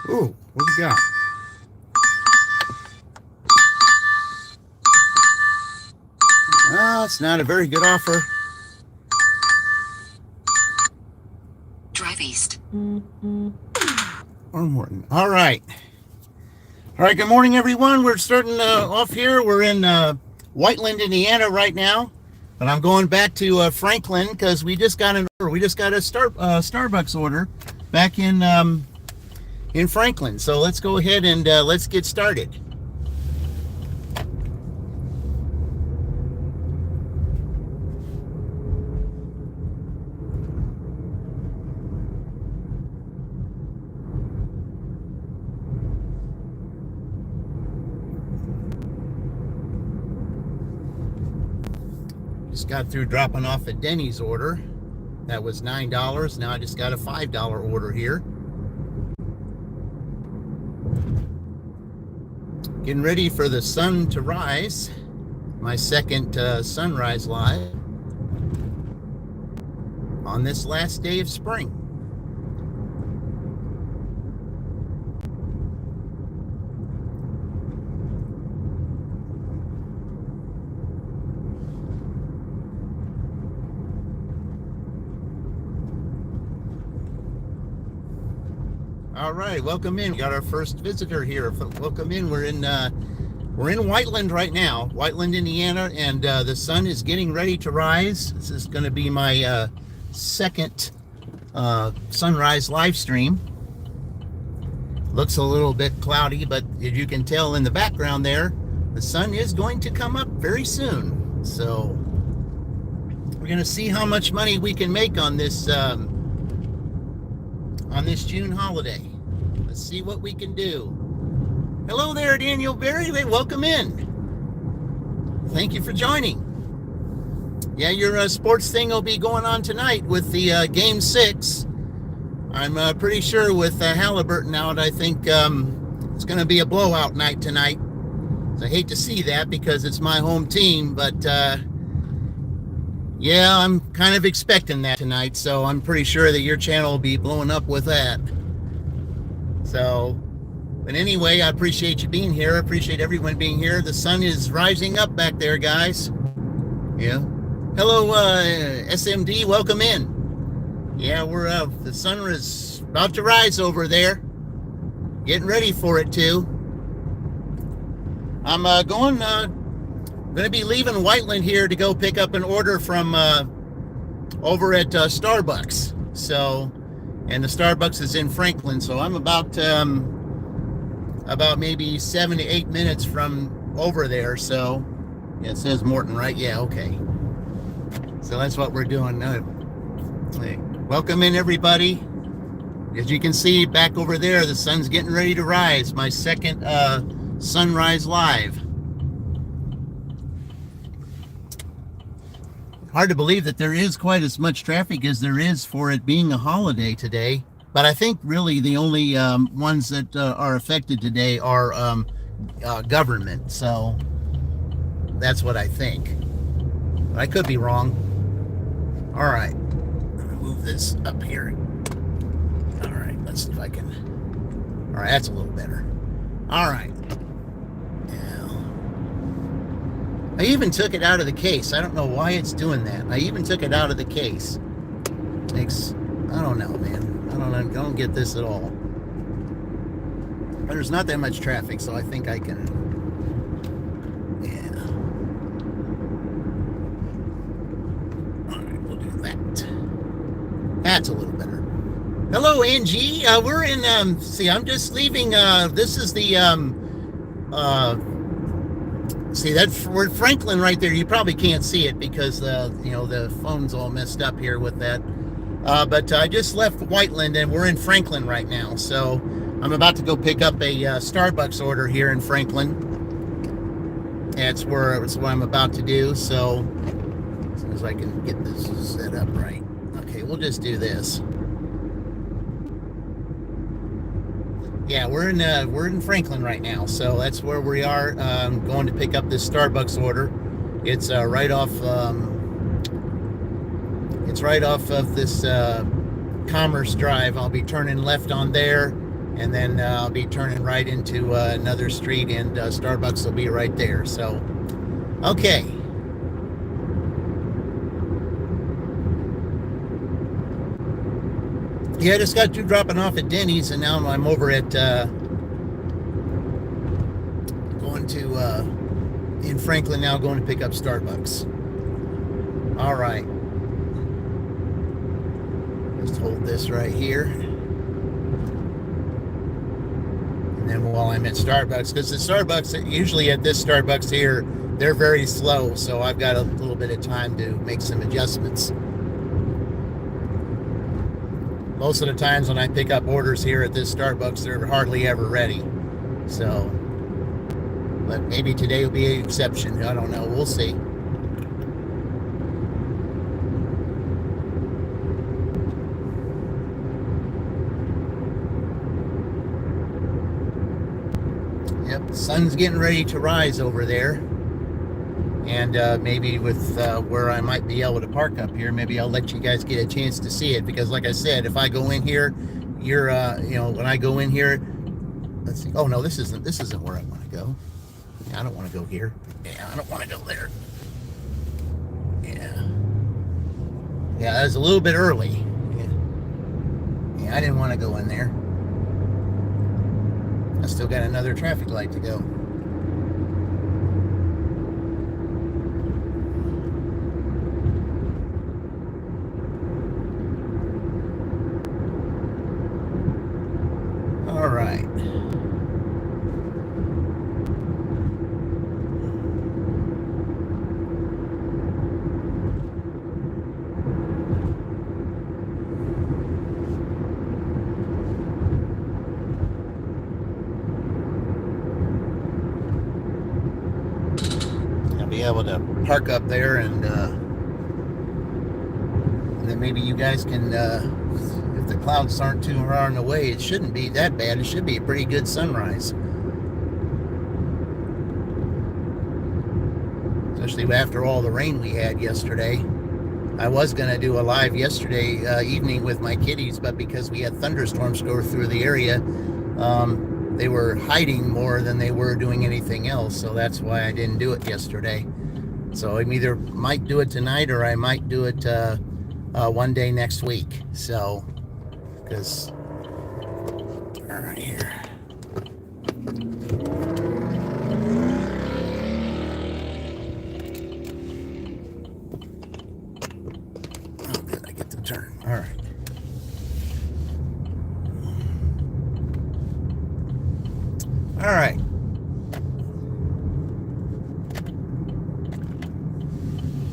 Ooh, what we got? It's not a very good offer. Drive east. Or Morton. All right. All right, good morning, everyone. We're starting off here. We're in Whiteland, Indiana right now. But I'm going back to Franklin because we just got an order. We just got a Starbucks order back in Franklin. So let's go ahead and let's get started. Just got through dropping off a Denny's order. That was $9. Now I just got a $5 order here. Getting ready for the sun to rise. My second sunrise live on this last day of spring. All right, welcome in. We got our first visitor here. Welcome in. We're in Whiteland right now, Whiteland, Indiana, and the sun is getting ready to rise. This is going to be my second sunrise live stream. Looks a little bit cloudy, but as you can tell in the background there, the sun is going to come up very soon. So we're going to see how much money we can make on this June holiday. Let's see what we can do. Hello there, Daniel Berry. Welcome in. Thank you for joining. Yeah, your sports thing will be going on tonight with the Game 6. I'm pretty sure with Halliburton out, I think it's going to be a blowout night tonight. So I hate to see that because it's my home team, but yeah, I'm kind of expecting that tonight, so I'm pretty sure that your channel will be blowing up with that. So, but anyway, I appreciate you being here. I appreciate everyone being here. The sun is rising up back there, guys. Yeah. Hello, SMD. Welcome in. Yeah, we're the sun is about to rise over there. Getting ready for it too. I'm going to be leaving Whiteland here to go pick up an order from over at Starbucks. So, and the Starbucks is in Franklin. So I'm about maybe 7 to 8 minutes from over there. So, yeah, it says Morton, right? Yeah, okay. So that's what we're doing. Welcome in, everybody. As you can see back over there, the sun's getting ready to rise. My second sunrise live. Hard to believe that there is quite as much traffic as there is for it being a holiday today. But I think really the only ones that are affected today are government. So that's what I think. But I could be wrong. All right. I'm going to move this up here. All right. Let's see if I can. All right. That's a little better. All right. I even took it out of the case. I don't know why it's doing that. I even took it out of the case. I don't know, man. I don't get this at all. But there's not that much traffic, so I think I can. Yeah. All right, we'll do that. That's a little better. Hello, Angie. We're in. See, I'm just leaving. This is the. See, that's we're Franklin right there. You probably can't see it because the phone's all messed up here with that. But I just left Whiteland and we're in Franklin right now. So I'm about to go pick up a Starbucks order here in Franklin. That's what I'm about to do. So as soon as I can get this set up right. Okay, we'll just do this. Yeah, we're in Franklin right now, so that's where we are. Going to pick up this Starbucks order. It's right off. It's right off of this Commerce Drive. I'll be turning left on there, and then I'll be turning right into another street, and Starbucks will be right there. So, okay. Yeah, I just got through dropping off at Denny's, and now I'm over at going to in Franklin now, going to pick up Starbucks. All right. Just hold this right here. And then while I'm at Starbucks, because the Starbucks, usually at this Starbucks here, they're very slow, so I've got a little bit of time to make some adjustments. Most of the times when I pick up orders here at this Starbucks, they're hardly ever ready. So, but maybe today will be an exception. I don't know. We'll see. Yep, the sun's getting ready to rise over there. And maybe with where I might be able to park up here, maybe I'll let you guys get a chance to see it. Because like I said, if I go in here, you're, when I go in here, let's see. Oh no, this isn't where I want to go. Yeah, I don't want to go here. Yeah, I don't want to go there. Yeah. Yeah, that was a little bit early. Yeah, I didn't want to go in there. I still got another traffic light to go. All right. I'll be able to park up there, and then maybe you guys can, if the clouds aren't too far in the way, it shouldn't be that bad. It should be a pretty good sunrise. Especially after all the rain we had yesterday. I was going to do a live yesterday evening with my kitties, but because we had thunderstorms go through the area, they were hiding more than they were doing anything else. So that's why I didn't do it yesterday. So I either might do it tonight, or I might do it one day next week. So, because, all right, here. Oh, good, I get the turn. All right. All right.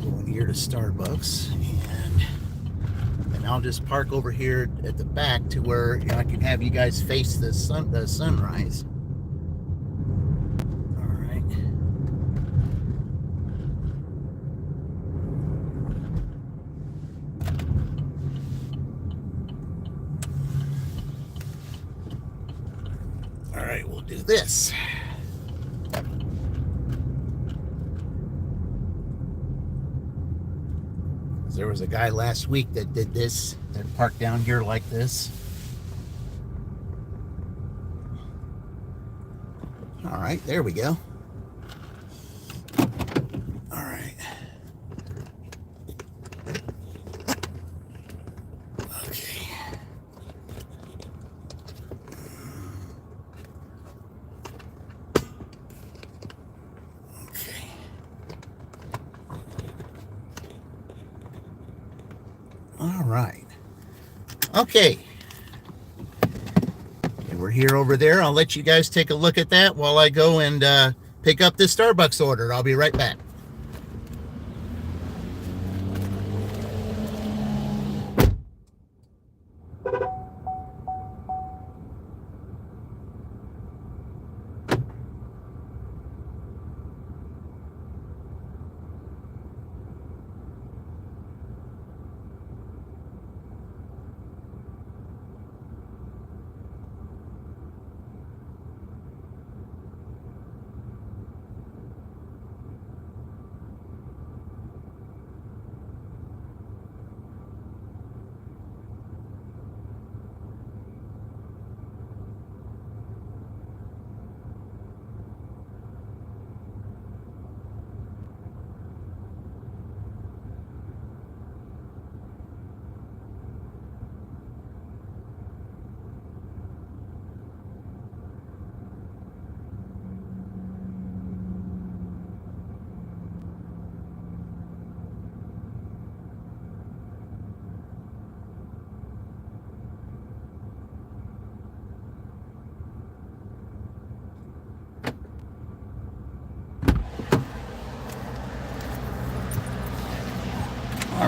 Going here to Starbucks, and I'll just park over here at the back to where I can have you guys face the sunrise. All right. All right, we'll do this. There was a guy last week that did this, that parked down here like this. All right, there we go. All right. Okay. Okay. All right. Okay. And we're here over there. I'll let you guys take a look at that while I go and pick up this Starbucks order. I'll be right back.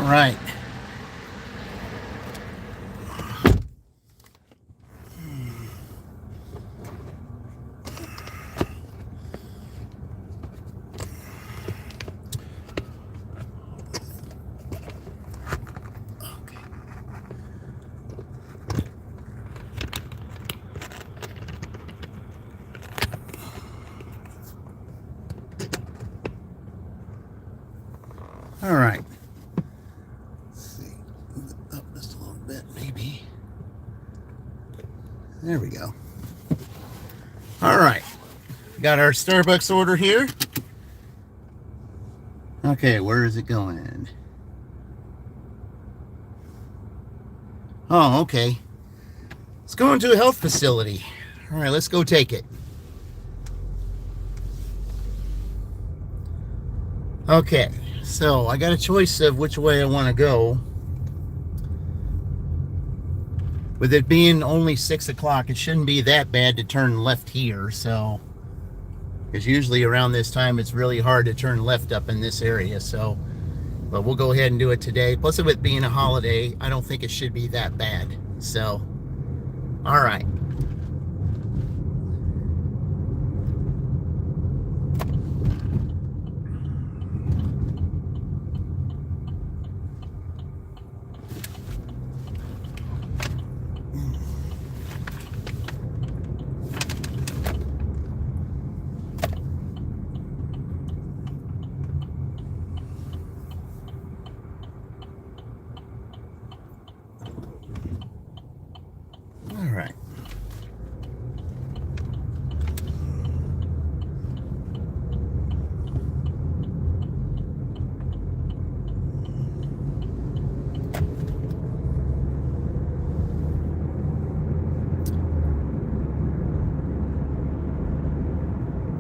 right. All right. Let's see. Move it up just a little bit, maybe. There we go. All right. Got our Starbucks order here. Okay, where is it going? Oh, okay. It's going to a health facility. All right, let's go take it. Okay, so I got a choice of which way I want to go. With it being only 6 o'clock, it shouldn't be that bad to turn left here, so... Because usually around this time, it's really hard to turn left up in this area, so... But we'll go ahead and do it today. Plus, with it being a holiday, I don't think it should be that bad. So, all right. All right.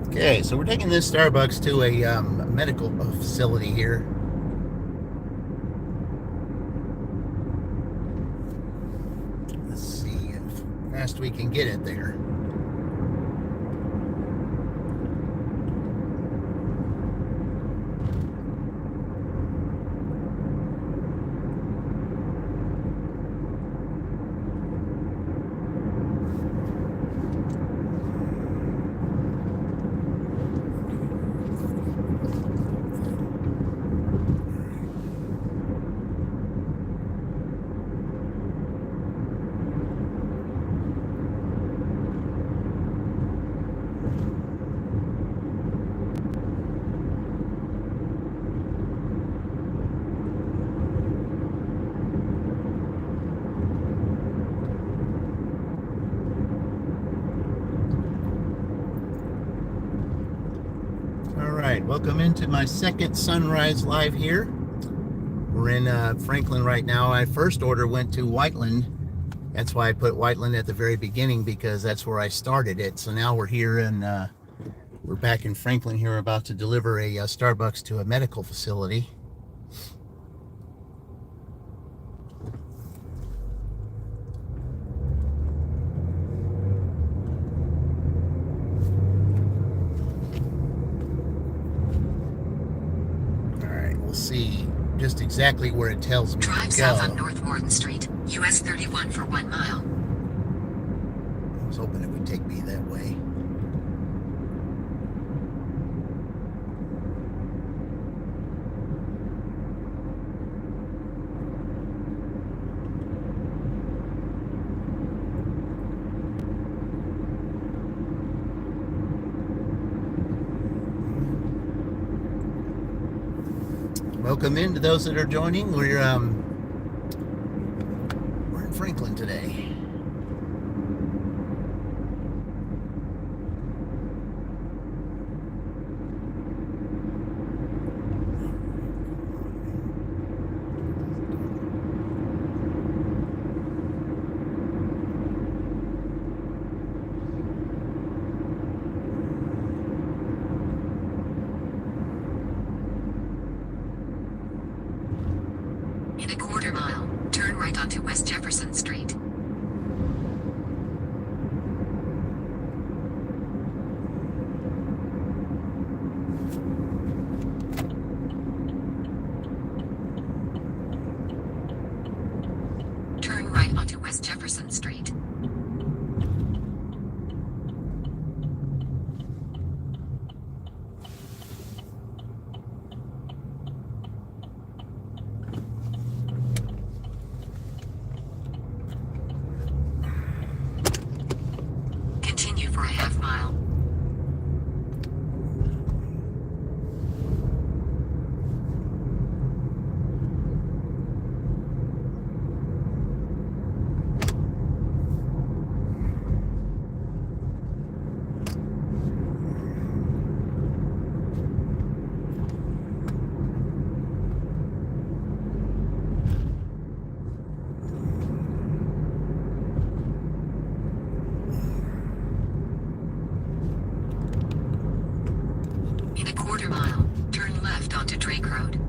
Okay, so we're taking this Starbucks to a medical facility here. Let's see how fast we can get it there. Alright, welcome into my second sunrise live here. We're in Franklin right now. My first order went to Whiteland. That's why I put Whiteland at the very beginning, because that's where I started it. So now we're here and we're back in Franklin here, about to deliver a Starbucks to a medical facility. We'll see just exactly where it tells me Drive to go. south on North Warden Street, US 31 for 1 mile. I was hoping it would take me that way. Welcome in to those that are joining. We're in Franklin today. In a quarter mile, turn right onto West Jefferson Street. West Jefferson Street. Continue for a half mile. In a quarter mile, turn left onto Drake Road.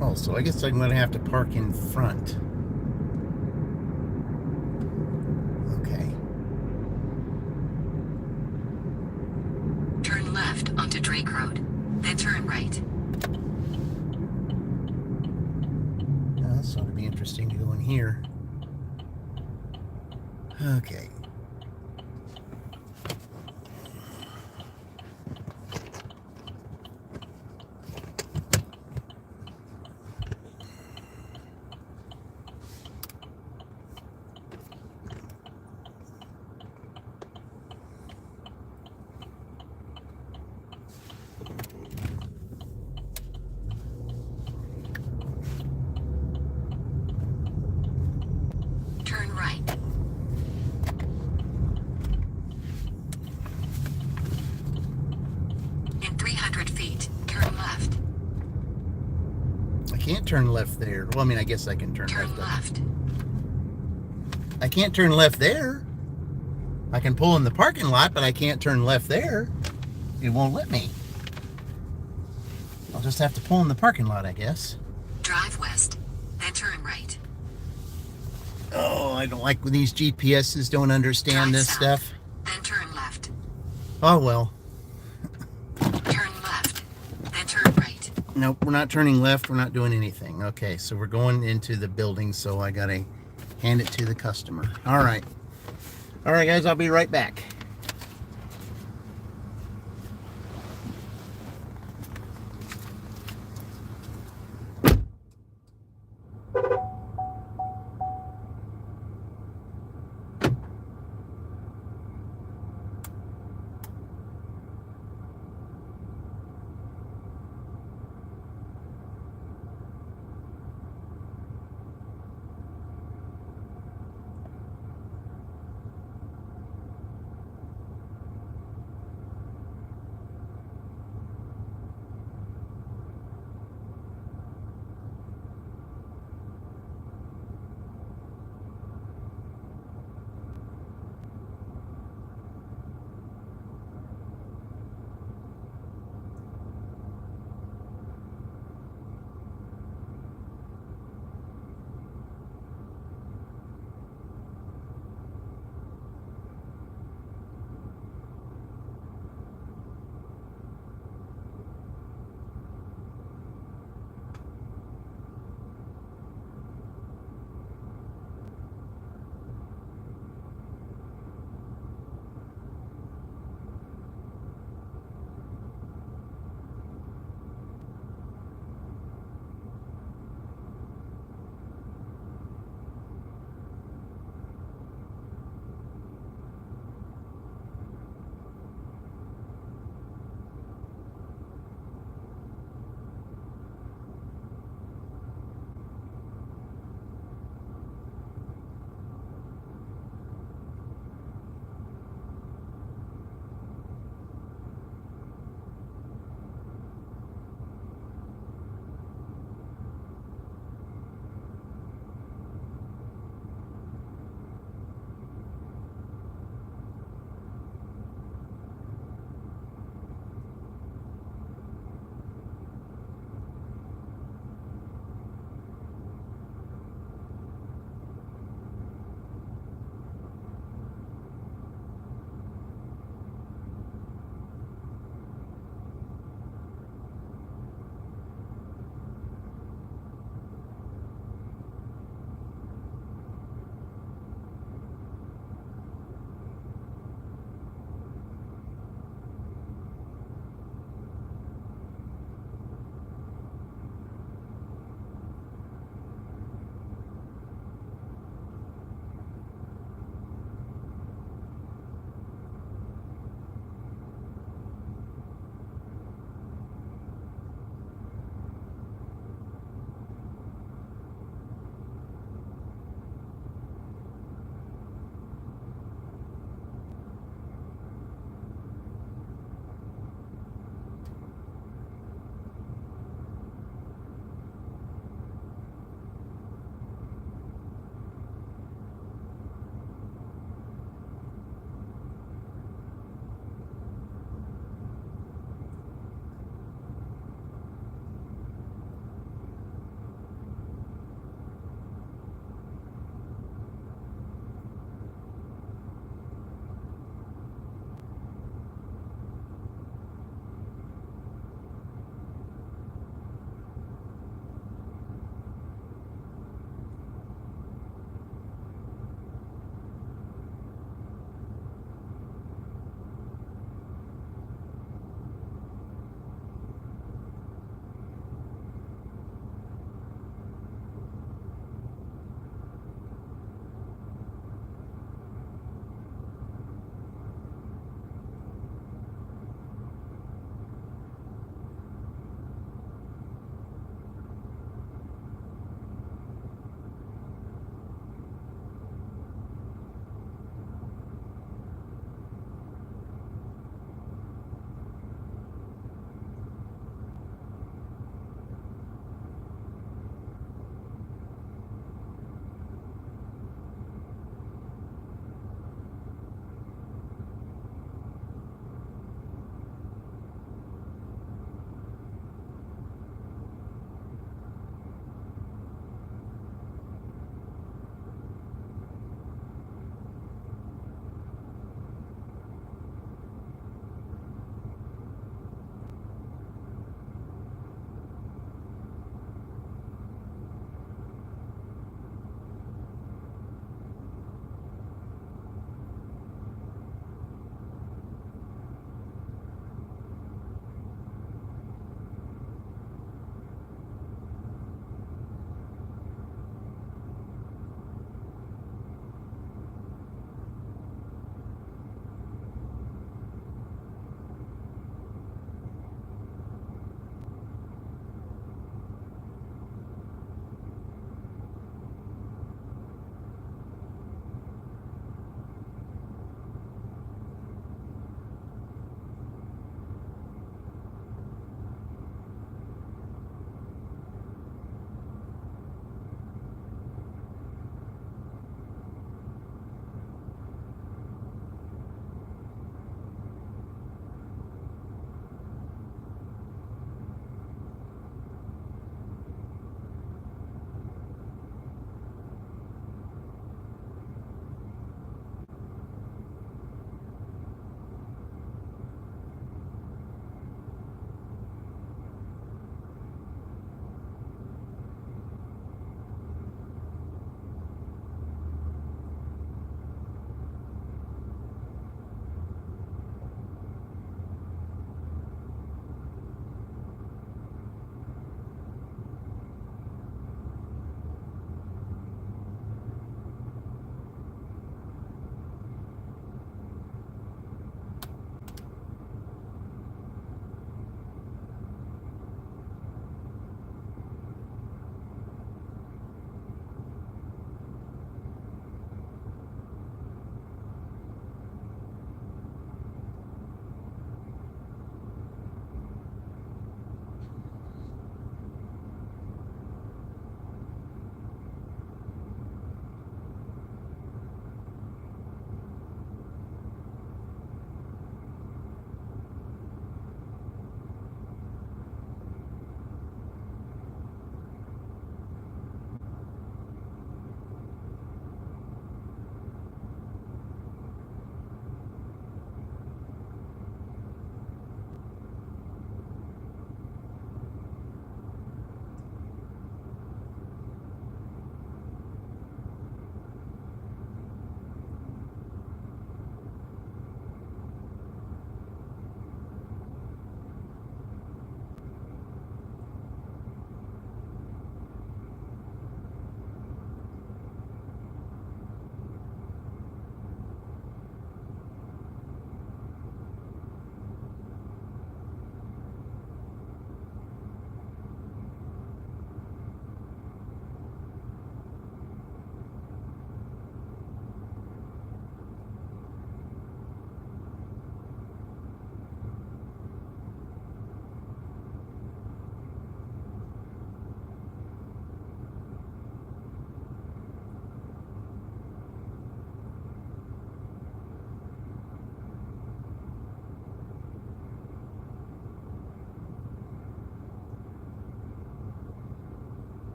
Oh, so I guess I'm going to have to park in front. Okay. Turn left onto Drake Road. Then turn right. So it'd be interesting to go in here. Okay. Turn right. In 300 feet, turn left. I can't turn left there. Well, I mean, I guess I can turn Turn left. left. I can't turn left there. I can pull in the parking lot, but I can't turn left there. It won't let me. I'll just have to pull in the parking lot, I guess. Drive west. Then turn right. Oh, I don't like when these GPSs don't understand Drive this south. stuff. Then turn left. Oh, well. Turn left. Then turn right. Nope, we're not turning left. We're not doing anything. Okay, so we're going into the building, so I got to hand it to the customer. All right. All right, guys, I'll be right back.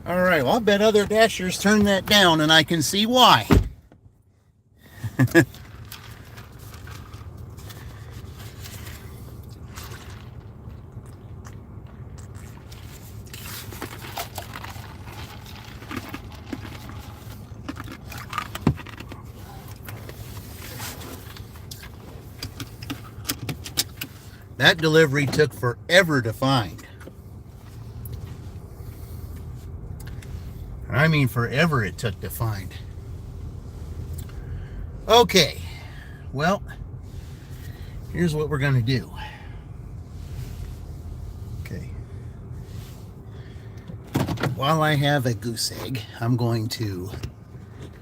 All right, well, I bet other dashers turn that down, and I can see why. That delivery took forever to find. I mean, forever it took to find. Okay, well, here's what we're going to do. Okay. While I have a goose egg, I'm going to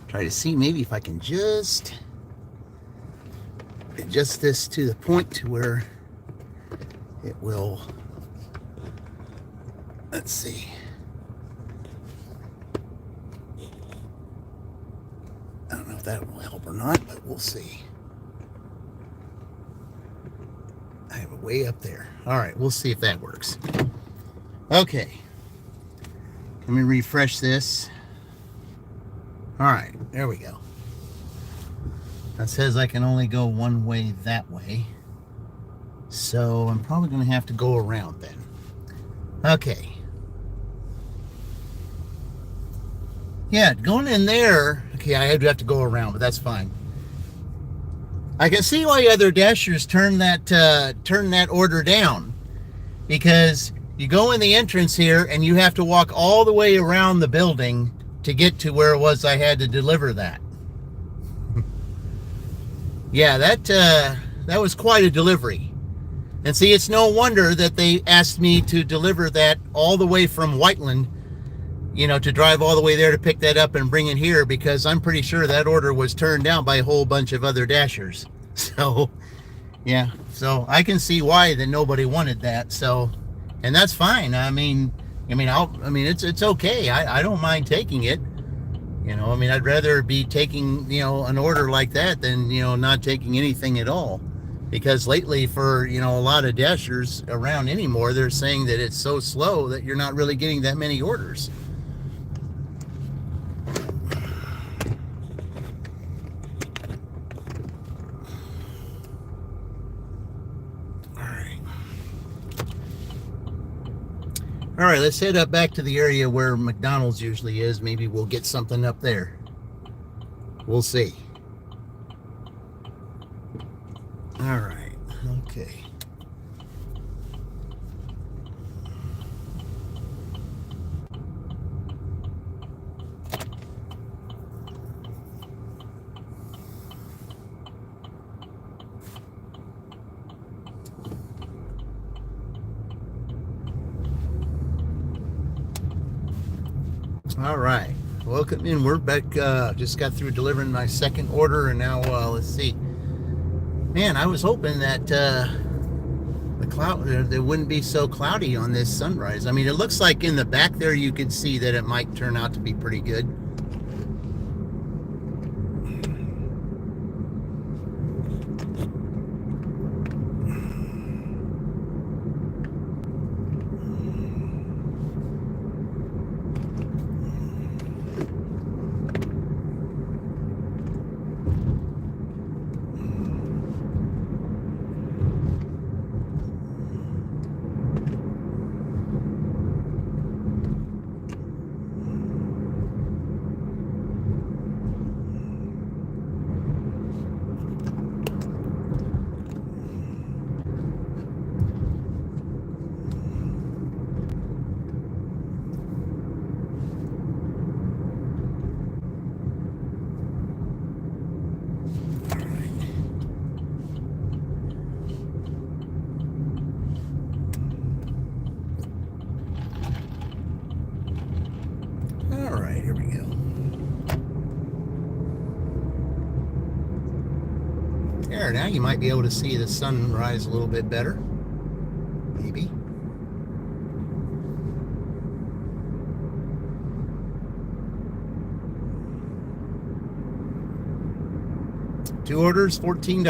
try to see maybe if I can just adjust this to the point to where it will, let's see. I don't know if that will help or not, but we'll see. I have it way up there. All right, we'll see if that works. Okay. Let me refresh this. All right, there we go. That says I can only go one way that way. So I'm probably going to have to go around then. Okay. Yeah, going in there. Okay, I have to go around, but that's fine. I can see why other dashers turn that order down, because you go in the entrance here and you have to walk all the way around the building to get to where it was I had to deliver that. Yeah, that was quite a delivery. And see, it's no wonder that they asked me to deliver that all the way from Whiteland, to drive all the way there to pick that up and bring it here, because I'm pretty sure that order was turned down by a whole bunch of other dashers. So, yeah, so I can see why that nobody wanted that. So, and that's fine. It's okay. I don't mind taking it. I'd rather be taking, an order like that than, not taking anything at all. Because lately, for a lot of dashers around anymore, they're saying that it's so slow that you're not really getting that many orders. All right, let's head up back to the area where McDonald's usually is. Maybe we'll get something up there. We'll see. All right, okay. All right, welcome in. We're back. Just got through delivering my second order, and now let's see. Man, I was hoping that the cloud there wouldn't be so cloudy on this sunrise. I mean, it looks like in the back there you could see that it might turn out to be pretty good. There, now you might be able to see the sunrise a little bit better. Maybe. Two orders, $14.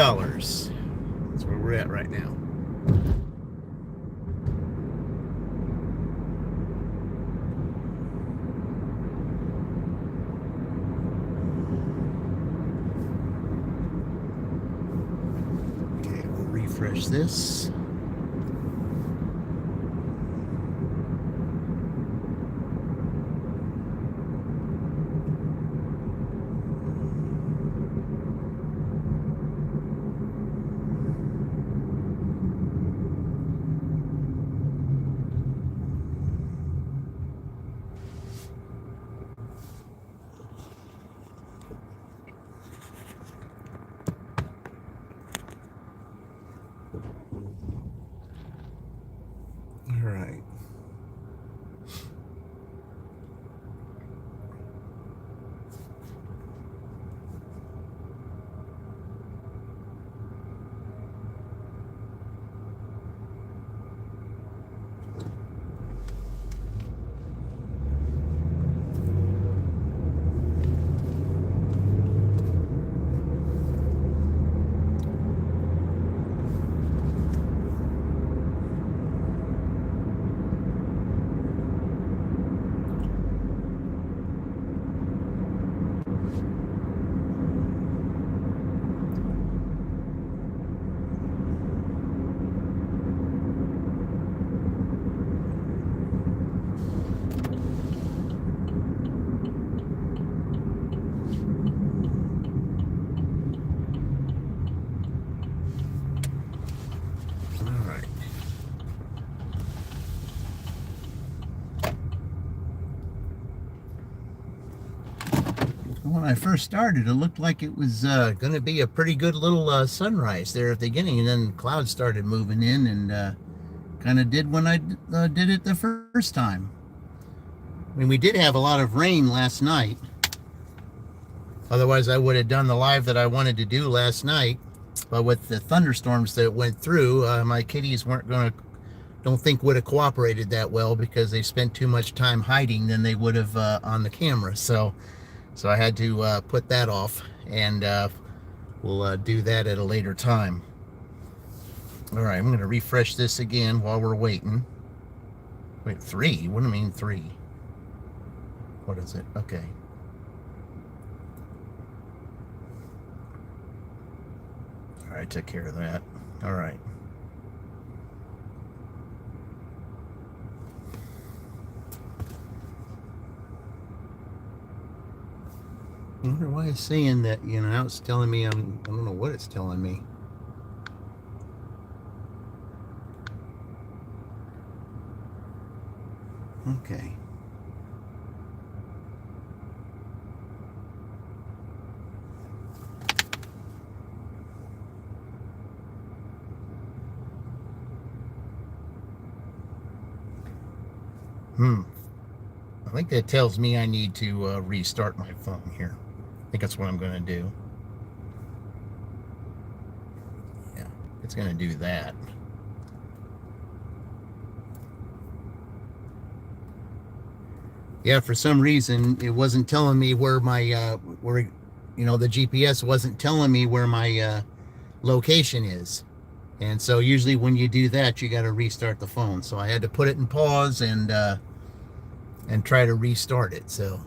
That's where we're at right now. refresh this. All right. When I first started, it looked like it was going to be a pretty good little sunrise there at the beginning, and then clouds started moving in and kind of did when I did it the first time. I mean, we did have a lot of rain last night. Otherwise, I would have done the live that I wanted to do last night. But with the thunderstorms that went through, my kitties don't think would have cooperated that well because they spent too much time hiding than they would have on the camera. So I had to put that off, and we'll do that at a later time. All right, I'm going to refresh this again while we're waiting. Wait, 3? What do you mean 3? What is it? Okay. All right, took care of that. All right. I wonder why it's saying that, now it's telling me I don't know what it's telling me. Okay. I think that tells me I need to restart my phone here. I think that's what I'm going to do. Yeah, it's going to do that. Yeah, for some reason, it wasn't telling me where my, the GPS wasn't telling me where my location is. And so usually when you do that, you got to restart the phone. So I had to put it in pause and try to restart it. So,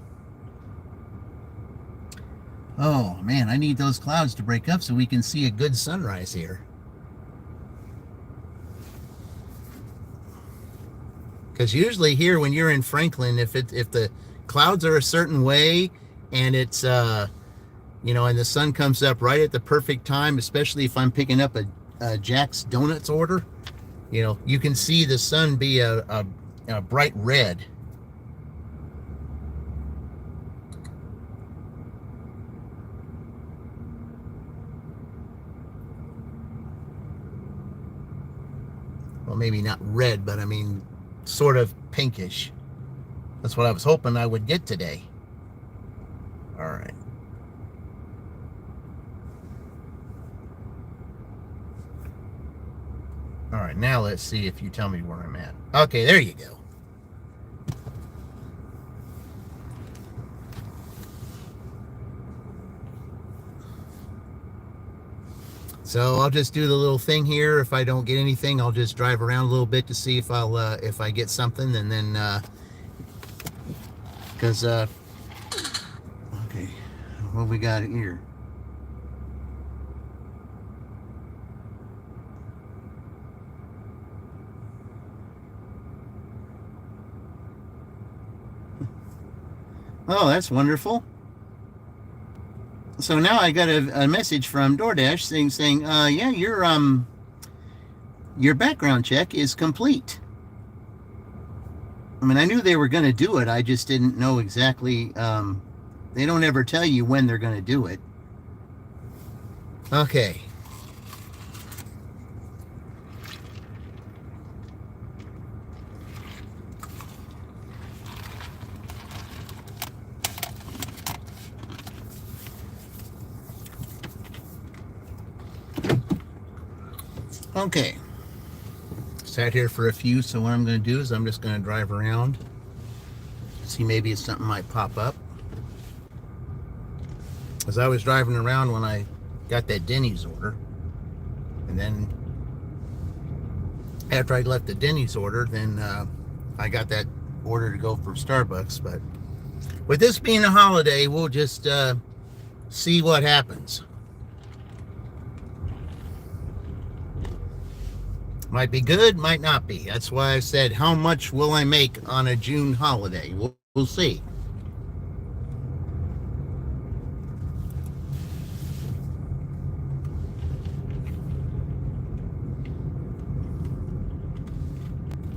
oh man, I need those clouds to break up so we can see a good sunrise here. Because usually here, when you're in Franklin, if the clouds are a certain way and it's and the sun comes up right at the perfect time, especially if I'm picking up a Jack's Donuts order, you can see the sun be a bright red. Well, maybe not red, but I mean sort of pinkish. That's what I was hoping I would get today. All right. All right, now let's see if you tell me where I'm at. Okay, there you go. So I'll just do the little thing here. If I don't get anything, I'll just drive around a little bit to see if I get something, and then because okay, what we got here? Oh, that's wonderful. So now I got a message from DoorDash saying, yeah, your background check is complete. I mean, I knew they were going to do it. I just didn't know exactly. They don't ever tell you when they're going to do it. Okay. Okay. Sat here for a few, so what I'm going to do is I'm just going to drive around. See, maybe something might pop up. As I was driving around when I got that Denny's order, and then after I left the Denny's order, then I got that order to go for Starbucks. But with this being a holiday, we'll just see what happens. Might be good, might not be. That's why I said, how much will I make on a June holiday? We'll see.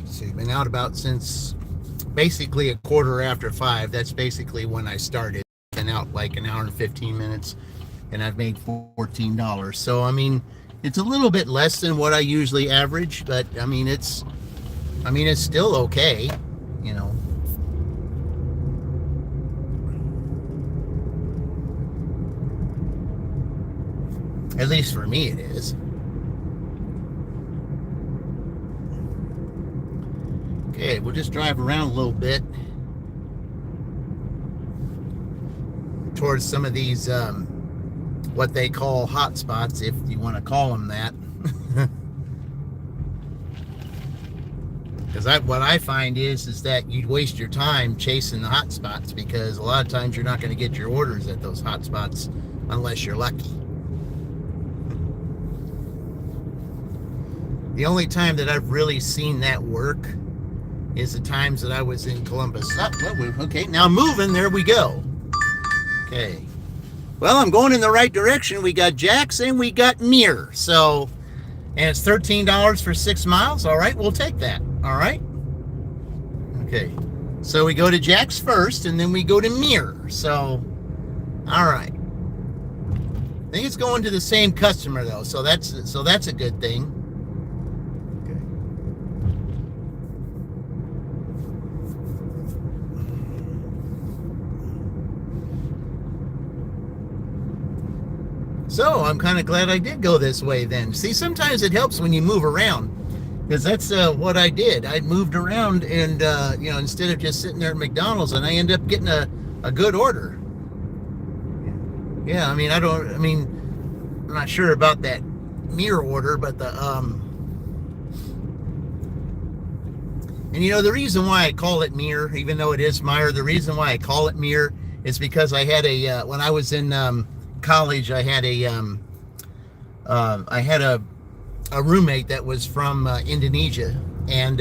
See, been out about since basically a quarter after 5. That's basically when I started. Been out like an hour and 15 minutes, and I've made $14. So I mean, it's a little bit less than what I usually average, but I mean it's still okay, you know. At least for me it is. Okay, we'll just drive around a little bit towards some of these what they call hot spots, if you want to call them that. Because what I find is that you waste your time chasing the hot spots, because a lot of times you're not going to get your orders at those hot spots unless you're lucky. The only time that I've really seen that work is the times that I was in Columbus. Okay, now moving, there we go. Okay. Well, I'm going in the right direction. We got Jack's and we got Muir. So, and it's $13 for 6 miles. All right, we'll take that. All right. Okay. So we go to Jack's first, and then we go to Muir. So, all right. I think it's going to the same customer though, so that's a good thing. So I'm kind of glad I did go this way then. See, sometimes it helps when you move around, because that's what I did. I moved around, and you know, instead of just sitting there at McDonald's, and I end up getting a good order. Yeah, I mean, I'm not sure about that Muir order, but and you know, the reason why I call it Muir, even though it is Meyer, the reason why I call it Muir is because I had when I was in college, I had a roommate that was from Indonesia, and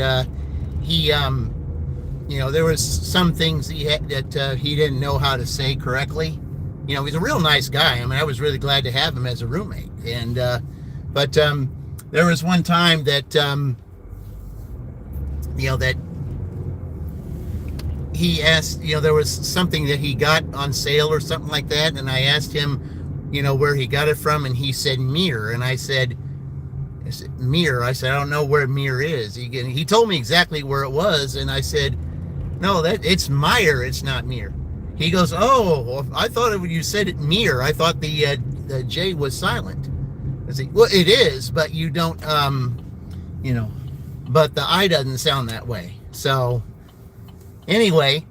he you know, there was some things he had that he didn't know how to say correctly. You know, he's a real nice guy. I mean, I was really glad to have him as a roommate. And but there was one time that you know, that he asked, you know, there was something that he got on sale or something like that, and I asked him, you know, where he got it from, and he said Muir, and I said Muir. I said, I don't know where Muir is. He told me exactly where it was, and I said, no, it's Meyer, it's not Muir. He goes, oh, well, I thought when you said it Muir, I thought the J was silent. I said, well, it is, but you don't, you know, but the I doesn't sound that way. So anyway,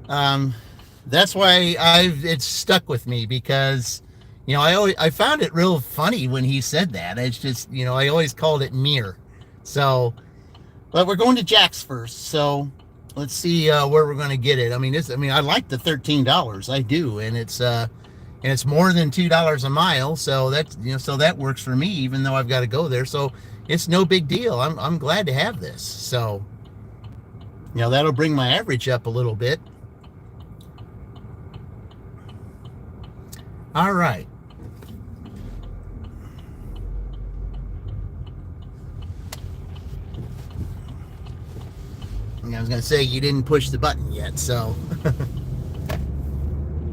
that's why it's stuck with me, because, you know, I found it real funny when he said that. It's just, you know, I always called it Muir. So, but we're going to Jack's first. So let's see where we're going to get it. I mean, I like the $13. I do, and it's more than $2 a mile. So that's, you know, so that works for me, even though I've got to go there. So it's no big deal. I'm glad to have this. So, you know, that'll bring my average up a little bit. All right. I was going to say you didn't push the button yet, so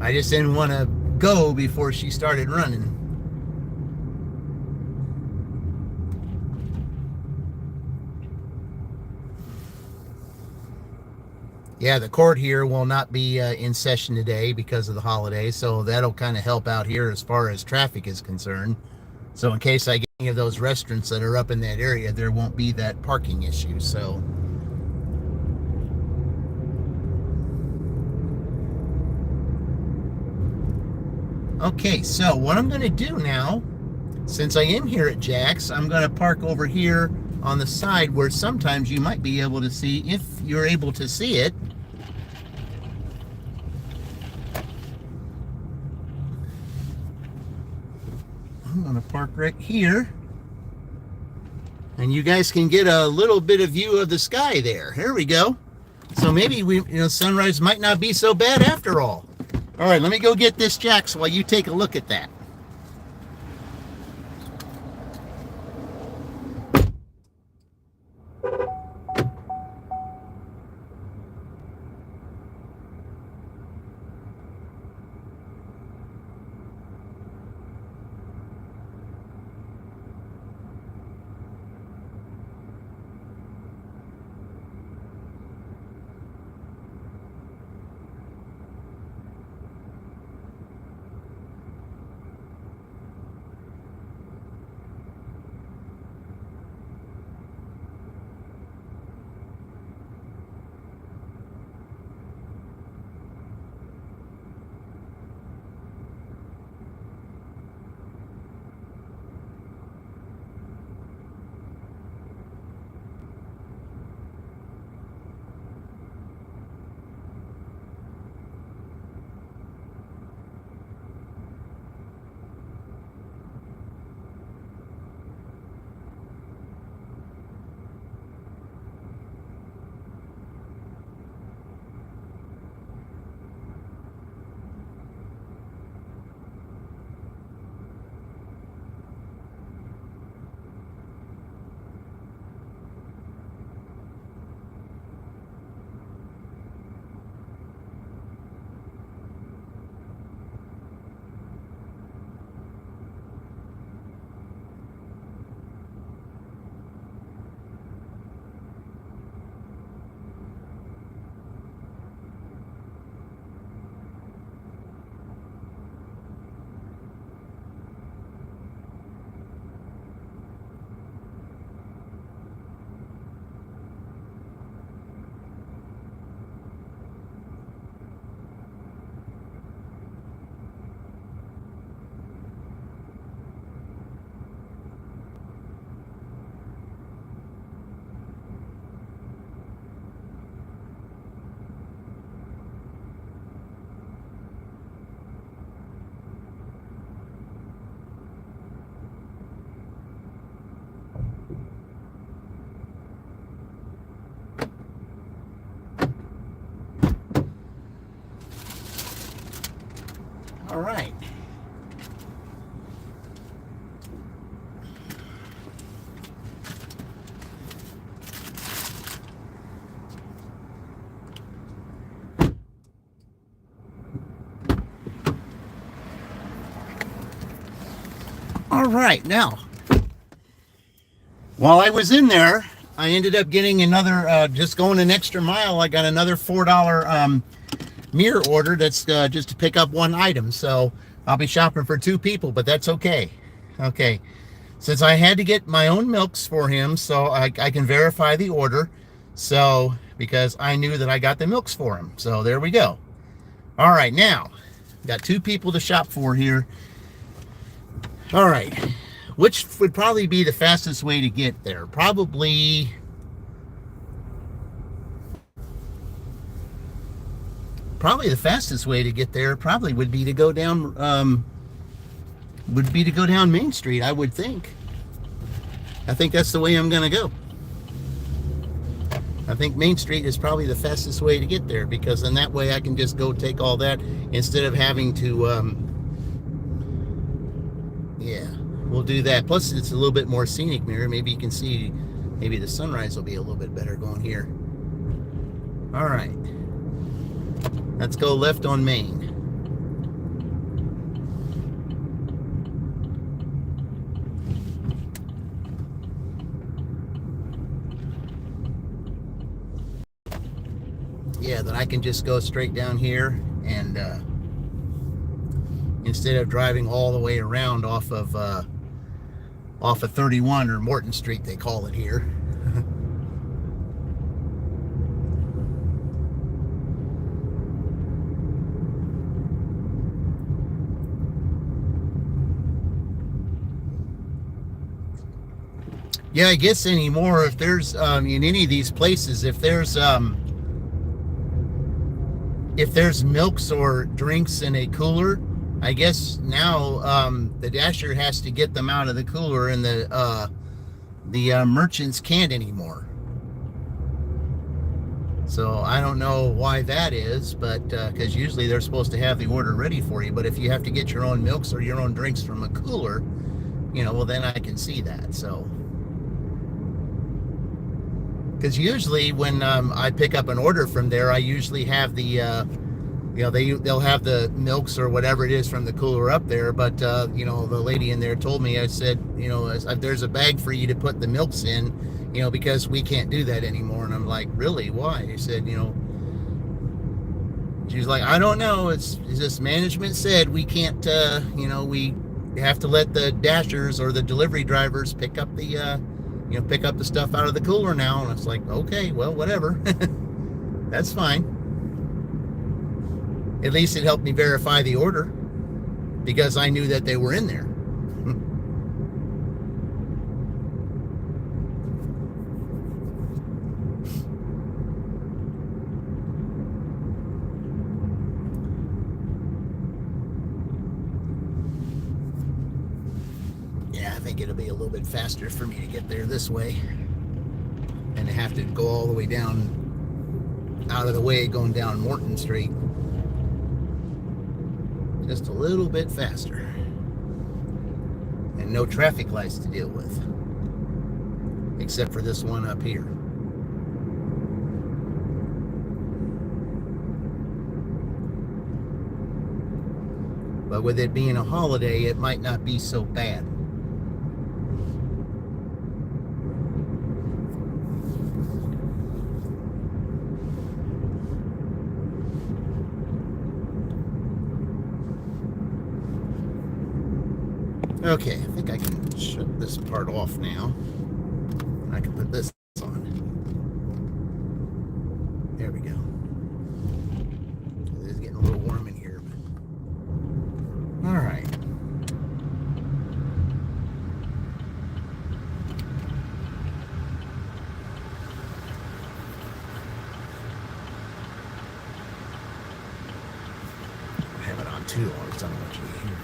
I just didn't want to go before she started running. Yeah, the court here will not be in session today because of the holiday, so that'll kind of help out here as far as traffic is concerned. So in case I get any of those restaurants that are up in that area, there won't be that parking issue. So okay, so what I'm going to do now, since I am here at Jack's, I'm going to park over here on the side where sometimes you might be able to see, if you're able to see it. I'm going to park right here. And you guys can get a little bit of view of the sky there. Here we go. So maybe sunrise might not be so bad after all. All right, let me go get this Jack's while you take a look at that. All right. All right, now, while I was in there, I ended up getting another, just going an extra mile, I got another $4 mirror order that's just to pick up one item. So I'll be shopping for two people, but that's okay. Okay, since I had to get my own milks for him, so I can verify the order. So, because I knew that I got the milks for him. So there we go. All right, now, got two people to shop for here. All right, which would probably be the fastest way to get there? Probably the fastest way to get there probably would be to go down Main Street, I would think. I think that's the way I'm gonna go. I think Main Street is probably the fastest way to get there, because in that way I can just go take all that instead of having to we'll do that. Plus, it's a little bit more scenic mirror. Maybe you can see, maybe the sunrise will be a little bit better going here. All right. Let's go left on Main. Yeah, then I can just go straight down here and instead of driving all the way around off of 31 or Morton Street, they call it here. Yeah, I guess anymore, if there's in any of these places, if there's milks or drinks in a cooler, I guess now the dasher has to get them out of the cooler, and the merchants can't anymore. So I don't know why that is, but because usually they're supposed to have the order ready for you. But if you have to get your own milks or your own drinks from a cooler, well, then I can see that. So. Because usually when I pick up an order from there, I usually have the, they'll have the milks or whatever it is from the cooler up there. But, the lady in there told me, I said, there's a bag for you to put the milks in, because we can't do that anymore. And I'm like, really? Why? He said, she's like, I don't know. It's just management said we can't, we have to let the dashers or the delivery drivers pick up the, pick up the stuff out of the cooler now. And it's like, okay, well, whatever. That's fine. At least it helped me verify the order because I knew that they were in there. Yeah, I think it'll be a little bit faster for me to get there this way and to have to go all the way down out of the way going down Morton Street. Just a little bit faster. And no traffic lights to deal with. Except for this one up here. But with it being a holiday, it might not be so bad. Okay, I think I can shut this part off now. I can put this on. There we go. It is getting a little warm in here. But... all right. I have it on too long, so I don't want you to hear it.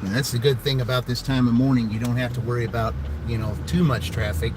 And that's the good thing about this time of morning. You don't have to worry about, too much traffic.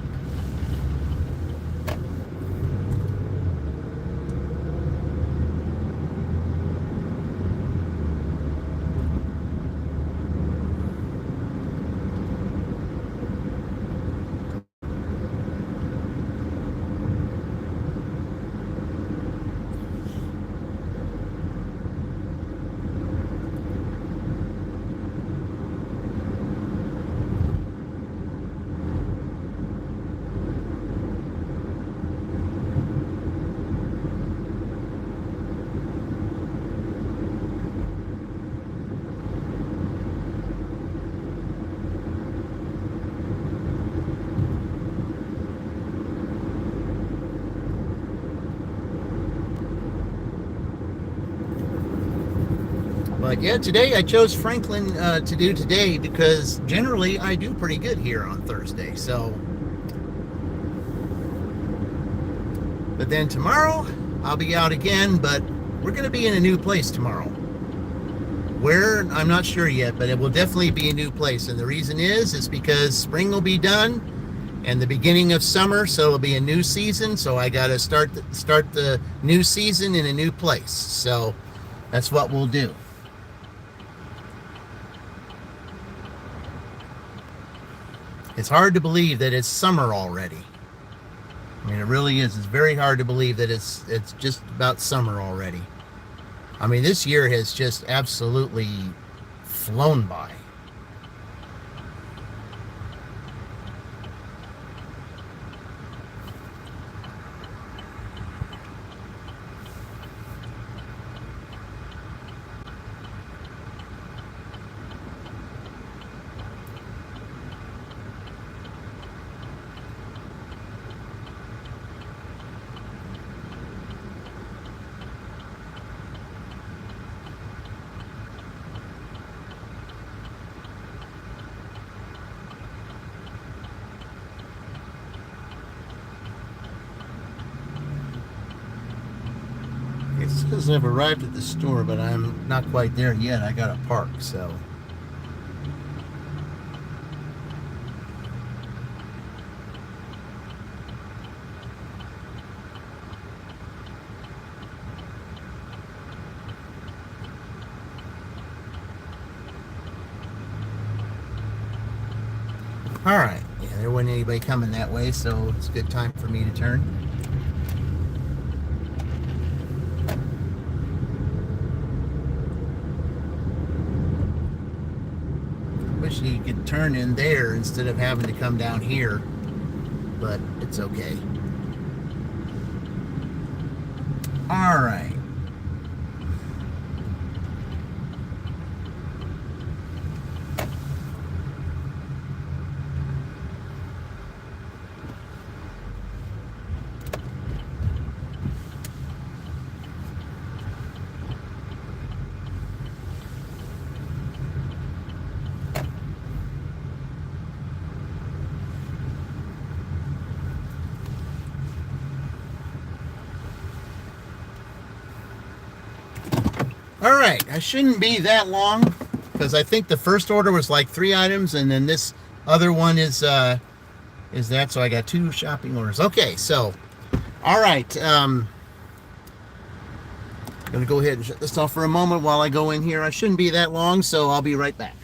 But yeah, today I chose Franklin to do today because generally I do pretty good here on Thursday. So, but then tomorrow I'll be out again, but we're going to be in a new place tomorrow. Where, I'm not sure yet, but it will definitely be a new place. And the reason is because spring will be done and the beginning of summer, so it'll be a new season. So I got to start the new season in a new place. So that's what we'll do. It's hard to believe that it's summer already. I mean, it really is. It's very hard to believe that it's just about summer already. I mean, this year has just absolutely flown by. It says I've arrived at the store, but I'm not quite there yet. I gotta park, so. All right. Yeah, there wasn't anybody coming that way, so it's a good time for me to turn. Wish you could turn in there instead of having to come down here, but it's okay. All right. All right, I shouldn't be that long because I think the first order was like 3 items, and then this other one is that. So I got 2 shopping orders. Okay, so all right, gonna go ahead and shut this off for a moment while I go in here. I shouldn't be that long, so I'll be right back.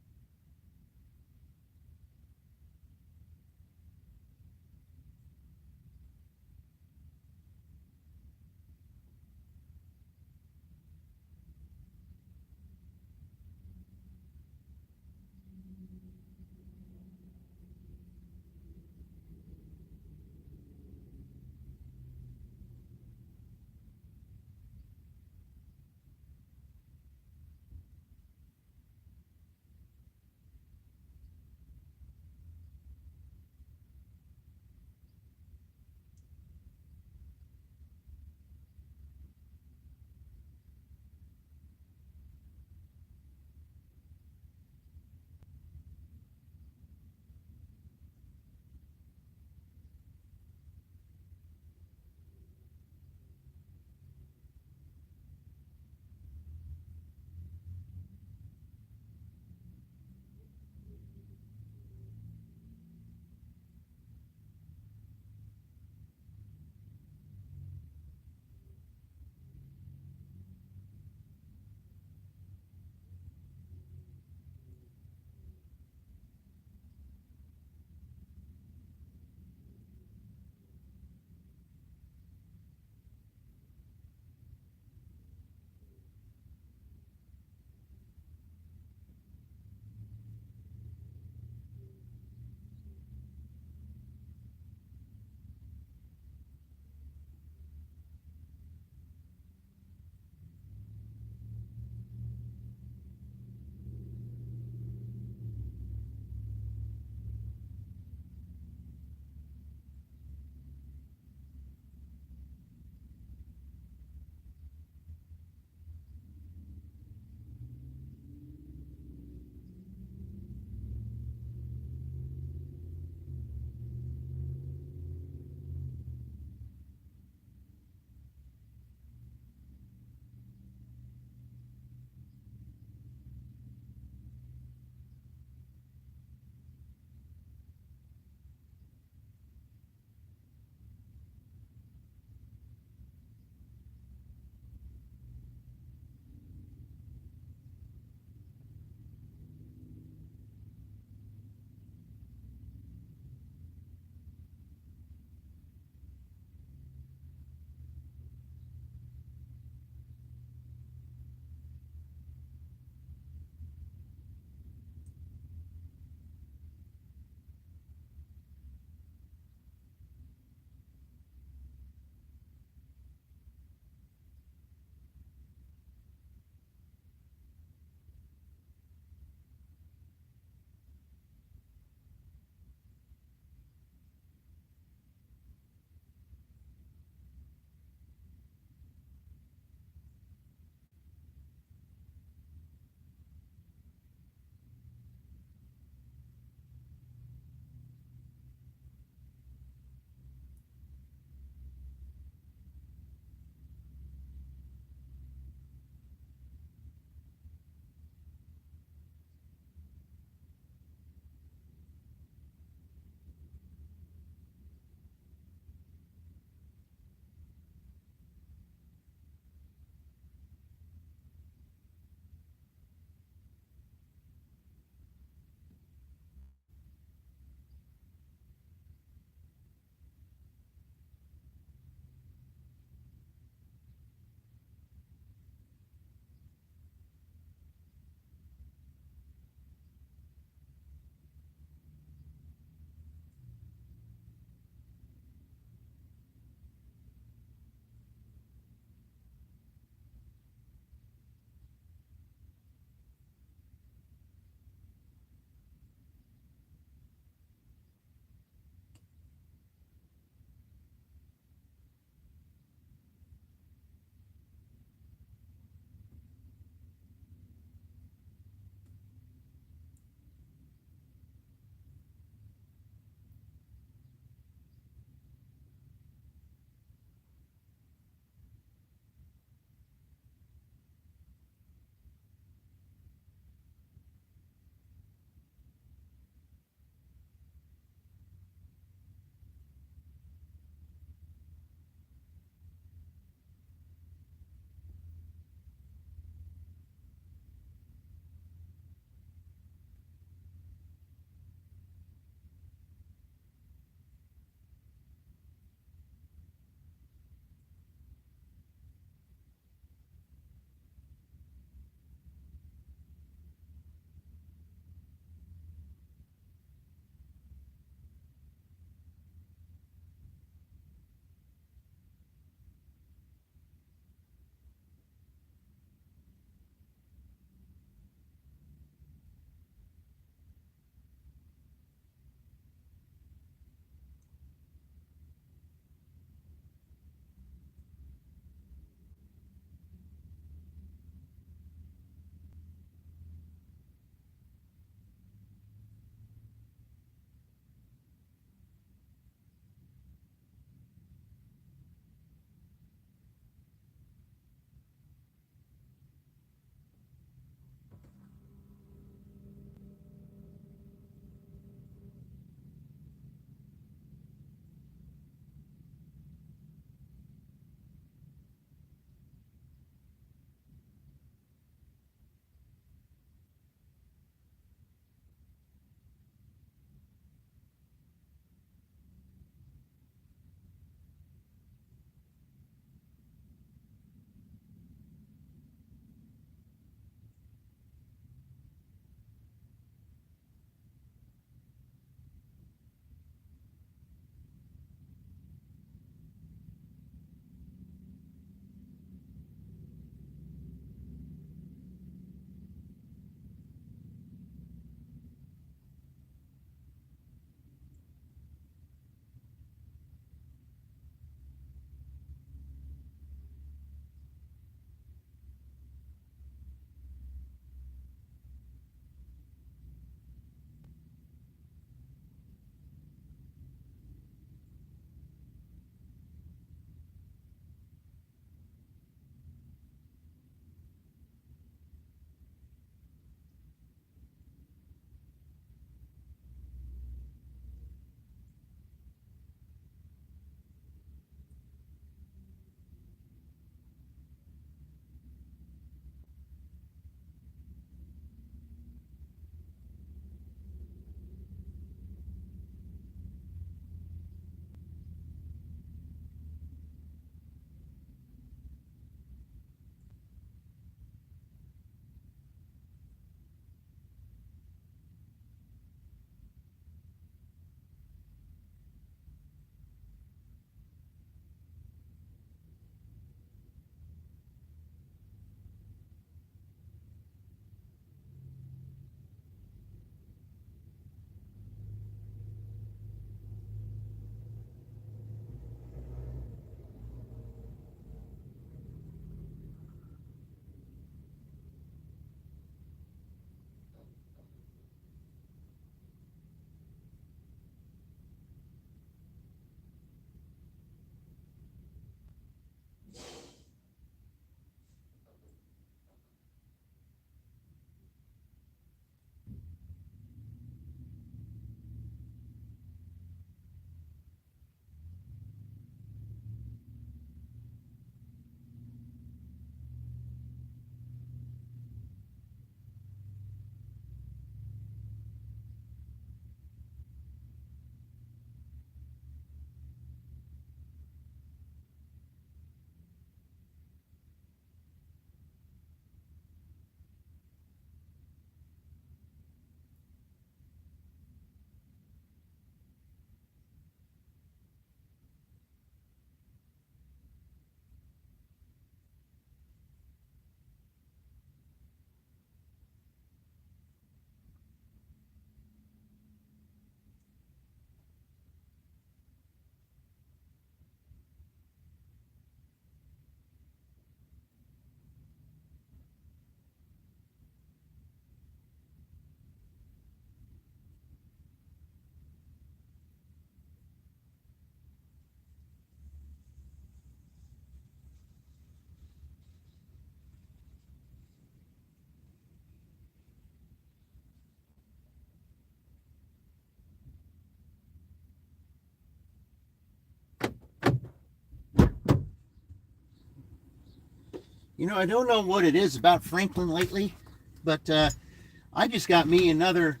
You know, I don't know what it is about Franklin lately, but I just got me another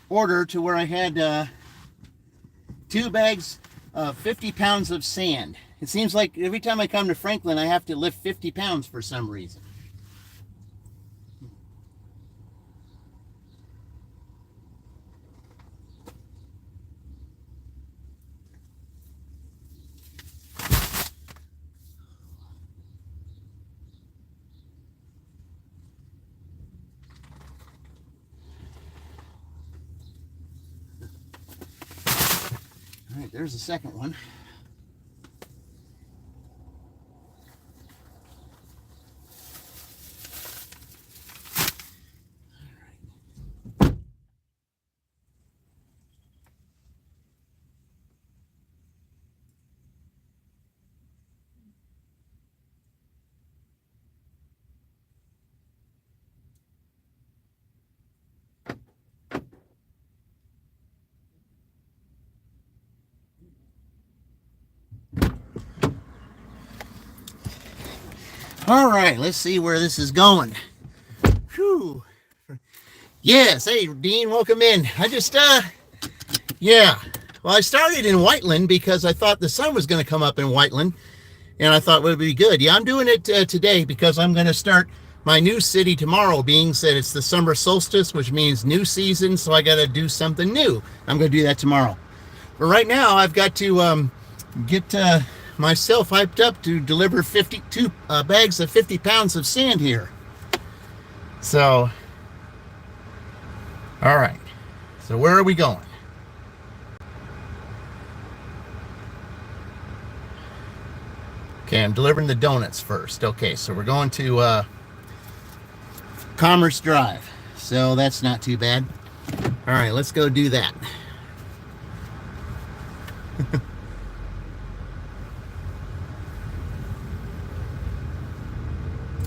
order to where I had 2 bags of 50 pounds of sand. It seems like every time I come to Franklin, I have to lift 50 pounds for some reason. All right, there's the second one. All right, let's see where this is going. Whew. Yes, hey, Dean, welcome in. Yeah. Well, I started in Whiteland because I thought the sun was going to come up in Whiteland, and I thought it would be good. Yeah, I'm doing it today because I'm going to start my new city tomorrow, being that it's the summer solstice, which means new season, so I got to do something new. I'm going to do that tomorrow. But right now, I've got to get myself hyped up to deliver 52 bags of 50 pounds of sand here. So, all right. So where are we going? Okay, I'm delivering the donuts first. Okay, so we're going to Commerce Drive. So that's not too bad. All right, let's go do that.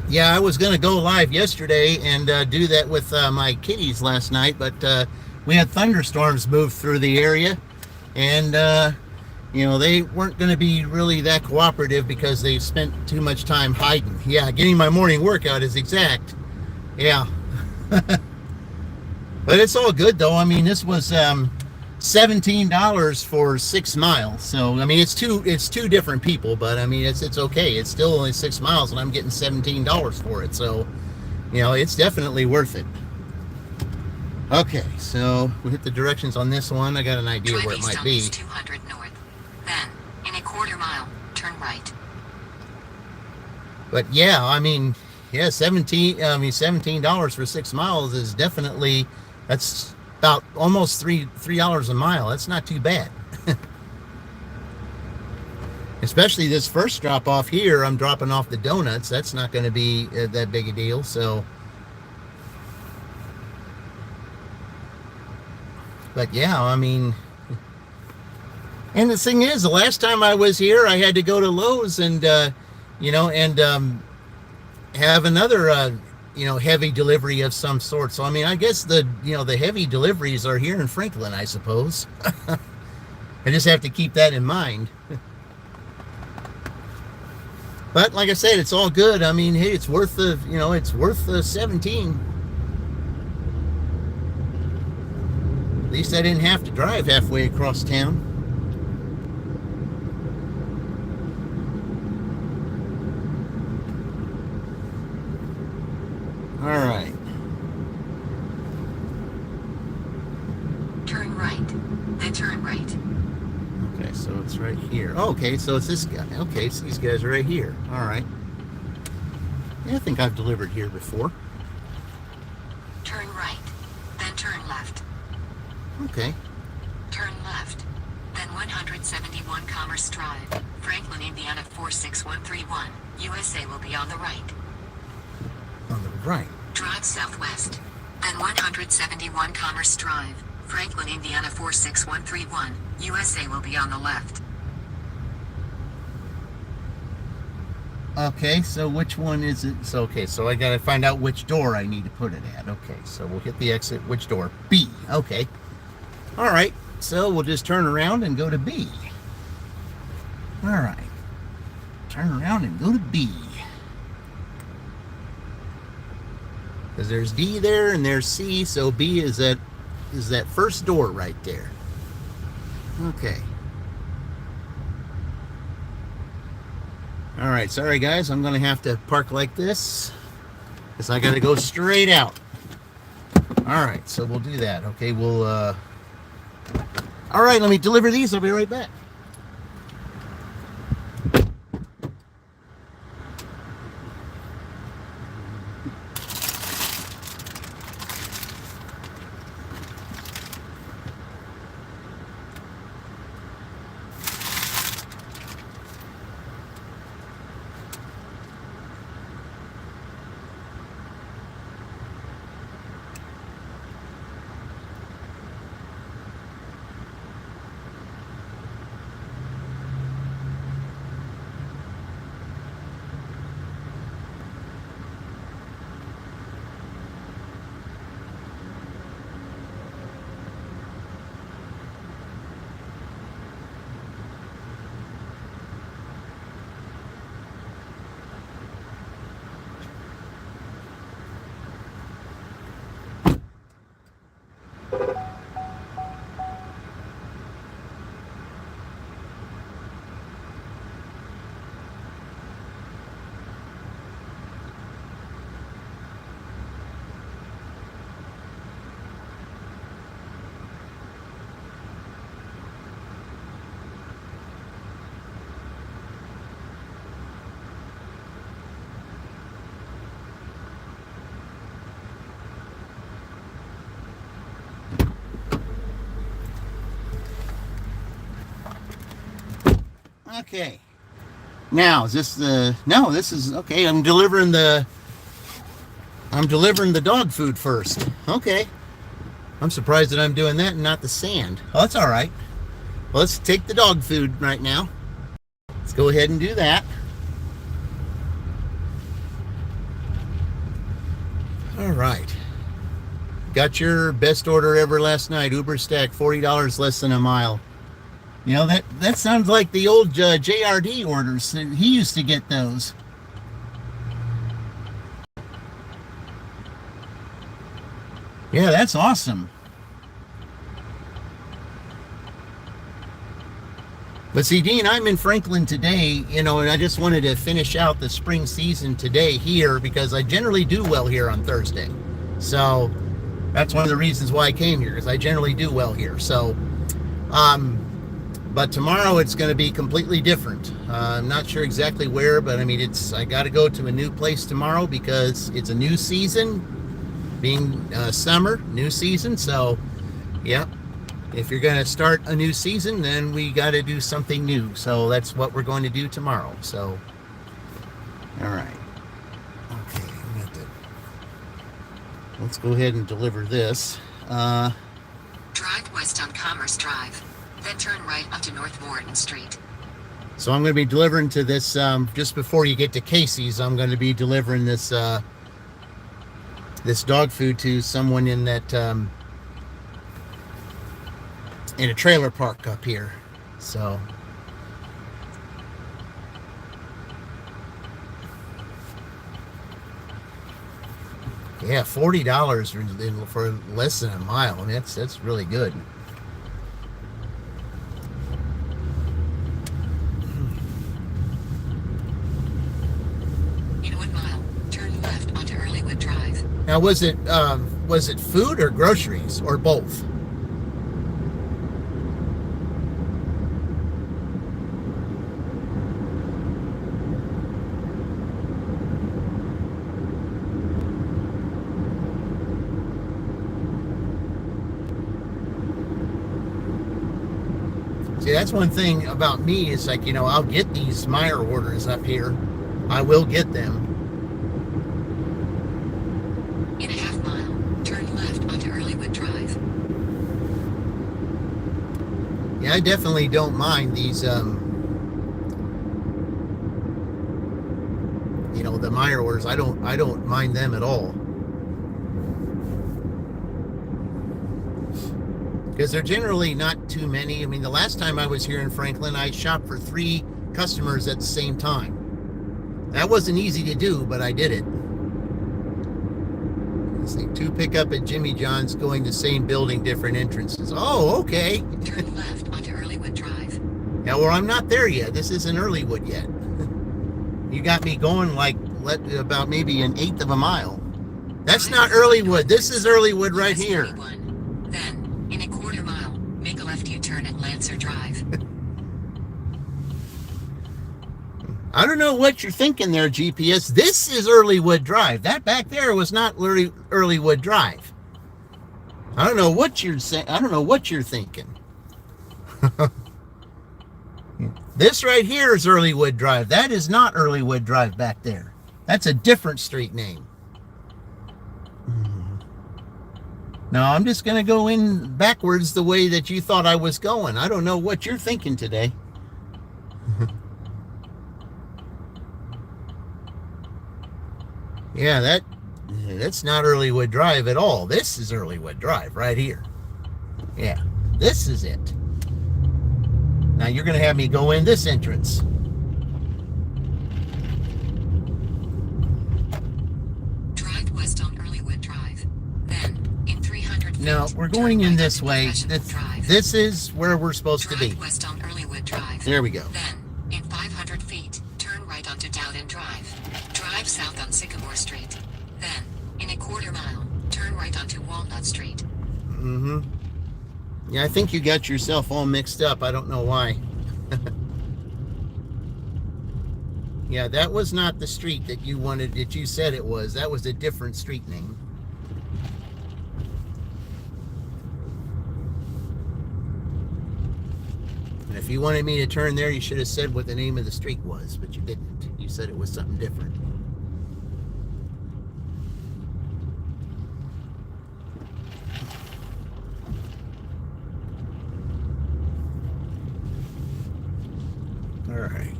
Yeah, I was going to go live yesterday and do that with my kitties last night, but we had thunderstorms move through the area, and you know, they weren't going to be really that cooperative because they spent too much time hiding. Yeah, getting my morning workout is exact. Yeah. But it's all good, though. I mean, this was $17 for 6 miles. So, I mean, it's two different people, but I mean, it's okay. It's still only 6 miles, and I'm getting $17 for it. So, you know, it's definitely worth it. Okay, so we hit the directions on this one. I got an idea where it might be. 200 north. Then, in a quarter mile, turn right. But yeah, I mean, yeah, $17 for 6 miles is definitely, that's about almost $3 a mile. That's not too bad. Especially this first drop off here, I'm dropping off the donuts. That's not going to be that big a deal. So, but yeah, I mean, and the thing is, the last time I was here, I had to go to Lowe's and you know, and have another you know, heavy delivery of some sort. So I mean, I guess the heavy deliveries are here in Franklin, I suppose. I just have to keep that in mind. But like I said, it's all good. I mean, hey, it's worth the, you know, it's worth the 17. At least I didn't have to drive halfway across town. All right. Turn right. Then turn right. Okay, so it's right here. Oh, okay, so it's this guy. Okay, so these guys are right here. All right. Yeah, I think I've delivered here before. Turn right. Then turn left. Okay. Turn left. Then 171 Commerce Drive, Franklin, Indiana 46131, USA will be on the right. On the right. Drive southwest. Then 171 Commerce Drive, Franklin, Indiana 46131, USA will be on the left. Okay, so which one is it? So, okay, so I gotta find out which door I need to put it at. Okay, so we'll hit the exit. Which door? B. Okay. All right, so we'll just turn around and go to B. All right. Turn around and go to B. Because there's D there and there's C, so B is that first door right there. Okay. All right, sorry guys, I'm gonna have to park like this because I gotta go straight out. All right, so we'll do that. Okay, we'll. All right, let me deliver these. I'll be right back. Okay. Now, is this the... No, this is... Okay, I'm delivering the dog food first. Okay. I'm surprised that I'm doing that and not the sand. Oh, that's all right. Well, let's take the dog food right now. Let's go ahead and do that. All right. Got your best order ever last night. Uber stack, $40 less than a mile. You know, that sounds like the old JRD orders. He used to get those. Yeah, that's awesome. But see, Dean, I'm in Franklin today, you know, and I just wanted to finish out the spring season today here because I generally do well here on Thursday. So that's one of the reasons why I came here, because I generally do well here. So, but tomorrow it's going to be completely different. I'm not sure exactly where, but I mean, I got to go to a new place tomorrow because it's a new season, being summer, new season. So, yeah, if you're going to start a new season, then we got to do something new. So that's what we're going to do tomorrow. So, all right. Okay, let's go ahead and deliver this. Drive west on Commerce Drive. Then turn right onto North Morton Street. So I'm going to be delivering to this, just before you get to Casey's, I'm going to be delivering this this dog food to someone in that, in a trailer park up here. So. Yeah, $40 for less than a mile. I mean, that's really good. Now, was it food or groceries or both? See, that's one thing about me is like, you know, I'll get these Meyer orders up here. I will get them. In a half mile, turn left onto Earlywood Drive. Yeah, I definitely don't mind these, you know, the Meyer orders. I don't mind them at all. Because they're generally not too many. I mean, the last time I was here in Franklin, I shopped for 3 customers at the same time. That wasn't easy to do, but I did it. See, 2 pickup at Jimmy John's going the same building, different entrances. Oh, okay. Turn left onto Earlywood Drive. Yeah, well, I'm not there yet. This isn't Earlywood yet. You got me going like about maybe 1/8 of a mile. That's not Earlywood. This is Earlywood right here. Then, in a quarter mile, make a left U-turn at Lancer Drive. I don't know what you're thinking there, GPS. This is Earlywood Drive. That back there was not Earlywood Drive. I don't know what you're saying. I don't know what you're thinking. This right here is Earlywood Drive. That is not Earlywood Drive back there. That's a different street name. No, I'm just going to go in backwards the way that you thought I was going. I don't know what you're thinking today. Yeah, that's not Earlywood Drive at all. This is Earlywood Drive right here. Yeah, this is it. Now you're going to have me go in this entrance. Drive west on Earlywood Drive. Then, in 300 feet, No, we're going in right this onto way. Professional Drive. This is where we're supposed to be. Drive west on Earlywood Drive. There we go. Then, in 500 feet, turn right onto Dowden Drive. Drive south on Sycamore Street. Then, in a quarter mile, turn right onto Walnut Street. Mm-hmm. Yeah, I think you got yourself all mixed up. I don't know why. Yeah, that was not the street that you wanted, that you said it was. That was a different street name. And if you wanted me to turn there, you should have said what the name of the street was, but you didn't. You said it was something different. All right.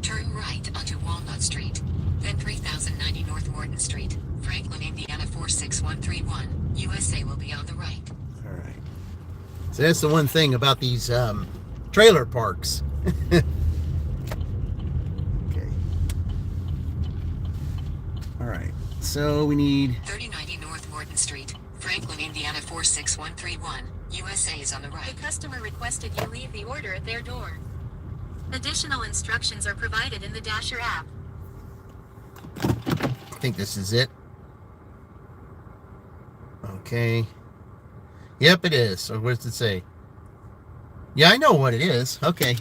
Turn right onto Walnut Street. Then 3090 North Morton Street, Franklin, Indiana 46131. USA will be on the right. All right. So that's the one thing about these trailer parks. Okay. All right. So we need 3090 North Morton Street, Franklin, Indiana 46131. USA is on the right. The customer requested you leave the order at their door. Additional instructions are provided in the Dasher app. I think this is it. Okay. Yep, it is. So what does it say? Yeah, I know what it is. Okay.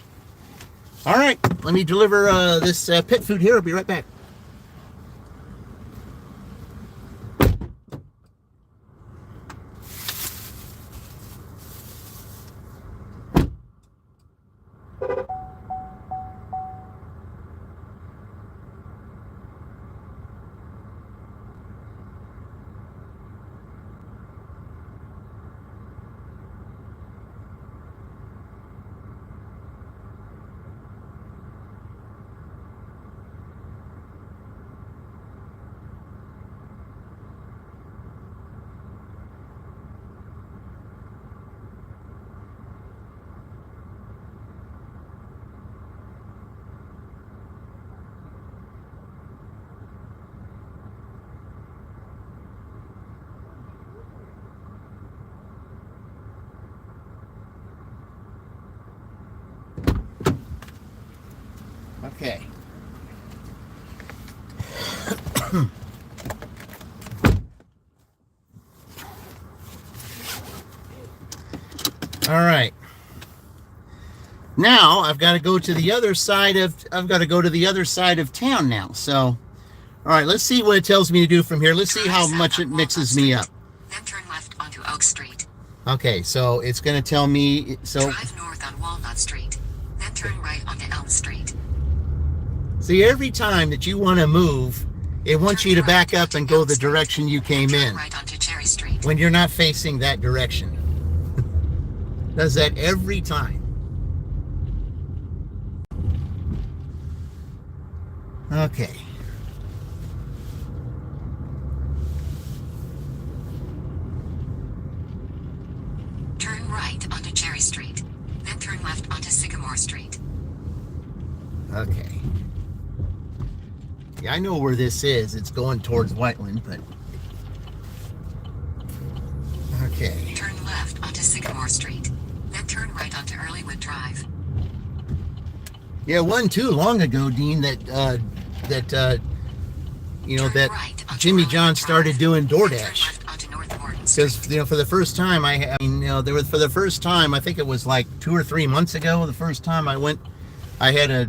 All right. Let me deliver this pet food here. I'll be right back. Okay. All right. Now I've got to go to the other side of town now. So, all right, let's see what it tells me to do from here. Let's see how much it mixes me up. Then turn left onto Oak Street. Okay, so it's going to tell me, so Drive north on Walnut Street. Then turn right onto Elm Street. see, every time that you want to move, it wants you to back up and go the direction you came Turn in right onto Cherry Street. when you're not facing that direction. Does that every time. Okay. Turn right onto Cherry Street. Then turn left onto Sycamore Street. Okay. Yeah, I know where this is. It's going towards Whiteland, but Okay. Turn left onto Sycamore Street. Then turn right onto Earlywood Drive. Yeah, wasn't too long ago, Dean, that Turn right onto Jimmy Earlywood John Drive. started doing Then turn DoorDash. left onto North Morton Street. Because for the first time, for the first time, I think it was like 2 or 3 months ago. The first time I went, I had a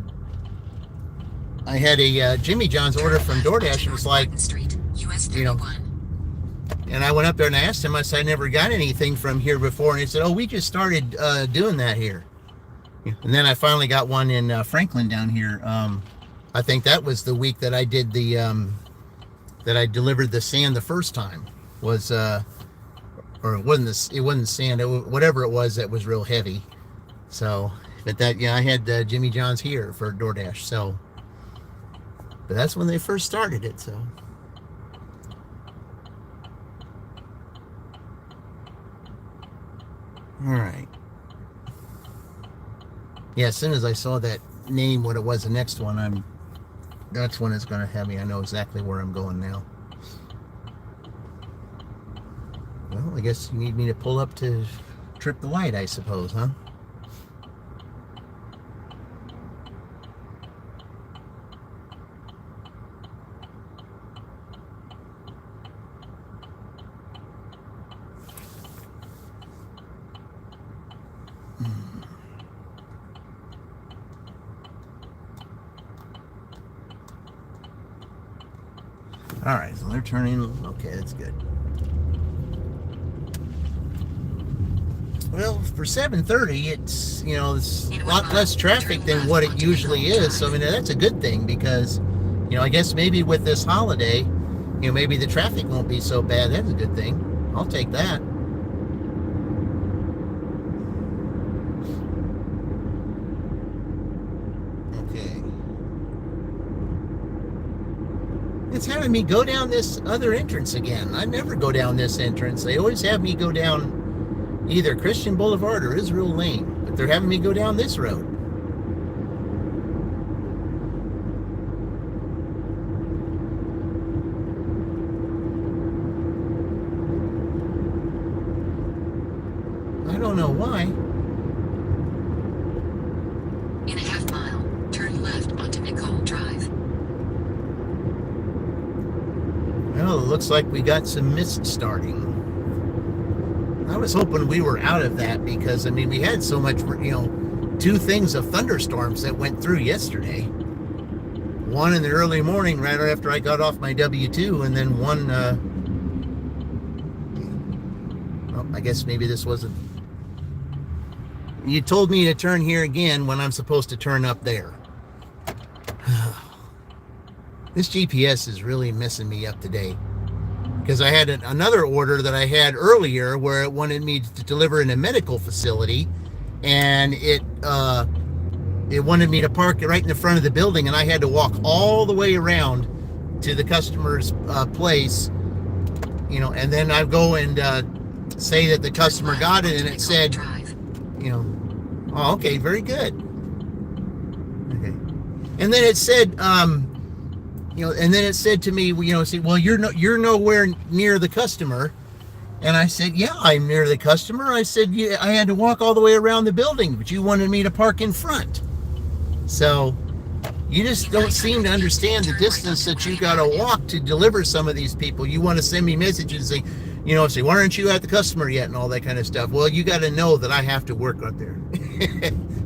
Jimmy John's order from DoorDash. It was like, Street, US you know, 31. and I went up there and I asked him. I said, I never got anything from here before, and he said, oh, we just started doing that here. And then I finally got one in Franklin down here. I think that was the week that I did that I delivered the sand the first time. Was or it wasn't sand. Whatever it was that was real heavy. So, but I had Jimmy John's here for DoorDash. So, but that's when they first started it. So. All right. Yeah, as soon as I saw that name, what it was, the next one, that's when it's going to have me. I know exactly where I'm going now. Well, I guess you need me to pull up to trip the light, I suppose, huh? All right, so they're turning. Okay, that's good. Well, for 7:30, it's it's a lot less traffic than what it usually is. So I mean, that's a good thing because, I guess maybe with this holiday, maybe the traffic won't be so bad. That's a good thing. I'll take that. Okay. It's having me go down this other entrance again. I never go down this entrance. They always have me go down either Christian Boulevard or Israel Lane, but they're having me go down this road. I don't know why. In a half mile, turn left onto Nicole Drive. Well, it looks like we got some mist starting. I was hoping we were out of that because, I mean, we had so much, 2 things of thunderstorms that went through yesterday. One in the early morning right after I got off my W-2, and then one, well, I guess maybe this wasn't. You told me to turn here again when I'm supposed to turn up there. This GPS is really messing me up today. Because I had another order that I had earlier where it wanted me to deliver in a medical facility, and it wanted me to park right in the front of the building, and I had to walk all the way around to the customer's place, and then I go and say that the customer got it, and it said, oh, okay, very good. Okay, and then it said, and then it said to me, well, you're nowhere near the customer. And I said, yeah, I'm near the customer. I said, yeah, I had to walk all the way around the building, but you wanted me to park in front. So you just don't seem to understand the distance that you got to walk to deliver some of these people. You want to send me messages and say, why aren't you at the customer yet and all that kind of stuff. Well, you got to know that I have to work up there.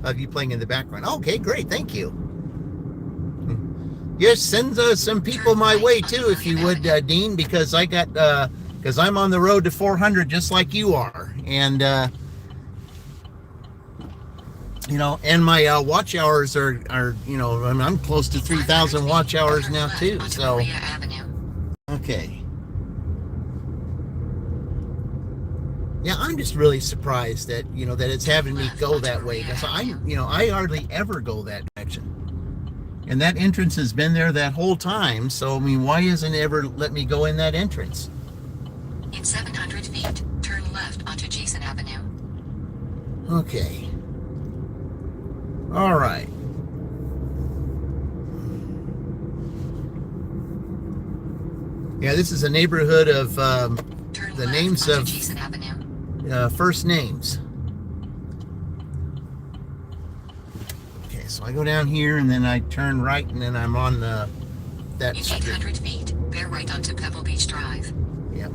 Of you playing in the background. Okay, great. Thank you. Yes, send some people my way too, if you would, Dean, because because I'm on the road to 400 just like you are, and and my watch hours are I'm close to 3,000 watch hours now too. So okay, yeah, I'm just really surprised that that it's having me go that way because I hardly ever go that direction. And that entrance has been there that whole time. So, I mean, why isn't it ever let me go in that entrance? In 700 feet, turn left onto Jason Avenue. Okay. All right. Yeah, this is a neighborhood of the names of Jason Avenue. first names. Okay, so I go down here and then I turn right and then I'm on that In street. 800 feet, bear right onto Pebble Beach Drive. Yep.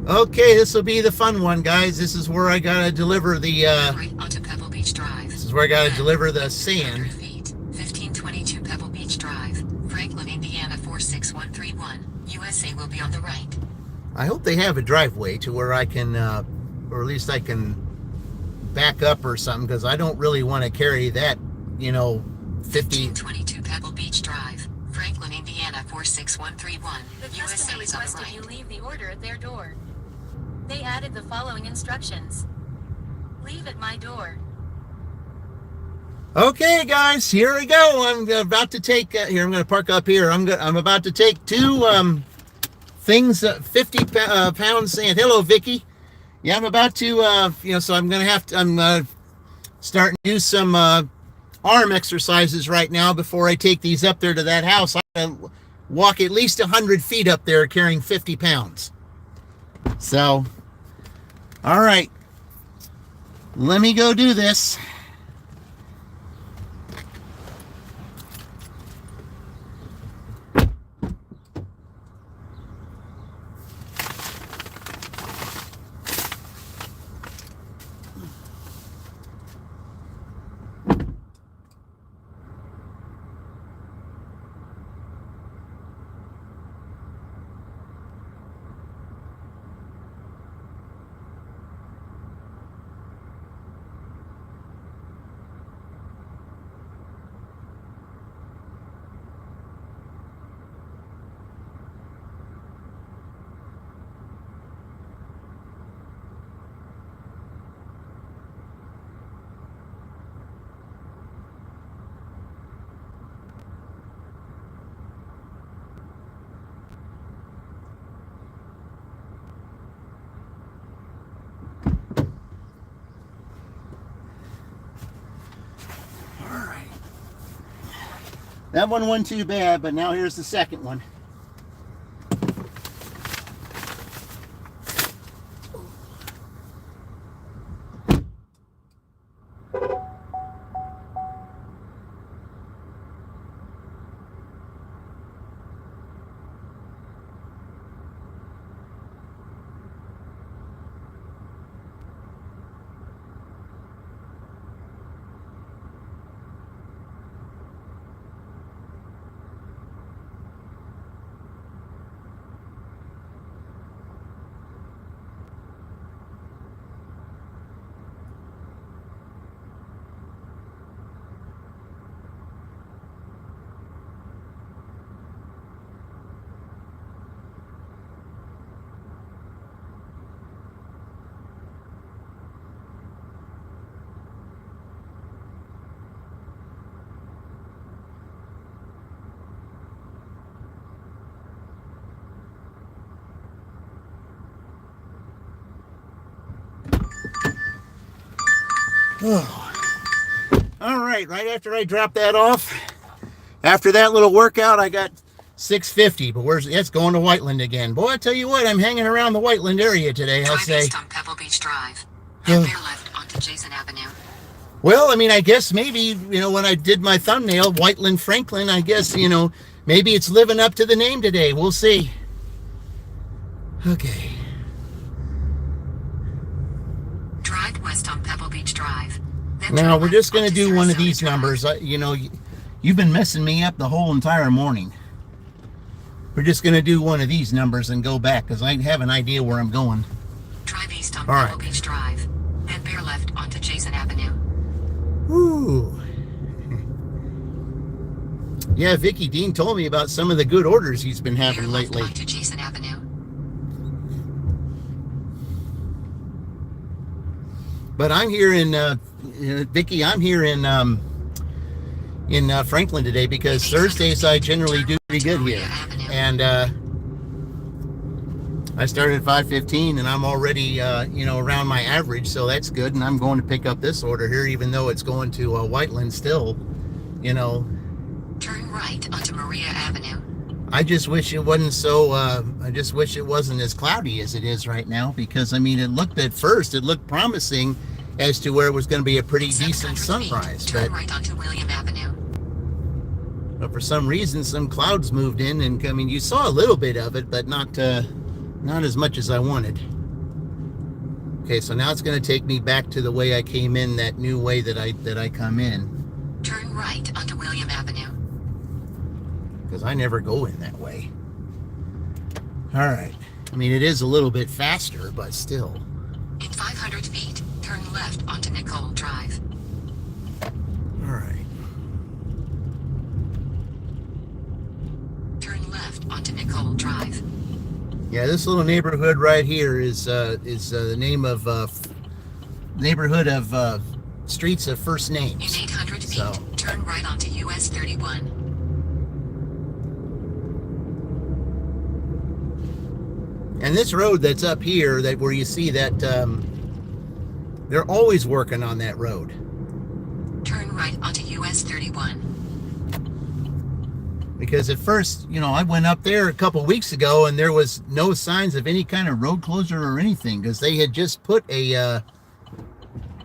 Okay, this will be the fun one, guys. This is where I gotta deliver the. Right onto Pebble Beach Drive. This is where I gotta Then, deliver the 100 sand. feet, 1522 Pebble Beach Drive, Franklin, Indiana 46131. USA will be on the right. I hope they have a driveway to where I can, or at least I can back up or something, because I don't really want to carry that, 50. 1522 Pebble Beach Drive, Franklin, Indiana 46131. The USA customer is on the requested right. you leave the order at their door. They added the following instructions. Leave at my door. Okay, guys, here we go. I'm about to take. Here, I'm going to park up here. I'm about to take two things, 50 pounds sand. Hello, Vicky. Yeah, I'm about to. So I'm going to have to. I'm starting to do some arm exercises right now before I take these up there to that house. I'm going to walk at least 100 feet up there carrying 50 pounds. So, all right. Let me go do this. That one wasn't too bad, but now here's the second one. Oh. All right after I drop that off, after that little workout, I got 650, but it's going to Whiteland again. Boy, I tell you what, I'm hanging around the Whiteland area today, I'll Drive say. east on Pebble Beach Drive, then bear left onto Jason Avenue. Well, I mean, I guess maybe, when I did my thumbnail, Whiteland Franklin, I guess, maybe it's living up to the name today. We'll see. Okay. Drive west on Pebble Beach Drive. Then Now, turn we're just left going to onto do one of Sarasota these Drive. numbers. You've been messing me up the whole entire morning. We're just going to do one of these numbers and go back because I have an idea where I'm going. Drive east on All Pebble right. Beach Drive, then bear left onto Jason Avenue. Ooh. Yeah, Vicky Dean told me about some of the good orders he's been having Bear left lately. onto Jason Avenue. But I'm here in Vicky. I'm here in Franklin today because Thursdays I generally do pretty good here, and I started at 5:15 and I'm already around my average, so that's good. And I'm going to pick up this order here, even though it's going to Whiteland still. Turn right onto Maria Avenue. I just wish it wasn't so. I just wish it wasn't as cloudy as it is right now, because I mean, it looked promising as to where it was going to be a pretty decent sunrise. Turn right onto William Avenue. But for some reason, some clouds moved in, and I mean, you saw a little bit of it, but not as much as I wanted. Okay, so now it's going to take me back to the way I came in, that new way that I come in. Turn right onto William Avenue. Because I never go in that way. All right. I mean, it is a little bit faster, but still. In 500 feet, turn left onto Nicole Drive. All right. Turn left onto Nicole Drive. Yeah, this little neighborhood right here is the name of neighborhood of streets of first names. In 800 feet, turn right onto US 31. And this road that's up here, that where you see that they're always working on that road. Turn right onto US 31. Because at first, I went up there a couple weeks ago and there was no signs of any kind of road closure or anything, because they had just put a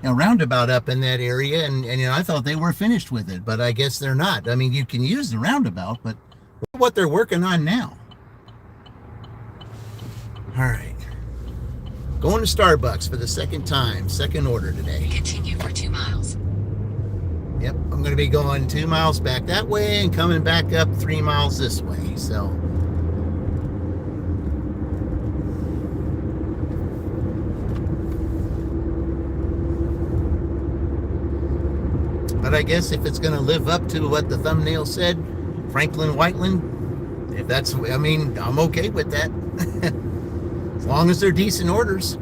roundabout up in that area, and I thought they were finished with it, but I guess they're not. I mean, you can use the roundabout, but what they're working on now. All right. Going to Starbucks for the second time, second order today. Continue for 2 miles. Yep, I'm going to be going 2 miles back that way and coming back up 3 miles this way. So, but I guess if it's going to live up to what the thumbnail said, Franklin Whiteland, if that's, I mean, I'm okay with that. As long as they're decent orders.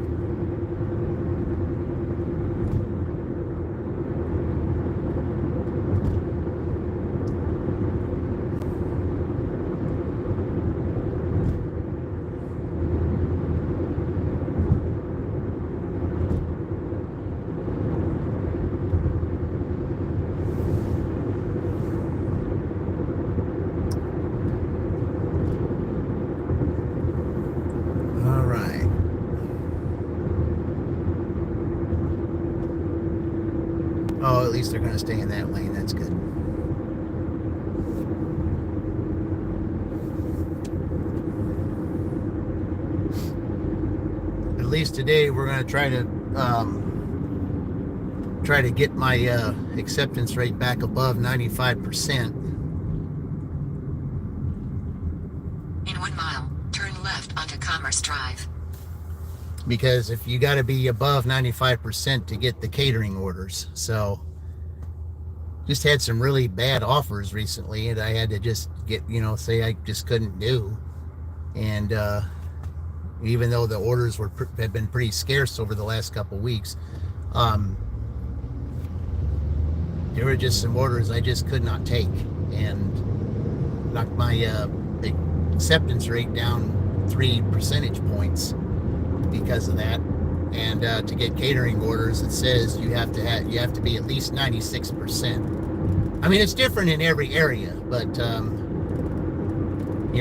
Oh, at least they're going to stay in that lane. That's good. At least today we're going to try to get my acceptance rate back above 95%. In 1 mile, turn left onto Commerce Drive. Because if you got to be above 95% to get the catering orders. So just had some really bad offers recently, and I had to just get, say I just couldn't do. And even though the orders have been pretty scarce over the last couple weeks, there were just some orders I just could not take, and knocked my acceptance rate down 3 percentage points because of that. And to get catering orders, it says you have to be at least 96%. I mean, it's different in every area, but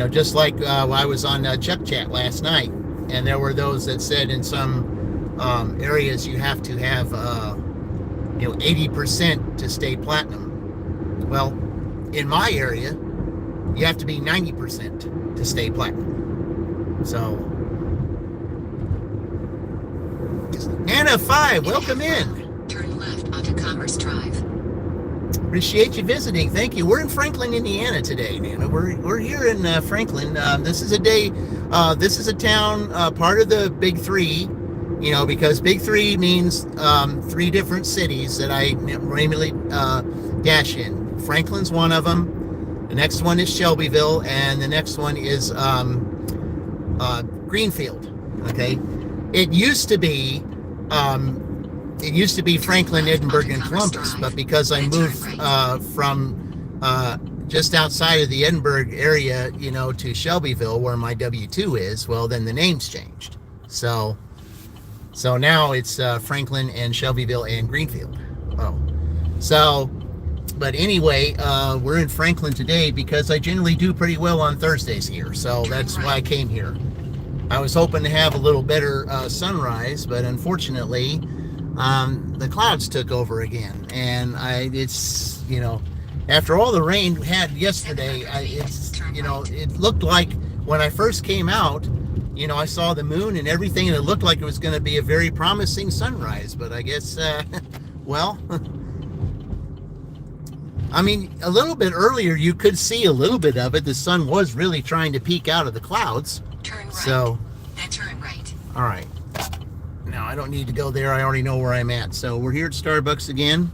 just like I was on Chuck Chat last night, and there were those that said in some areas you have to have 80% to stay platinum. Well, in my area, you have to be 90% to stay platinum. So Anna 5, welcome in. Turn left onto Commerce Drive. Appreciate you visiting. Thank you. We're in Franklin, Indiana today, Nana. We're here in Franklin. This is a day. This is a town part of the Big Three. Because Big Three means 3 different cities that I randomly dash in. Franklin's one of them. The next one is Shelbyville, and the next one is Greenfield. Okay. It used to be Franklin, Edinburgh, and Columbus, but because I moved from just outside of the Edinburgh area, to Shelbyville, where my W-2 is, well, then the name's changed. So now it's Franklin and Shelbyville and Greenfield. Oh, so, But anyway, we're in Franklin today because I generally do pretty well on Thursdays here. So that's why I came here. I was hoping to have a little better sunrise, but unfortunately, the clouds took over again. And it's, after all the rain we had yesterday, it looked like when I first came out, I saw the moon and everything, and it looked like it was going to be a very promising sunrise. But I guess, well, I mean, a little bit earlier, you could see a little bit of it. The sun was really trying to peek out of the clouds. Turn right. So, Then turn right. all right. Now, I don't need to go there. I already know where I'm at. So, we're here at Starbucks again,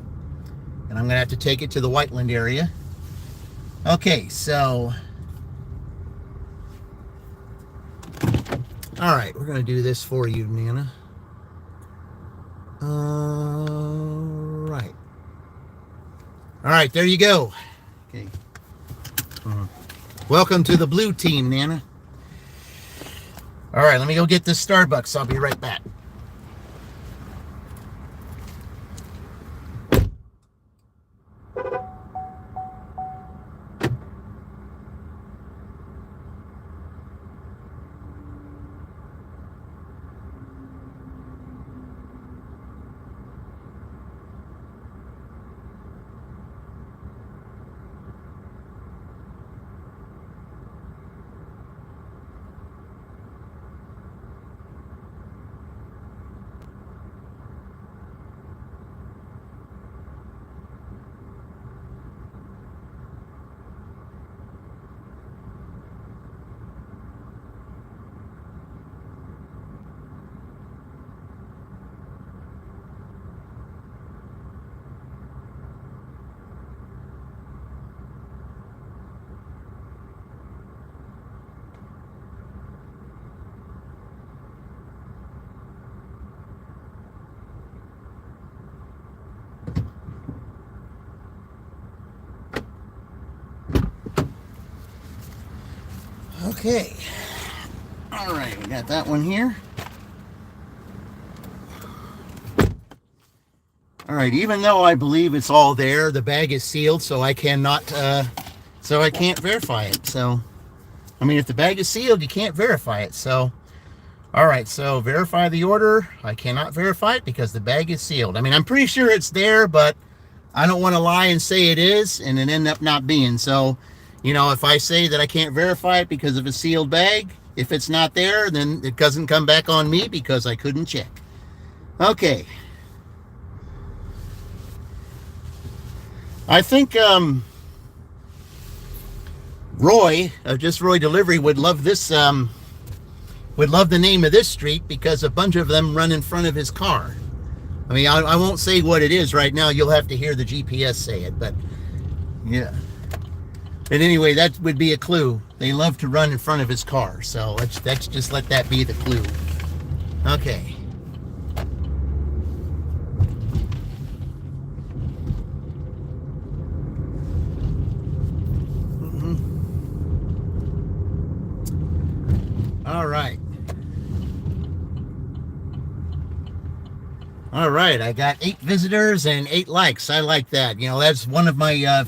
and I'm going to have to take it to the Whiteland area. Okay, so, all right, we're going to do this for you, Nana. All right, there you go. Okay. Welcome to the blue team, Nana. All right, let me go get this Starbucks. I'll be right back. Okay. All right, we got that one here. All right, even though I believe it's all there, the bag is sealed, so I cannot, so I can't verify it. So, I mean, if the bag is sealed, you can't verify it. So, all right, so verify the order. I cannot verify it because the bag is sealed. I mean, I'm pretty sure it's there, but I don't want to lie and say it is and it end up not being. So, if I say that I can't verify it because of a sealed bag, if it's not there, then it doesn't come back on me because I couldn't check. Okay. I think Roy of Just Roy Delivery would love this, would love the name of this street because a bunch of them run in front of his car. I mean, I won't say what it is right now. You'll have to hear the GPS say it, but yeah. But anyway, that would be a clue. They love to run in front of his car. So let's just let that be the clue. Okay. All right. All right. I got 8 visitors and 8 likes. I like that. That's one of my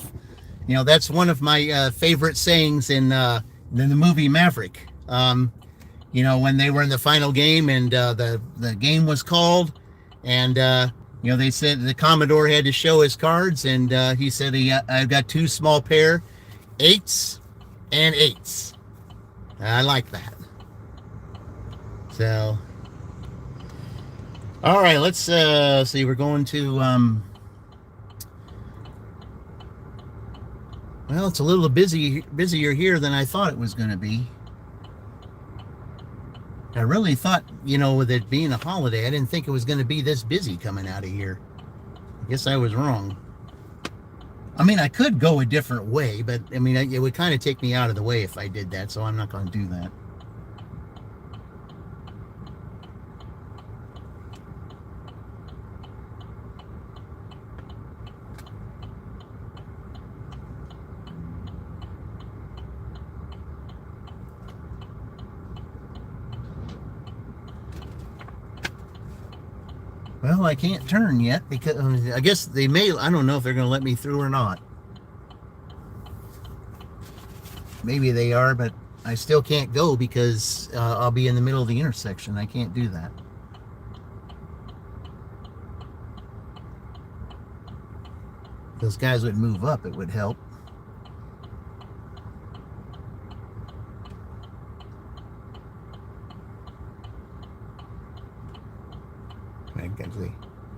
that's one of my favorite sayings in the movie Maverick. When they were in the final game and the game was called, and they said the Commodore had to show his cards, and he said, I've got 2 small pair, 8s and 8s. I like that. So, all right, let's see. We're going to well, it's a little busier here than I thought it was going to be. I really thought, with it being a holiday, I didn't think it was going to be this busy coming out of here. I guess I was wrong. I mean, I could go a different way, but I mean, it would kind of take me out of the way if I did that, so I'm not going to do that. Well, I can't turn yet because I guess they may. I don't know if they're going to let me through or not. Maybe they are, but I still can't go because I'll be in the middle of the intersection. I can't do that. If those guys would move up, it would help.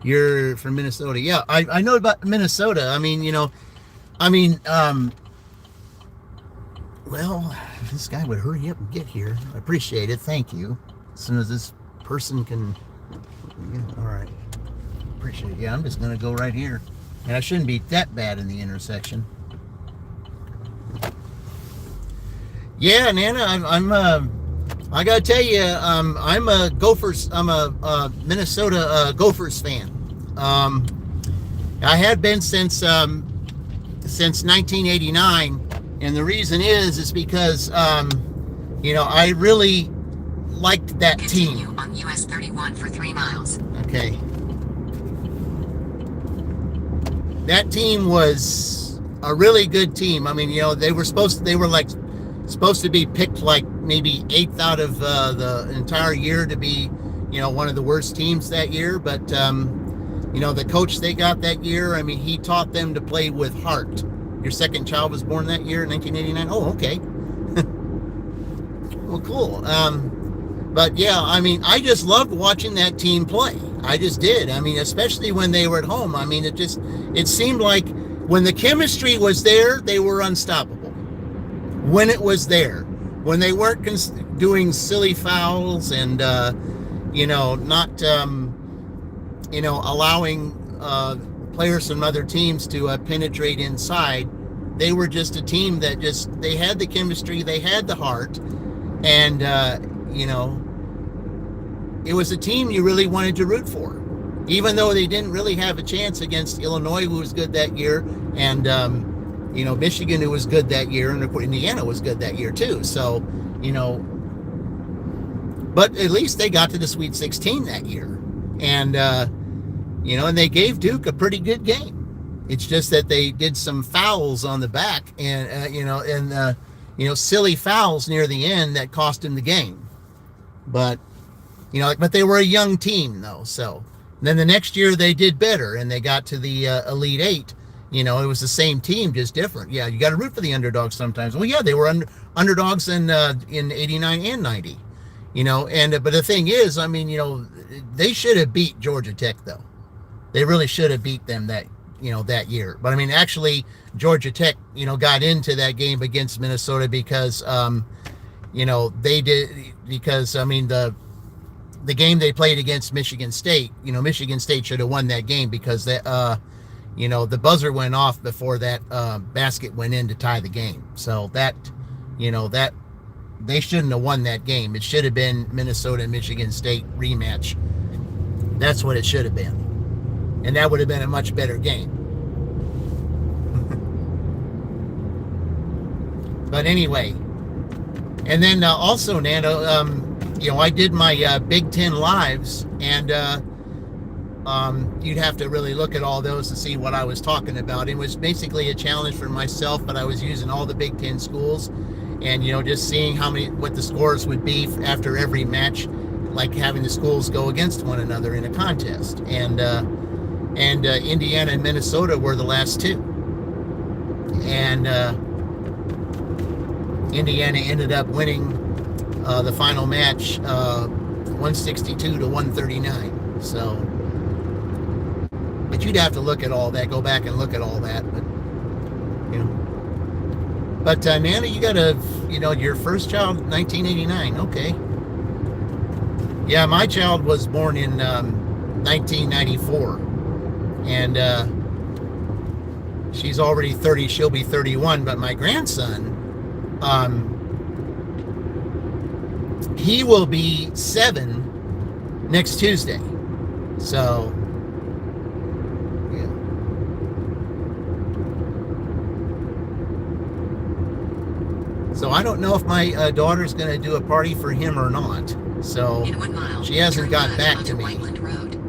You're from Minnesota. Yeah, I know about Minnesota. I mean, well, if this guy would hurry up and get here, I appreciate it. Thank you. As soon as this person can, yeah, all right. Appreciate it. Yeah, I'm just gonna go right here, and I shouldn't be that bad in the intersection. Yeah, Nana, I gotta tell you, I'm a Gophers. I'm a Minnesota Gophers fan. I have been since 1989, and the reason is because I really liked that Continue team. on US 31 for 3 miles. Okay, that team was a really good team. I mean, they were supposed to be picked like maybe 8th out of the entire year to be, one of the worst teams that year. But, the coach they got that year, I mean, he taught them to play with heart. Your second child was born that year in 1989? Oh, okay. Well, cool. But yeah, I mean, I just loved watching that team play. I just did. I mean, especially when they were at home. I mean, it seemed like when the chemistry was there, they were unstoppable. When it was there, when they weren't doing silly fouls and not allowing players from other teams to penetrate inside, they were just a team that they had the chemistry, they had the heart, and it was a team you really wanted to root for, even though they didn't really have a chance against Illinois, who was good that year, and Michigan, who was good that year, and of course Indiana was good that year too. So, but at least they got to the Sweet 16 that year, and and they gave Duke a pretty good game. It's just that they did some fouls on the back, and silly fouls near the end that cost him the game. But but they were a young team though. So then the next year they did better, and they got to the Elite Eight. It was the same team, just different. Yeah, you got to root for the underdogs sometimes. Well, yeah, they were underdogs in 89 and 90. But the thing is, I mean, they should have beat Georgia Tech though. They really should have beat them that year. But I mean, actually, Georgia Tech, got into that game against Minnesota because, they did, because I mean the game they played against Michigan State, Michigan State should have won that game because the buzzer went off before that basket went in to tie the game. So that they shouldn't have won that game. It should have been Minnesota and Michigan State rematch. That's what it should have been. And that would have been a much better game. But anyway, and then also, Nano, I did my Big Ten lives, and you'd have to really look at all those to see what I was talking about. It was basically a challenge for myself, but I was using all the Big Ten schools, and just seeing what the scores would be after every match, like having the schools go against one another in a contest. And Indiana and Minnesota were the last two, and Indiana ended up winning the final match 162 to 139. So, but you'd have to look at all that, go back and look at all that. But Nana, you got your first child 1989. Okay. Yeah, my child was born in 1994. And she's already 30. She'll be 31. But my grandson, he will be 7 next Tuesday. So, yeah. So I don't know if my daughter's going to do a party for him or not. So In 1 mile, she hasn't turn got left back onto to me. Whiteland Road.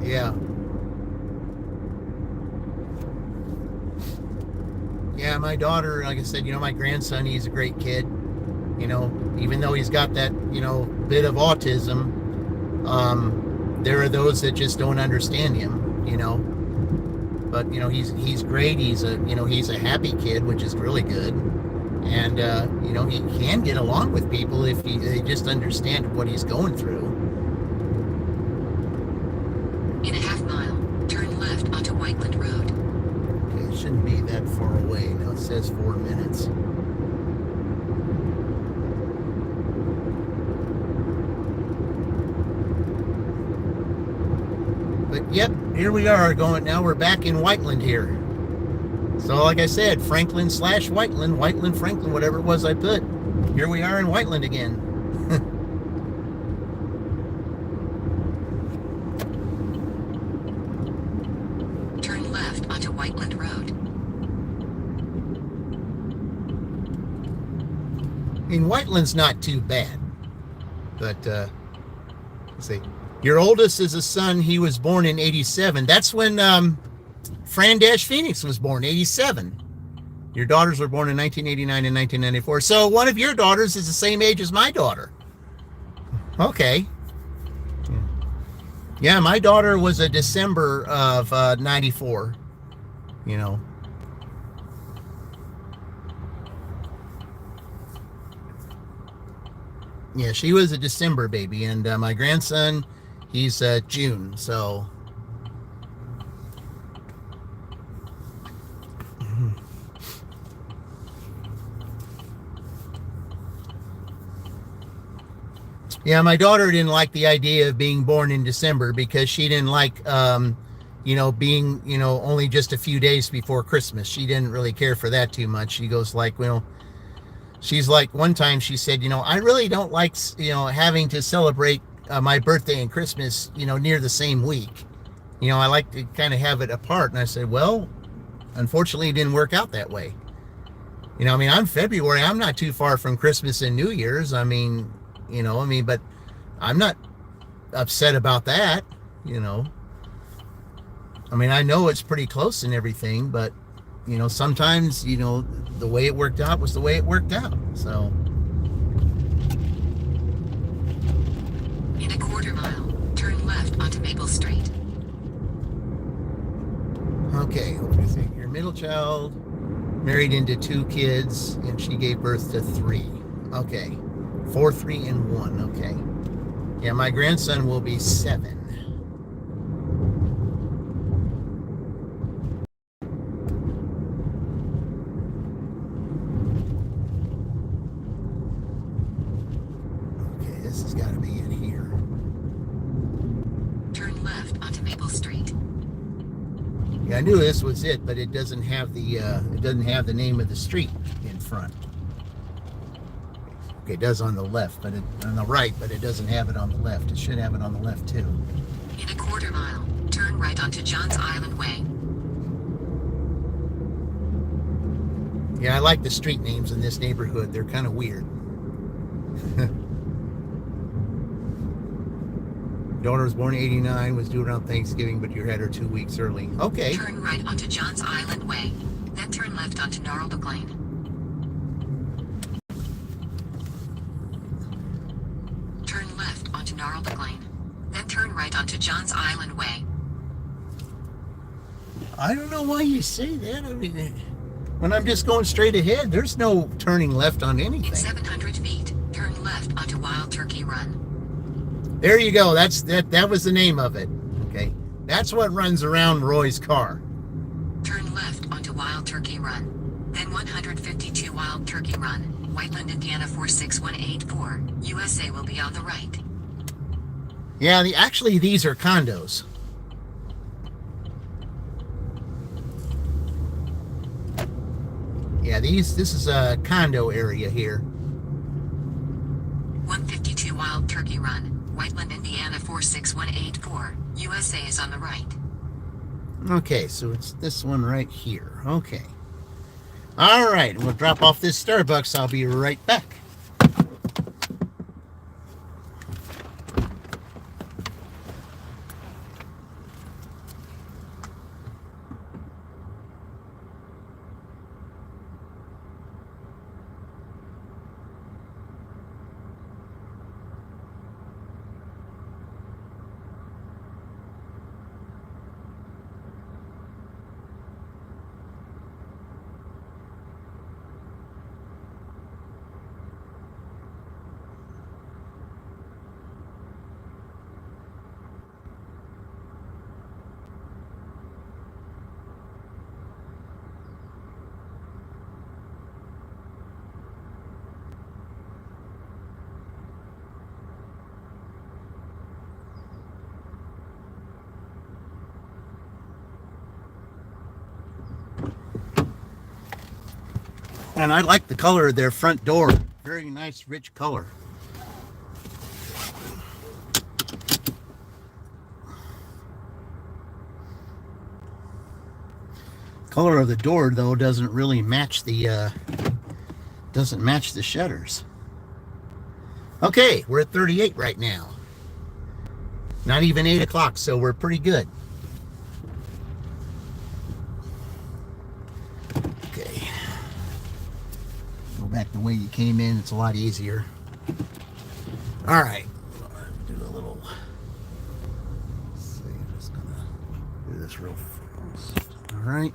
Yeah. Yeah, my daughter, like I said, my grandson, he's a great kid. Even though he's got that, bit of autism, there are those that just don't understand him. But he's great. He's a happy kid, which is really good. And he can get along with people if they just understand what he's going through. In a half mile, turn left onto Whiteland Road. Okay, it shouldn't be that far away. Now it says 4 minutes. But yep, here we are now we're back in Whiteland here. So like I said, Franklin/Whiteland, Whiteland, Franklin, whatever it was I put. Here we are in Whiteland again. Turn left onto Whiteland Road. I mean, Whiteland's not too bad. But, let's see. Your oldest is a son. He was born in 87. That's when Fran-Phoenix was born, 87. Your daughters were born in 1989 and 1994. So one of your daughters is the same age as my daughter. Okay. Yeah, my daughter was a December of 94. Yeah, she was a December baby. And my grandson, he's June. So... Yeah, my daughter didn't like the idea of being born in December because she didn't like, being, only just a few days before Christmas. She didn't really care for that too much. She goes like, she's like, one time she said, I really don't like, having to celebrate my birthday and Christmas, near the same week. I like to kind of have it apart. And I said, well, unfortunately, it didn't work out that way. I'm February. I'm not too far from Christmas and New Year's. But I'm not upset about that, I know it's pretty close and everything, but, sometimes, the way it worked out was the way it worked out, so. In a quarter mile, turn left onto Maple Street. Okay, what do you think? Your middle child married into 2 kids, and she gave birth to 3. Okay. 4, 3, and 1. Okay. Yeah, my grandson will be 7. Okay, this has got to be in here. Turn left onto Maple Street. Yeah, I knew this was it, but it doesn't have the name of the street in front. Okay, it does on the left, but on the right, but it doesn't have it on the left. It should have it on the left too. In a quarter mile, turn right onto Johns Island Way. Yeah, I like the street names in this neighborhood. They're kind of weird. Daughter was born in 89, was due around Thanksgiving, but you had her 2 weeks early. Okay. Turn right onto Johns Island Way, then turn left onto Norwalk Lane. Turn left onto Norwalk Lane, then turn right onto Johns Island Way. I don't know why you say that. When I'm just going straight ahead, there's no turning left on anything. In 700 feet, turn left onto Wild Turkey Run. There you go. That was the name of it. Okay. That's what runs around Roy's car. Turn left onto Wild Turkey Run. Then 152 Wild Turkey Run, Whiteland, Indiana 46184. USA will be on the right. Yeah, actually these are condos. Yeah, this is a condo area here. 152 Wild Turkey Run, Whiteland, Indiana 46184. USA is on the right. Okay, so it's this one right here. Okay. All right, we'll drop off this Starbucks. I'll be right back. And I like the color of their front door. Very nice, rich color. Color of the door, though, doesn't really match the shutters. Okay, we're at 38 right now. Not even 8 o'clock, so we're pretty good. Okay. Go back the way you came in. It's a lot easier. All right. Do a little... Let's see, I'm just going to do this real fast. All right.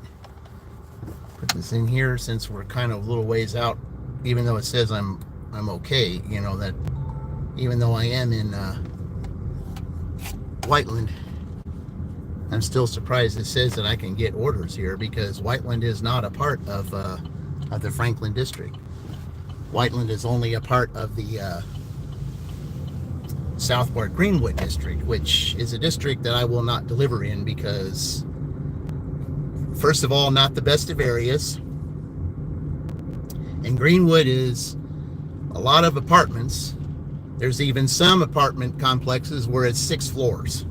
Put this in here since we're kind of a little ways out, even though it says I'm okay, you know, that even though I am in Whiteland, I'm still surprised it says that I can get orders here, because Whiteland is not a part of the Franklin district. Whiteland is only a part of the Southport Greenwood district, which is a district that I will not deliver in because, first of all, not the best of areas. And Greenwood is a lot of apartments. There's even some apartment complexes where it's 6 floors.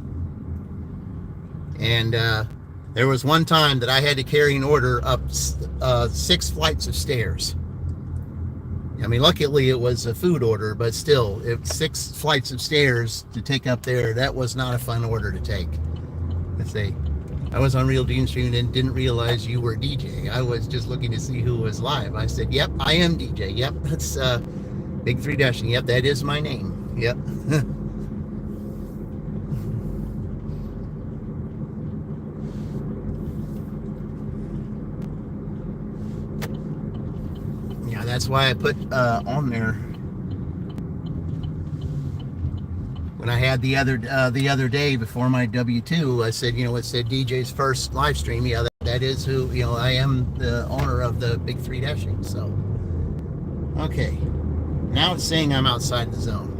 And there was one time that I had to carry an order up 6 flights of stairs. I mean, luckily it was a food order, but still, 6 flights of stairs to take up there, that was not a fun order to take. Let's say, I was on Real Dean Street and didn't realize you were DJ. I was just looking to see who was live. I said, yep, I am DJ. Yep, that's Big 3 Dashing. Yep, that is my name. Yep. Yeah, that's why I put on there when I had the other day before my W2. I said, you know, it said DJ's first live stream. Yeah, that is who, you know, I am the owner of the Big 3 Dashing. So, okay. Now it's saying I'm outside the zone.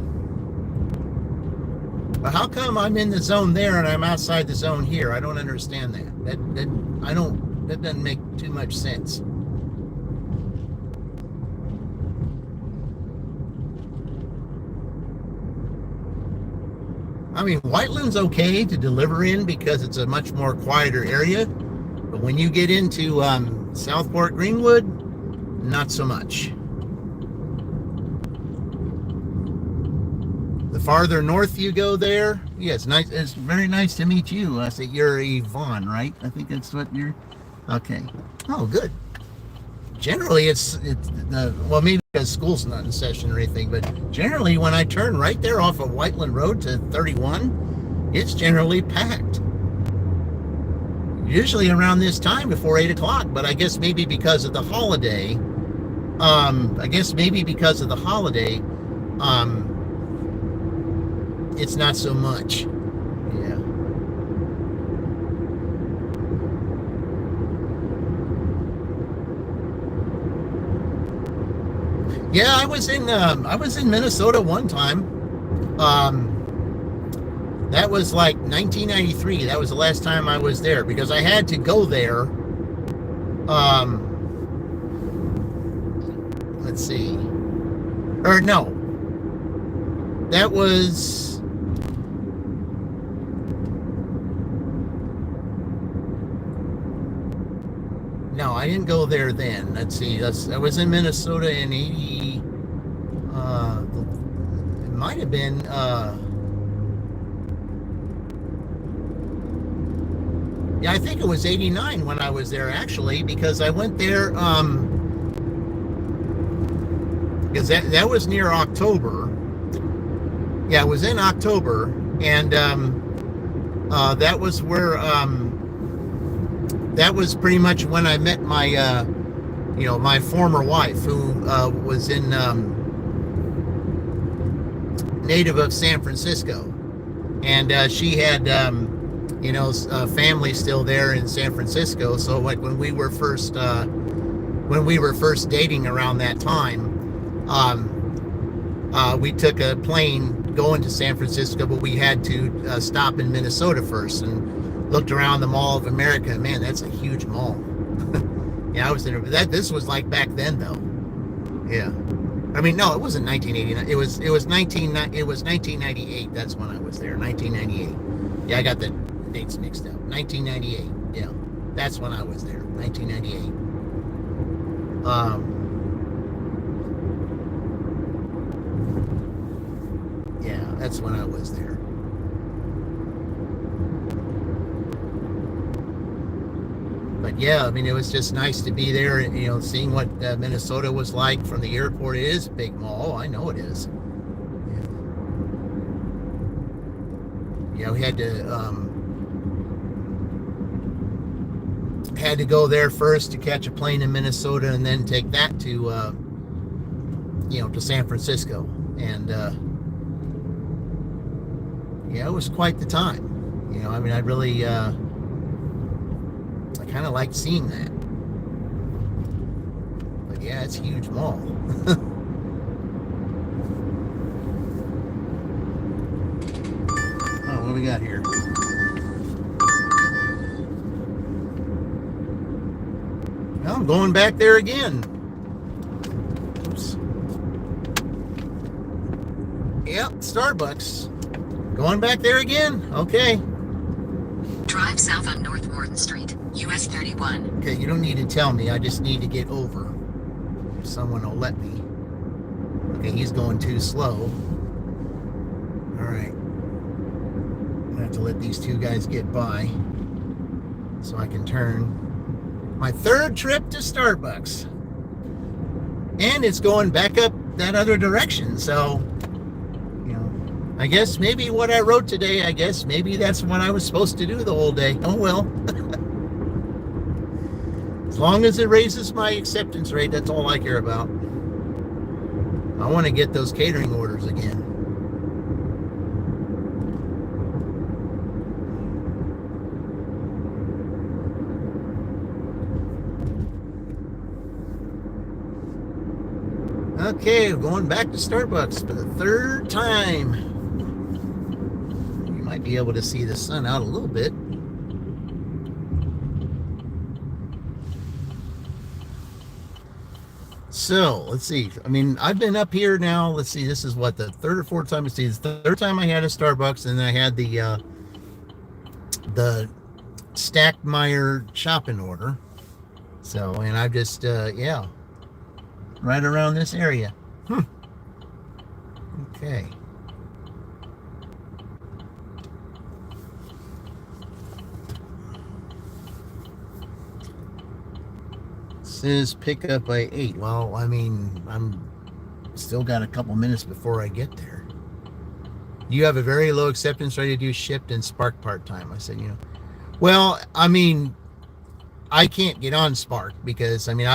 But how come I'm in the zone there and I'm outside the zone here? I don't understand that. That doesn't make too much sense. I mean, Whiteland's okay to deliver in because it's a much more quieter area. But when you get into Southport Greenwood, not so much. The farther north you go there, yeah, it's nice. It's very nice to meet you. I say you're Yvonne, right? I think that's what you're. Okay. Oh, good. Generally, it's well, maybe because school's not in session or anything, but generally when I turn right there off of Whiteland Road to 31, it's generally packed. Usually around this time before 8 o'clock, but I guess maybe because of the holiday, it's not so much. Yeah. Yeah, I was in Minnesota one time. That was like 1993. That was the last time I was there because I had to go there. Let's see. Or no. That was No, I didn't go there then. Let's see. I was in Minnesota in 80. It might have been. Yeah, I think it was 89 when I was there actually, because I went there. Because that was near October. Yeah, it was in October, and that was where. That was pretty much when I met my, my former wife, who was in native of San Francisco, and she had, family still there in San Francisco. So like when we were first dating around that time, we took a plane going to San Francisco, but we had to stop in Minnesota first and looked around the Mall of America. Man, that's a huge mall. Yeah, I was in that. This was like back then, though. Yeah. I mean, no, it wasn't 1989. It was 1998. That's when I was there. 1998. Yeah, I got the dates mixed up. 1998. Yeah, that's when I was there. 1998. Yeah, that's when I was there. But yeah, I mean, it was just nice to be there and, seeing what Minnesota was like from the airport. It is a big mall. I know it is. Yeah, we had to go there first to catch a plane in Minnesota and then take that to to San Francisco. And yeah, it was quite the time. I mean, I really I kind of liked seeing that. But yeah, it's a huge mall. Oh, what do we got here? Well, I'm going back there again. Oops. Yep, Starbucks. Going back there again? Okay. Drive south on North Morton Street, US 31. Okay, you don't need to tell me. I just need to get over. If someone will let me. Okay, he's going too slow. Alright. I'm going to have to let these two guys get by so I can turn. My third trip to Starbucks. And it's going back up that other direction. So, I guess maybe what I wrote today, maybe that's what I was supposed to do the whole day. Oh well. As long as it raises my acceptance rate, that's all I care about. I want to get those catering orders again. Okay, we're going back to Starbucks for the third time. You might be able to see the sun out a little bit. So, let's see. I mean, I've been up here now. Let's see. This is what, the third or fourth time? It's the third time I had a Starbucks, and I had the Stackmeyer shopping order. So, and I've just, yeah, right around this area. Okay. Says pick up by 8. Well, I mean, I'm still got a couple minutes before I get there. You have a very low acceptance rate to do shipped and Spark part-time. I said, well, I mean, I can't get on Spark because, I mean,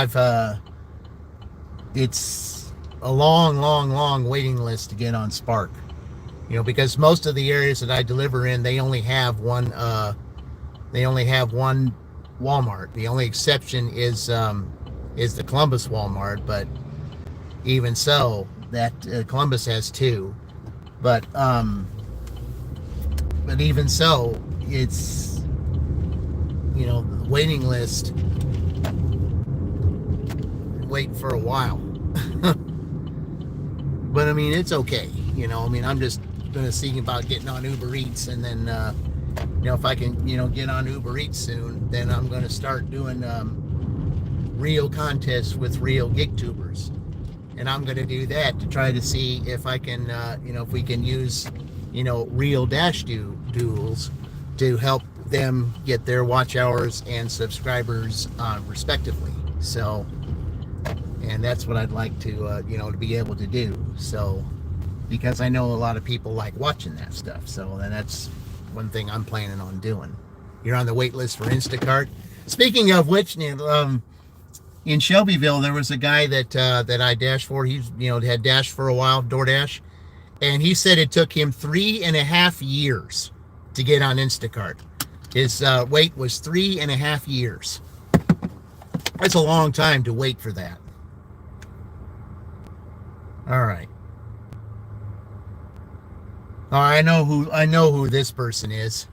it's a long waiting list to get on Spark. Because most of the areas that I deliver in, they only have one Walmart. The only exception is the Columbus Walmart, but even so, that Columbus has two. But even so, it's the waiting list. Wait for a while. But I mean, it's okay. I mean, I'm just gonna see about getting on Uber Eats, and then if I can get on Uber Eats soon, then I'm gonna start doing real contests with real gig tubers, and I'm gonna do that to try to see if I can if we can use real dash duels to help them get their watch hours and subscribers respectively. So, and that's what I'd like to to be able to do. So, because I know a lot of people like watching that stuff. So then that's one thing I'm planning on doing. You're on the wait list for Instacart. Speaking of which, in Shelbyville, there was a guy that I dashed for. He's had dashed for a while, DoorDash, and he said it took him 3.5 years to get on Instacart. His wait was 3.5 years. That's a long time to wait for that. All right. Oh, I know who this person is.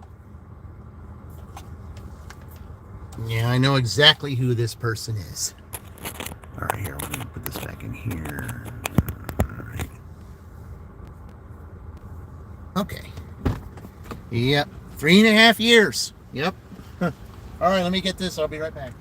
Yeah, I know exactly who this person is. All right, here, we're going to put this back in here. All right. Okay. Yep. 3.5 years. Yep. All right, let me get this. I'll be right back.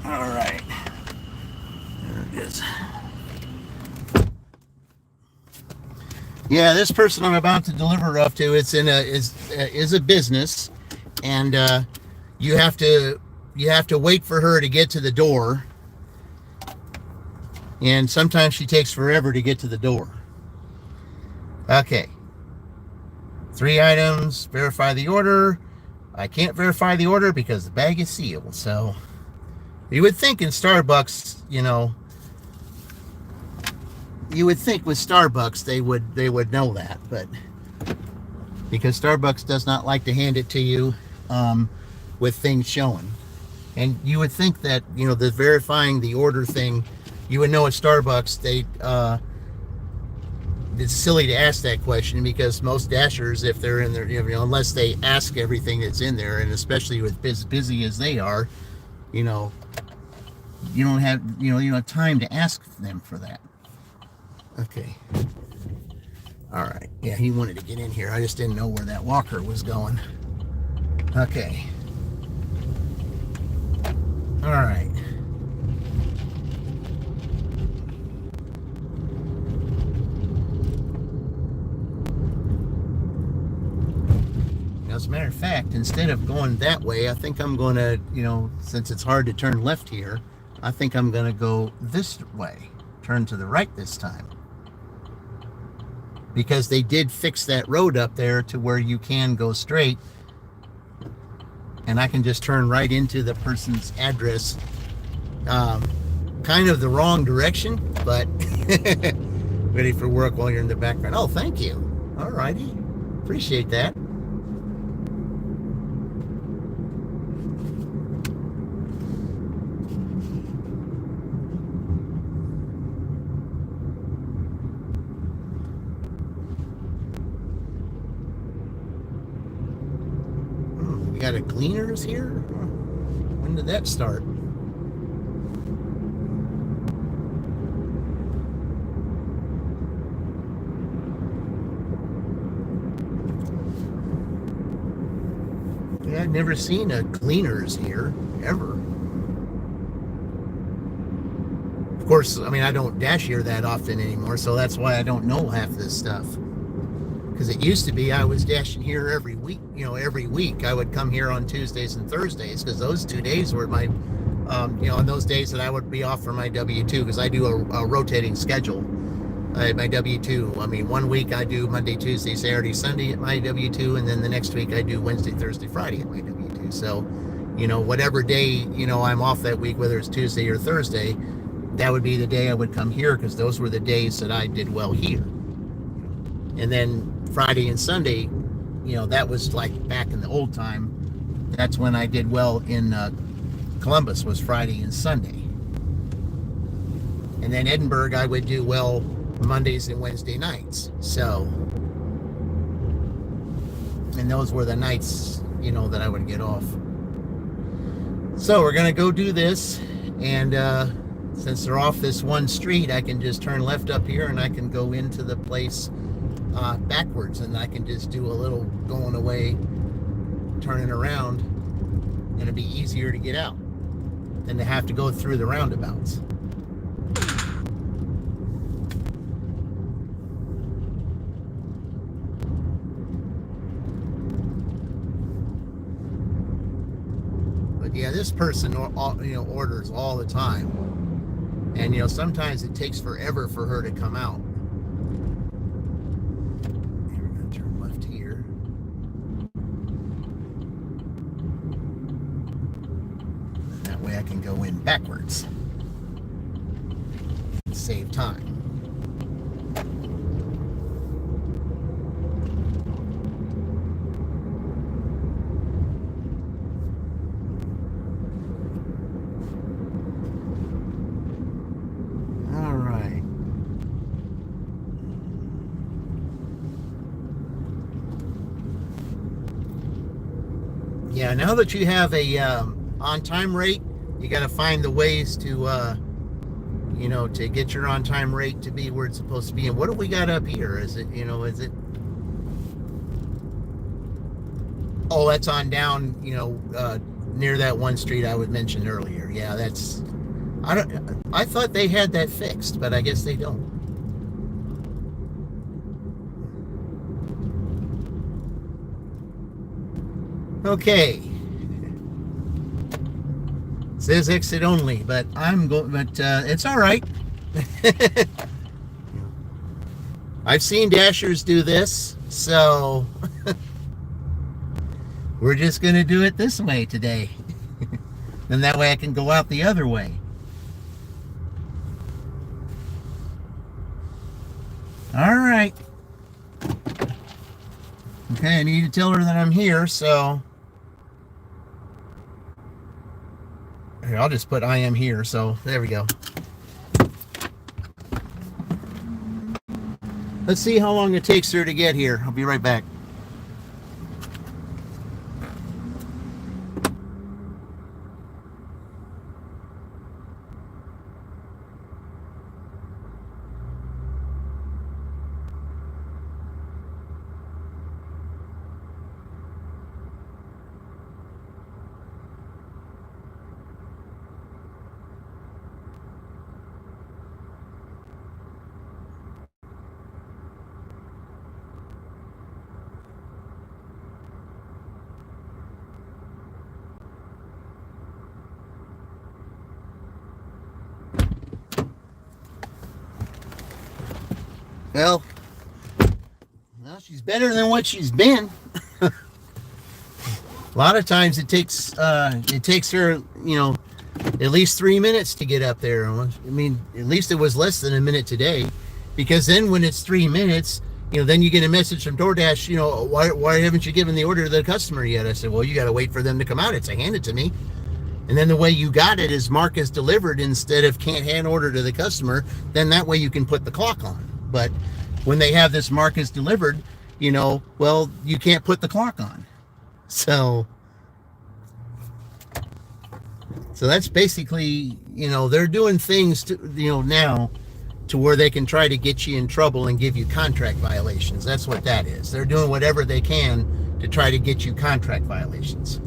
All right. There it is. Yeah, this person I'm about to deliver up to, it's in is a business, and you have to wait for her to get to the door, and sometimes she takes forever to get to the door. Okay. 3 items. Verify the order. I can't verify the order because the bag is sealed. So you would think in Starbucks, you would think with Starbucks they would know that, but because Starbucks does not like to hand it to you with things showing, and you would think that the verifying the order thing, you would know at Starbucks it's silly to ask that question, because most dashers, if they're in there, unless they ask everything that's in there, and especially with as busy as they are, you don't have time to ask them for that. Okay. All right. Yeah, he wanted to get in here. I just didn't know where that walker was going. Okay. All right. As a matter of fact, instead of going that way, I think I'm going to, since it's hard to turn left here, I think I'm going to go this way. Turn to the right this time. Because they did fix that road up there to where you can go straight. And I can just turn right into the person's address. Kind of the wrong direction, but ready for work while you're in the background. Oh, thank you. All righty. Appreciate that. Got a Gleaners here? When did that start? Yeah, I've never seen a Gleaners here, ever. Of course, I don't dash here that often anymore, so that's why I don't know half this stuff. Because it used to be I was dashing here every week. Every week I would come here on Tuesdays and Thursdays, because those 2 days were my, on those days that I would be off for my W-2, because I do a rotating schedule. My W-2, 1 week I do Monday, Tuesday, Saturday, Sunday at my W-2, and then the next week I do Wednesday, Thursday, Friday at my W-2. So, whatever day, I'm off that week, whether it's Tuesday or Thursday, that would be the day I would come here, because those were the days that I did well here. And then Friday and Sunday, that was like back in the old time. That's when I did well in Columbus, was Friday and Sunday. And then Edinburgh, I would do well Mondays and Wednesday nights. So, and those were the nights, that I would get off. So we're going to go do this. And since they're off this one street, I can just turn left up here and I can go into the place backwards, and I can just do a little going away, turning around, and it'll be easier to get out than to have to go through the roundabouts. But yeah, this person orders all the time, and sometimes it takes forever for her to come out. I can go in backwards and save time. All right. Yeah, now that you have a on-time rate, you got to find the ways to, to get your on-time rate to be where it's supposed to be. And what have we got up here? Is it, is it? Oh, that's on down, near that one street I would mention earlier. Yeah, I thought they had that fixed, but I guess they don't. Okay. Says exit only, but it's all right. I've seen Dashers do this, so we're just going to do it this way today. And that way I can go out the other way. All right. Okay, I need to tell her that I'm here, so here, I'll just put I am here, so there we go. Let's see how long it takes her to get here. I'll be right back. Well, she's better than what she's been. A lot of times it takes her, at least 3 minutes to get up there. I mean, at least it was less than a minute today, because then when it's 3 minutes, then you get a message from DoorDash, why haven't you given the order to the customer yet? I said, well, you got to wait for them to come out. It's hand it to me. And then the way you got it is mark as delivered instead of can't hand order to the customer. Then that way you can put the clock on. But when they have this mark as delivered, well, you can't put the clock on. So that's basically, they're doing things to, now to where they can try to get you in trouble and give you contract violations. That's what that is. They're doing whatever they can to try to get you contract violations.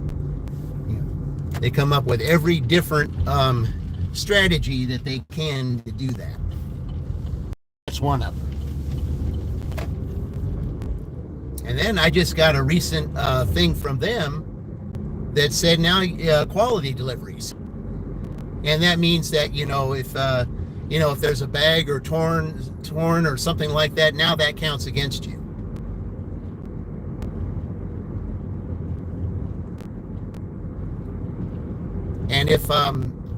They come up with every different strategy that they can to do that. That's one of them. And then I just got a recent thing from them that said now quality deliveries. And that means that, if there's a bag or torn or something like that, now that counts against you. And if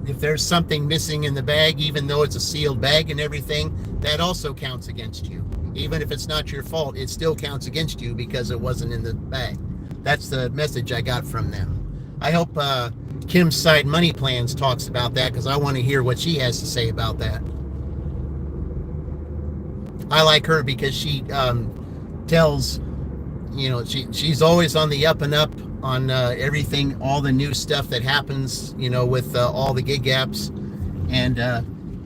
if there's something missing in the bag, even though it's a sealed bag and everything, that also counts against you. Even if it's not your fault, it still counts against you because it wasn't in the bag. That's the message I got from them. I hope Kim's Side Money Plans talks about that, because I want to hear what she has to say about that. I like her because she tells, she's always on the up and up on everything, all the new stuff that happens, with all the gig apps. And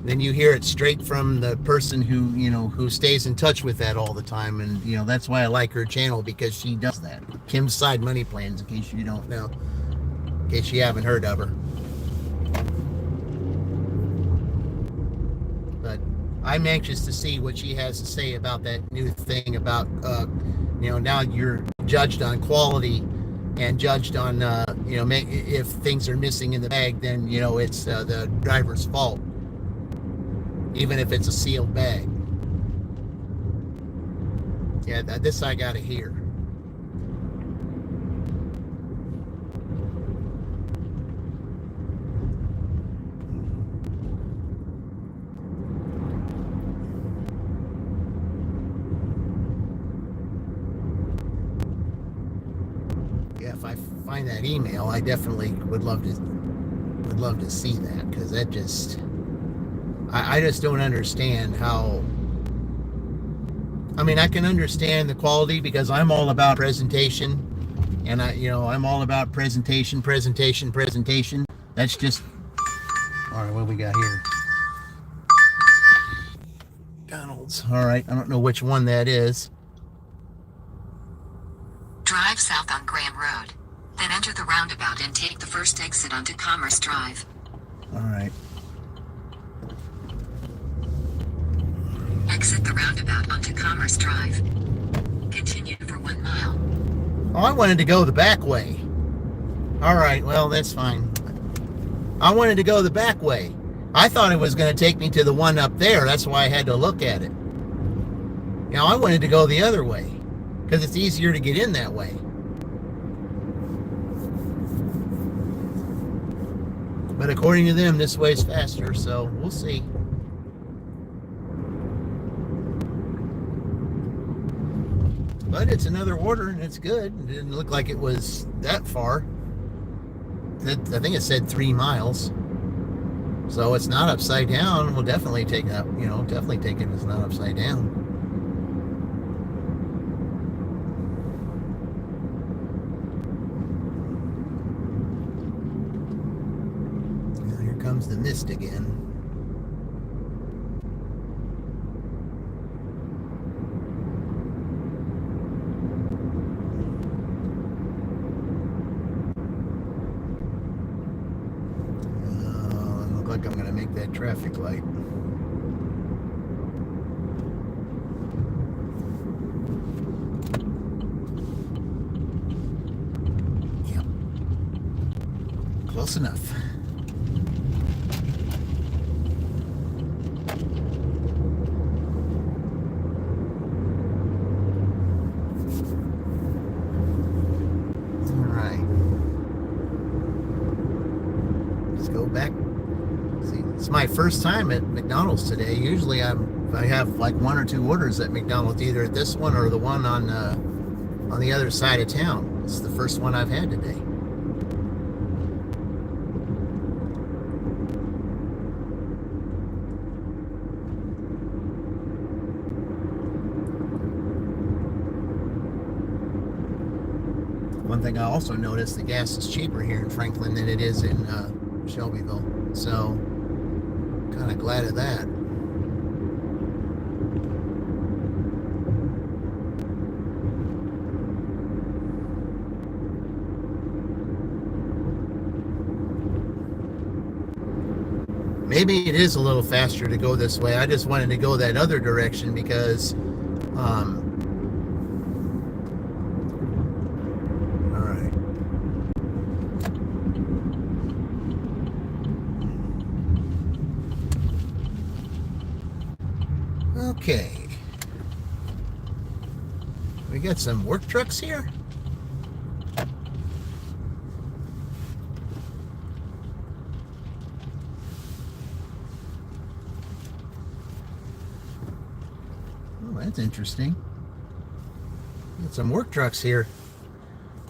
then you hear it straight from the person who stays in touch with that all the time. And, that's why I like her channel, because she does that. Kim's Side Money Plans, in case you don't know, in case you haven't heard of her. But I'm anxious to see what she has to say about that new thing about, now you're judged on quality and judged on, if things are missing in the bag, then, it's the driver's fault, even if it's a sealed bag. Yeah, this I gotta hear. If I find that email, I definitely would love to see that, because that just, I just don't understand how. I mean, I can understand the quality, because I'm all about presentation, and I'm all about presentation. That's just, all right, what we got here? McDonald's. All right, I don't know which one that is. Drive south on Graham Road. Then enter the roundabout and take the first exit onto Commerce Drive. All right. Exit the roundabout onto Commerce Drive. Continue for 1 mile. Oh, I wanted to go the back way. All right, well, that's fine. I wanted to go the back way. I thought it was going to take me to the one up there. That's why I had to look at it. I wanted to go the other way, because it's easier to get in that way. But according to them, this way's faster, so we'll see. But it's another order, and it's good. It didn't look like it was that far. I think it said 3 miles. So it's not upside down. We'll definitely take that, definitely take it if it's not upside down. Comes the mist again. Look like I'm going to make that traffic light. Yep. Close enough. It's my first time at McDonald's today. Usually I have like 1 or 2 orders at McDonald's, either at this one or the one on the other side of town. It's the first one I've had today. One thing I also noticed, the gas is cheaper here in Franklin than it is in Shelbyville. So, kind of glad of that. Maybe it is a little faster to go this way. I just wanted to go that other direction because, all right. Okay. We got some work trucks here. That's interesting. Got some work trucks here.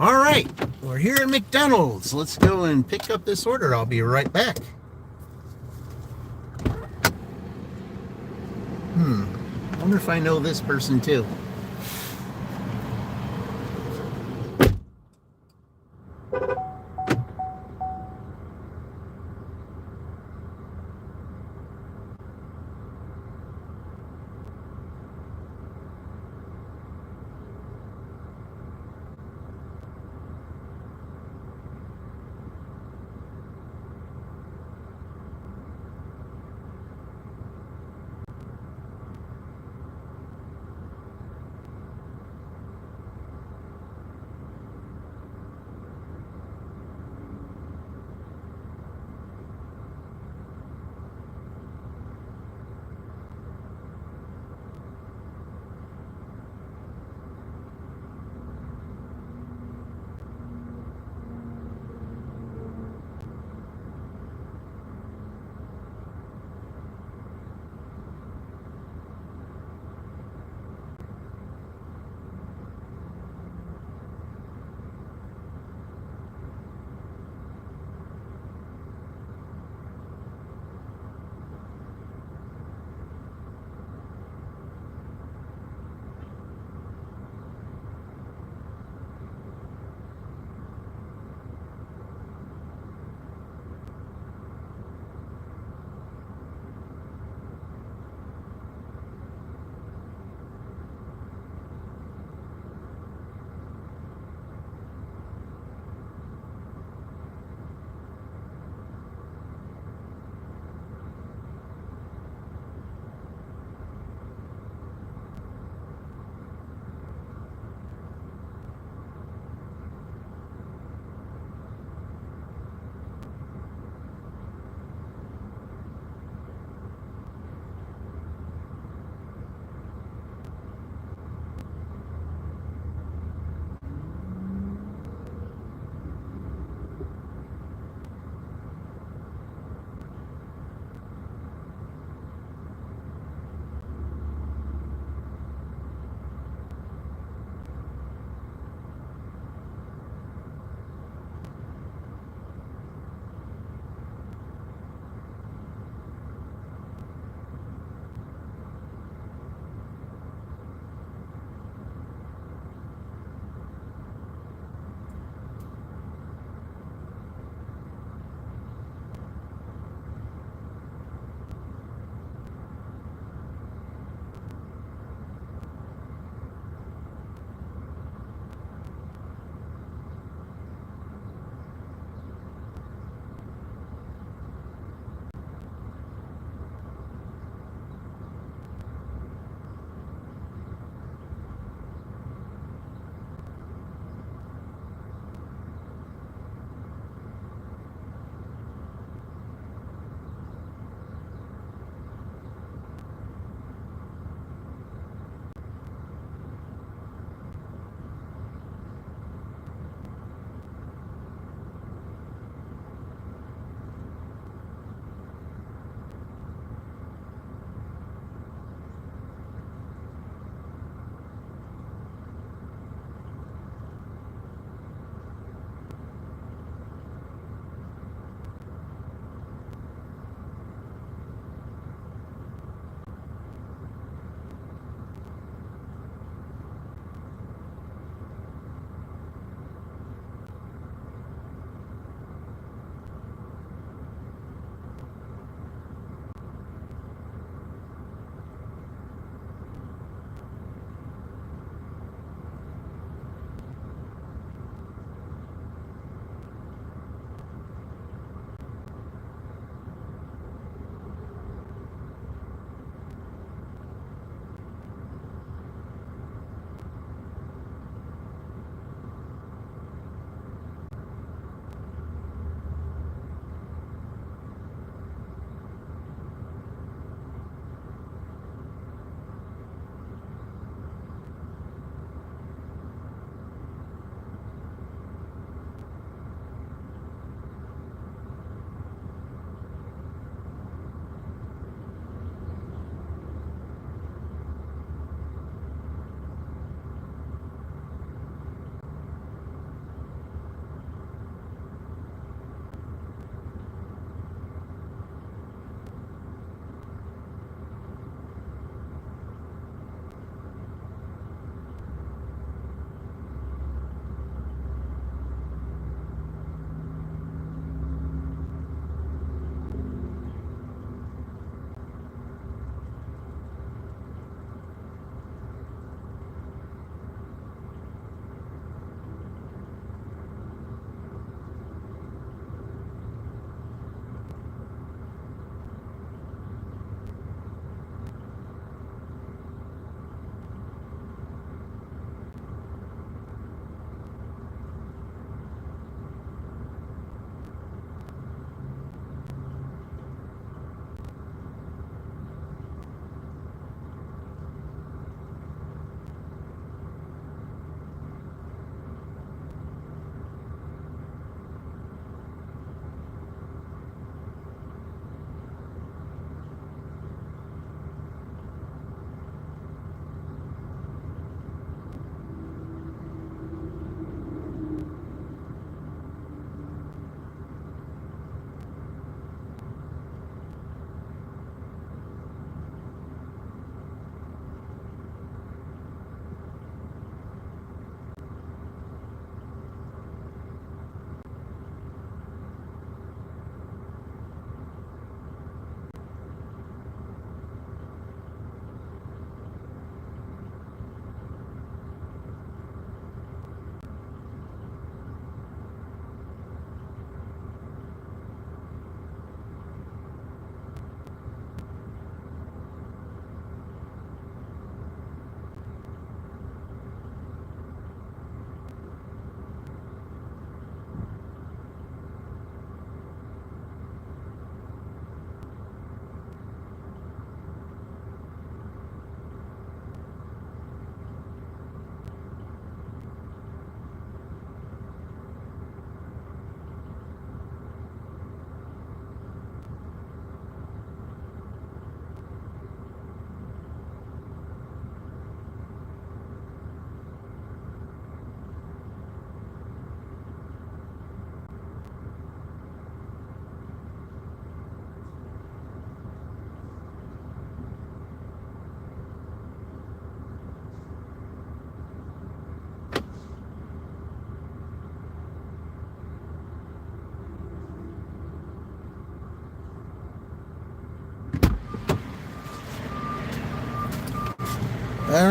All right, we're here at McDonald's. Let's go and pick up this order. I'll be right back. I wonder if I know this person too.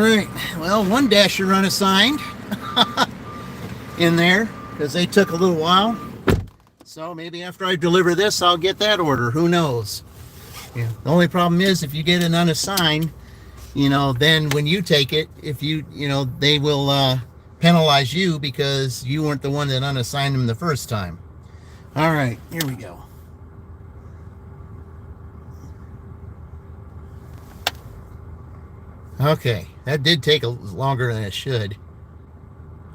right. Well, one dasher unassigned in there because they took a little while. So maybe after I deliver this, I'll get that order. Who knows? Yeah. The only problem is if you get an unassigned, then when you take it, if they will penalize you because you weren't the one that unassigned them the first time. All right, here we go. Okay, that did take longer than it should.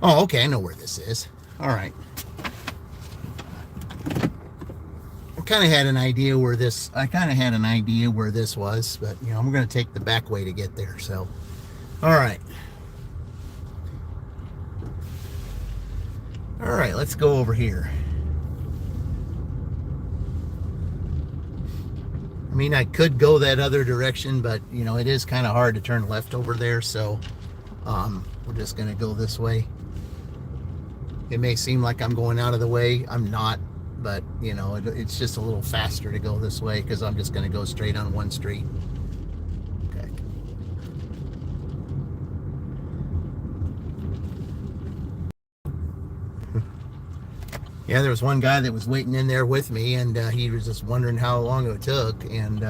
Oh, okay, I know where this is. All right. I kind of had an idea where this was, but I'm going to take the back way to get there. So, all right. All right, let's go over here. I mean, I could go that other direction, but it is kind of hard to turn left over there, so we're just going to go this way. It may seem like I'm going out of the way. I'm not, but it's just a little faster to go this way because I'm just going to go straight on one street. Okay. Yeah, there was one guy that was waiting in there with me, and he was just wondering how long it took, and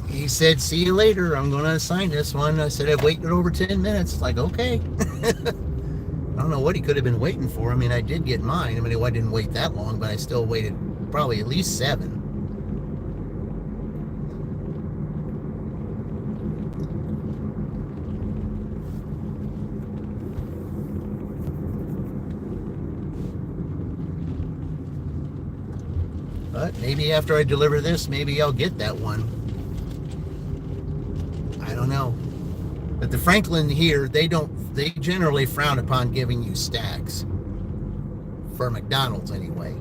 he said, "See you later. I'm going to assign this one." I said, "I've waited over 10 minutes." It's like, okay. I don't know what he could have been waiting for. I mean, I did get mine. I mean, I didn't wait that long, but I still waited probably at least 7. But maybe after I deliver this, maybe I'll get that one. I don't know. But the Franklin here, they generally frown upon giving you stacks. For McDonald's anyway.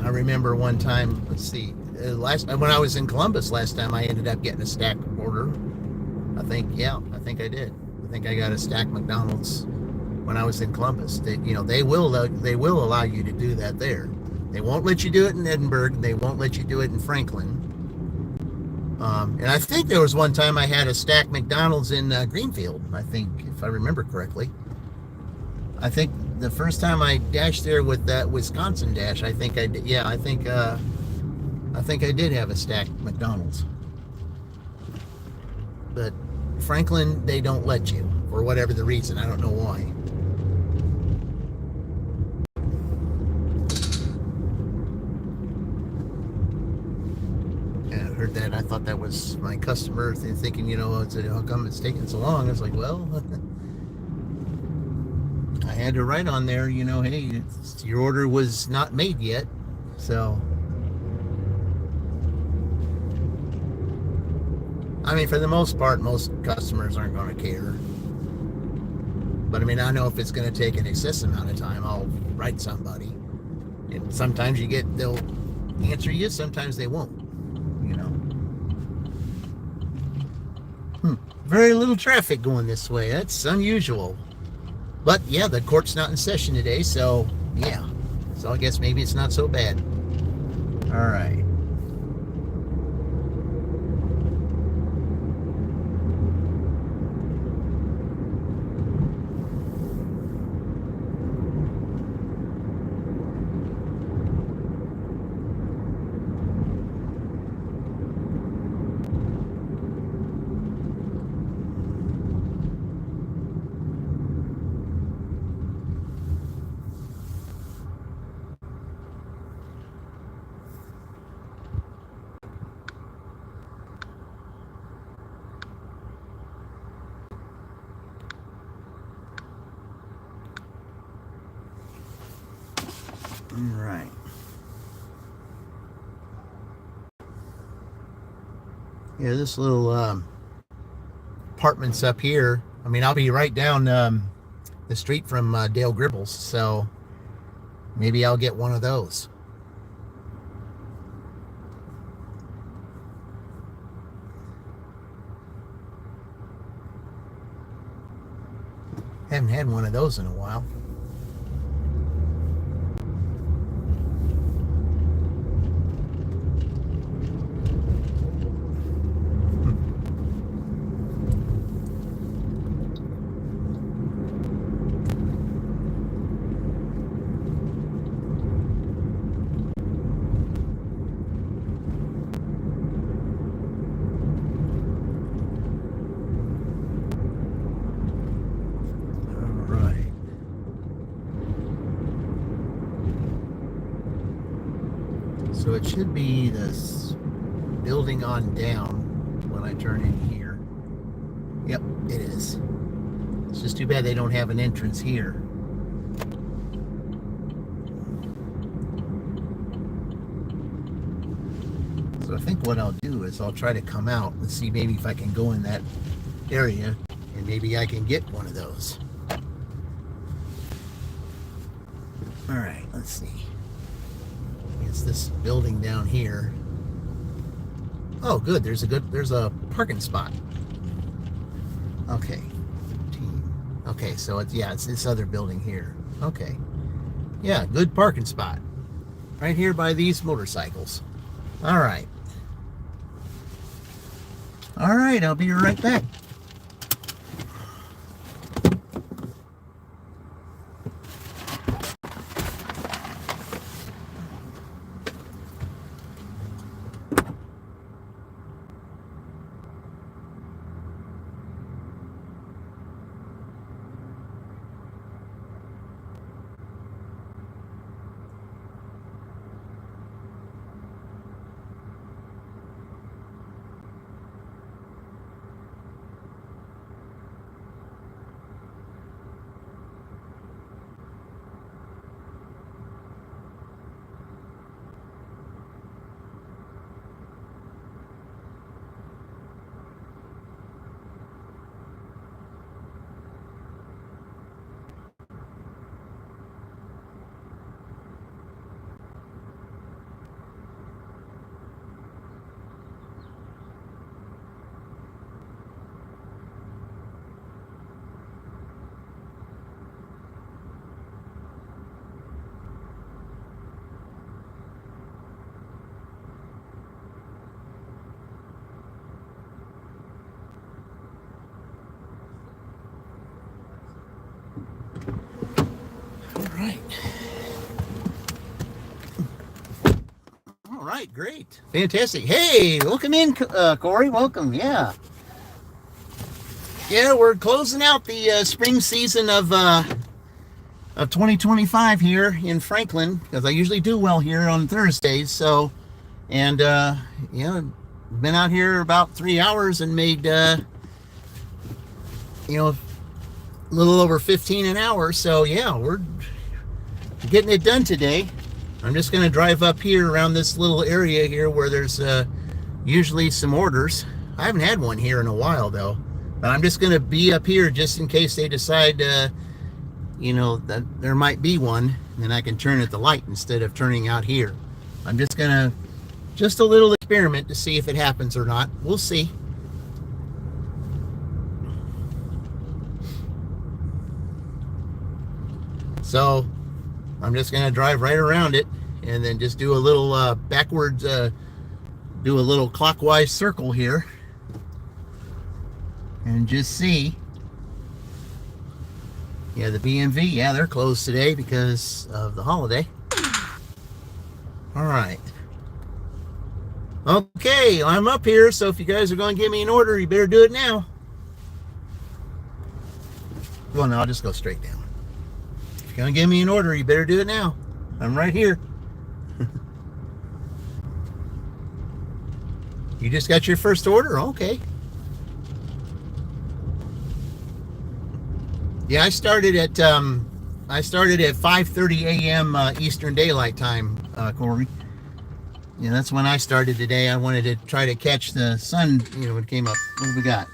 I remember one time, let's see, when I was in Columbus last time, I ended up getting a stack order. I think I did. I think I got a stack McDonald's when I was in Columbus. They will allow you to do that there. They won't let you do it in Edinburgh. They won't let you do it in Franklin. And I think there was one time I had a stack McDonald's in Greenfield. I think, if I remember correctly. I think the first time I dashed there with that Wisconsin dash, I think I did. Yeah, I think I did have a stack McDonald's. But Franklin, they don't let you for whatever the reason. I don't know why. Heard that. I thought that was my customer thinking, how come it's taking so long? I was like, well, I had to write on there, hey, your order was not made yet. So, I mean, for the most part, most customers aren't going to care. But I mean, I know if it's going to take an excessive amount of time, I'll write somebody. And sometimes they'll answer you, sometimes they won't. Very little traffic going this way. That's unusual. But yeah, the court's not in session today, so yeah. So I guess maybe it's not so bad. All right. Right. Yeah, this little apartment's up here. I mean, I'll be right down the street from Dale Gribble's, so maybe I'll get one of those. had one of those in a while. So it should be this building on down when I turn in here. Yep, it is. It's just too bad they don't have an entrance here. So I think what I'll do is I'll try to come out and see maybe if I can go in that area and maybe I can get one of those. All right, let's see. It's this building down here. Oh, good. There's a parking spot. Okay. 15. Okay, so it's this other building here. Okay. Yeah, good parking spot. Right here by these motorcycles. All right. All right, I'll be right back. All right, great. Fantastic. Hey, welcome in, Corey. Welcome. Yeah. Yeah, we're closing out the spring season of 2025 here in Franklin, because I usually do well here on Thursdays. So, and, been out here about 3 hours and made, a little over 15 an hour. So, yeah, we're getting it done today. I'm just going to drive up here around this little area here where there's usually some orders. I haven't had one here in a while, though. But I'm just going to be up here just in case they decide, that there might be one. And then I can turn at the light instead of turning out here. I'm just going to, just a little experiment to see if it happens or not. We'll see. So I'm just going to drive right around it and then just do a little backwards, do a little clockwise circle here and just see. Yeah, the BMV, yeah, they're closed today because of the holiday. All right. Okay, I'm up here, so if you guys are going to give me an order, you better do it now. Well, no, I'll just go straight down. If you're going to give me an order, you better do it now. I'm right here. You just got your first order? Okay. Yeah, I started at 5:30 a.m. Eastern Daylight Time, Corey. Yeah, that's when I started today. I wanted to try to catch the sun, when it came up. What do we got?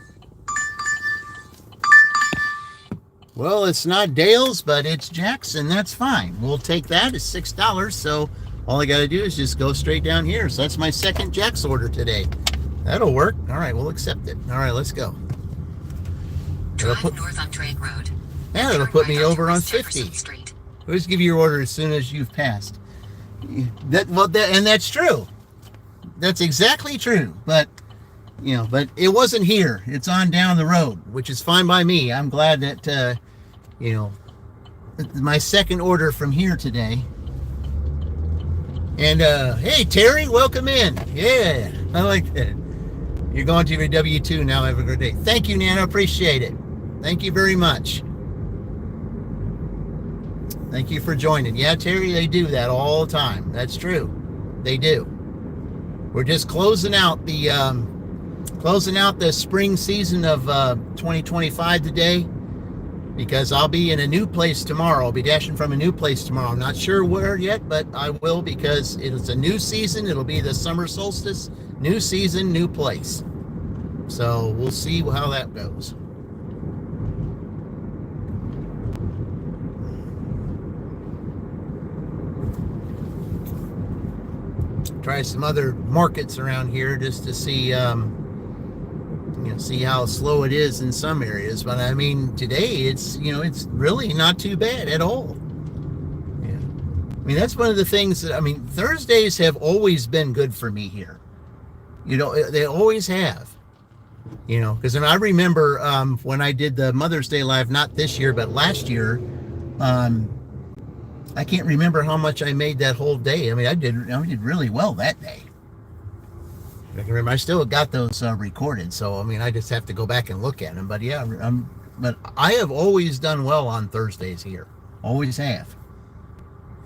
Well, it's not Dale's, but it's Jackson. That's fine. We'll take that. It's $6. So all I got to do is just go straight down here. So that's my second Jack's order today. That'll work. All right, we'll accept it. All right, let's go. Drive north on Drake Road. Yeah, it'll Turn put right me onto over on West Jefferson 50. Street. Always give you your order as soon as you've passed. And that's true. That's exactly true. But but it wasn't here. It's on down the road, which is fine by me. I'm glad that my second order from here today. And hey Terry, welcome in. Yeah, I like that. You're going to your W-2 now. Have a good day. Thank you, Nana. Appreciate it. Thank you very much. Thank you for joining. Yeah, Terry, they do that all the time. That's true. They do. We're just closing out the spring season of 2025 today, because I'll be in a new place tomorrow. I'll be dashing from a new place tomorrow. I'm not sure where yet, but I will, because it is a new season. It'll be the summer solstice. New season, new place. So we'll see how that goes. Try some other markets around here just to see see how slow it is in some areas. But I mean, today it's really not too bad at all. Yeah. I mean, that's one of the things that, Thursdays have always been good for me here. They always have. Because I remember when I did the Mother's Day Live, not this year, but last year, I can't remember how much I made that whole day. I did really well that day. I can remember I still got those recorded, so I just have to go back and look at them. But yeah, but I have always done well on Thursdays here. Always have.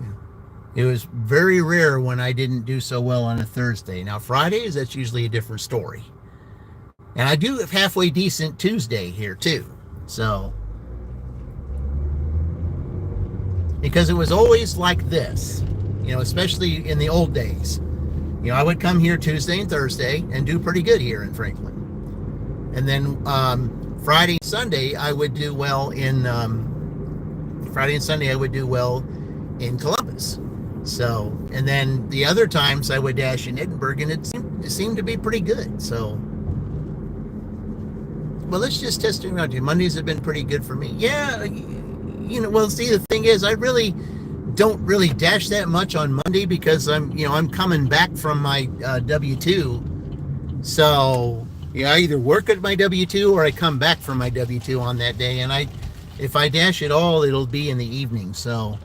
Yeah. It was very rare when I didn't do so well on a Thursday. Now Fridays, that's usually a different story. And I do have halfway decent Tuesday here too. So, because it was always like this, especially in the old days. I would come here Tuesday and Thursday and do pretty good here in Franklin. And then Friday and Sunday I would do well in Columbus. So, and then the other times I would dash in Edinburgh, and it seemed to be pretty good. So, well, let's just test it around here. Mondays have been pretty good for me. Yeah, well, see, the thing is, I really don't really dash that much on Monday, because I'm coming back from my W-2. So, I either work at my W-2 or I come back from my W-2 on that day. And if I dash at all, it'll be in the evening. So,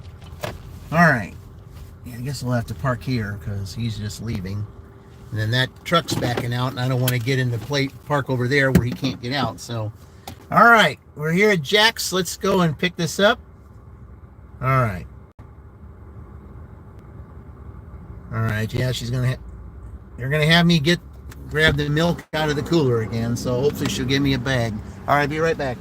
all right. Yeah, I guess we'll have to park here because he's just leaving. And then that truck's backing out, and I don't want to get in the park over there where he can't get out. So, all right, we're here at Jack's. Let's go and pick this up. All right. All right, yeah, they're gonna have me grab the milk out of the cooler again. So hopefully she'll give me a bag. All right, be right back.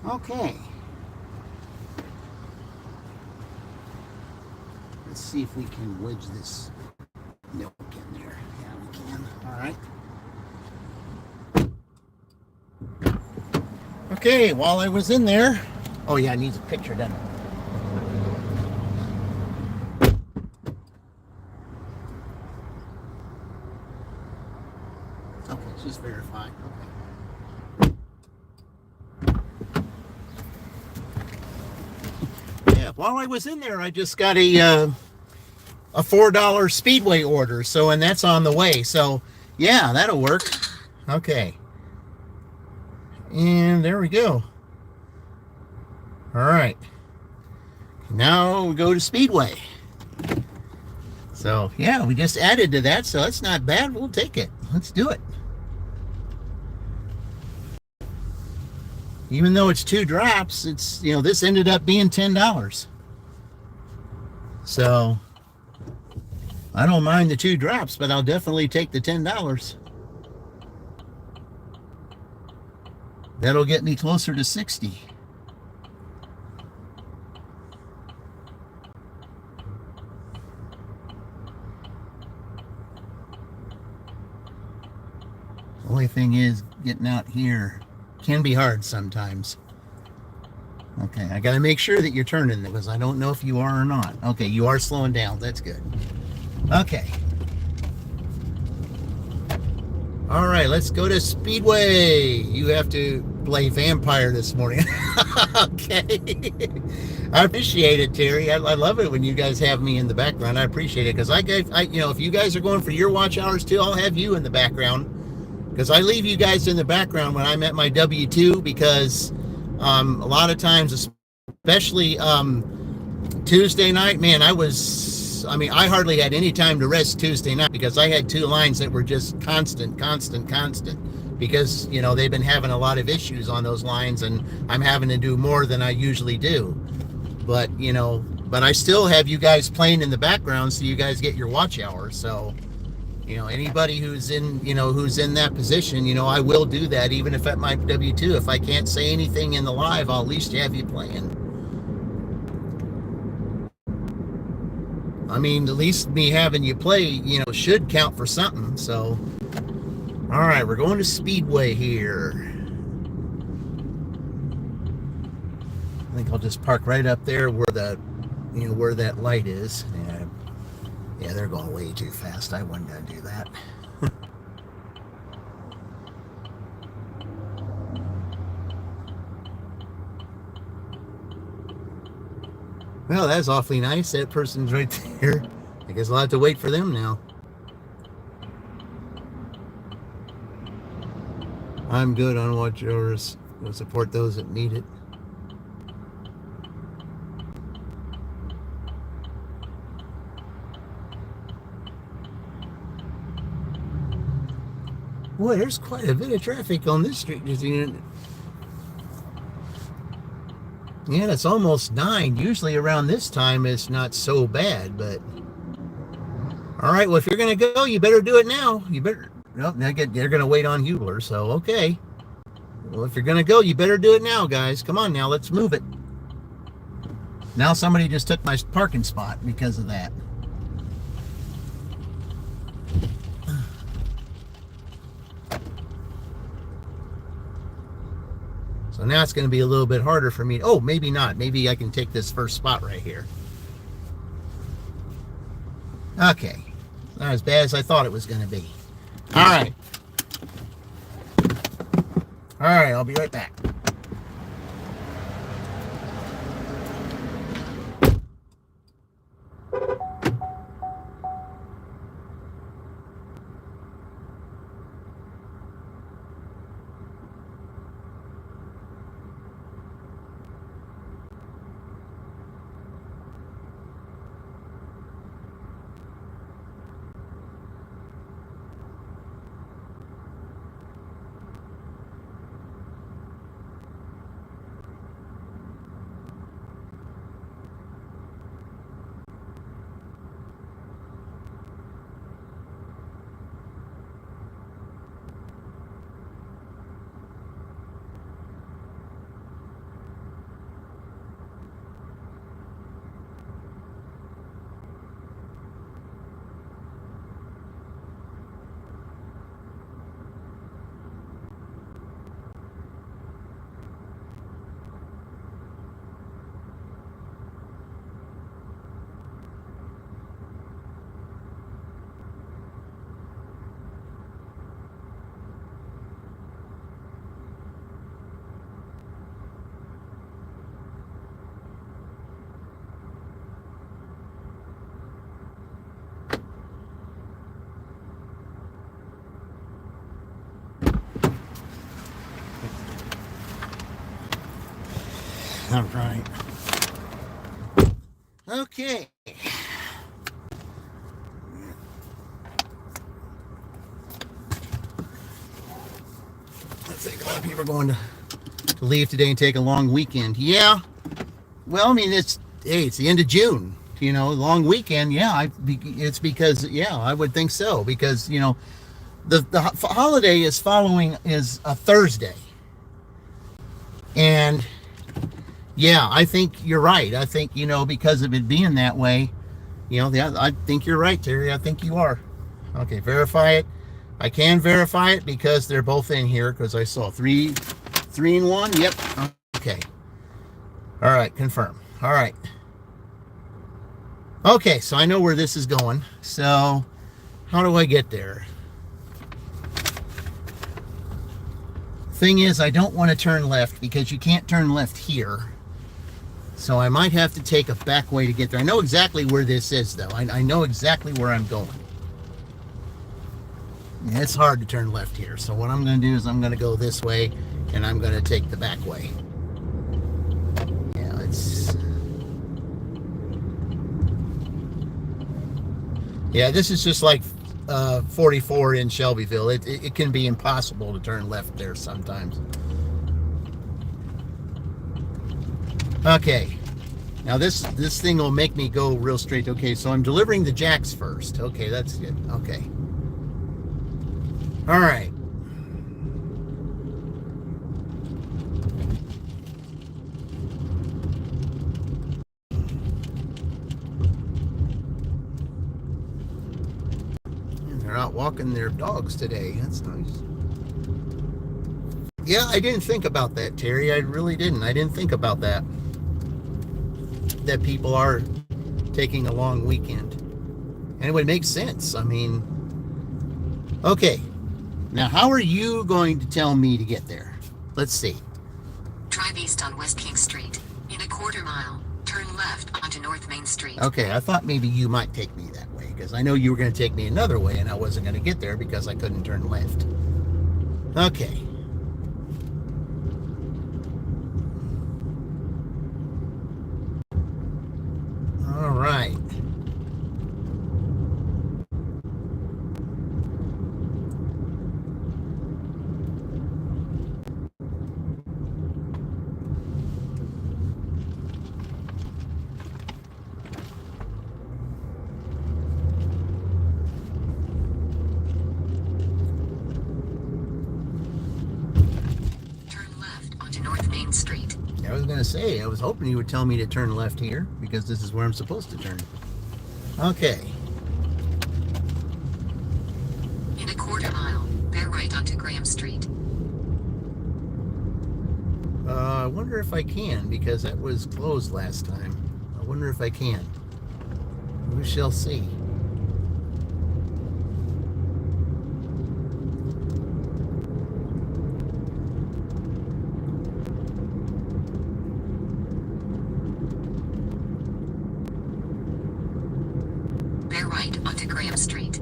Okay. Let's see if we can wedge this milk in there. Yeah, we can. All right. Okay, while I was in there, oh yeah, it needs a picture, doesn't it? Okay, it's just verifying. Okay. Yeah, while I was in there, I just got a $4 Speedway order. So, and that's on the way. So, yeah, that'll work. Okay. And there we go. All right. Now we go to Speedway. So, yeah, we just added to that. So that's not bad. We'll take it. Let's do it. Even though it's 2 drops, it's, you know, this ended up being $10. So I don't mind the 2 drops, but I'll definitely take the $10. That'll get me closer to 60. The only thing is, getting out here can be hard sometimes. Okay, I gotta make sure that you're turning because I don't know if you are or not. Okay, you are slowing down. That's good. Okay. All right, let's go to Speedway. You have to play vampire this morning. Okay. I appreciate it, Terry. I love it when you guys have me in the background. I appreciate it because you know, if you guys are going for your watch hours too, I'll have you in the background because I leave you guys in the background when I'm at my W-2 because a lot of times, especially Tuesday night, man, I mean, I hardly had any time to rest Tuesday night because I had 2 lines that were just constant because, you know, they've been having a lot of issues on those lines and I'm having to do more than I usually do. But, you know, but I still have you guys playing in the background so you guys get your watch hour. So, you know, anybody who's in, you know, who's in that position, you know, I will do that even if at my W-2. If I can't say anything in the live, I'll at least have you playing. I mean, at least me having you play, you know, should count for something. So, all right, we're going to Speedway here. I think I'll just park right up there where the, you know, where that light is. Yeah, they're going way too fast. I wasn't going to do that. Well, that's awfully nice. That person's right there. I guess I'll have to wait for them now. I'm good on watch hours. We'll support those that need it. Boy, there's quite a bit of traffic on this street. Yeah, it's almost 9. Usually around this time it's not so bad, but all right, well, if you're gonna go, you better do it now. You better, no, they're gonna wait on Hubler, so okay. Well, if you're gonna go, you better do it now, guys. Come on now, let's move it. Now somebody just took my parking spot because of that. So now it's going to be a little bit harder for me. Oh, maybe not. Maybe I can take this first spot right here. Okay. Not as bad as I thought it was going to be. All right. All right, I'll be right back. All right. Okay. I think a lot of people are going to leave today and take a long weekend. Yeah. Well, I mean, it's the end of June. Long weekend. Yeah, it's because I would think so because the holiday is a Thursday, and yeah, I think you're right. I think because of it being that way, I think you're right, Terry. I think you are. Okay, verify it. I can verify it because they're both in here because I saw three and one. Yep. Okay. All right. Confirm. All right. Okay. So I know where this is going. So how do I get there? Thing is, I don't want to turn left because you can't turn left here. So I might have to take a back way to get there. I know exactly where this is, though. I know exactly where I'm going. Yeah, it's hard to turn left here. So what I'm going to do is I'm going to go this way, and I'm going to take the back way. Yeah, this is just like 44 in Shelbyville. It can be impossible to turn left there sometimes. Okay. Now this thing will make me go real straight. Okay, so I'm delivering the jacks first. Okay, that's good. Okay. All right. They're out walking their dogs today. That's nice. Yeah, I didn't think about that, Terry. I really didn't. I didn't think about that. That people are taking a long weekend. And it would make sense. I mean, okay. Now, how are you going to tell me to get there? Let's see. Drive east on West King Street. In a quarter mile, turn left onto North Main Street. Okay, I thought maybe you might take me that way because I know you were going to take me another way and I wasn't going to get there because I couldn't turn left. Okay. All right. Street. I was going to say, I was hoping you would tell me to turn left here because this is where I'm supposed to turn. Okay. In a quarter mile, bear right onto Graham Street. I wonder if I can because that was closed last time. I wonder if I can. We shall see. Right onto Graham Street.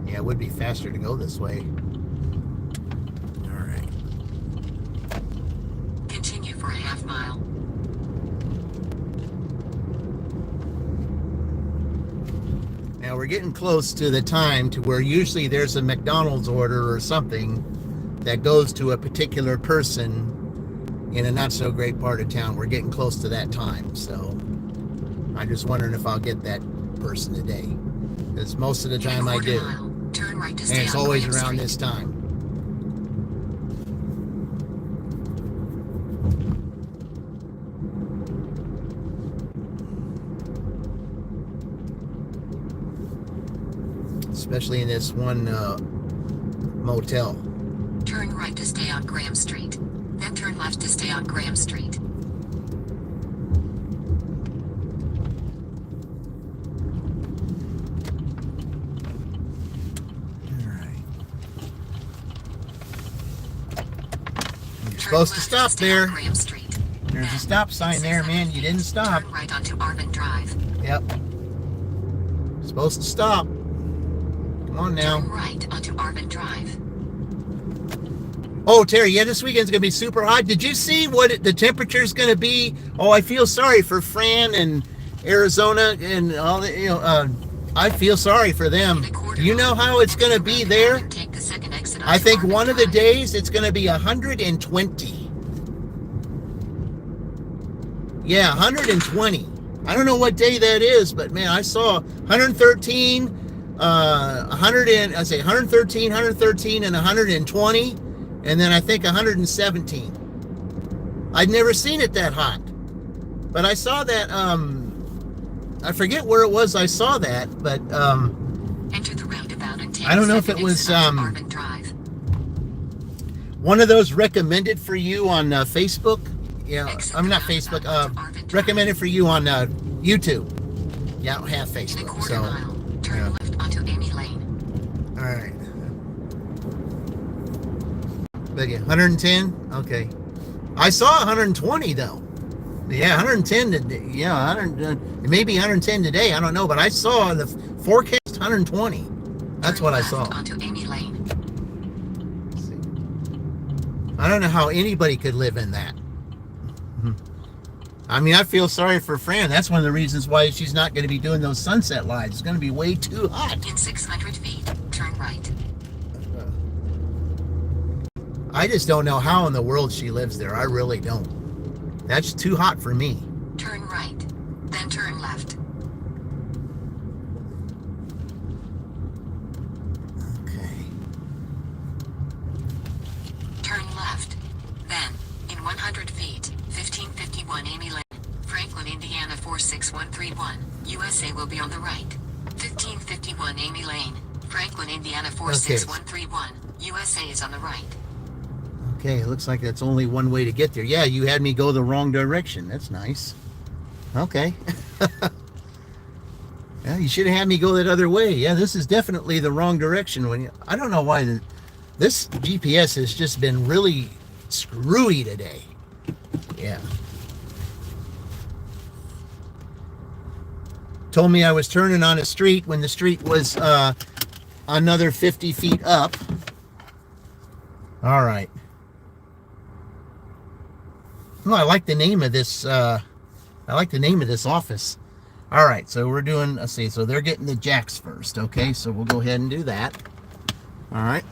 Yeah, it would be faster to go this way. All right. Continue for a half mile. Now we're getting close to the time to where usually there's a McDonald's order or something that goes to a particular person in a not so great part of town. We're getting close to that time, so I'm just wondering if I'll get that person today, because most of the time I do, turn right to and it's always around this time. Especially in this one motel. Turn right to stay on Graham Street, then turn left to stay on Graham Street. Supposed to stop there. There's a stop sign there, man. You didn't stop. Turn right onto Arvin Drive. Yep. Supposed to stop. Come on now. Turn right onto Arvin Drive. Oh, Terry, yeah, this weekend's going to be super hot. Did you see what the temperature's going to be? Oh, I feel sorry for Fran and Arizona and all the, I feel sorry for them. Do you know how it's going to be there? I think one of the days it's going to be 120. Yeah, 120. I don't know what day that is, but man, I saw 113, 113, 113, and 120, and then I think 117. I'd never seen it that hot, but I saw that. I forget where it was. I saw that, but enter the roundabout and take I don't know if it was one of those recommended for you on Facebook. Yeah, I'm not Facebook. Recommended for you on YouTube. Yeah, I don't have Facebook, so. Turn left onto Amy Lane. All right. But yeah, 110. Okay. I saw 120 though. Yeah, 110 today. Yeah, 100. Maybe 110 today. I don't know, but I saw the forecast 120. That's what I saw. Onto Amy Lane. I don't know how anybody could live in that. I mean, I feel sorry for Fran. That's one of the reasons why she's not going to be doing those sunset lives. It's going to be way too hot. In 600 feet, turn right. I just don't know how in the world she lives there. I really don't. That's too hot for me. Turn right, then turn left. Okay. Turn left, then, in 100 feet, 1551 Amy Lane, Franklin, Indiana 46131, USA will be on the right. 1551 Amy Lane, Franklin, Indiana 46131, USA is on the right. Okay, it looks like that's only one way to get there. Yeah, you had me go the wrong direction. That's nice. Okay. Yeah, you should have had me go that other way. Yeah, this is definitely the wrong direction. I don't know why this GPS has just been really screwy today. Yeah. Told me I was turning on a street when the street was another 50 feet up. All right. Oh, I like the name of this. I like the name of this office. All right, so we're doing. Let's see. So they're getting the jacks first. Okay, so we'll go ahead and do that. All right.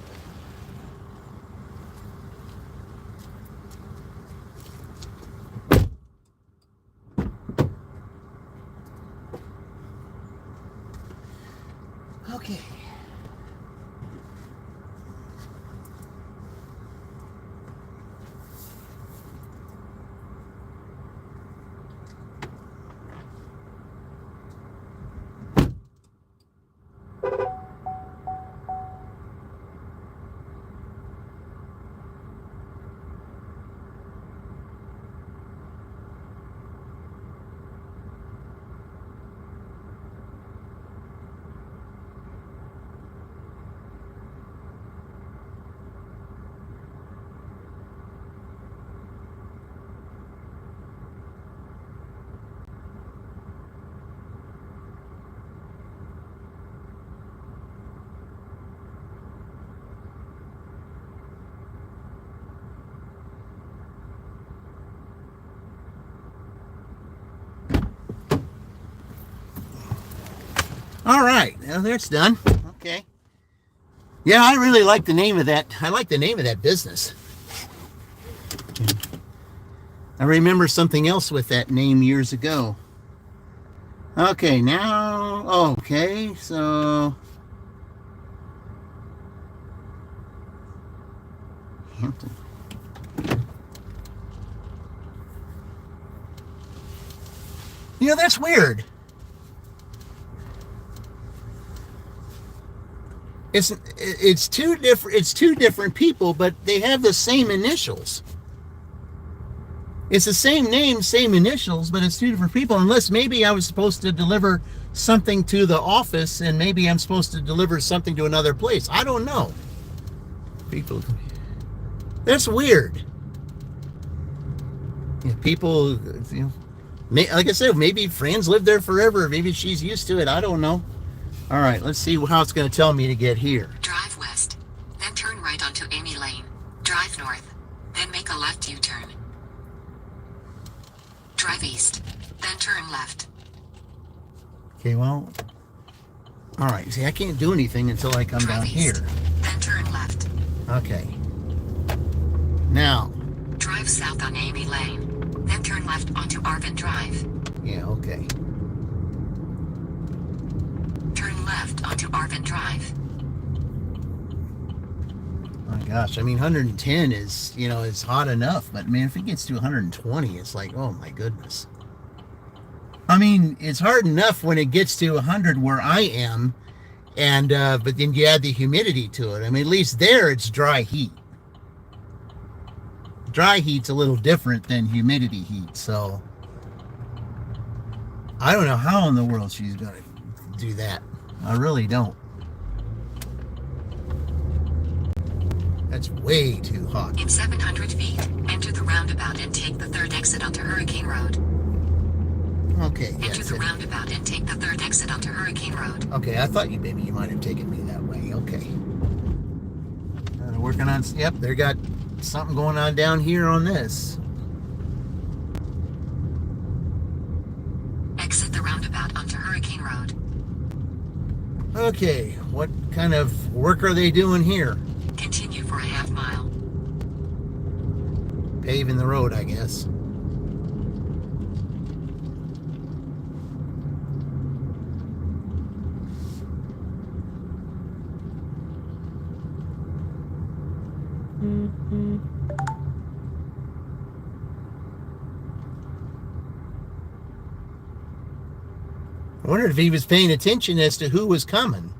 Okay. All right, now that's done. Okay. Yeah, I really like the name of that. I like the name of that business. I remember something else with that name years ago. Okay, now, okay, so. Hampton. You know, that's weird. It's two different people, but they have the same initials. It's the same name, same initials, but it's two different people. Unless maybe I was supposed to deliver something to the office, and maybe I'm supposed to deliver something to another place. I don't know. People, that's weird. Yeah, people, you know, like I said, maybe Fran's lived there forever. Maybe she's used to it. I don't know. All right, let's see how it's going to tell me to get here. Drive west, then turn right onto Amy Lane. Drive north. northeast. Then turn left. Okay, well, all right. See, I can't do anything until I come Drive down east. here. Then turn left. Okay. Now, Drive south on Amy Lane. Then turn left onto Arvin Drive. yeah, okay. Turn left onto Arvin Drive. My gosh, I mean, 110 is, is hot enough, but man, if it gets to 120, it's like, oh my goodness. I mean, it's hard enough when it gets to 100 where I am, and but then you add the humidity to it. I mean, at least there it's dry heat. Dry heat's a little different than humidity heat, so I don't know how in the world she's gonna do that. I really don't. That's way too hot. In 700 feet, enter the roundabout and take the third exit onto Hurricane Road. Okay, Enter yes. the roundabout and take the third exit onto Hurricane Road. Okay, I thought maybe you might have taken me that way. Okay. Working on, yep, they got something going on down here on this. Exit the roundabout onto Hurricane Road. Okay, what kind of work are they doing here? Continue for a half mile. Paving the road, I guess. I wondered if he was paying attention as to who was coming.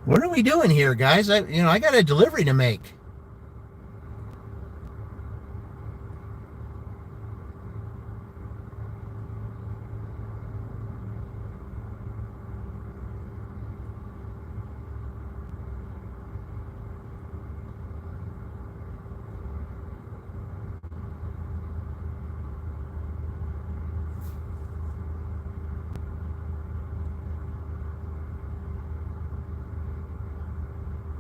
What are we doing here, guys? I got a delivery to make.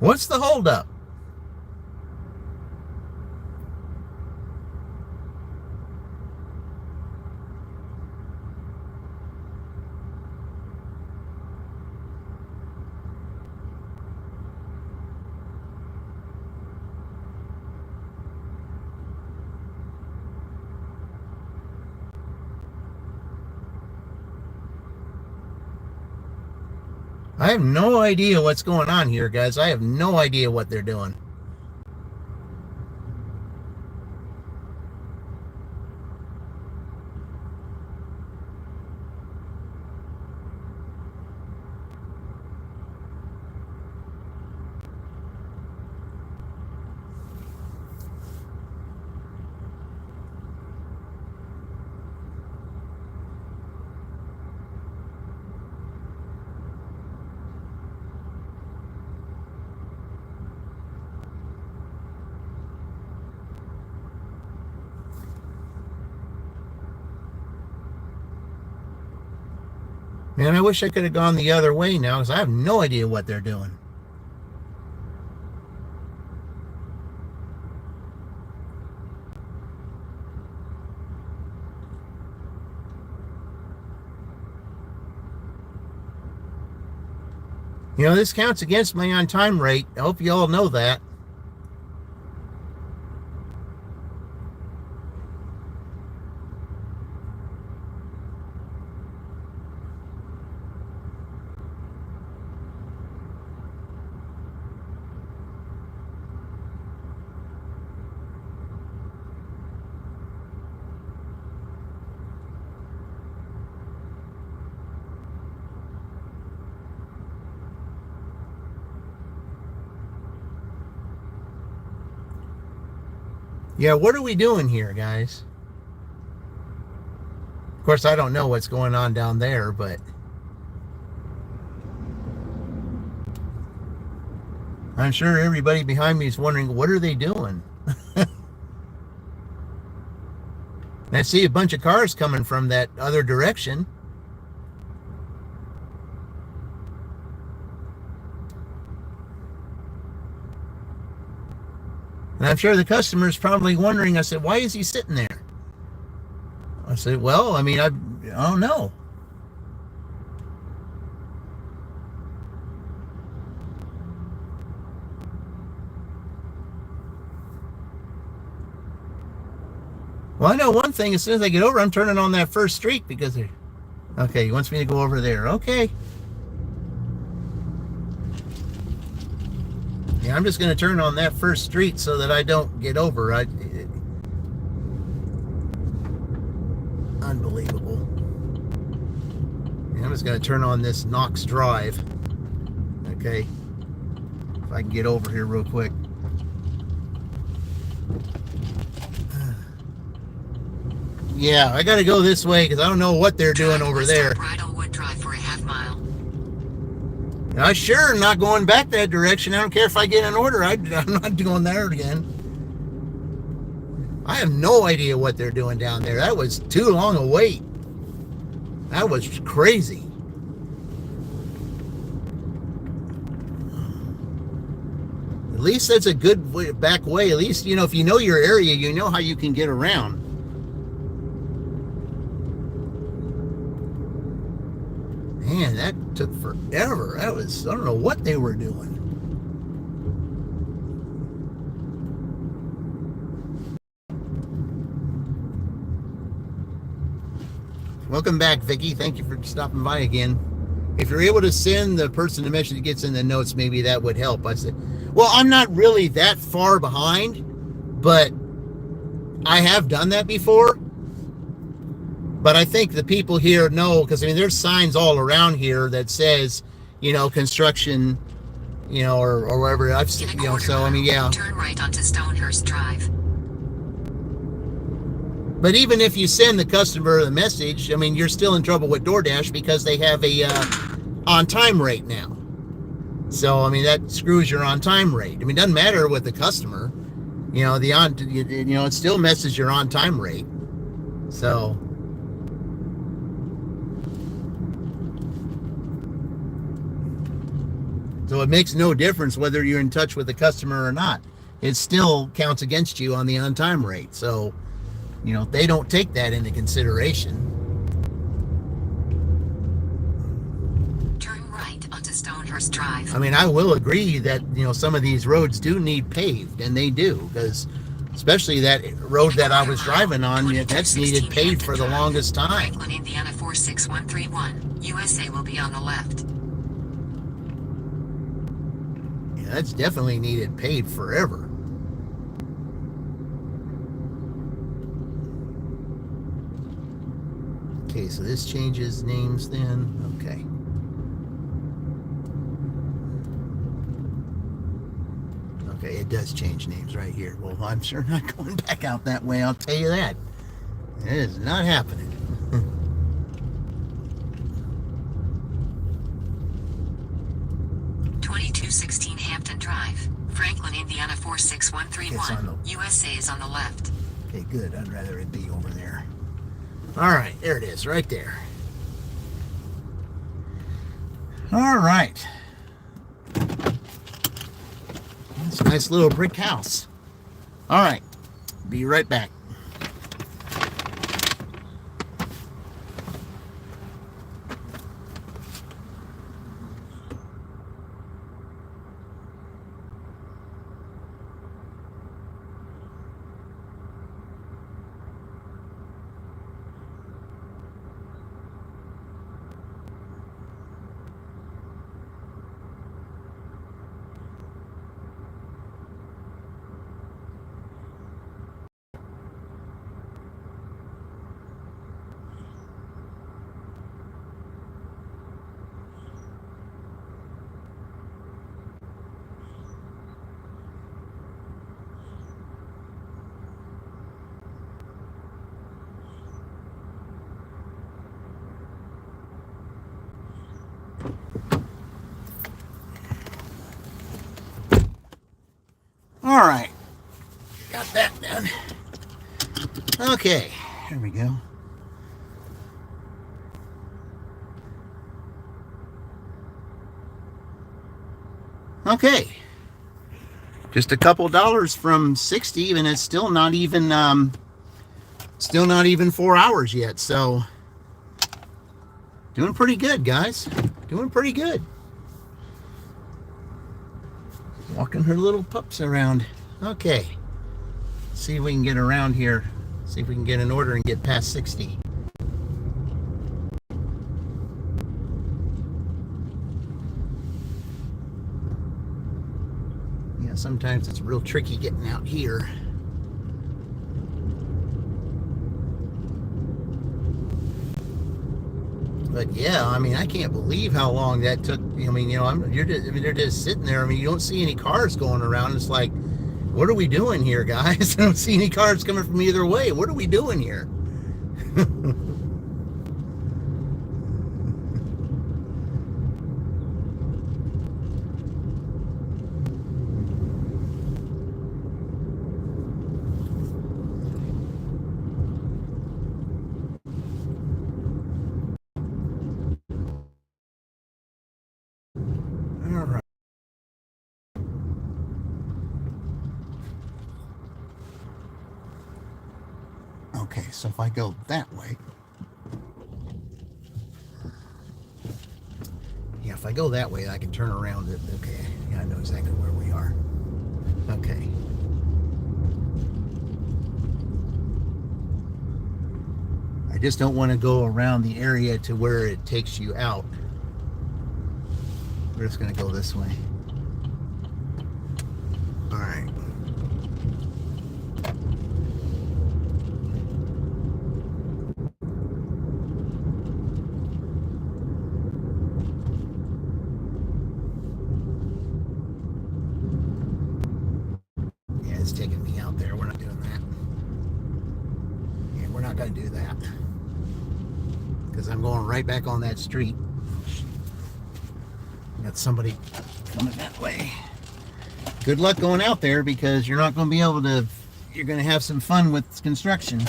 What's the holdup? I have no idea what's going on here, guys. I have no idea what they're doing. Man, I wish I could have gone the other way now because I have no idea what they're doing. This counts against my on-time rate. I hope you all know that. Yeah, what are we doing here, guys? Of course, I don't know what's going on down there, but I'm sure everybody behind me is wondering, what are they doing? And I see a bunch of cars coming from that other direction. And I'm sure the customer's probably wondering, I said, why is he sitting there? I said, well, I mean, I don't know. Well, I know one thing. As soon as I get over, I'm turning on that first street because they're... Okay, he wants me to go over there. Okay. Yeah, I'm just going to turn on that first street so that I don't get over. Unbelievable. Yeah, I'm just going to turn on this Knox Drive. Okay. If I can get over here real quick. Yeah, I got to go this way because I don't know what they're doing over there. Bridlewood Drive for a half mile. I sure am not going back that direction. I don't care if I get an order. I'm not going there again. I have no idea what they're doing down there. That was too long a wait. That was crazy. At least that's a good back way. At least, you know, if you know your area, you know how you can get around. Man, that took forever. That was, I don't know what they were doing. Welcome back, Vicky. Thank you for stopping by again. If you're able to send the person the message that gets in the notes, maybe that would help. I said, well, I'm not really that far behind, but I have done that before. But I think the people here know, because I mean, there's signs all around here that says, you know, construction, you know, or wherever I've seen, you know. So I mean, yeah. Turn right onto Stonehurst Drive. But even if you send the customer the message, I mean, you're still in trouble with DoorDash because they have a on-time rate now. So I mean, that screws your on-time rate. I mean, it doesn't matter with the customer, you know, it still messes your on-time rate. So. So it makes no difference whether you're in touch with the customer or not. It still counts against you on the on-time rate. So, you know, they don't take that into consideration. Turn right onto Stonehurst Drive. I mean, I will agree that, you know, some of these roads do need paved, and they do, because especially that road that I was driving on, that's needed paved for the longest time. Franklin, Indiana 46131. USA will be on the left. That's definitely needed paved forever. Okay, so this changes names then. Okay. Okay, it does change names right here. Well, I'm sure not going back out that way, I'll tell you that. It is not happening. 2216 Hampton Drive, Franklin, Indiana 46131. USA is on the left. Okay, good. I'd rather it be over there. All right, there it is, right there. All right. It's a nice little brick house. All right, be right back. All right, got that done. Okay, There we go. Okay. Just a couple dollars from 60, and it's still not even 4 hours yet. So doing pretty good, guys. Doing pretty good. Walking her little pups around. Okay. See if we can get around here. See if we can get an order and get past 60. Yeah, sometimes it's real tricky getting out here. But yeah, I mean, I can't believe how long that took. I mean, you know, they're just sitting there. I mean, you don't see any cars going around. It's like, what are we doing here, guys? I don't see any cars coming from either way. What are we doing here? All right. Okay, so if I go that way, yeah, if I go that way, I can turn around it. Okay, yeah, I know exactly where we are. Okay. I just don't want to go around the area to where it takes you out. We're just going to go this way. All right. Yeah, it's taking me out there. We're not doing that. Yeah, we're not going to do that. Because I'm going right back on that street. Got somebody coming that way. Good luck going out there, because you're not going to be able to, you're going to have some fun with construction.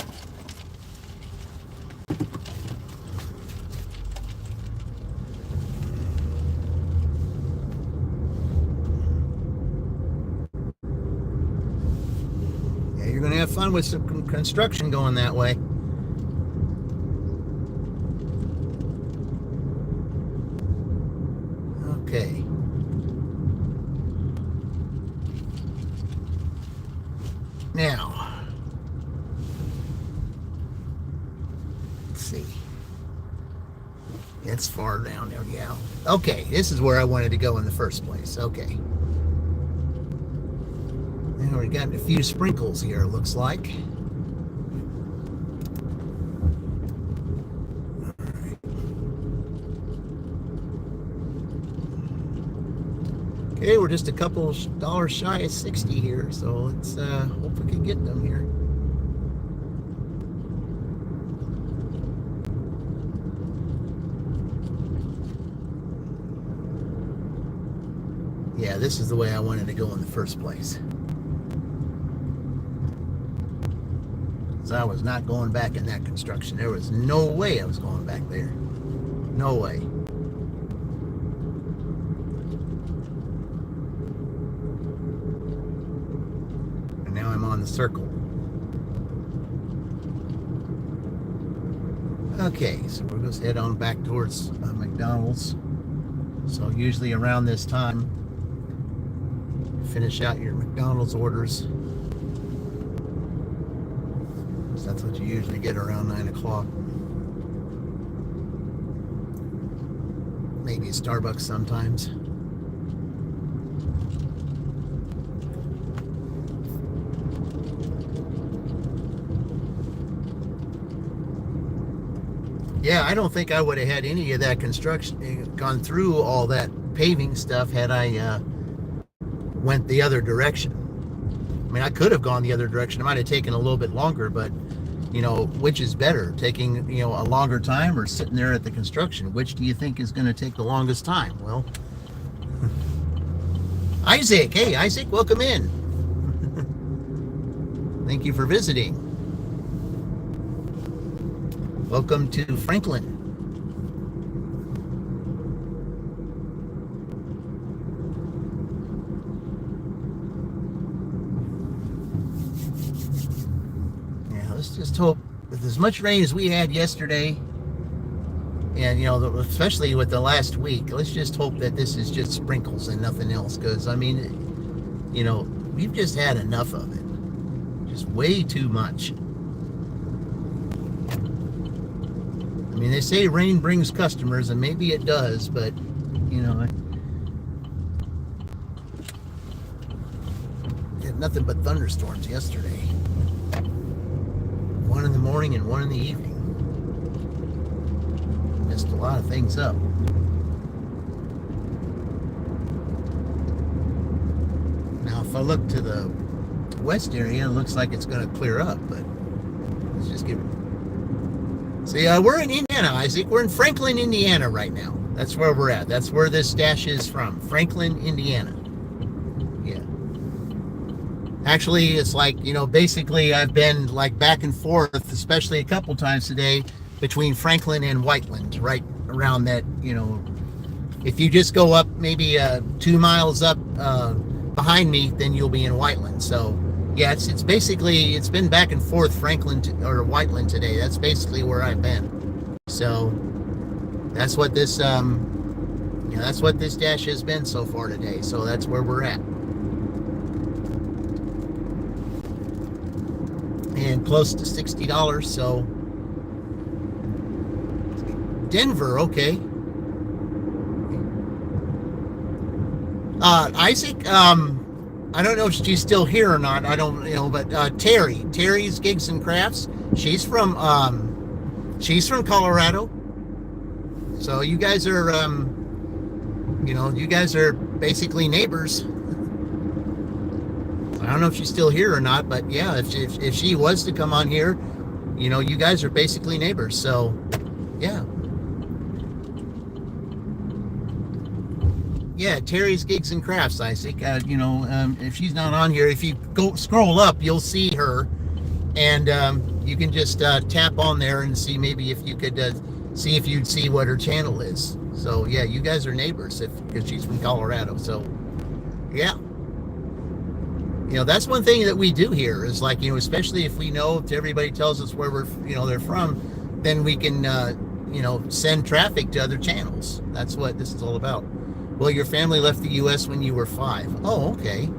Yeah, you're going to have fun with some construction going that way. Okay. Now, let's see. It's far down there, yeah. Okay, this is where I wanted to go in the first place. Okay. Now we got a few sprinkles here, it looks like. Okay, we're just a couple dollars shy of 60 here, so let's hope we can get them here. Yeah, this is the way I wanted to go in the first place. So I was not going back in that construction. There was no way I was going back there. No way. Now I'm on the circle. Okay, so we'll just head on back towards McDonald's. So usually around this time, finish out your McDonald's orders. So that's what you usually get around 9 o'clock. Maybe a Starbucks sometimes. Yeah, I don't think I would have had any of that construction, gone through all that paving stuff had I went the other direction. I mean, I could have gone the other direction. It might have taken a little bit longer, but, you know, which is better? Taking, you know, a longer time or sitting there at the construction? Which do you think is going to take the longest time? Well, Isaac. Hey, Isaac, welcome in. Thank you for visiting. Welcome to Franklin. Yeah, let's just hope with as much rain as we had yesterday, and especially with the last week, let's just hope that this is just sprinkles and nothing else, because I mean, we've just had enough of it. Just way too much. I mean, they say rain brings customers, and maybe it does, but, we had nothing but thunderstorms yesterday. One in the morning and one in the evening. Messed a lot of things up. Now, if I look to the west area, it looks like it's going to clear up, but let's just give it. See, we're in Indiana, Isaac. We're in Franklin, Indiana right now. That's where we're at. That's where this stash is from. Franklin, Indiana. Yeah. Actually, it's like, basically I've been like back and forth, especially a couple times today, between Franklin and Whiteland, right around that, if you just go up maybe 2 miles up behind me, then you'll be in Whiteland. So, yeah, it's basically, it's been back and forth Franklin or Whiteland today. That's basically where I've been. So that's what this that's what this dash has been so far today. So that's where we're at. And close to $60. So Denver, okay. Isaac, I don't know if she's still here or not. I don't but Terry's Gigs and Crafts. She's from Colorado. So you guys are you guys are basically neighbors. I don't know if she's still here or not, but yeah, if she was to come on here, you guys are basically neighbors. So yeah. Yeah, Terry's Gigs and Crafts, Isaac. If she's not on here, if you go scroll up, you'll see her, and you can just tap on there and see maybe if you could see if you'd see what her channel is. So yeah, you guys are neighbors because she's from Colorado. So yeah, that's one thing that we do here is like especially if we know, if everybody tells us where we're they're from, then we can send traffic to other channels. That's what this is all about. Well, your family left the U.S. when you were 5. Oh, okay.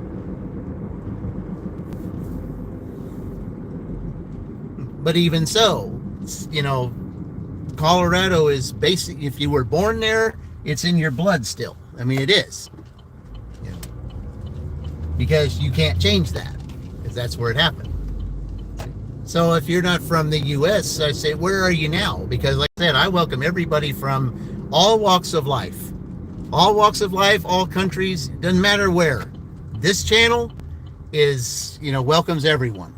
But even so, Colorado is basic. If you were born there, it's in your blood still. I mean, it is. Because you can't change that, because that's where it happened. So if you're not from the U.S., I say, where are you now? Because like I said, I welcome everybody from all walks of life. All walks of life, all countries, doesn't matter where. This channel is, welcomes everyone.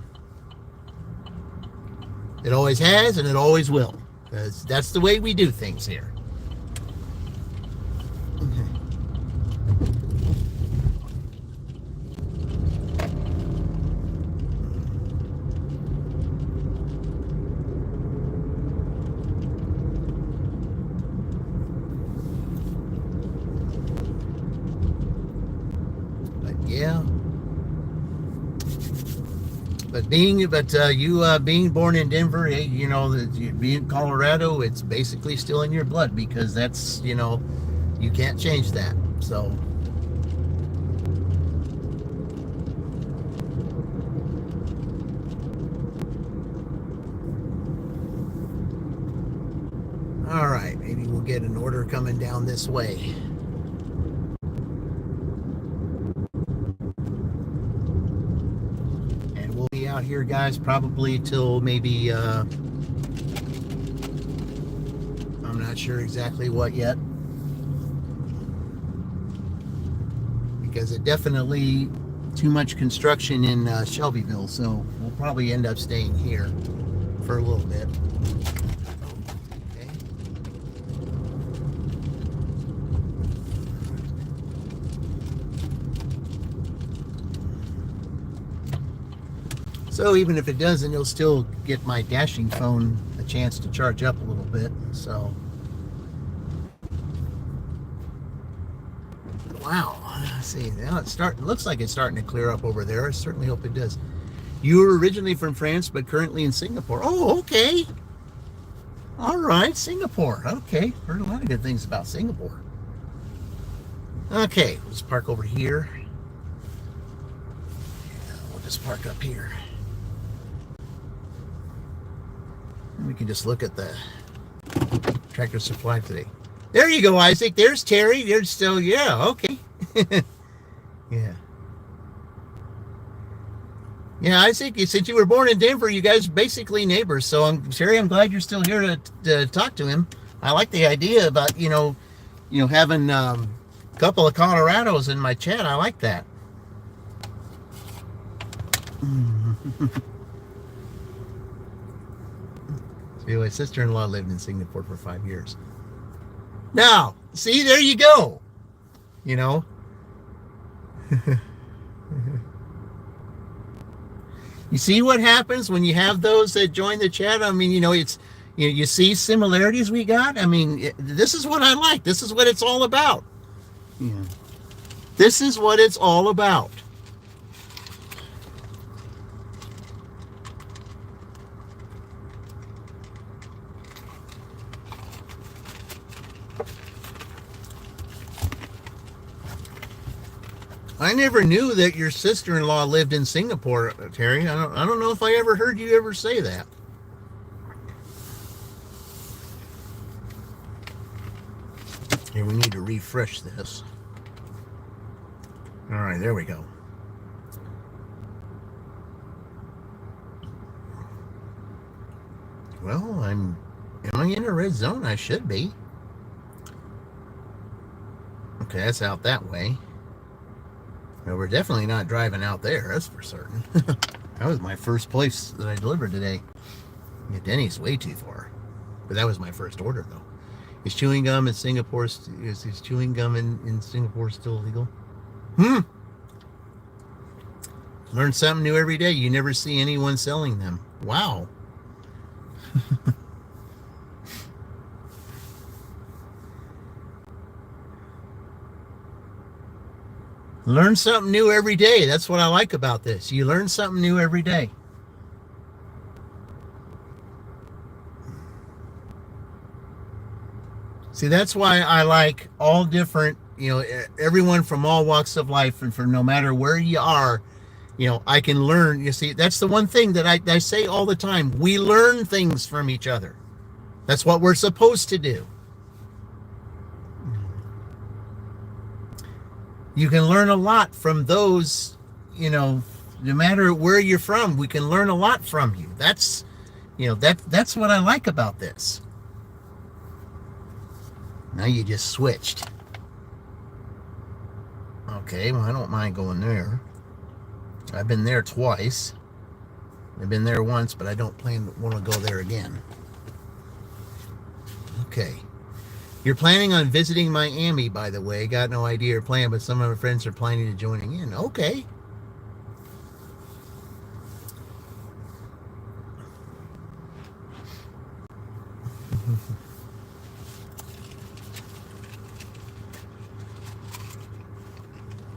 It always has, and it always will. Because that's the way we do things here. Yeah, but you being born in Denver, being in Colorado, it's basically still in your blood, because that's you can't change that. So all right, maybe we'll get an order coming down this way. Out here, guys, probably till maybe I'm not sure exactly what yet, because it definitely too much construction in Shelbyville, so we'll probably end up staying here for a little bit. Okay. So even if it doesn't, you'll still get my dashing phone chance to charge up a little bit. So, wow. Let's see. Now it looks like it's starting to clear up over there. I certainly hope it does. You were originally from France, but currently in Singapore. Oh, okay. All right, Singapore. Okay, heard a lot of good things about Singapore. Okay, let's park over here. We'll just park up here. And we can just look at the Tractor Supply today. There you go, Isaac. There's Terry. There's still, yeah, okay. Yeah. Yeah, Isaac, since you were born in Denver, you guys are basically neighbors. So, Terry, I'm glad you're still here to talk to him. I like the idea about, having a couple of Colorados in my chat. I like that. So, my sister-in-law lived in Singapore for 5 years. Now, see, there you go. You see what happens when you have those that join the chat? I mean, you see similarities we got. I mean, this is what I like. This is what it's all about. Yeah. This is what it's all about. I never knew that your sister-in-law lived in Singapore, Terry. I don't know if I ever heard you ever say that. Here, we need to refresh this. All right, there we go. Well, am I in a red zone? I should be. Okay, that's out that way. No, we're definitely not driving out there, that's for certain. That was my first place that I delivered today. Yeah, Denny's way too far. But that was my first order, though. Is chewing gum in Singapore, is chewing gum in Singapore still illegal? Learn something new every day. You never see anyone selling them. Wow. Learn something new every day. That's what I like about this. You learn something new every day. See, that's why I like all different, everyone from all walks of life, and for no matter where you are, I can learn. You see, that's the one thing that I say all the time. We learn things from each other. That's what we're supposed to do. You can learn a lot from those, no matter where you're from, we can learn a lot from you. That's, that's what I like about this. Now you just switched. Okay, well, I don't mind going there. I've been there twice. I've been there once, but I don't want to go there again. Okay. You're planning on visiting Miami, by the way. Got no idea your plan, but some of my friends are planning to joining in. Okay.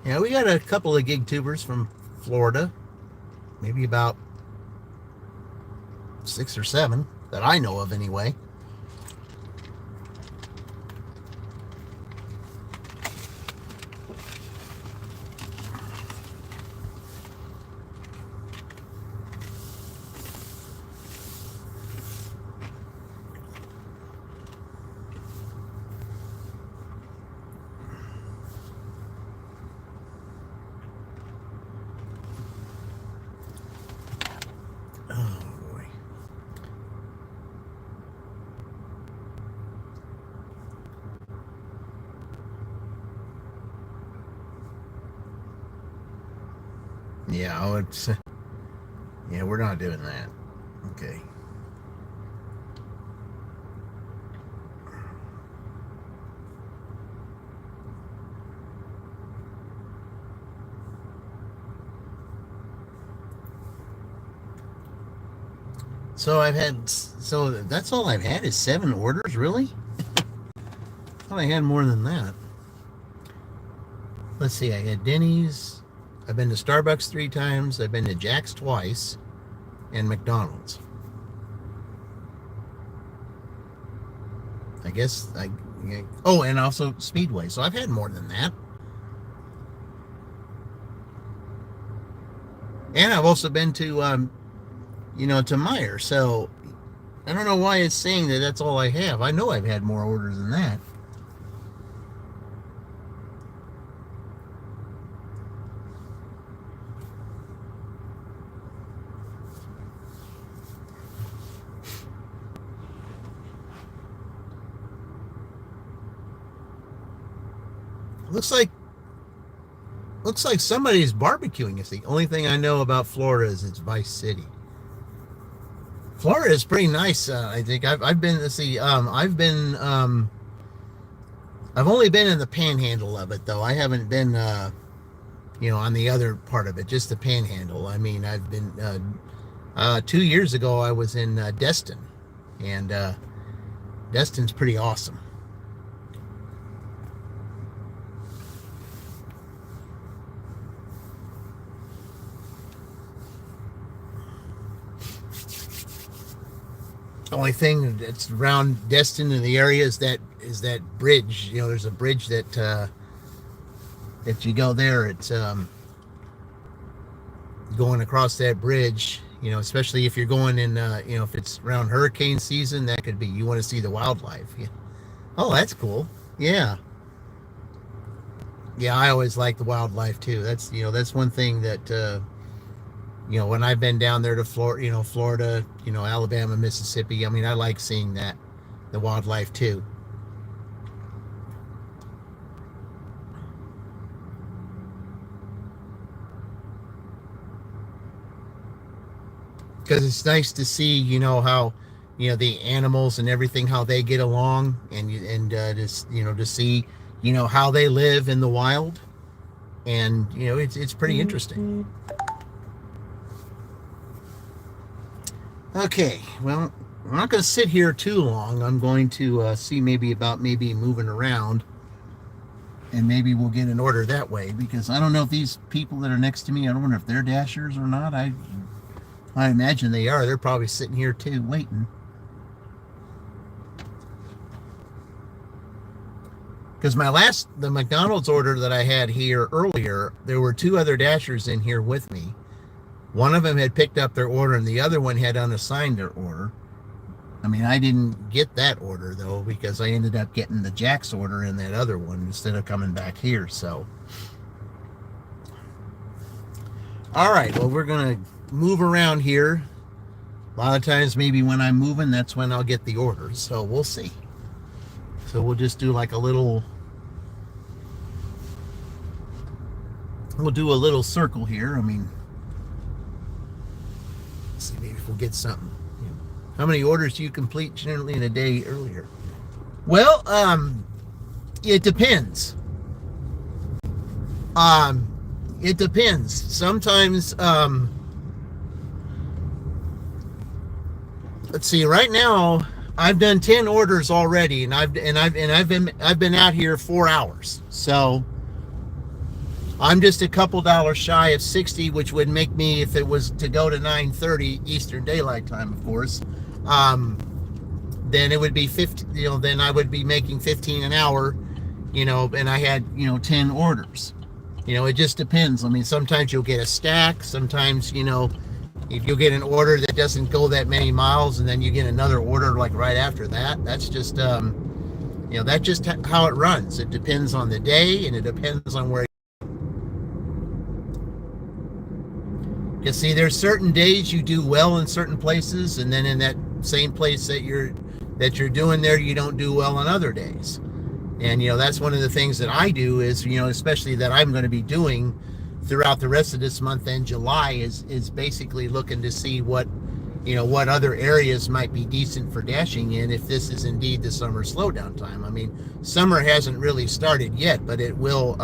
Yeah, we got a couple of gig tubers from Florida. Maybe about 6 or 7 that I know of anyway. Yeah, we're not doing that. Okay. So that's all I've had is 7 orders, really? I thought I had more than that. Let's see, I had Denny's, I've been to Starbucks 3 times, I've been to Jack's twice, and McDonald's. I guess oh, and also Speedway. So I've had more than that. And I've also been to to Meyer. So I don't know why it's saying that that's all I have. I know I've had more orders than that. Looks like somebody's barbecuing. It's the only thing I know about Florida is it's Vice City. Florida is pretty nice. I think I've been. Let's see. I've only been in the panhandle of it, though. I haven't been, on the other part of it, just the panhandle. I mean, I've been 2 years ago. I was in Destin, and Destin's pretty awesome. The only thing that's around Destin in the area is that bridge. There's a bridge that if you go there, it's going across that bridge. Especially if you're going in, if it's around hurricane season, that could be. You want to see the wildlife. Yeah. Oh, that's cool. Yeah. Yeah, I always like the wildlife too. That's one thing that. When I've been down there to Florida, Alabama, Mississippi, I mean, I like seeing the wildlife too. Because it's nice to see, how, the animals and everything, how they get along, and just, to see, how they live in the wild. And, it's pretty interesting. Okay, well, I'm not going to sit here too long. I'm going to see maybe moving around, and maybe we'll get an order that way, because I don't know if these people that are next to me, I don't know if they're dashers or not. I imagine they are. They're probably sitting here too, waiting. Because the McDonald's order that I had here earlier, there were 2 other dashers in here with me. One of them had picked up their order, and the other one had unassigned their order. I mean, I didn't get that order, though, because I ended up getting the Jack's order in that other one instead of coming back here, so. All right, well, we're going to move around here. A lot of times, maybe when I'm moving, that's when I'll get the orders, so we'll see. So we'll just do like we'll do a little circle here. I mean, see, maybe if we'll get something. How many orders do you complete generally in a day earlier? Well, it depends. It depends. Sometimes, let's see. Right now, I've done 10 orders already, and I've been out here 4 hours. So I'm just a couple dollars shy of 60, which would make me, if it was to go to 9:30 Eastern Daylight Time, of course, then it would be 50. Then I would be making 15 an hour. And I had 10 orders. It just depends. I mean, sometimes you'll get a stack. Sometimes you'll get an order that doesn't go that many miles, and then you get another order like right after that. That's just that's just how it runs. It depends on the day, and it depends on where. You see, there's certain days you do well in certain places, and then in that same place that you're doing there, you don't do well on other days. And that's one of the things that I do is, especially that I'm going to be doing throughout the rest of this month and July is basically looking to see what other areas might be decent for dashing in if this is indeed the summer slowdown time. I mean, summer hasn't really started yet, but it will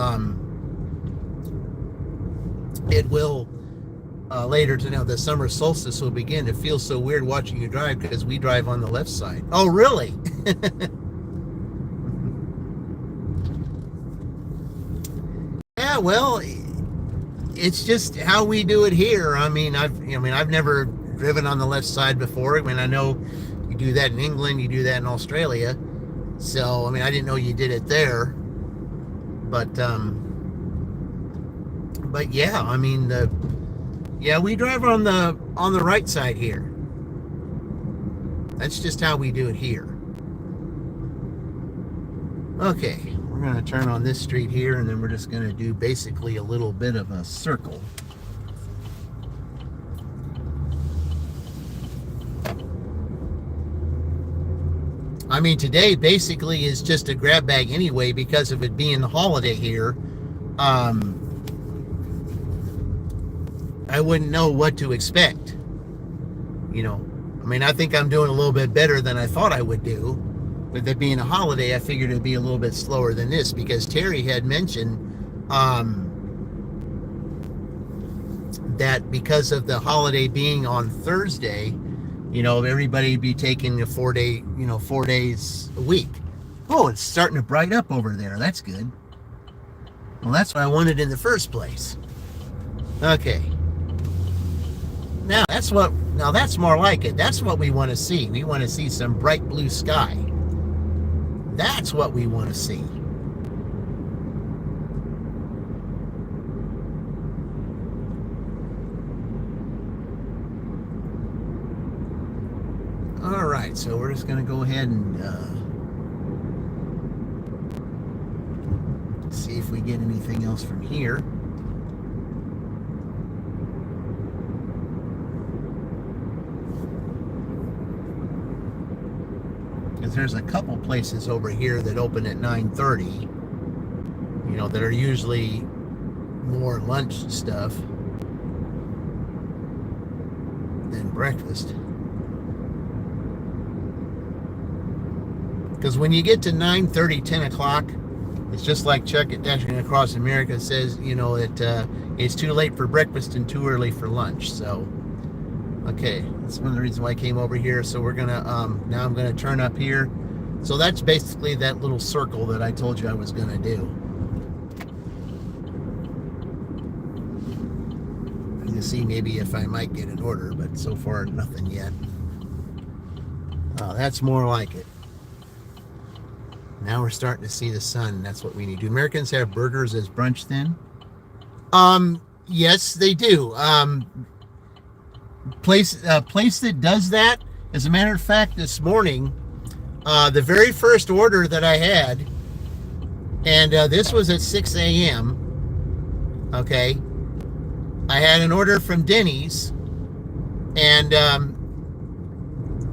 later to know the summer solstice will begin. It feels so weird watching you drive because we drive on the left side. Oh, really? Yeah, well, it's just how we do it here. I've never driven on the left side before. I mean, I know you do that in England, you do that in Australia. So, I mean, I didn't know you did it there. But yeah, I mean, we drive on the right side here. That's just how we do it here. Okay, we're going to turn on this street here, and then we're just going to do basically a little bit of a circle. I mean, today basically is just a grab bag anyway because of it being the holiday here. I wouldn't know what to expect. You know, I mean, I think I'm doing a little bit better than I thought I would do. With it being a holiday, I figured it'd be a little bit slower than this because Terry had mentioned that because of the holiday being on Thursday, you know, everybody be taking a 4 days a week. Oh, it's starting to bright up over there. That's good. Well, that's what I wanted in the first place. Okay. Now that's more like it. That's what we want to see. We want to see some bright blue sky. That's what we want to see. All right, so we're just going to go ahead and see if we get anything else from here. Because there's a couple places over here that open at 9:30, you know, that are usually more lunch stuff than breakfast. Because when you get to 9:30, 10 o'clock, it's just like Chuck at Dashing Across America says, you know, it's too late for breakfast and too early for lunch. So, okay, that's one of the reasons why I came over here. So we're gonna now I'm gonna turn up here. So that's basically that little circle that I told you I was gonna do. You see, maybe if I might get an order, but so far nothing yet. Oh, that's more like it. Now we're starting to see the sun. That's what we need. Do Americans have burgers as brunch then? Yes, they do. Place that does that. As a matter of fact, this morning, the very first order that I had, and this was at 6 a.m. Okay, I had an order from Denny's, and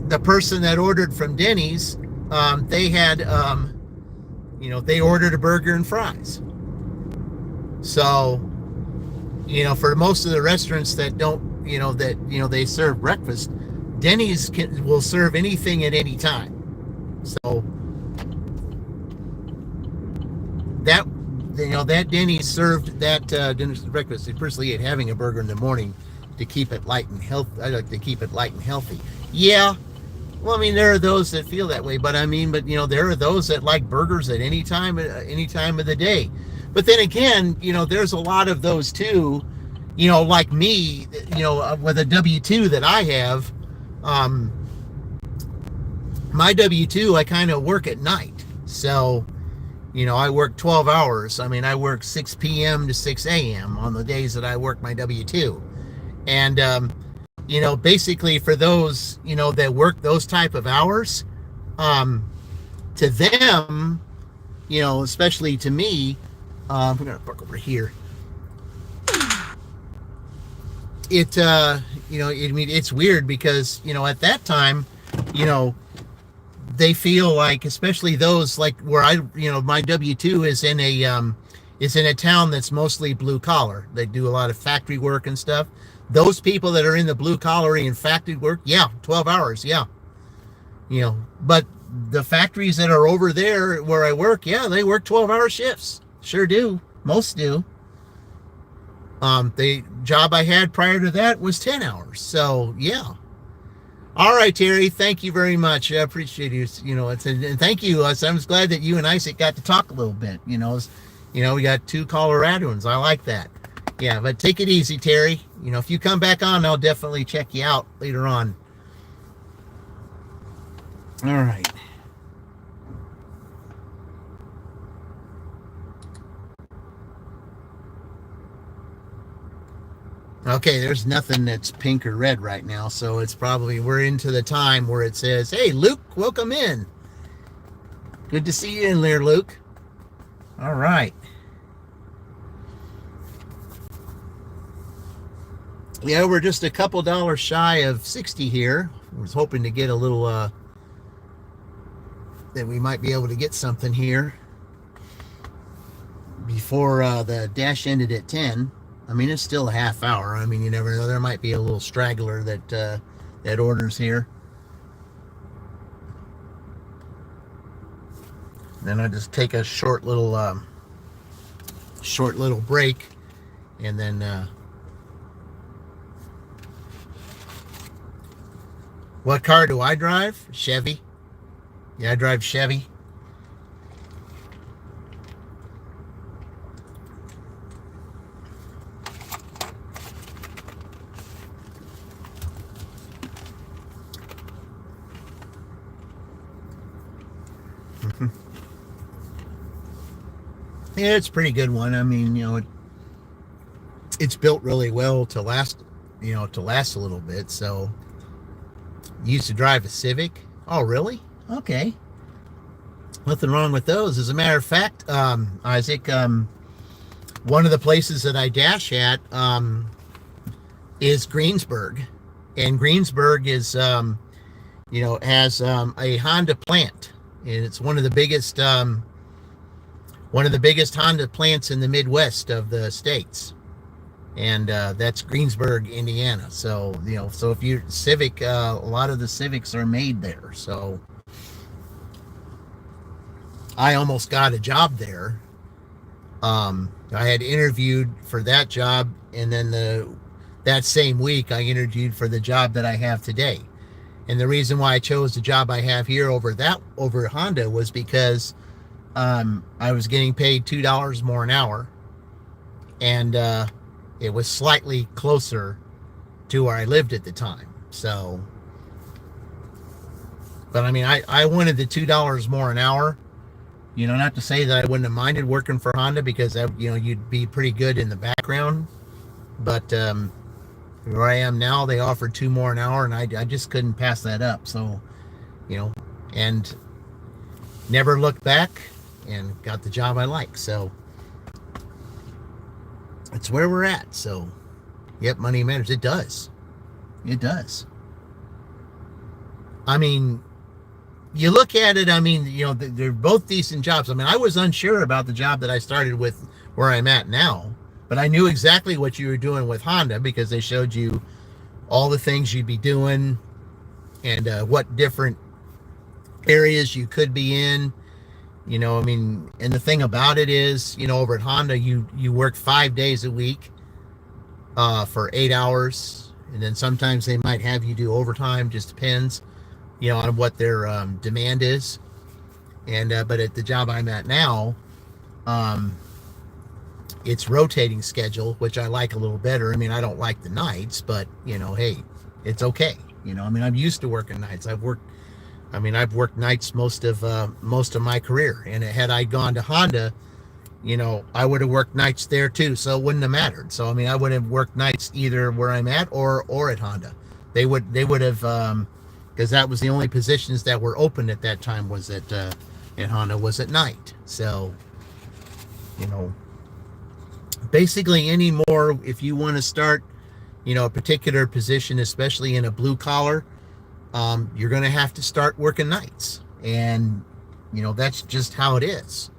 the person that ordered from Denny's, they had, you know, they ordered a burger and fries. So, you know, for most of the restaurants that don't, you know, they serve breakfast, Denny's will serve anything at any time. So that, you know, that Denny's served that dinner breakfast. They personally ate having a burger in the morning to keep it light and healthy. I like to keep it light and healthy. Yeah. Well, I mean, there are those that feel that way, but you know, there are those that like burgers at any time of the day. But then again, you know, there's a lot of those too, you know, like me, you know, with a W-2 that I have, my W-2, I kind of work at night. So, you know, I work 12 hours. I mean, I work 6 p.m. to 6 a.m. on the days that I work my W-2. And, you know, basically for those, you know, that work those type of hours, to them, you know, especially to me, I'm going to park over here. It, you know, I mean, it's weird because, you know, at that time, you know, they feel like, especially those like where I, you know, my W-2 is in a town that's mostly blue collar. They do a lot of factory work and stuff. Those people that are in the blue collar and factory work, yeah, 12 hours, yeah. You know, but the factories that are over there where I work, yeah, they work 12-hour shifts. Sure do. Most do. The job I had prior to that was 10 hours. So yeah. All right, Terry. Thank you very much. I appreciate you. And thank you. I'm glad that you and Isaac got to talk a little bit. We got 2 Coloradoans. I like that. Yeah, but take it easy, Terry. If you come back on, I'll definitely check you out later on. All right. Okay, there's nothing that's pink or red right now, so it's probably we're into the time where it says, "Hey, Luke, welcome in. Good to see you in there, Luke." All right. Yeah, we're just a couple dollars shy of 60 here. I was hoping to get a little, that we might be able to get something here before the dash ended at 10. I mean, it's still a half hour. I mean, you never know. There might be a little straggler that orders here. Then I'll just take a short little break, and then what car do I drive? Chevy. Yeah, I drive Chevy. Yeah, it's a pretty good one. I mean, it's built really well to last a little bit. So, you used to drive a Civic. Oh, really? Okay. Nothing wrong with those. As a matter of fact, Isaac, one of the places that I dash at is Greensburg, and Greensburg is has a Honda plant, and it's one of the biggest Honda plants in the Midwest of the states, and that's Greensburg, Indiana. So so if you Civic, a lot of the Civics are made there. So I almost got a job there. I had interviewed for that job, and then that same week I interviewed for the job that I have today. And the reason why I chose the job I have here over Honda was because I was getting paid $2 more an hour, and it was slightly closer to where I lived at the time. So, but I mean, I wanted the $2 more an hour. Not to say that I wouldn't have minded working for Honda, because you'd be pretty good in the background. But where I am now, they offered $2 more an hour, and I just couldn't pass that up. So, and never looked back, and got the job I like. So it's where we're at. So, yep, money matters. It does. It does. I mean, you look at it, I mean, they're both decent jobs. I mean, I was unsure about the job that I started with where I'm at now, but I knew exactly what you were doing with Honda, because they showed you all the things you'd be doing, and what different areas you could be in. I mean, and the thing about it is, over at Honda, you work 5 days a week for 8 hours, and then sometimes they might have you do overtime. Just depends, on what their demand is. And but at the job I'm at now, it's rotating schedule, which I like a little better. I mean, I don't like the nights, but hey, it's okay. I mean, I'm used to working nights. I've worked nights most of my career, and had I gone to Honda, I would have worked nights there too, so it wouldn't have mattered. So I mean, I would have worked nights either where I'm at or at Honda. They would have, because that was the only positions that were open at that time, was at Honda, was at night. So basically anymore, if you want to start a particular position, especially in a blue collar, you're going to have to start working nights, and that's just how it is.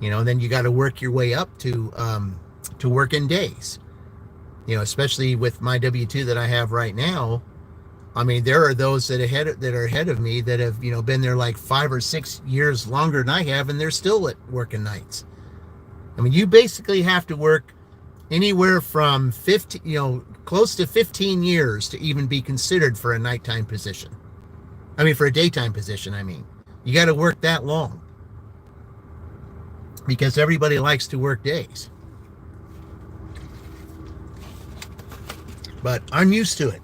Then you got to work your way up to working days. Especially with my W-2 that I have right now. I mean, there are those that are ahead of me that have been there like 5 or 6 years longer than I have, and they're still working nights. I mean, you basically have to work anywhere from 50, close to 15 years to even be considered for a nighttime position. For a daytime position, You got to work that long because everybody likes to work days. But I'm used to it.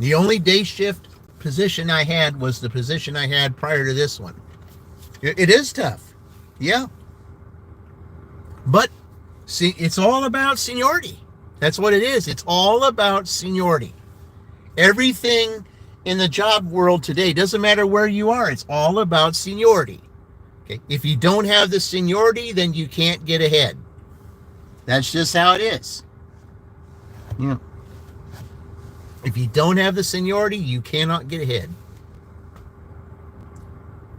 The only day shift position I had was the position I had prior to this one. It is tough. Yeah. But see, it's all about seniority. That's what it is. It's all about seniority. Everything in the job world today, doesn't matter where you are, it's all about seniority. Okay? If you don't have the seniority, then you can't get ahead. That's just how it is. If you don't have the seniority, you cannot get ahead.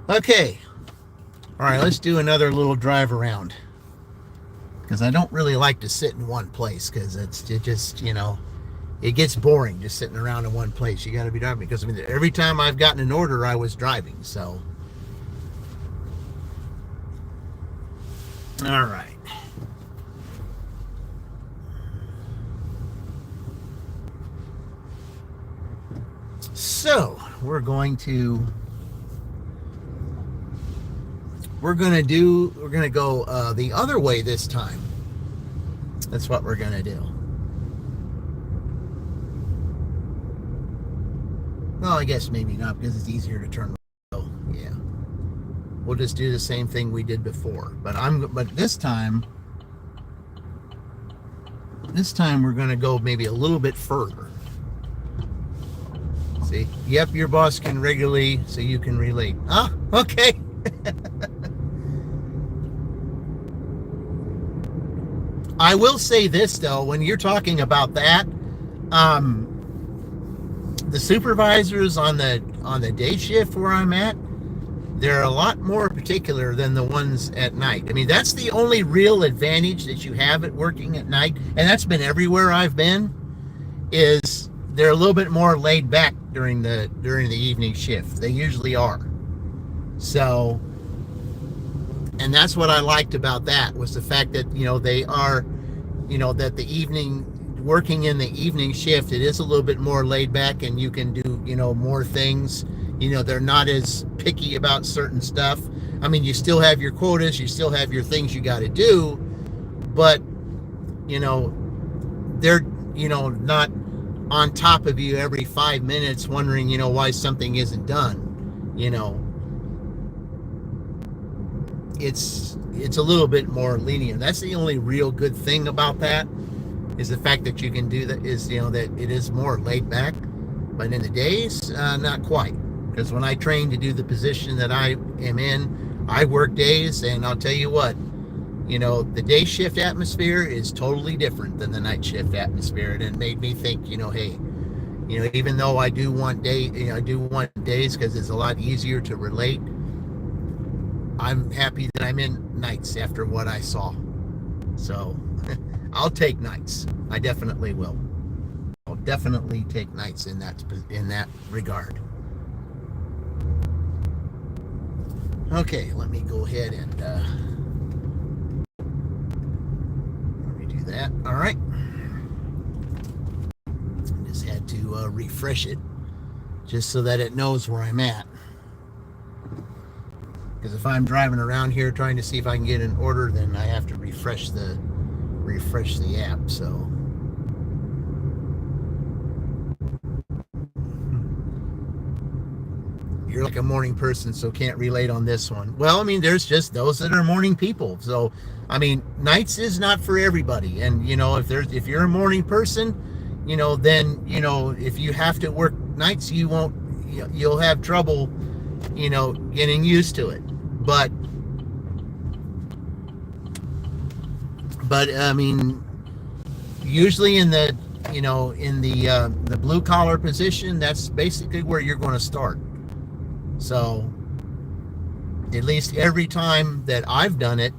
Okay. All right, let's do another little drive around. Because I don't really like to sit in one place because it just, it gets boring just sitting around in one place. You got to be driving because every time I've gotten an order, I was driving. So, all right. So we're going to go the other way this time. That's what we're going to do. Well, I guess maybe not because it's easier to turn. So, yeah. We'll just do the same thing we did before. But this time we're going to go maybe a little bit further. See? Yep, your boss can regularly, so you can relate. Ah, okay. I will say this though, when you're talking about that, the supervisors on the day shift where I'm at, they're a lot more particular than the ones at night. That's the only real advantage that you have at working at night, and that's been everywhere I've been, is they're a little bit more laid back during the evening shift. They usually are. So, and that's what I liked about that, was the fact that, they are, that the evening, working in the evening shift, it is a little bit more laid back and you can do, more things. They're not as picky about certain stuff. You still have your quotas, you still have your things you got to do, but, they're, not on top of you every 5 minutes wondering, why something isn't done. It's a little bit more lenient. That's the only real good thing about that, is the fact that you can do that, is, that it is more laid back. But in the days, not quite. Because when I trained to do the position that I am in, I work days, and I'll tell you what, the day shift atmosphere is totally different than the night shift atmosphere. And it made me think, hey, even though I do want days because it's a lot easier to relate, I'm happy that I'm in nights after what I saw. So I'll take nights. I definitely will. I'll definitely take nights in that regard. Okay, let me go ahead and let me do that. All right. Just had to refresh it just so that it knows where I'm at. Because if I'm driving around here trying to see if I can get an order, then I have to refresh the app. So you're like a morning person, so can't relate on this one. Well, there's just those that are morning people. So nights is not for everybody. And if you're a morning person, then if you have to work nights, you'll have trouble getting used to it. But usually in the the blue collar position, that's basically where you're going to start. So at least every time that I've done it,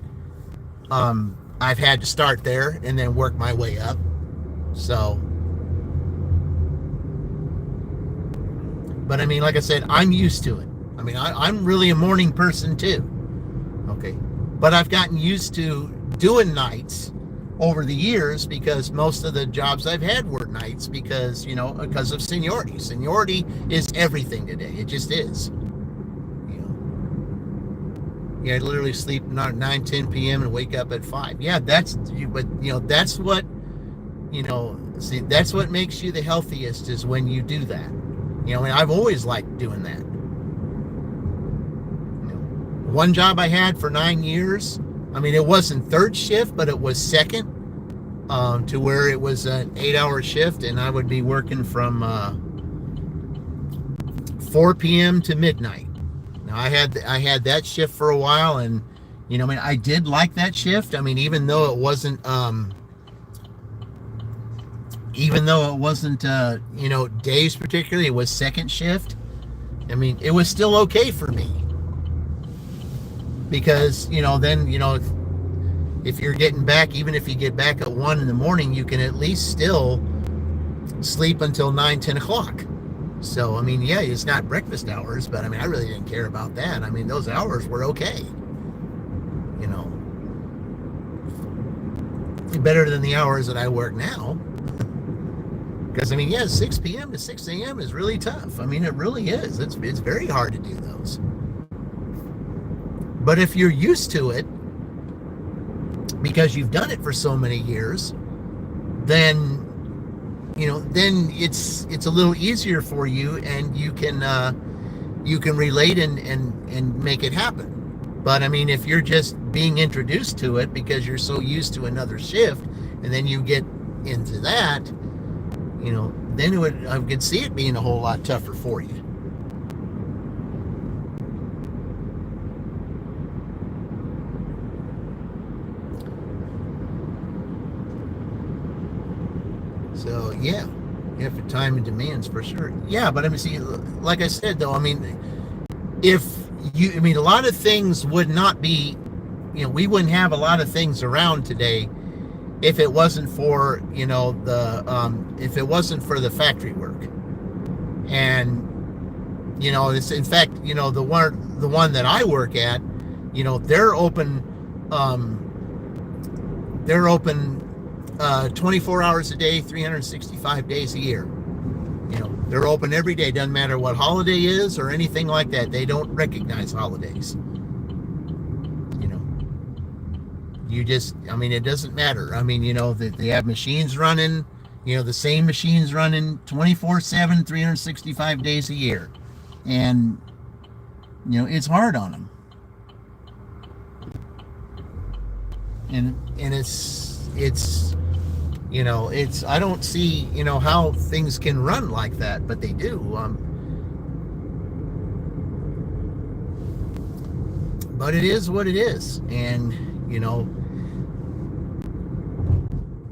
I've had to start there and then work my way up. So, but like I said, I'm used to it. I'm really a morning person too. Okay. But I've gotten used to doing nights over the years, because most of the jobs I've had were nights, because of seniority. Seniority is everything today. It just is. I literally sleep 9, 10 p.m. and wake up at 5. Yeah, that's what, see, that's what makes you the healthiest, is when you do that. And I've always liked doing that. One job I had for 9 years, it wasn't third shift, but it was second, to where it was an 8-hour shift, and I would be working from 4 p.m. to midnight. Now, I had that shift for a while, and I did like that shift. Even though it wasn't days particularly, it was second shift. It was still okay for me, because then if you're getting back, even if you get back at 1 in the morning, you can at least still sleep until 9, 10 o'clock. So, yeah, it's not breakfast hours, but I really didn't care about that. Those hours were okay. Better than the hours that I work now. Because, 6 p.m. to 6 a.m. is really tough. It really is. It's very hard to do those. But if you're used to it, because you've done it for so many years, then it's a little easier for you, and you can relate and make it happen. But if you're just being introduced to it because you're so used to another shift, and then you get into that, then I could see it being a whole lot tougher for you. So yeah, for time and demands, for sure. Yeah, but see, like I said though, if you, a lot of things would not be, we wouldn't have a lot of things around today if it wasn't for, if it wasn't for the factory work. And, it's, in fact, the one that I work at, they're open 24 hours a day, 365 days a year. They're open every day. Doesn't matter what holiday is or anything like that. They don't recognize holidays. You just, it doesn't matter. They have machines running, the same machines running 24/7, 365 days a year. And, it's hard on them. And it's I don't see, how things can run like that, but they do. But it is what it is. And,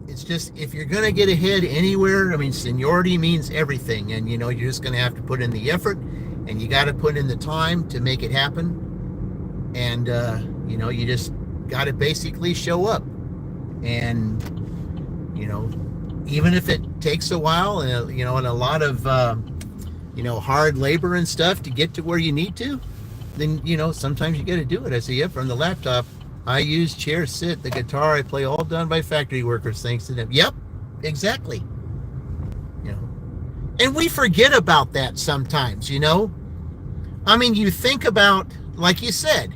it's just, if you're going to get ahead anywhere, seniority means everything. And, you're just going to have to put in the effort, and you got to put in the time to make it happen. And, you just got to basically show up. And, even if it takes a while, and, and a lot of, hard labor and stuff to get to where you need to, then, sometimes you got to do it. I say, from the laptop, I use chair, sit, the guitar I play, all done by factory workers, thanks to them. Yep, exactly. And we forget about that sometimes, you think about, like you said,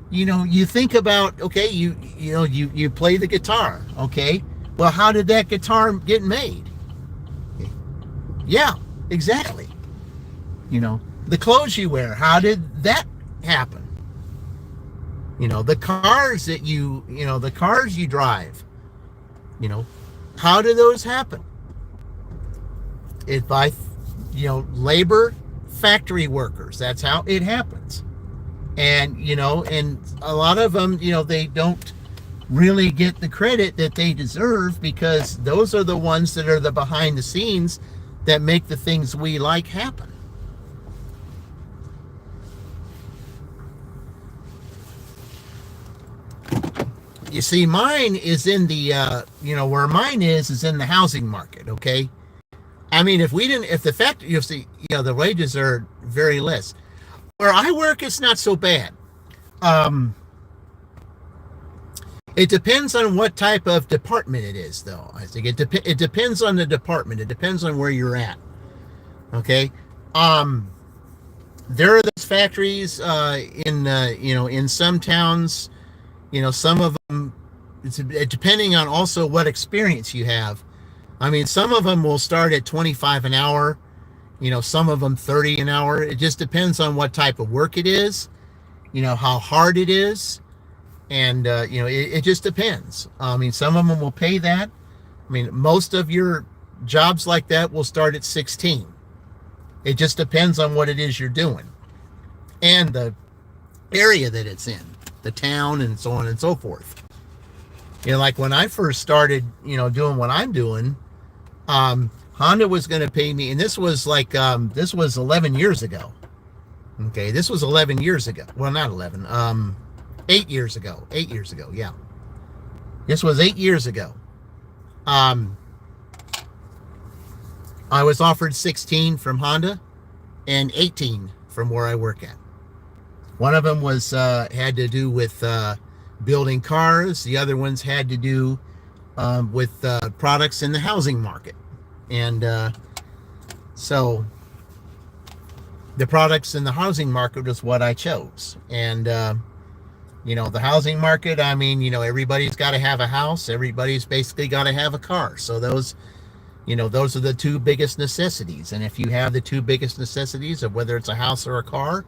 you think about, okay, you play the guitar, okay? Well, how did that guitar get made? Yeah, exactly. The clothes you wear, how did that happen? The cars that the cars you drive, how do those happen? It by, labor, factory workers. That's how it happens. And, and a lot of them, they don't really get the credit that they deserve, because those are the ones that are the behind the scenes that make the things we like happen. You see, mine is in the, where mine is in the housing market, okay? If the factory, the wages are very less. Where I work, it's not so bad. It depends on what type of department it is, though. I think it depends on the department. It depends on where you're at. Okay. There are those factories in some towns. Some of them, depending on also what experience you have. I mean, some of them will start at 25 an hour. Some of them 30 an hour. It just depends on what type of work it is. How hard it is. And, it just depends. I mean, some of them will pay that. I mean, most of your jobs like that will start at 16. It just depends on what it is you're doing and the area that it's in, the town, and so on and so forth. Like when I first started, doing what I'm doing, Honda was going to pay me, and this was 11 years ago. Okay, this was 11 years ago. Well, not 11. 8 years ago. 8 years ago, yeah. This was 8 years ago. I was offered 16 from Honda and 18 from where I work at. One of them was had to do with building cars. The other ones had to do with products in the housing market. And so the products in the housing market was what I chose. And the housing market, I mean, everybody's got to have a house. Everybody's basically got to have a car. So those are the two biggest necessities. And if you have the two biggest necessities of whether it's a house or a car,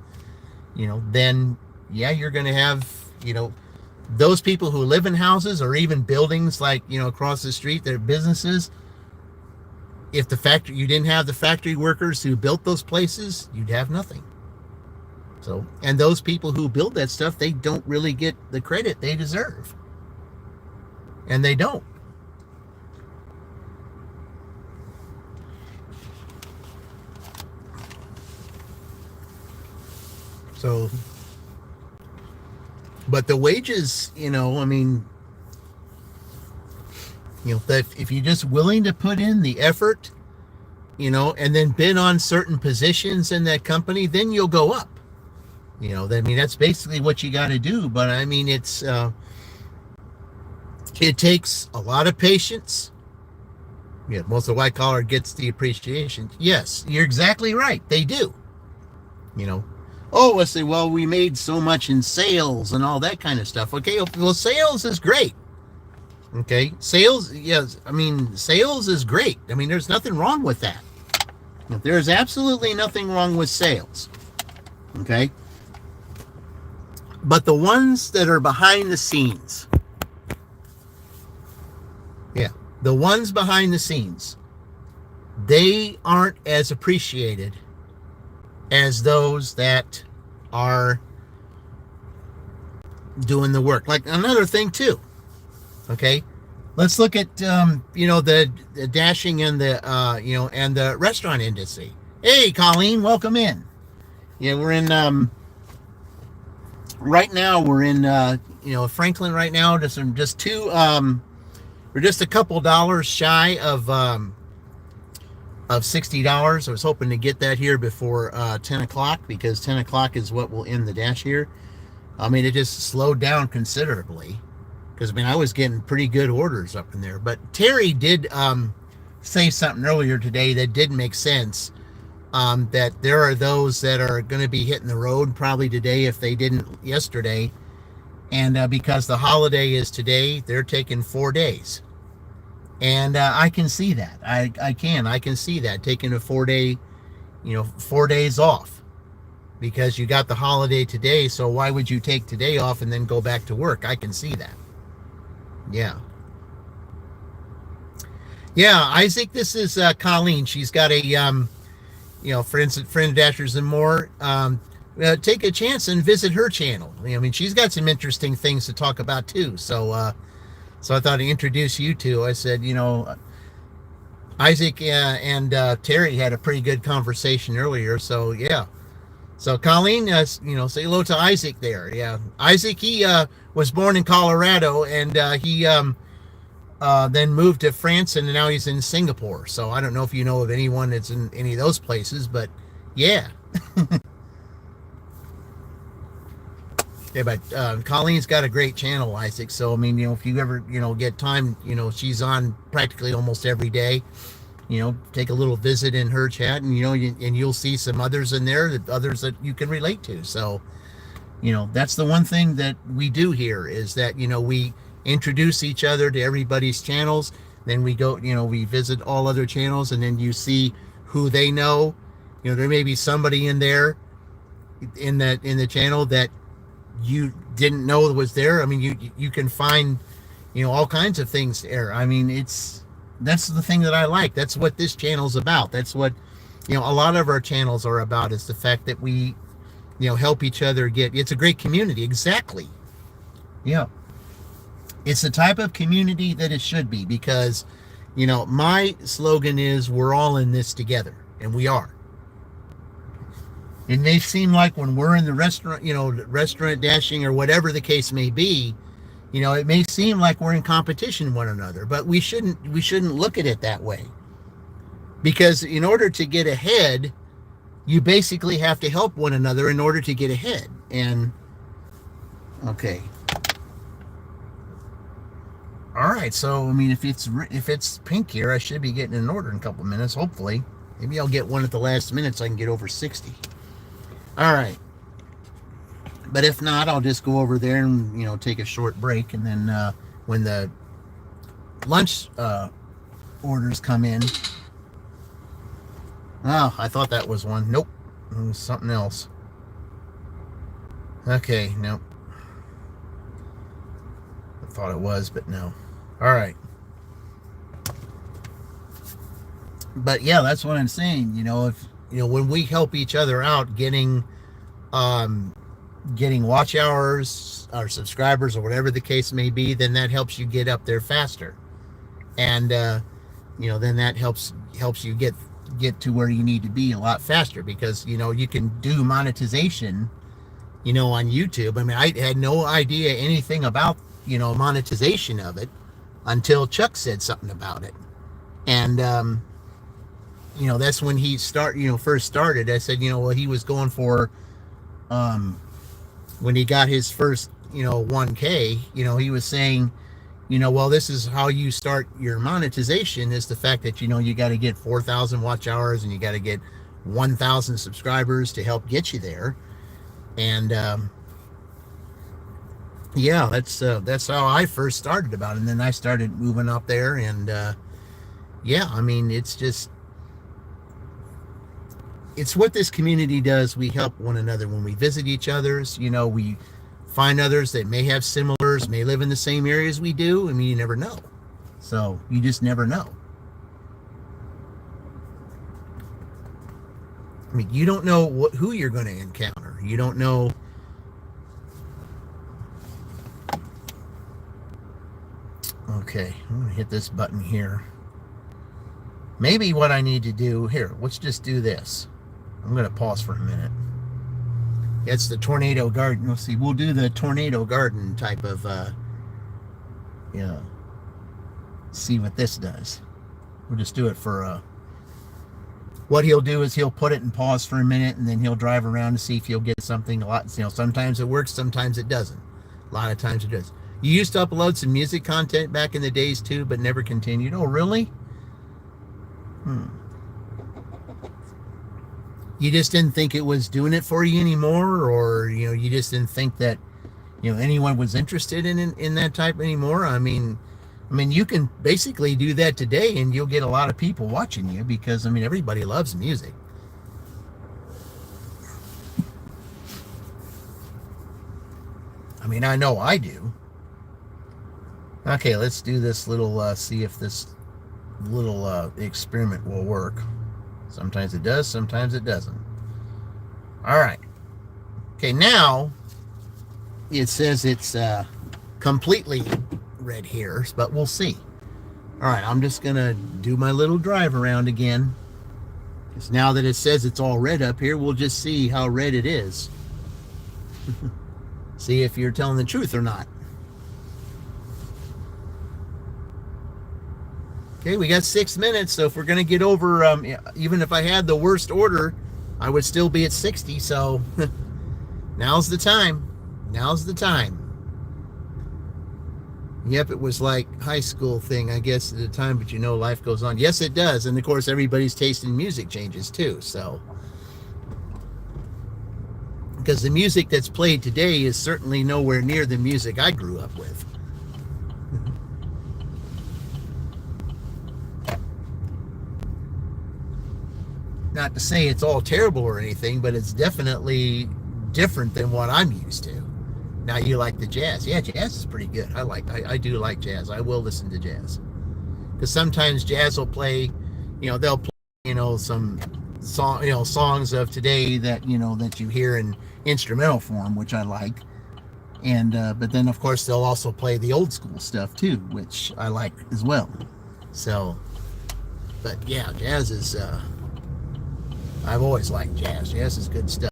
then yeah, you're going to have, those people who live in houses or even buildings like, across the street, their businesses. If you didn't have the factory workers who built those places, you'd have nothing. So, and those people who build that stuff, they don't really get the credit they deserve. And they don't. So, but the wages, I mean, that if you're just willing to put in the effort, and then been on certain positions in that company, then you'll go up. I mean, that's basically what you got to do. But I mean, it takes a lot of patience. Yeah, most of the white collar gets the appreciation. Yes, you're exactly right. They do. Oh, let's say, well, we made so much in sales and all that kind of stuff. Okay, well, sales is great. Okay, sales, yes, I mean, sales is great. I mean, there's nothing wrong with that. There's absolutely nothing wrong with sales. Okay, but the ones that are behind the scenes, the ones behind the scenes, they aren't as appreciated as those that are doing the work. Like another thing too. Okay, let's look at the dashing and the and the restaurant industry. Hey, Colleen, welcome in. Yeah, we're in right now. We're in Franklin right now. We're just a couple dollars shy of $60. I was hoping to get that here before 10 o'clock because 10 o'clock is what will end the dash here. I mean, it just slowed down considerably because, I mean, I was getting pretty good orders up in there. But Terry did say something earlier today that did make sense, that there are those that are going to be hitting the road probably today if they didn't yesterday. And because the holiday is today, they're taking 4 days. And I can see that. I can see that, taking a 4 day, 4 days off because you got the holiday today. So why would you take today off and then go back to work? I can see that. Yeah. Yeah, Isaac, this is Colleen. She's got a, for instance, Friend Dashers and More. Take a chance and visit her channel. I mean, she's got some interesting things to talk about too. So I thought I'd introduce you two. I said, Isaac and Terry had a pretty good conversation earlier. So yeah. So Colleen, say hello to Isaac there. Yeah, Isaac, he was born in Colorado, and he then moved to France, and now he's in Singapore. So I don't know if you know of anyone that's in any of those places, but yeah. Yeah, but Colleen's got a great channel, Isaac. So, I mean, if you ever, get time, she's on practically almost every day. Take a little visit in her chat, and, and you'll see some others in there, others that you can relate to. So, that's the one thing that we do here is that, we introduce each other to everybody's channels. Then we go, we visit all other channels, and then you see who they know. There may be somebody in there in the channel that you didn't know was there. I mean, you can find, all kinds of things there. I mean, that's the thing that I like. That's what this channel's about. That's what, a lot of our channels are about, is the fact that we, help each other it's a great community. Exactly. Yeah. It's the type of community that it should be, because, my slogan is we're all in this together, and we are. It may seem like when we're in the restaurant, restaurant dashing or whatever the case may be, it may seem like we're in competition with one another, but we shouldn't look at it that way. Because in order to get ahead, you basically have to help one another in order to get ahead. And okay. All right, so I mean, if it's pink here, I should be getting an order in a couple minutes, hopefully. Maybe I'll get one at the last minute so I can get over 60. All right. But if not, I'll just go over there and, take a short break. And then when the lunch orders come in. Oh, I thought that was one. Nope. It was something else. Okay, nope. I thought it was, but no. All right. But yeah, that's what I'm saying. When we help each other out, getting watch hours or subscribers or whatever the case may be, then that helps you get up there faster. And, then that helps you get to where you need to be a lot faster, because, you can do monetization, on YouTube. I mean, I had no idea anything about, monetization of it until Chuck said something about it. And, that's when he first started. I said, well, he was going for, when he got his first, 1K, he was saying, well, this is how you start your monetization, is the fact that, you got to get 4,000 watch hours and you got to get 1,000 subscribers to help get you there. And, yeah, that's how I first started about it. And then I started moving up there, and, yeah, I mean, it's what this community does. We help one another when we visit each other's. We find others that may have similars, may live in the same areas we do. I mean, you never know. So you just never know. I mean, you don't know who you're going to encounter. You don't know. Okay, I'm going to hit this button here. Maybe what I need to do here, let's just do this. I'm going to pause for a minute. It's the tornado garden. Let's see. We'll do the tornado garden type of, see what this does. We'll just do it for, what he'll do is he'll put it in pause for a minute, and then he'll drive around to see if he'll get something. A lot, sometimes it works, sometimes it doesn't. A lot of times it does. You used to upload some music content back in the days too, but never continued. Oh, really? You just didn't think it was doing it for you anymore, or you just didn't think that anyone was interested in that type anymore. I mean you can basically do that today and you'll get a lot of people watching you, because everybody loves music. I know I do. Okay, let's do this little see if this little experiment will work. Sometimes it does, sometimes it doesn't. All right. Okay, now it says it's completely red here, but we'll see. All right, I'm just going to do my little drive around again. Because now that it says it's all red up here, we'll just see how red it is. See if you're telling the truth or not. Okay, we got 6 minutes, so if we're going to get over, even if I had the worst order, I would still be at 60, so now's the time. Now's the time. Yep, it was like high school thing, I guess, at the time, but life goes on. Yes, it does. And of course, everybody's taste in music changes too. So, because the music that's played today is certainly nowhere near the music I grew up with. Not to say it's all terrible or anything, but it's definitely different than what I'm used to. Now, you like the jazz. Yeah, jazz is pretty good. I do like jazz. I will listen to jazz. Because sometimes jazz will play, they'll play, some songs of today that, that you hear in instrumental form, which I like. And, but then of course they'll also play the old school stuff too, which I like as well. So, but yeah, jazz is, I've always liked jazz. Jazz is good stuff.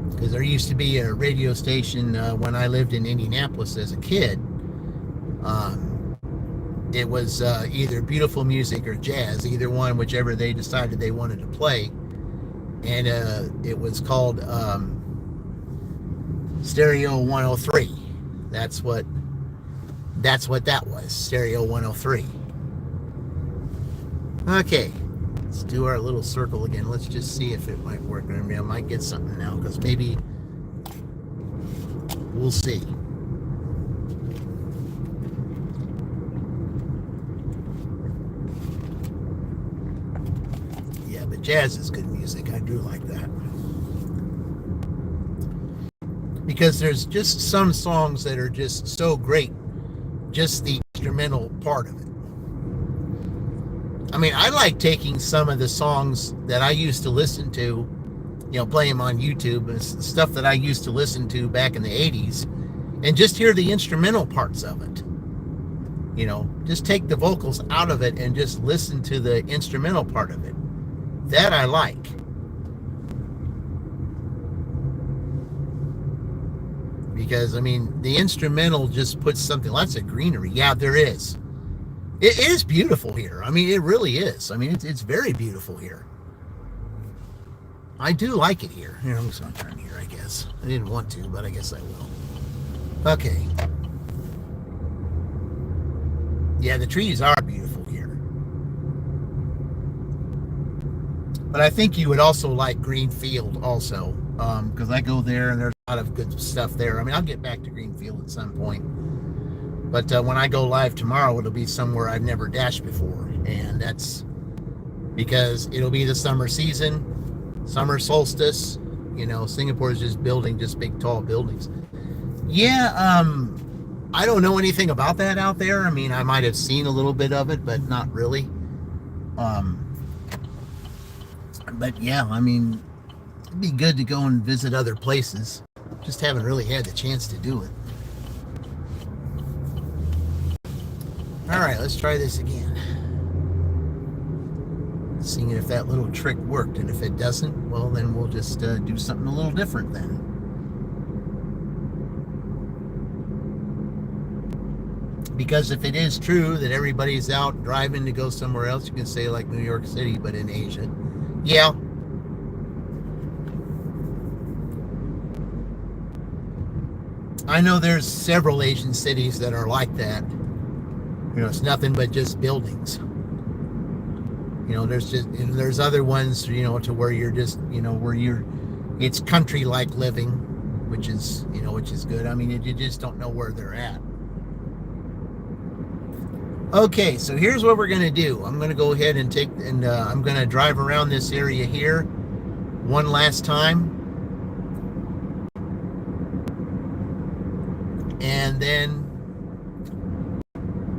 Because there used to be a radio station when I lived in Indianapolis as a kid. It was either beautiful music or jazz, either one, whichever they decided they wanted to play. And it was called Stereo 103. That's what that was, Stereo 103. Okay, let's do our little circle again. Let's just see if it might work. I mean, I might get something now, because maybe we'll see. Yeah, but jazz is good music. I do like that. Because there's just some songs that are just so great, just the instrumental part of it. I mean, I like taking some of the songs that I used to listen to, play them on YouTube, and stuff that I used to listen to back in the 80s, and just hear the instrumental parts of it. Just take the vocals out of it and just listen to the instrumental part of it. That I like. Because, I mean, the instrumental just puts something, lots of greenery. Yeah, there is. It is beautiful here. I mean, it really is. I mean, it's very beautiful here. I do like it here. Here, I'm just going to turn here, I guess. I didn't want to, but I guess I will. Okay. Yeah, the trees are beautiful here. But I think you would also like Greenfield also. Because I go there and there's a lot of good stuff there. I mean, I'll get back to Greenfield at some point. But when I go live tomorrow, it'll be somewhere I've never dashed before. And that's because it'll be the summer season, summer solstice. Singapore is just building just big, tall buildings. Yeah, I don't know anything about that out there. I mean, I might have seen a little bit of it, but not really. But yeah, I mean, it'd be good to go and visit other places. Just haven't really had the chance to do it. All right, let's try this again. Seeing if that little trick worked, and if it doesn't, well, then we'll just do something a little different then. Because if it is true that everybody's out driving to go somewhere else, you can say like New York City, but in Asia. Yeah. I know there's several Asian cities that are like that. It's nothing but just buildings. There's other ones, to where you're just, it's country-like living, which is good. I mean, you just don't know where they're at. Okay, so here's what we're going to do. I'm going to go ahead and I'm going to drive around this area here one last time. And then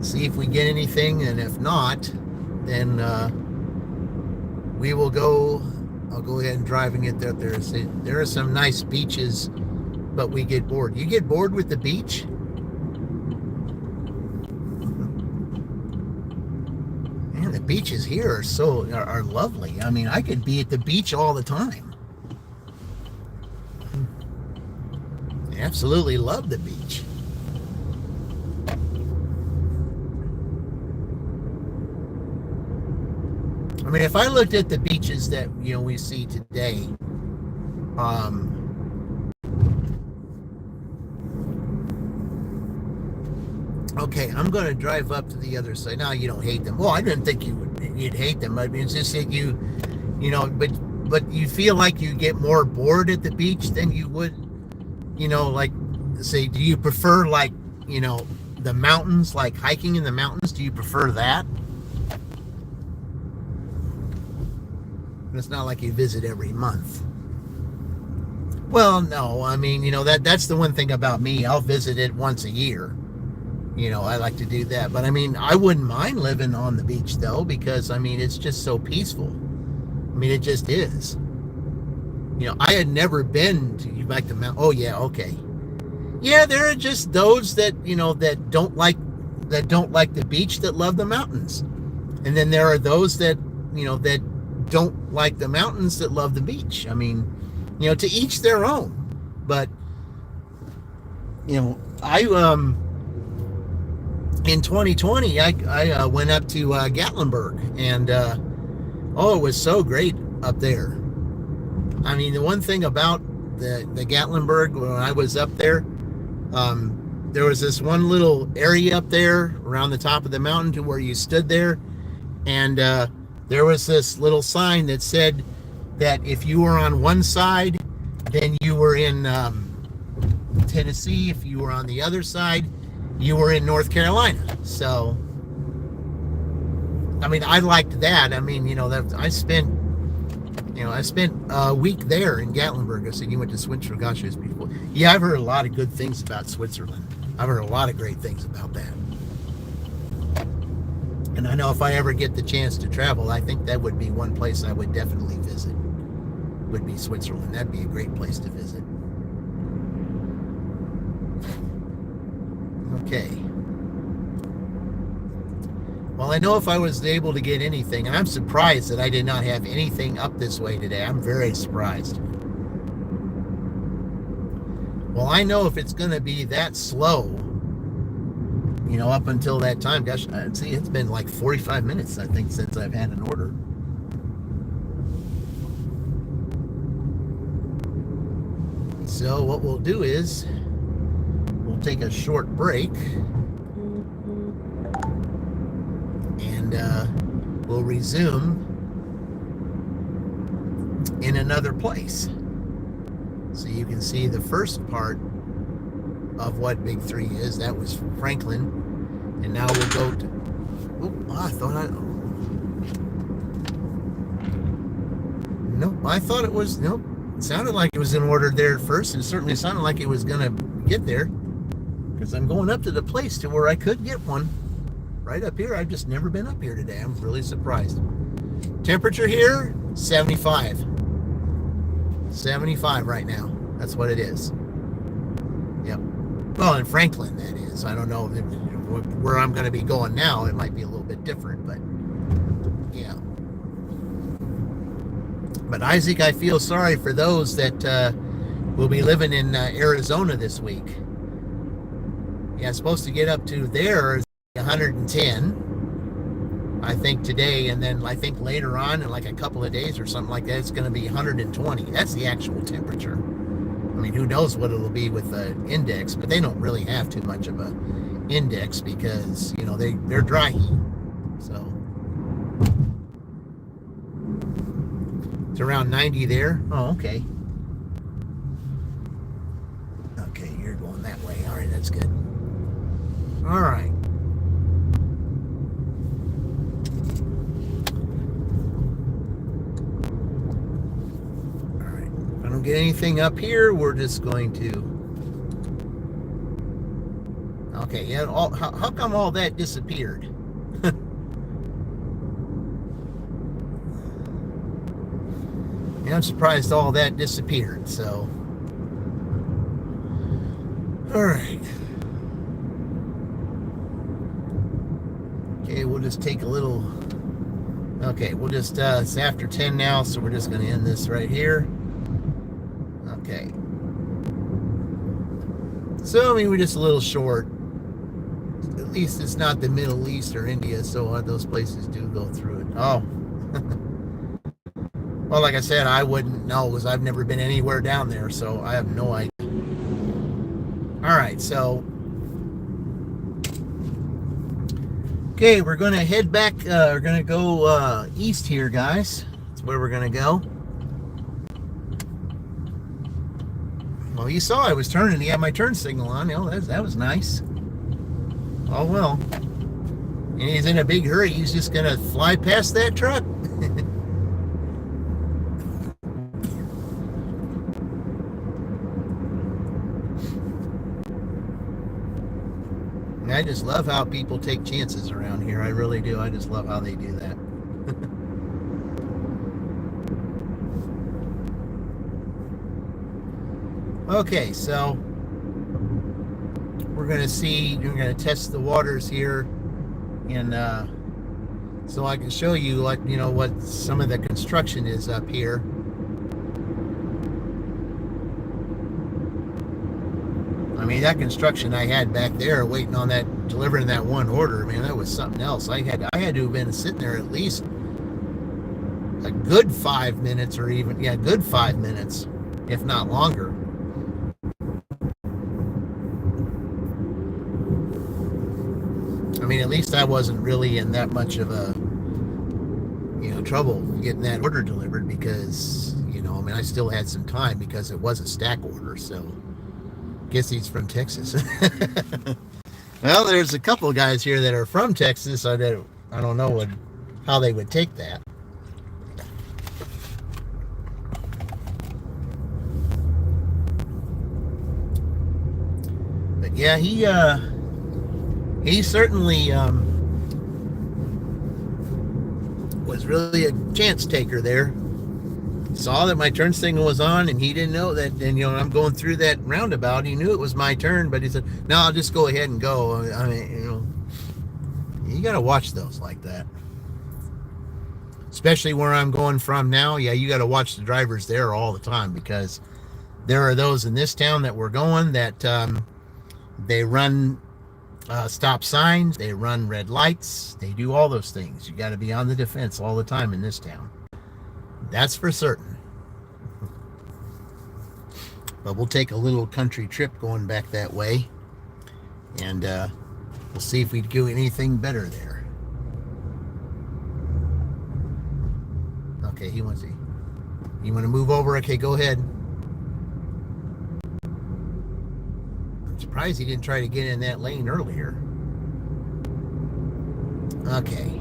see if we get anything, and if not, then we will go. I'll go ahead and drive and get there. There are some nice beaches, but we get bored. You get bored with the beach? Man, the beaches here are lovely. I mean, I could be at the beach all the time. I absolutely love the beach. mean, if I looked at the beaches that, we see today, okay, I'm going to drive up to the other side. Now, you don't hate them. Well, I didn't think you'd hate them. I mean, it's just that but you feel like you get more bored at the beach than you would, like, say, do you prefer, like, the mountains, like hiking in the mountains? Do you prefer that? It's not like you visit every month. Well, no, I mean, that's the one thing about me. I'll visit it once a year. I like to do that. But I mean, I wouldn't mind living on the beach though, because I mean, it's just so peaceful. I mean, it just is. I had never been to like the mountain. Oh yeah, okay. Yeah, there are just those that, that don't like the beach that love the mountains. And then there are those that, that don't like the mountains that love the beach. I mean, to each their own. But I in 2020 I went up to Gatlinburg, and it was so great up there. I mean, the one thing about the Gatlinburg, when I was up there, there was this one little area up there around the top of the mountain to where you stood there, and there was this little sign that said that if you were on one side, then you were in Tennessee. If you were on the other side, you were in North Carolina. So, I mean, I liked that. I mean, that I spent a week there in Gatlinburg. I said, you went to Switzerland. Gosh, it was beautiful. Yeah, I've heard a lot of good things about Switzerland. I've heard a lot of great things about that. And I know if I ever get the chance to travel, I think that would be one place I would definitely visit, would be Switzerland. That'd be a great place to visit. Okay. Well, I know if I was able to get anything, and I'm surprised that I did not have anything up this way today. I'm very surprised. Well, I know if it's going to be that slow, up until that time, gosh, see, it's been like 45 minutes, I think, since I've had an order. So what we'll do is we'll take a short break, and we'll resume in another place. So you can see the first part of what Big 3 is. That was Franklin. And now we'll go to... Nope, I thought it was... Nope. It sounded like it was in order there at first, and it certainly sounded like it was going to get there. Because I'm going up to the place to where I could get one. Right up here. I've just never been up here today. I'm really surprised. Temperature here, 75. 75 right now. That's what it is. Yep. Well, in Franklin, that is. I don't know where I'm going to be going now. It might be a little bit different, but yeah. But Isaac, I feel sorry for those that will be living in Arizona this week. Yeah, it's supposed to get up to there 110, I think, today, and then I think later on in like a couple of days or something like that, it's going to be 120. That's the actual temperature. I mean, who knows what it'll be with the index, but they don't really have too much of a index because, they're dry heat. So it's around 90 there. Oh, okay. Okay, you're going that way. All right, that's good. All right. If I don't get anything up here, we're just going to... Okay, yeah. How come all that disappeared? Yeah, I'm surprised all that disappeared. So, all right. Okay, we'll just take a little. Okay, we'll just. It's after 10 now, so we're just going to end this right here. Okay. So, I mean, we're just a little short. At least it's not the Middle East or India, so those places do go through it. Oh. Well, like I said, I wouldn't know because I've never been anywhere down there, so I have no idea. All right, so okay, we're going to head back. We're going to go east here, guys. That's where we're going to go. Well, you saw I was turning. He had my turn signal on. You know, that was nice. Oh, well. And he's in a big hurry. He's just going to fly past that truck. I just love how people take chances around here. I really do. I just love how they do that. Okay, so we're going to test the waters here, and so I can show you what some of the construction is up here. I mean, that construction I had back there waiting on that, delivering that one order, man, that was something else. I had to have been sitting there at least a good 5 minutes, or even, good 5 minutes, if not longer. I mean, at least I wasn't really in that much of a, trouble getting that order delivered because, I still had some time because it was a stack order, so guess he's from Texas. Well, there's a couple of guys here that are from Texas. I don't know how they would take that. But yeah, he certainly was really a chance taker there. Saw that my turn signal was on, and he didn't know that. And I'm going through that roundabout. He knew it was my turn, but he said, "No, I'll just go ahead and go." I mean, you got to watch those like that, especially where I'm going from now. Yeah, you got to watch the drivers there all the time because there are those in this town that we're going that they run stop signs, they run red lights, they do all those things. You got to be on the defense all the time in this town. That's for certain. But we'll take a little country trip going back that way, and we'll see if we do anything better there. Okay, you want to move over? Okay, go ahead. I'm surprised he didn't try to get in that lane earlier. Okay.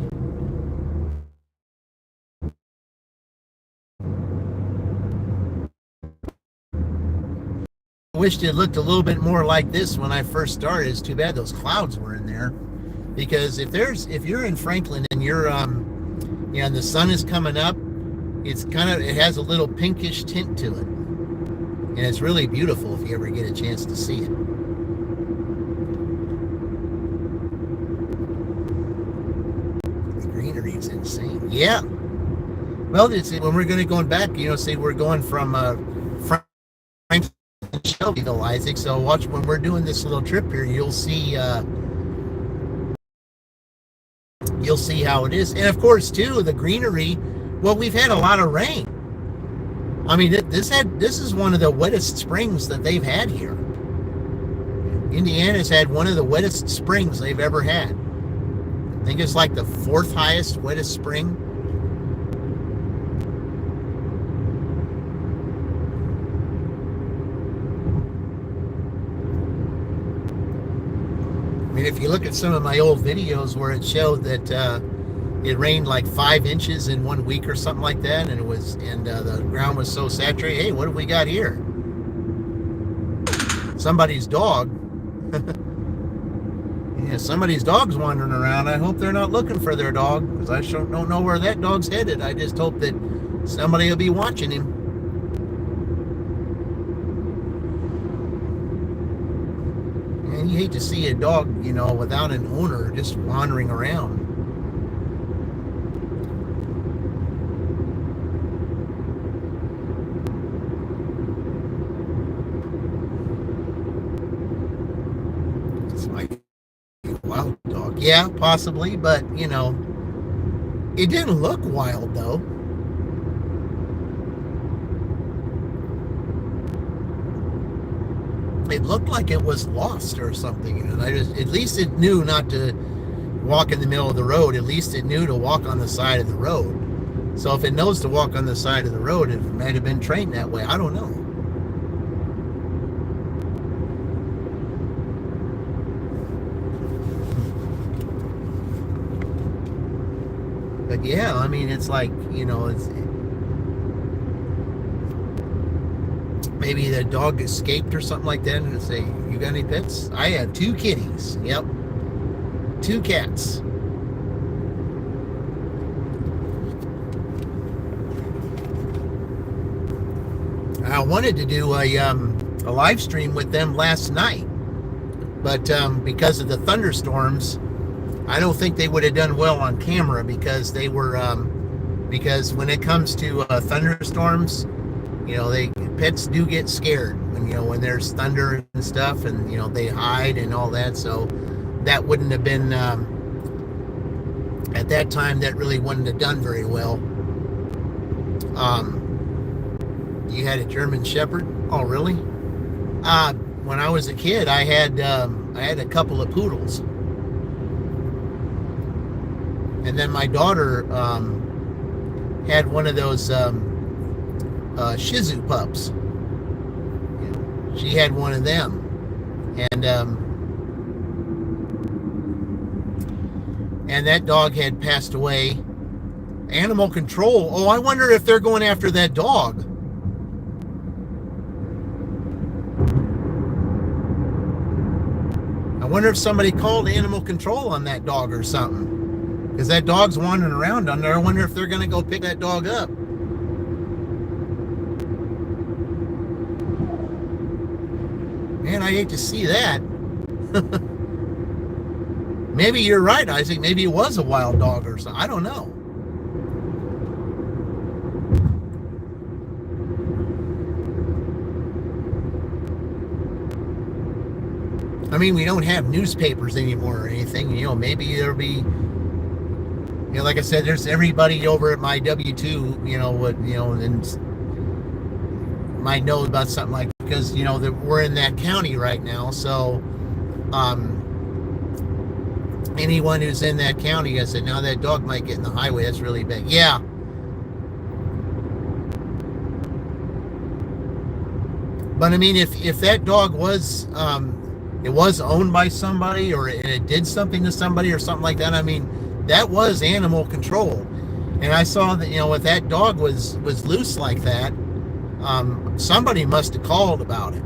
Wished it looked a little bit more like this when I first started. It's too bad those clouds were in there, because if you're in Franklin and you're and the sun is coming up, it has a little pinkish tint to it, and it's really beautiful if you ever get a chance to see it. The greenery is insane. Yeah. Well, when we're going back, say we're going from Franklin and Shelbyville, Isaac. So watch when we're doing this little trip here. You'll see how it is, and of course too the greenery. Well, we've had a lot of rain. I mean, this is one of the wettest springs that they've had here. Indiana's had one of the wettest springs they've ever had. I think it's like the 4th highest, wettest spring. I mean, if you look at some of my old videos where it showed that it rained like 5 inches in 1 week or something like that, and the ground was so saturated. Hey, what have we got here? Somebody's dog. Yeah, somebody's dog's wandering around. I hope they're not looking for their dog, because I sure don't know where that dog's headed. I just hope that somebody will be watching him. And you hate to see a dog, without an owner just wandering around. It's like a wild dog. Yeah, possibly, but, it didn't look wild, though. something. It looked like it was lost or something. And at least it knew not to walk in the middle of the road. At least it knew to walk on the side of the road. So if it knows to walk on the side of the road, it might have been trained that way. I don't know. But yeah, I mean, it's like, it's maybe the dog escaped or something like that, and say, "You got any pets?" I have 2 kitties. Yep, 2 cats. I wanted to do a live stream with them last night, but because of the thunderstorms, I don't think they would have done well on camera, because they were because when it comes to thunderstorms, pets do get scared when there's thunder and stuff, and they hide and all that. So that wouldn't have been at that time. That really wouldn't have done very well. You had a German Shepherd? Oh, really? When I was a kid, I had a couple of poodles, and then my daughter had one of those Shih Tzu pups. She had one of them, and that dog had passed away. Animal control. Oh, I wonder if they're going after that dog. I wonder if somebody called animal control on that dog or something, because that dog's wandering around on there. I wonder if they're going to go pick that dog up. Man, I hate to see that. Maybe you're right, Isaac. Maybe it was a wild dog or something. I don't know. I mean, we don't have newspapers anymore or anything. Maybe there'll be, like I said, there's everybody over at my W2, and might know about something like, because, that we're in that county right now. So, anyone who's in that county, I said, now that dog might get in the highway. That's really bad. Yeah. But I mean, if that dog was, it was owned by somebody, or it did something to somebody or something like that, I mean, that was animal control. And I saw that, if that dog was loose like that, somebody must have called about it.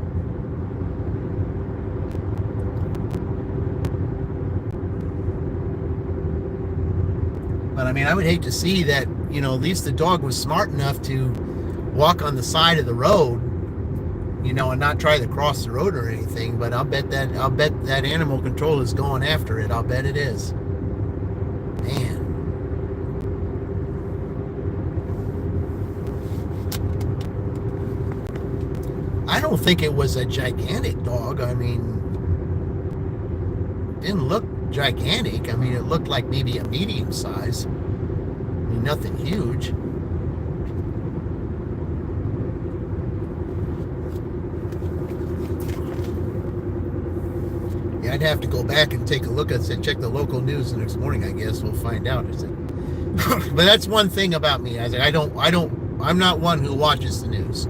But I mean, I would hate to see that, at least the dog was smart enough to walk on the side of the road, and not try to cross the road or anything. But I'll bet that animal control is going after it. I'll bet it is. Man. I don't think it was a gigantic dog. I mean, it didn't look gigantic. I mean, it looked like maybe a medium size. I mean, nothing huge. Yeah, I'd have to go back and take a look at it, check the local news the next morning. I guess we'll find out. But that's one thing about me. I'm not one who watches the news.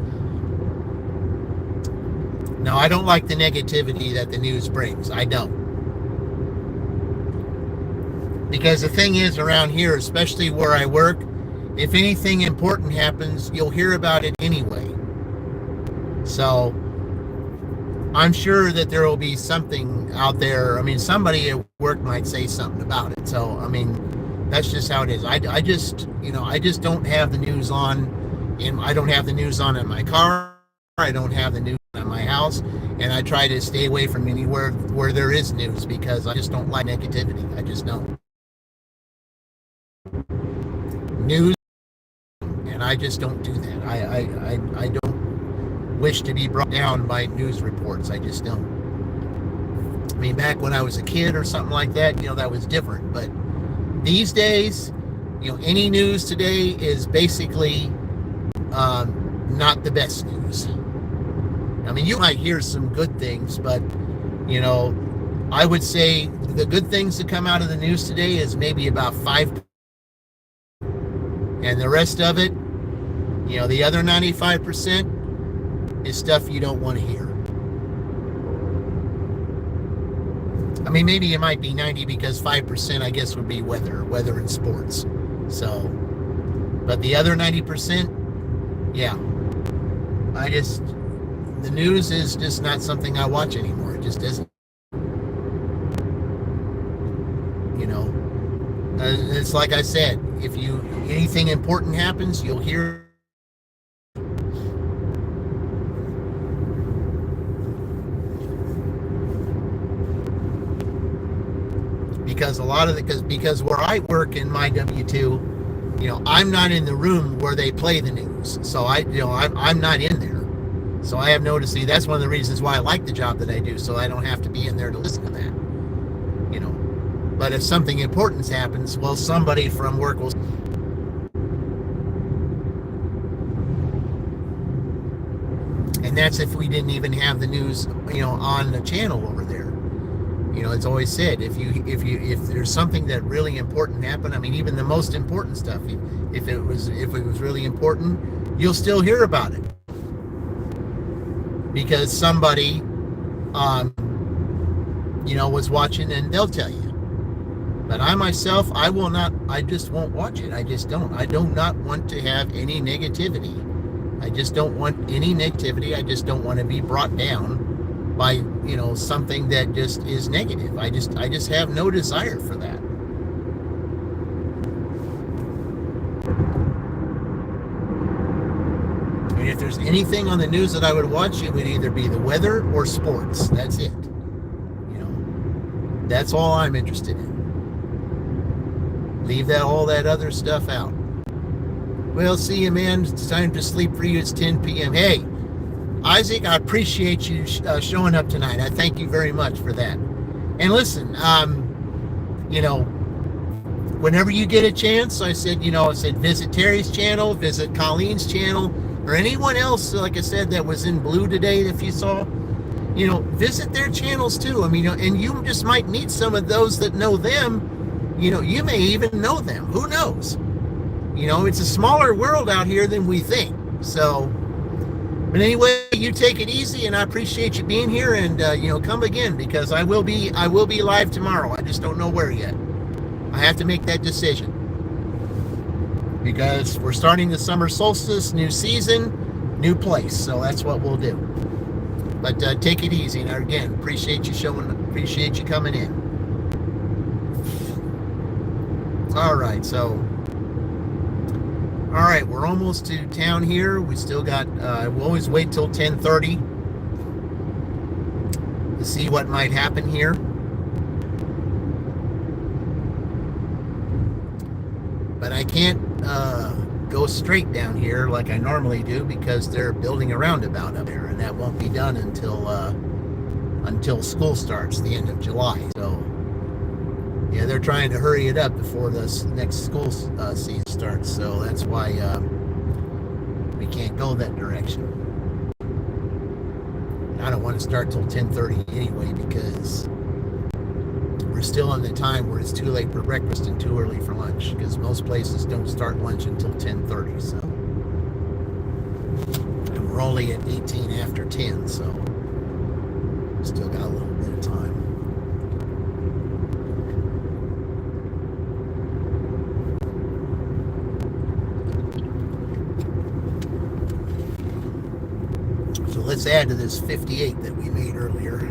No, I don't like the negativity that the news brings. I don't. Because the thing is, around here, especially where I work, if anything important happens, you'll hear about it anyway. So I'm sure that there will be something out there. I mean, somebody at work might say something about it. So, I mean, that's just how it is. I just don't have the news on. I don't have the news on in my car. I don't have the news on my house. And I try to stay away from anywhere where there is news, because I just don't like negativity. I just don't. News, and I just don't do that. I don't wish to be brought down by news reports. I just don't. I mean, back when I was a kid or something like that, that was different. But these days, any news today is basically not the best news. I mean, you might hear some good things, but, you know, I would say the good things that come out of the news today is maybe about 5%. And the rest of it, you know, the other 95% is stuff you don't want to hear. I mean, maybe it might be 90 because 5%, I guess, would be weather and sports. So, but the other 90%, yeah, the news is just not something I watch anymore. It just isn't. You know, it's like I said, if anything important happens, you'll hear. Because because where I work in my W-2, you know, I'm not in the room where they play the news, so I'm not in there, so I have no to see. That's one of the reasons why I like the job that I do, so I don't have to be in there to listen to that, you know. But if something important happens, well, somebody from work will. And that's if we didn't even have the news, you know, on the channel over there. You know, it's always said, if there's something that really important happened, I mean, even the most important stuff, if it was really important, you'll still hear about it because somebody, you know, was watching, and they'll tell you. But I myself, I just won't watch it. I just don't. I do not want to have any negativity. I just don't want any negativity. I just don't want to be brought down by, you know, something that just is negative. I just have no desire for that. I mean, if there's anything on the news that I would watch, it would either be the weather or sports. That's it. You know, that's all I'm interested in. Leave all that other stuff out. Well, see you, man. It's time to sleep for you. It's 10 p.m. Hey, Isaac, I appreciate you showing up tonight. I thank you very much for that. And listen, you know, whenever you get a chance, I said visit Terry's channel, visit Colleen's channel, or anyone else, like I said, that was in blue today, if you saw, you know, visit their channels too. I mean, and you just might meet some of those that know them. You know, you may even know them. Who knows? You know, it's a smaller world out here than we think. So, but anyway, you take it easy, and I appreciate you being here. And you know, come again, because I will be live tomorrow. I just don't know where yet. I have to make that decision because we're starting the summer solstice, new season, new place. So that's what we'll do. But take it easy, and again, appreciate you coming in. All right, we're almost to town here. We still got, we'll always wait till 10:30 to see what might happen here. But I can't go straight down here like I normally do because they're building a roundabout up there, and that won't be done until school starts, the end of July. So, yeah, they're trying to hurry it up before the next school season starts, so that's why we can't go that direction. I don't want to start till 10:30 anyway because we're still in the time where it's too late for breakfast and too early for lunch, because most places don't start lunch until 10:30. So, and we're only at 18 after 10, so still got a little bit of time. Let's add to this 58 that we made earlier.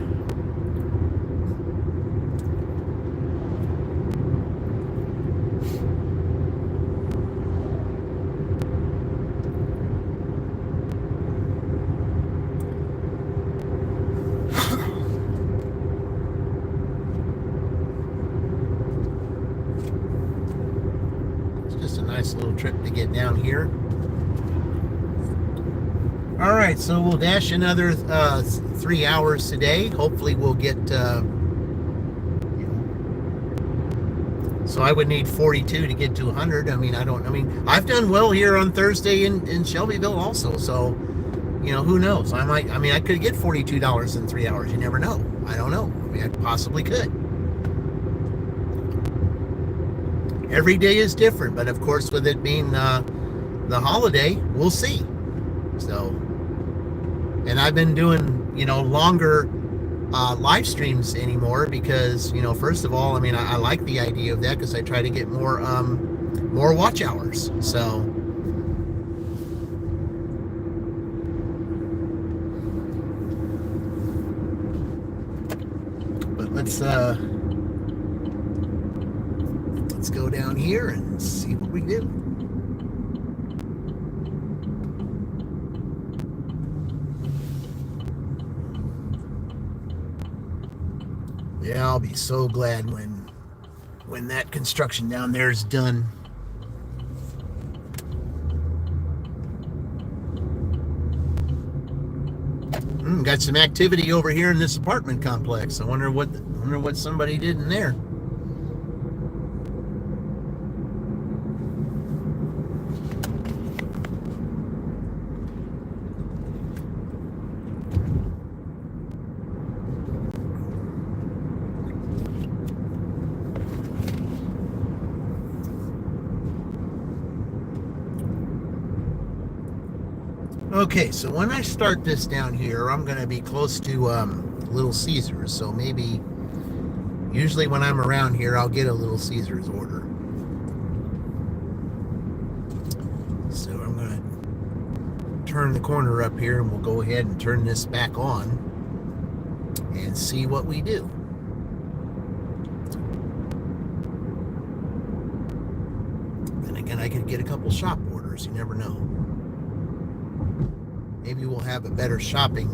It's just a nice little trip to get down here. All right, so we'll dash another 3 hours today. Hopefully we'll get, so I would need 42 to get to 100. I've done well here on Thursday in Shelbyville also. So, who knows? I could get $42 in 3 hours. You never know. I don't know. I possibly could. Every day is different, but of course, with it being the holiday, we'll see. So, and I've been doing, longer live streams anymore because, first of all, I like the idea of that because I try to get more watch hours. So, but let's go down here and see what we do. Yeah, I'll be so glad when that construction down there is done. Got some activity over here in this apartment complex. I wonder what somebody did in there. Okay, so when I start this down here, I'm going to be close to Little Caesars. So maybe, usually when I'm around here, I'll get a Little Caesars order. So I'm going to turn the corner up here and we'll go ahead and turn this back on and see what we do. Then again, I could get a couple shop orders. You never know. Maybe we'll have a better shopping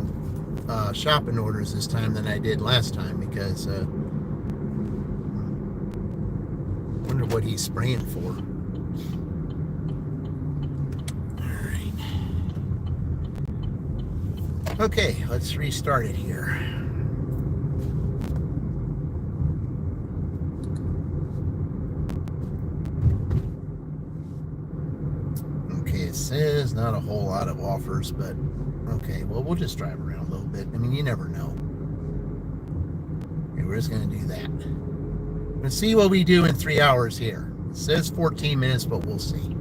orders this time than I did last time because I wonder what he's spraying for. All right. Okay, let's restart it here. It says not a whole lot of offers, but okay, well, we'll just drive around a little bit. You never know. Okay, we're just going to do that. Let's see what we do in 3 hours here. It says 14 minutes, but we'll see.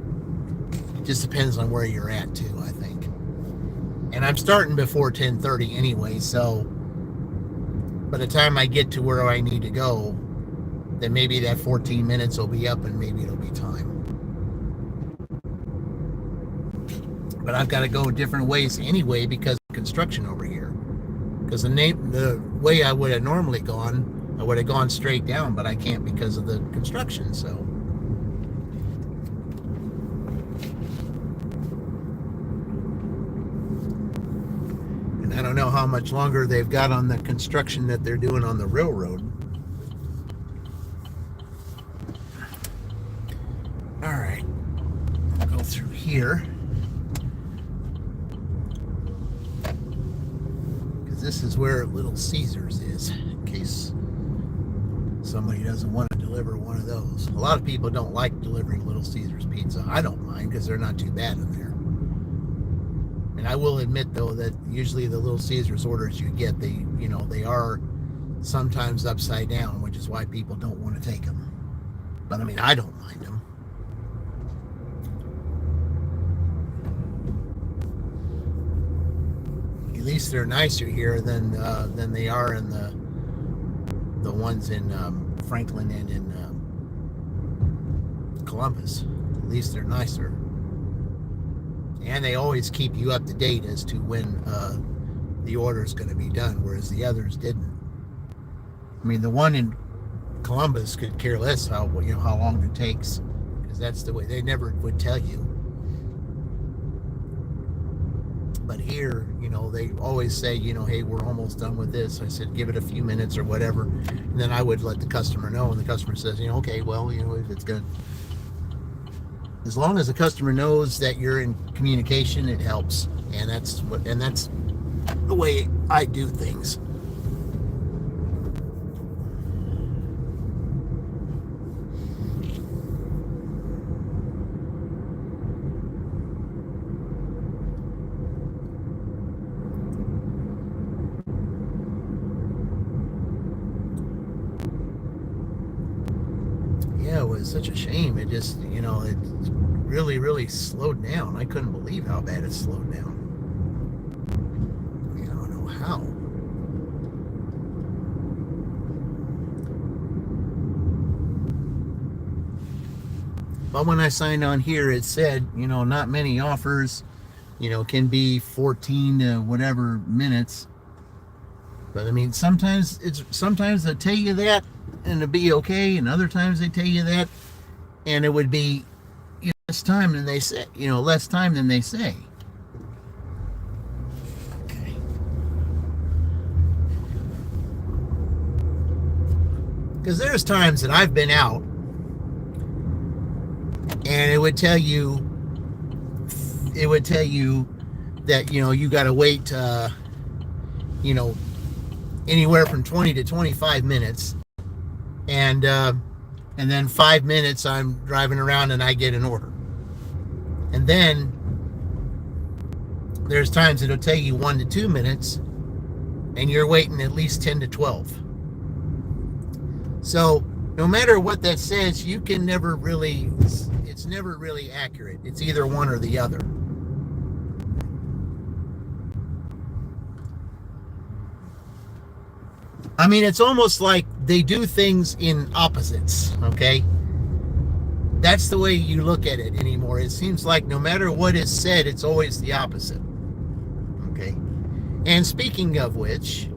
It just depends on where you're at, too, I think. And I'm starting before 10:30 anyway, so by the time I get to where I need to go, then maybe that 14 minutes will be up and maybe it'll be time. But I've got to go different ways anyway because of construction over here. Because the way I would have normally gone, I would have gone straight down, but I can't because of the construction. So, and I don't know how much longer they've got on the construction that they're doing on the railroad. All right, I'll go through here. This is where Little Caesars is, in case somebody doesn't want to deliver one of those. A lot of people don't like delivering Little Caesars pizza. I don't mind because they're not too bad in there. And I will admit, though, that usually the Little Caesars orders you get, they are sometimes upside down, which is why people don't want to take them. But I don't mind them. At least they're nicer here than they are in the ones in Franklin and in Columbus. At least they're nicer, and they always keep you up to date as to when the order is going to be done, whereas the others didn't. The one in Columbus could care less how long it takes, because that's the way they never would tell you. But here, they always say, hey, we're almost done with this. I said, give it a few minutes or whatever. And then I would let the customer know. And the customer says, okay, well, if it's good. As long as the customer knows that you're in communication, it helps. And that's the way I do things. was such a shame. It just, it really, really slowed down. I couldn't believe how bad it slowed down. I don't know how. But when I signed on here, it said, not many offers, can be 14 to whatever minutes. But I mean, sometimes they tell you that and it'll be okay, and other times they tell you that and it would be less time than they say. Less time than they say. Okay. Because there's times that I've been out and it would tell you that you got to wait anywhere from 20 to 25 minutes, and then 5 minutes I'm driving around and I get an order. And then there's times it'll tell you 1 to 2 minutes and you're waiting at least 10 to 12. So no matter what that says, it's never really accurate. It's either one or the other. I mean, it's almost like they do things in opposites, okay? That's the way you look at it anymore. It seems like no matter what is said, it's always the opposite, okay? And speaking of which,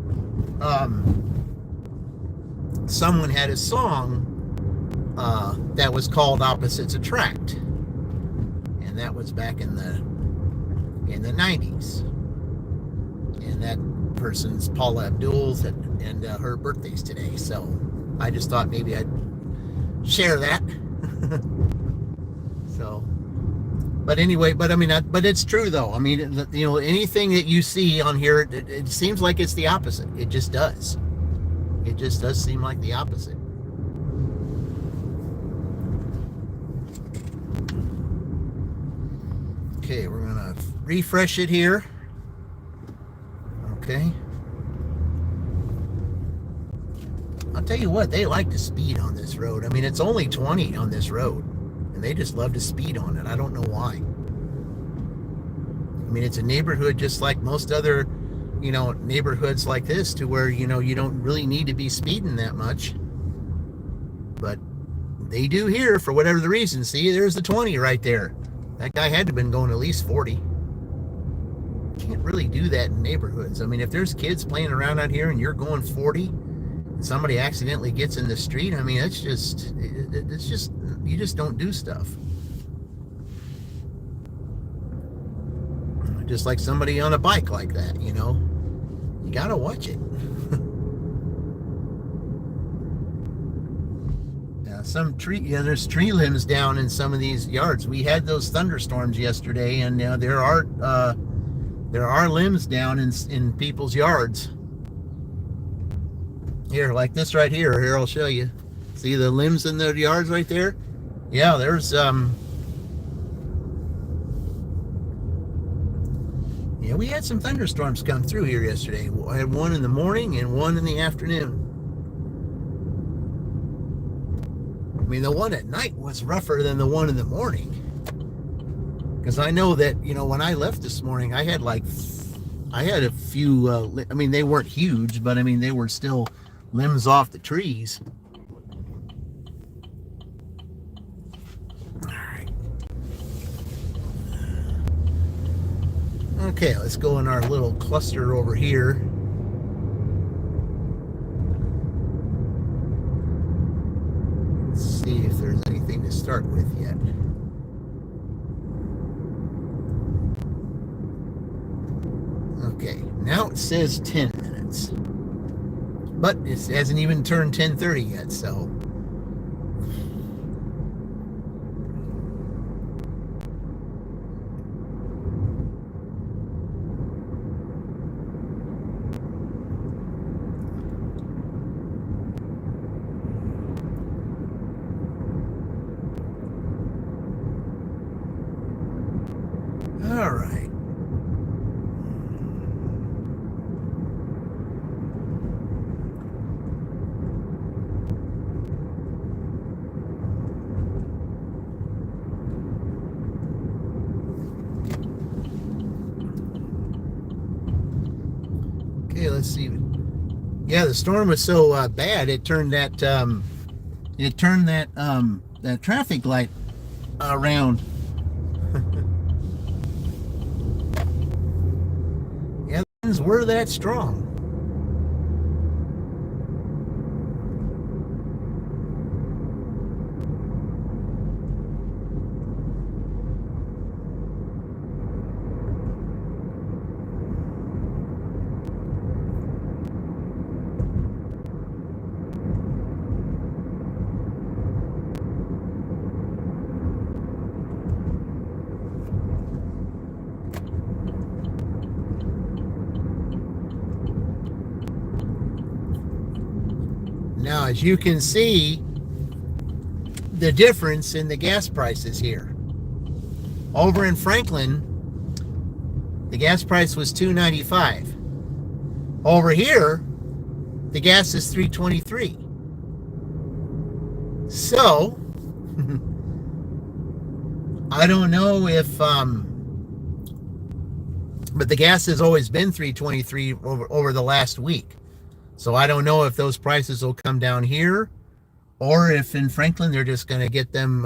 someone had a song that was called Opposites Attract. And that was back in the 90s. And that person's Paula Abdul's and her birthday's today, so I just thought maybe I'd share that. So, but anyway, but it's true though. I mean, anything that you see on here, it seems like it's the opposite. It just does. It just does seem like the opposite. Okay, we're gonna refresh it here. Okay. I'll tell you what, they like to speed on this road. I mean, it's only 20 on this road, and they just love to speed on it. I don't know why. I mean, it's a neighborhood just like most other, neighborhoods like this, to where, you don't really need to be speeding that much. But they do here for whatever the reason. See, there's the 20 right there. That guy had to have been going at least 40. Can't really do that in neighborhoods. I mean, if there's kids playing around out here and you're going 40 and somebody accidentally gets in the street, I mean, it's just you just don't do stuff. Just like somebody on a bike like that, you gotta watch it. There's tree limbs down in some of these yards. We had those thunderstorms yesterday, and there are limbs down in people's yards. Here, like this right here. Here, I'll show you. See the limbs in the yards right there? Yeah, there's we had some thunderstorms come through here yesterday. I had one in the morning and one in the afternoon. I mean, the one at night was rougher than the one in the morning. Because I know that, when I left this morning, I had a few, I mean, they weren't huge, but I mean, they were still limbs off the trees. All right. Okay, let's go in our little cluster over here. Let's see if there's anything to start with yet. Okay, now it says 10 minutes. But it hasn't even turned 10:30 yet, so. All right. Okay, let's see. Yeah, the storm was so bad it turned that that traffic light around. Yeah, the winds were that strong. Now, as you can see, the difference in the gas prices here. Over in Franklin, the gas price was $2.95. Over here, the gas is $3.23. So, I don't know if, but the gas has always been $3.23 over the last week. So I don't know if those prices will come down here, or if in Franklin they're just going to get them,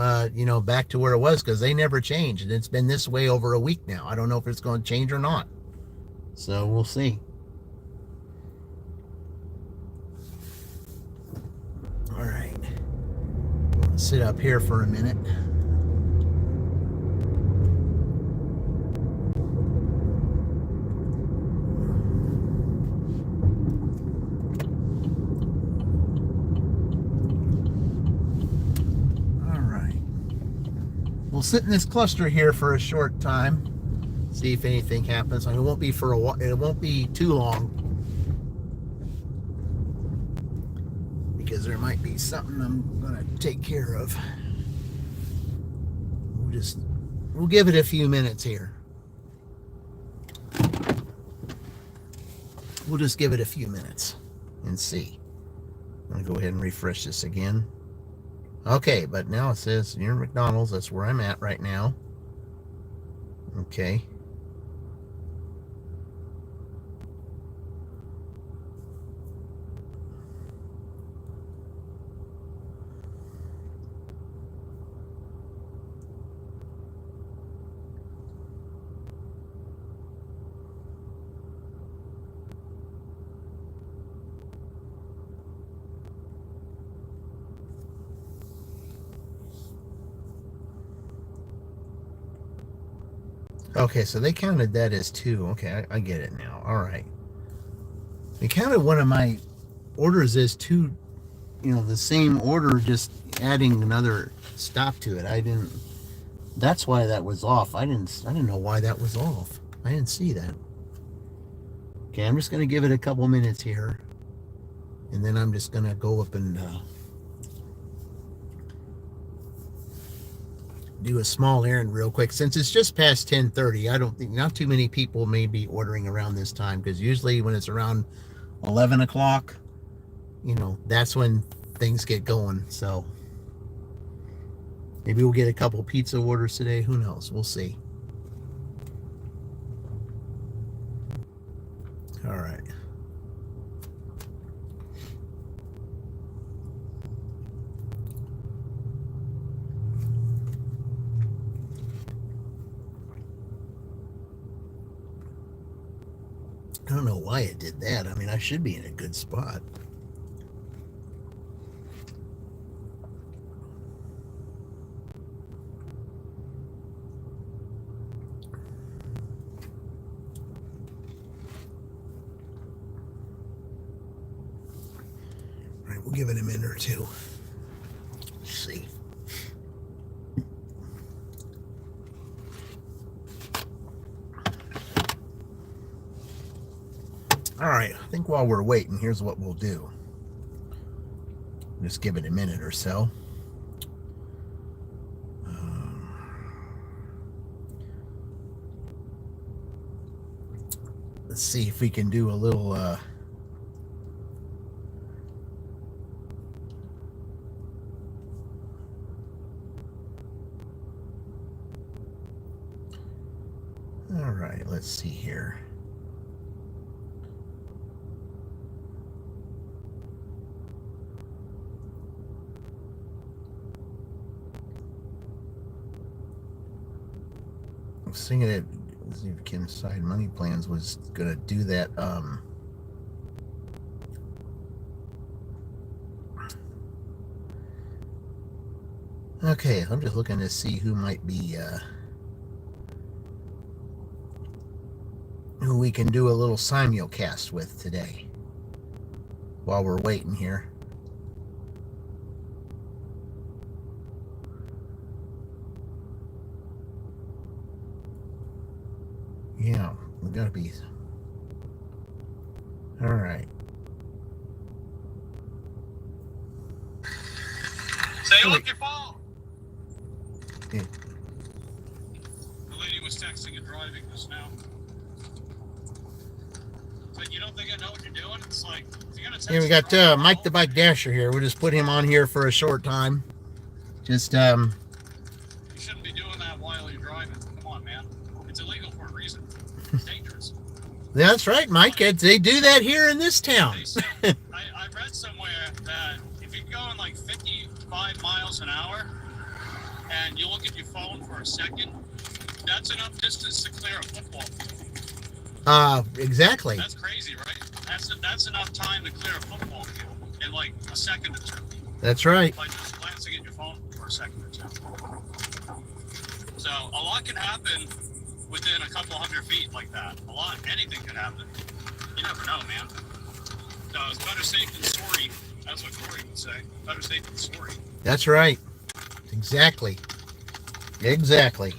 back to where it was, because they never changed. And it's been this way over a week now. I don't know if it's going to change or not. So we'll see. All right. I'm going to sit up here for a minute. We'll sit in this cluster here for a short time, see if anything happens. I mean, it won't be for a while. It won't be too long, because there might be something I'm gonna take care of. We'll give it a few minutes here. We'll just give it a few minutes and see. I'm gonna go ahead and refresh this again. Okay, but now it says you're in McDonald's. That's where I'm at right now. Okay. Okay, so they counted that as 2. Okay, I get it now. All right. They counted one of my orders as 2, the same order, just adding another stop to it. That's why that was off. I didn't know why that was off. I didn't see that. Okay, I'm just going to give it a couple minutes here. And then I'm just going to go up and do a small errand real quick. Since it's just past 10:30, I don't think, not too many people may be ordering around this time, because usually when it's around 11 o'clock, that's when things get going. So maybe we'll get a couple pizza orders today. Who knows? We'll see. All right. I don't know why it did that. I mean, I should be in a good spot. All right, we'll give it a minute or two. Let's see. All right, I think while we're waiting, here's what we'll do. Just give it a minute or so. Let's see if we can do a little all right, let's see here. was thinking that Kim's side money plans was gonna do that. Okay, I'm just looking to see who might be who we can do a little simulcast with today while we're waiting here. Yeah, we gotta be. All right. Say, look your phone. Yeah. The lady was texting and driving just now. It's like, you don't think I know what you're doing? It's like, you're gonna text. Yeah, we got Mike the Bike Dasher here. We'll just put him on here for a short time. Just You shouldn't be doing that while you're driving. Come on, man. It's illegal for a reason. It's dangerous. That's right, Mike. They do that here in this town. They said, I read somewhere that if you're going like 55 miles an hour and you look at your phone for a second, that's enough distance to clear a football field. Exactly. That's crazy, right? That's enough time to clear a football field in like a second or two. That's right. By just glancing at your phone for a second or two. So a lot can happen within a couple hundred feet like that. Anything can happen. You never know, man. So it's better safe than sorry. That's what Corey would say. Better safe than sorry. That's right. Exactly. Exactly.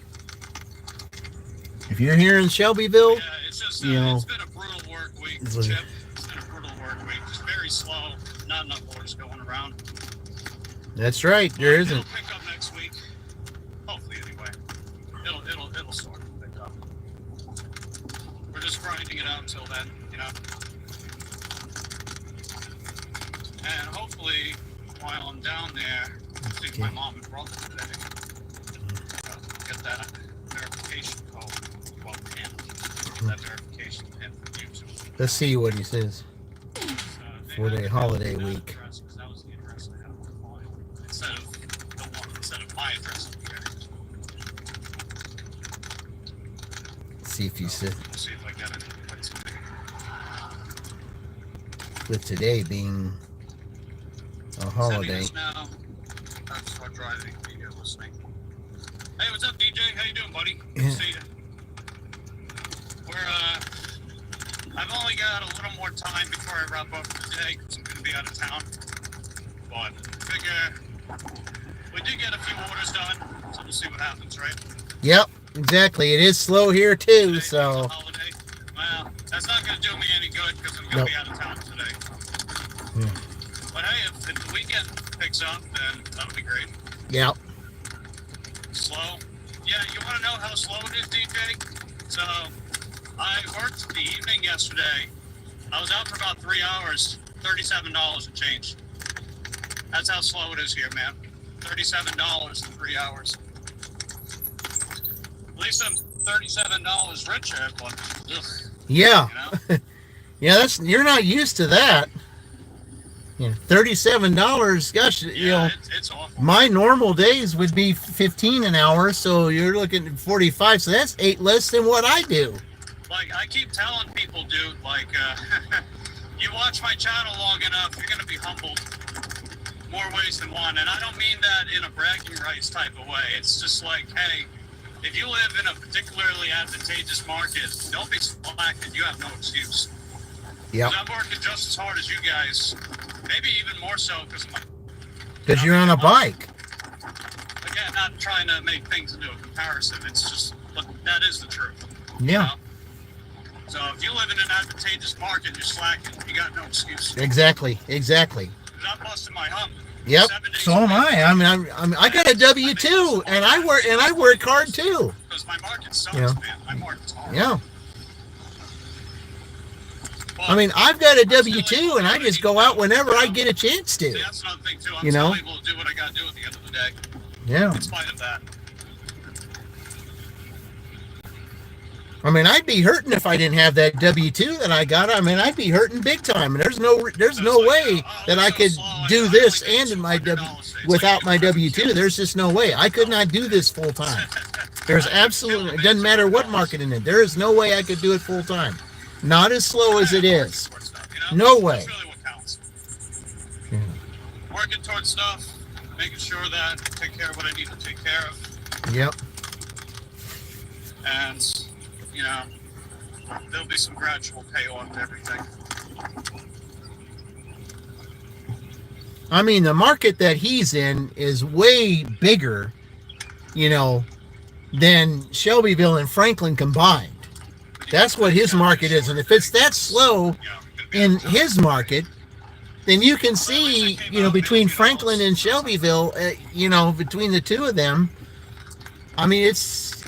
If you're here in Shelbyville, Yeah, it's just you know, it's been a brutal work week, Chip. It's been a brutal work week. Just very slow. Not enough orders going around. that's right. There It'll isn't. pick up next week. Hopefully, anyway. It'll start to pick up. We're just grinding it out until then, you know. And hopefully, while I'm down there, I think my mom and brother today get that verification code. Well, that verification pin for you. Let's see what he says. For the holiday week. That was the address I had on the file. Instead of my address. See if you said Let's see if I get it. with today being a holiday. Now. I'll start driving. You're listening. Hey, what's up, DJ? How you doing, buddy? Good to see you. I've only got a little more time before I wrap up for the day because I'm going to be out of town. But I figure we did get a few orders done, so we'll see what happens, right? Yep, exactly. It is slow here too, Today so. is a holiday. Well, that's not going to do me any good because I'm going to be out of town today. Yeah. But hey, if the weekend picks up, then that'll be great. Yep. Slow. Yeah, you want to know how slow it is, DJ? So, I worked the evening yesterday. I was out for about 3 hours, $37 and change. That's how slow it is here, man. $37 in 3 hours. At least I'm $37 richer, but ugh, Yeah. you know? Yeah, you're not used to that. Yeah, $37. Gosh, Yeah, you know, it's awful. my normal days would be 15 an hour, so you're looking at 45. So that's 8 less than what I do. Like, I keep telling people, dude, like, you watch my channel long enough, you're going to be humbled more ways than one. And I don't mean that in a bragging rights type of way. It's just like, hey, if you live in a particularly advantageous market, don't be slacking. You have no excuse. Yep. I'm working just as hard as you guys, maybe even more so Because you're on a bike. Again, not trying to make things into a comparison. It's just, look, that is the truth. Yeah. You know? So if you live in an advantageous market, you're slacking. You got no excuse. Exactly. Exactly. Because I'm busting my hump. Yep. 7 days So am a week. I. I mean, I got a W-2, and I work hard too. Because my market sucks, Yeah. man. My market's hard. Yeah. But I mean, I've got a W-2, and I just go out whenever I get a chance see, to. that's another thing too. I'm You know? still able to do what I got to do at the end of the day, Yeah. in spite of that. I mean, I'd be hurting if I didn't have that W-2 that I got. I mean, I'd be hurting big time. And there's no way that I could do this and in my without my W-2. There's just no way. I could not do this full time. There's absolutely, it doesn't matter what market in it. There is no way I could do it full time. Not as slow as it is. No way. That's really what counts. Yeah. Working towards stuff, making sure that I take care of what I need to take care of. Yep. And, you know, there'll be some gradual payoff to everything. I mean, the market that he's in is way bigger, you know, than Shelbyville and Franklin combined. That's what his market is. And if it's that slow in his market, then you can see, you know, between Franklin and Shelbyville, you know, between the two of them, I mean, it's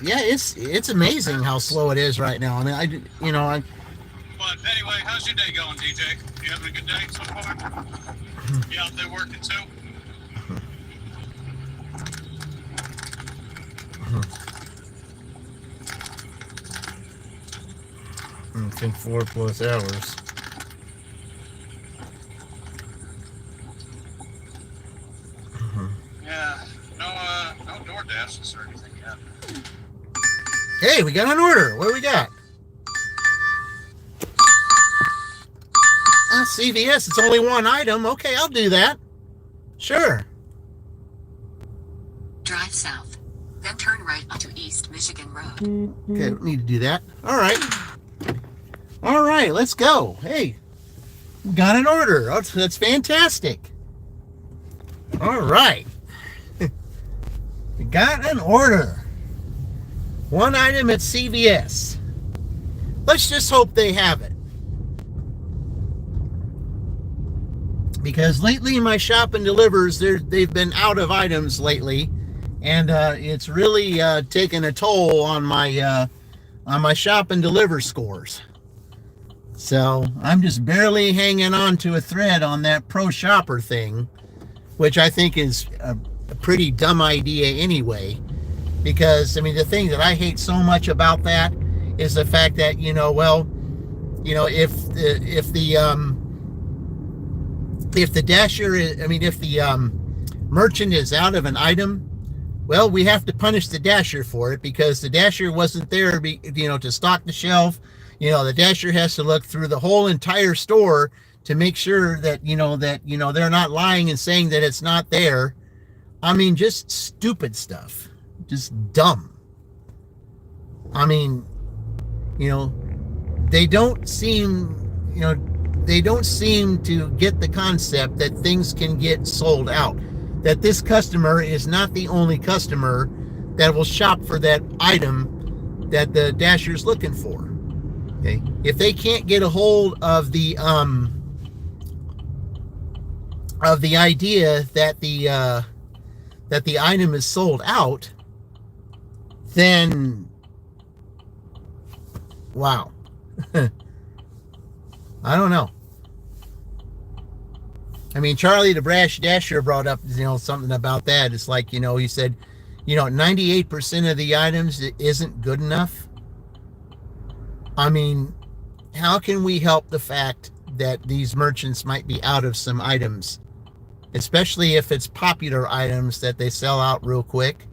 amazing how slow it is right now. I mean, But anyway, how's your day going, DJ? You having a good day so far? You out there working too? I think 4+ hours. Yeah, no DoorDashes or anything yet. Hey, we got an order. What do we got? CVS, it's only one item. Okay, I'll do that. Sure. Drive south. Then turn right onto East Michigan Road. Okay, don't need to do that. All right. All right, let's go. Hey, got an order. That's fantastic. All right. We got an order. One item at CVS. Let's just hope they have it. Because lately my shop and delivers, they've been out of items lately, and it's really taken a toll on my shop and deliver scores. So I'm just barely hanging on to a thread on that pro shopper thing, which I think is a pretty dumb idea anyway. Because I mean, the thing that I hate so much about that is the fact that, you know, well, you know, if the dasher is, I mean, if the merchant is out of an item, well, we have to punish the dasher for it because the dasher wasn't there, you know, to stock the shelf. You know, the dasher has to look through the whole entire store to make sure that, you know, they're not lying and saying that it's not there. I mean, just stupid stuff, just dumb. I mean, you know, they don't seem to get the concept that things can get sold out, that this customer is not the only customer that will shop for that item that the dasher's looking for. Okay, if they can't get a hold of the idea that the item is sold out, then wow. I don't know. I mean, Charlie the Brash Dasher brought up, you know, something about that. It's like, you know, he said, you know, 98% of the items isn't good enough. I mean, how can we help the fact that these merchants might be out of some items, especially if it's popular items that they sell out real quick?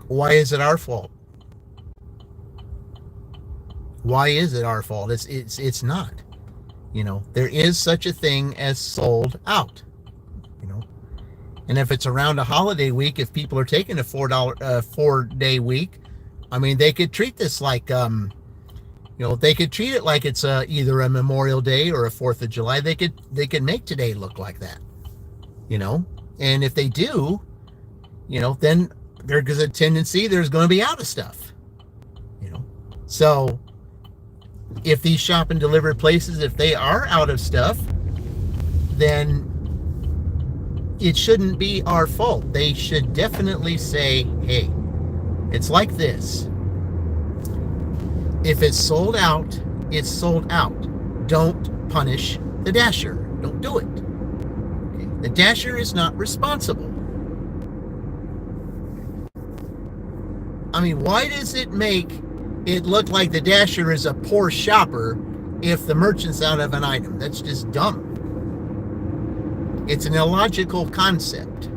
Why is it our fault? Why is it our fault? It's not. You know, there is such a thing as sold out. You know, and if it's around a holiday week, if people are taking a $4-day week, I mean, they could treat this like, you know, they could treat it like it's either a Memorial Day or a 4th of July. They could make today look like that. You know, and if they do, you know, then there's a tendency there's going to be out of stuff. You know, so if these shop and deliver places, if they are out of stuff, then it shouldn't be our fault. They should definitely say, hey, it's like this. If it's sold out, it's sold out. Don't punish the dasher. Don't do it. Okay? The dasher is not responsible. I mean, why does it make it look like the dasher is a poor shopper if the merchant's out of an item? That's just dumb. It's an illogical concept.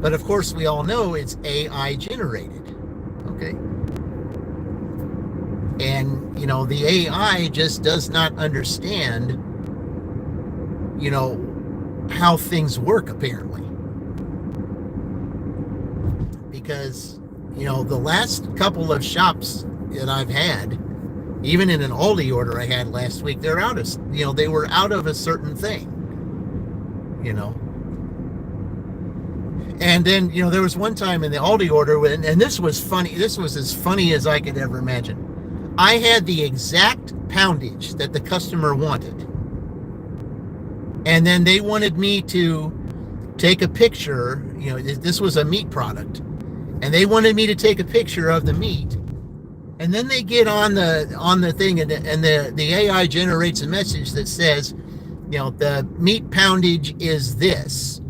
But of course, we all know it's AI generated. Okay. And, the AI just does not understand, how things work, apparently. Because, the last couple of shops that I've had, even in an Aldi order I had last week, they're out of, they were out of a certain thing, And then, there was one time in the Aldi order, and this was funny. This was as funny as I could ever imagine. I had the exact poundage that the customer wanted. And then they wanted me to take a picture. This was a meat product. And they wanted me to take a picture of the meat. And then they get on the thing, and the AI generates a message that says, the meat poundage is this.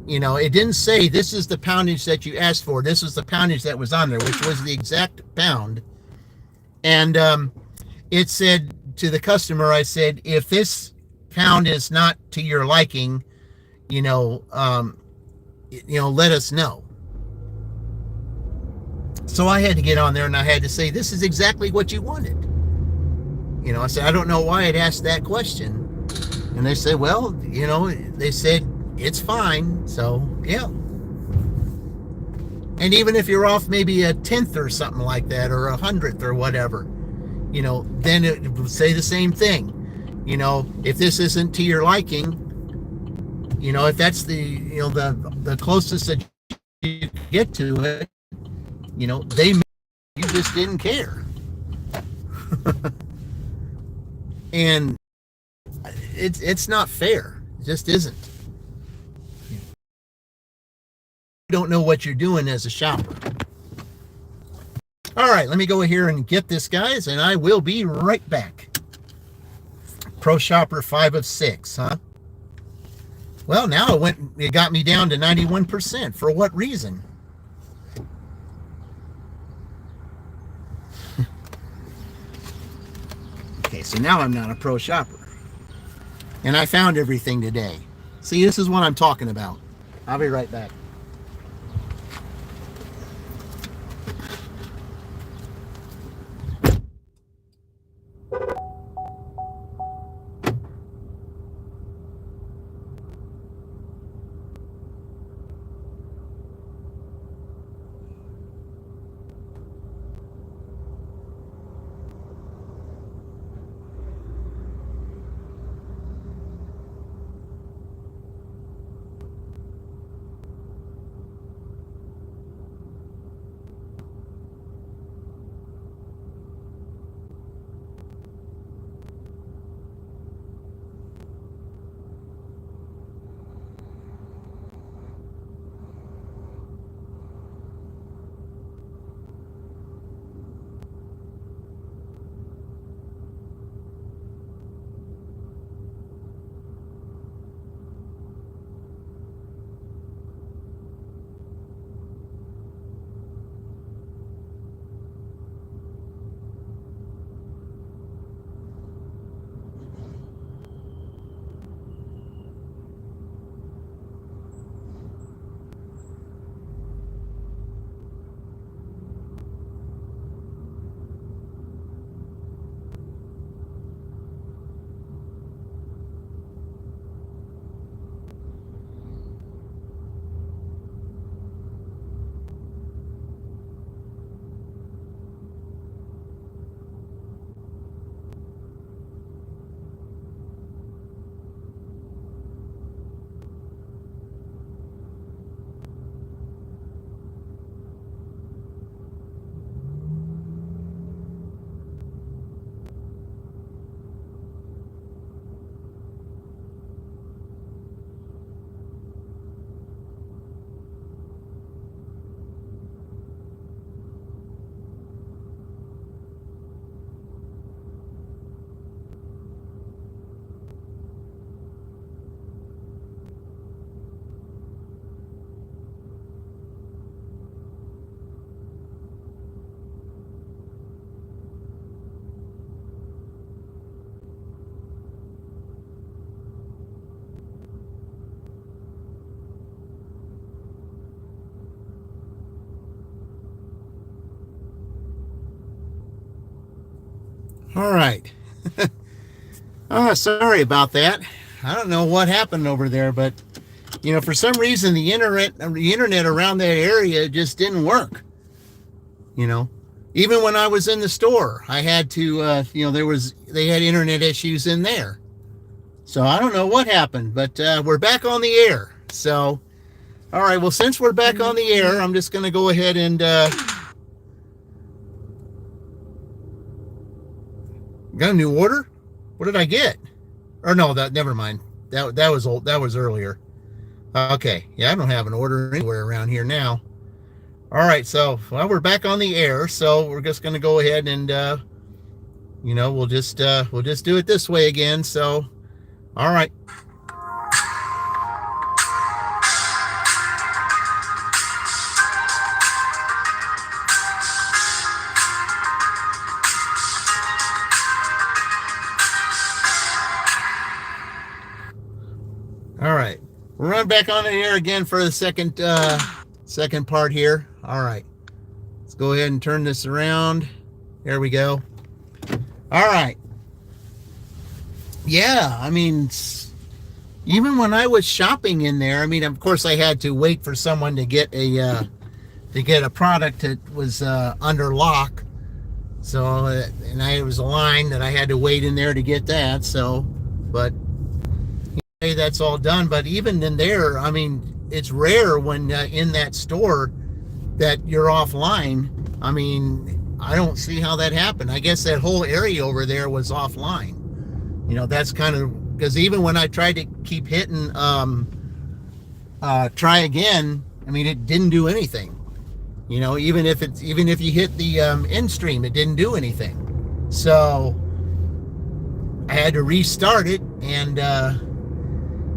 It didn't say this is the poundage that you asked for. This was the poundage that was on there, which was the exact pound. And it said to the customer, I said, if this pound is not to your liking, let us know. So I had to get on there and I had to say, this is exactly what you wanted. I said, I don't know why I'd asked that question. And they said, well, they said, it's fine. So, yeah. And even if you're off maybe a 10th or something like that, or 100th or whatever, then it would say the same thing. If this isn't to your liking, if that's the closest that you get to it, you just didn't care. And it's not fair. It just isn't. You don't know what you're doing as a shopper. All right, let me go here and get this, guys, and I will be right back. Pro Shopper 5 of 6, huh? Well, now it got me down to 91%. For what reason? Okay, so now I'm not a pro shopper. And I found everything today. See, this is what I'm talking about. I'll be right back. All right. Oh, sorry about that. I don't know what happened over there, but for some reason the internet around that area just didn't work. You know, even when I was in the store, I had to. They had internet issues in there. So I don't know what happened, but we're back on the air. So, all right. Well, since we're back on the air, I'm just going to go ahead and got a new order. What did I get? Or no, never mind. That was old. That was earlier. Okay. Yeah, I don't have an order anywhere around here now. All right. So, well, we're back on the air. So we're just going to go ahead and, we'll just do it this way again. So, all right. All right. We'll run back on the air again for the second part here. All right. Let's go ahead and turn this around. There we go. All right. Yeah, I mean, even when I was shopping in there, I mean, of course, I had to wait for someone to get a product that was under lock. So, and it was a line that I had to wait in there to get that. So, but that's all done. But even in there, I mean, it's rare when in that store that you're offline. I mean, I don't see how that happened. I guess that whole area over there was offline. That's kind of because even when I tried to keep hitting try again, I mean, it didn't do anything. Even if you hit the end stream, it didn't do anything. So I had to restart it and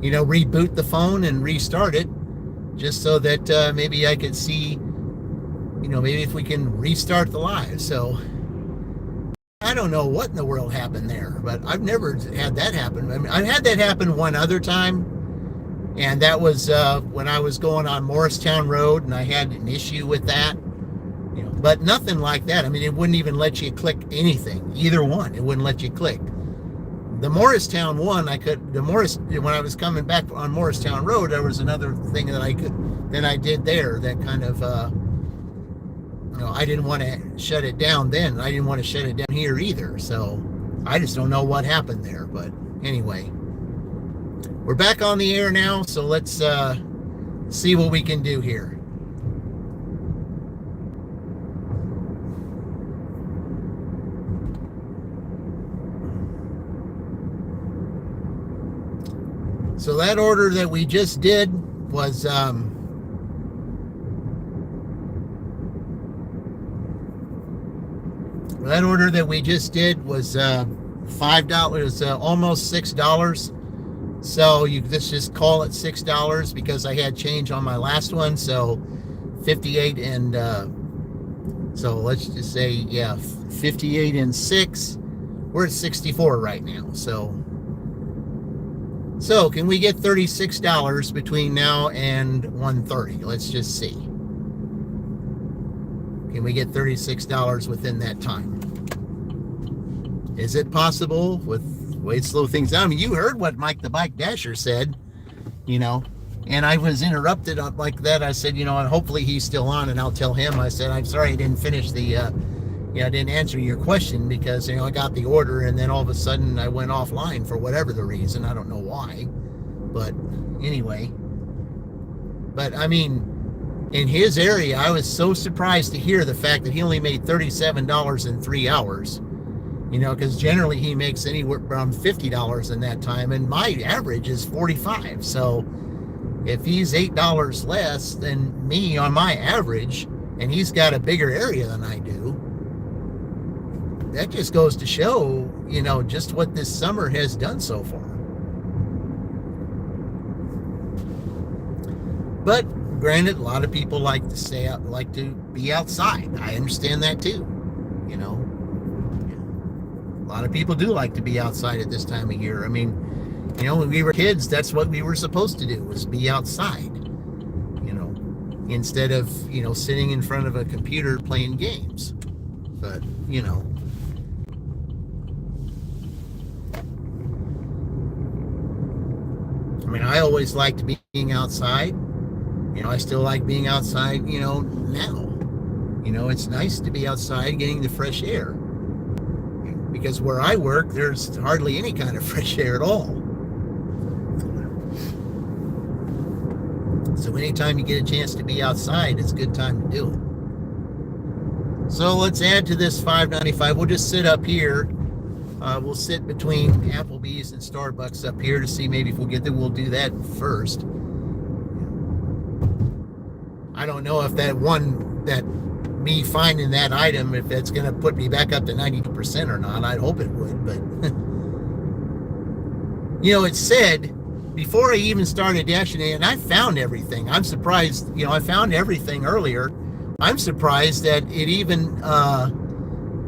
reboot the phone and restart it just so that maybe I could see, maybe if we can restart the live. So I don't know what in the world happened there, but I've never had that happen. I mean, I had that happen one other time, and that was when I was going on Morristown Road, and I had an issue with that. But nothing like that. I mean, it wouldn't even let you click anything. Either one, it wouldn't let you click. The Morristown one, when I was coming back on Morristown Road, there was another thing that I did there that kind of, I didn't want to shut it down then. I didn't want to shut it down here either. So I just don't know what happened there. But anyway, we're back on the air now. So let's see what we can do here. So that order that we just did was $5, almost $6. So let's just call it $6 because I had change on my last one. So 58 and so let's just say 58 and 6. We're at 64 right now. So can we get $36 between now and 1:30? Let's just see. Can we get $36 within that time? Is it possible with way to slow things down? I mean, you heard what Mike the Bike Dasher said, and I was interrupted like that. I said, and hopefully he's still on, and I'll tell him. I said, I'm sorry I didn't finish I didn't answer your question because, I got the order and then all of a sudden I went offline for whatever the reason. I don't know why, but anyway. But I mean, in his area, I was so surprised to hear the fact that he only made $37 in 3 hours, because generally he makes anywhere around $50 in that time. And my average is 45. So if he's $8 less than me on my average, and he's got a bigger area than I do, that just goes to show, just what this summer has done so far. But granted, a lot of people like to be outside. I understand that too. A lot of people do like to be outside at this time of year. I mean, when we were kids, that's what we were supposed to do, was be outside, instead of, sitting in front of a computer playing games. But, I always liked being outside. I still like being outside, now. It's nice to be outside getting the fresh air. Because where I work, there's hardly any kind of fresh air at all. So anytime you get a chance to be outside, it's a good time to do it. So let's add to this $5.95. We'll just sit up here. We'll sit between Applebees and Starbucks up here to see maybe if we'll get there. We'll do that first. I don't know if that me finding that item, if that's going to put me back up to 92% or not. I'd hope it would, but it said before I even started dashing it, and I found everything. I'm surprised, I found everything earlier. I'm surprised that it even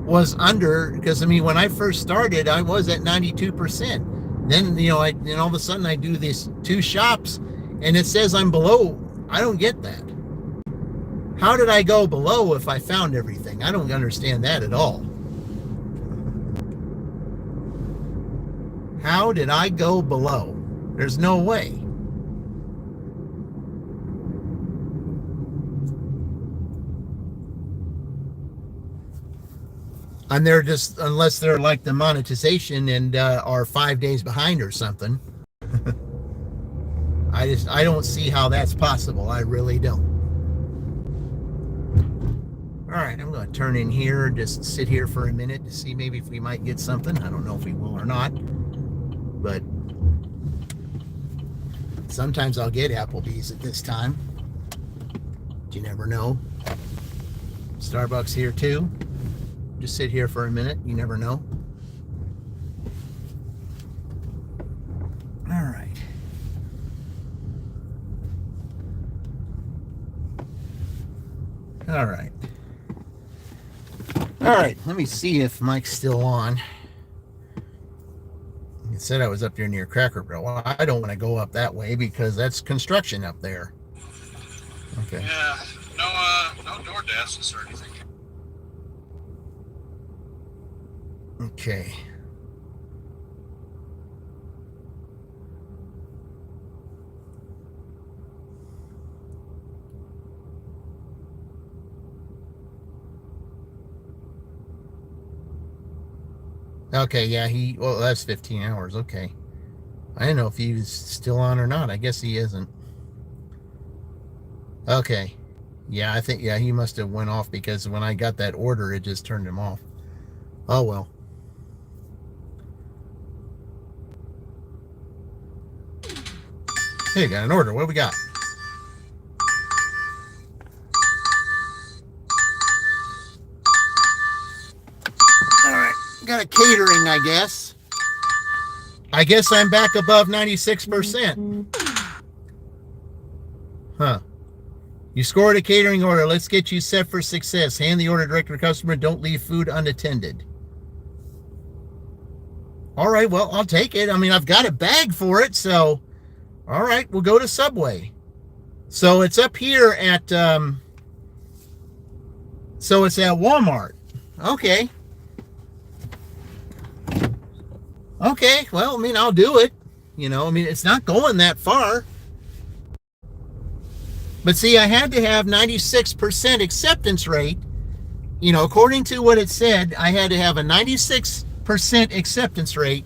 was under, because when I first started, I was at 92%. Then, then all of a sudden I do these 2 shops and it says I'm below. I don't get that. How did I go below if I found everything? I don't understand that at all. How did I go below? There's no way. And they're just, unless they're like the monetization and are 5 days behind or something. I don't see how that's possible. I really don't. All right, I'm going to turn in here, just sit here for a minute to see maybe if we might get something. I don't know if we will or not, but sometimes I'll get Applebees at this time. But you never know. Starbucks here too. Just sit here for a minute. You never know. All right. All right. All right, let me see if Mike's still on. It said I was up there near Cracker Barrel. Well, I don't want to go up that way because that's construction up there. Okay. Yeah, no DoorDashes or anything. Okay. Okay, yeah, well, that's 15 hours. Okay. I didn't know if he was still on or not. I guess he isn't. Okay. Yeah, I think, he must have went off because when I got that order, it just turned him off. Oh, well. Hey, got an order. What do we got? Got a catering, I guess. I guess I'm back above 96%. Huh. You scored a catering order. Let's get you set for success. Hand the order direct to the customer. Don't leave food unattended. All right, well, I'll take it. I've got a bag for it, so all right, we'll go to Subway. So it's up here at so it's at Walmart. Okay. Okay, well, I'll do it. It's not going that far. But see, I had to have 96% acceptance rate. According to what it said, I had to have a 96% acceptance rate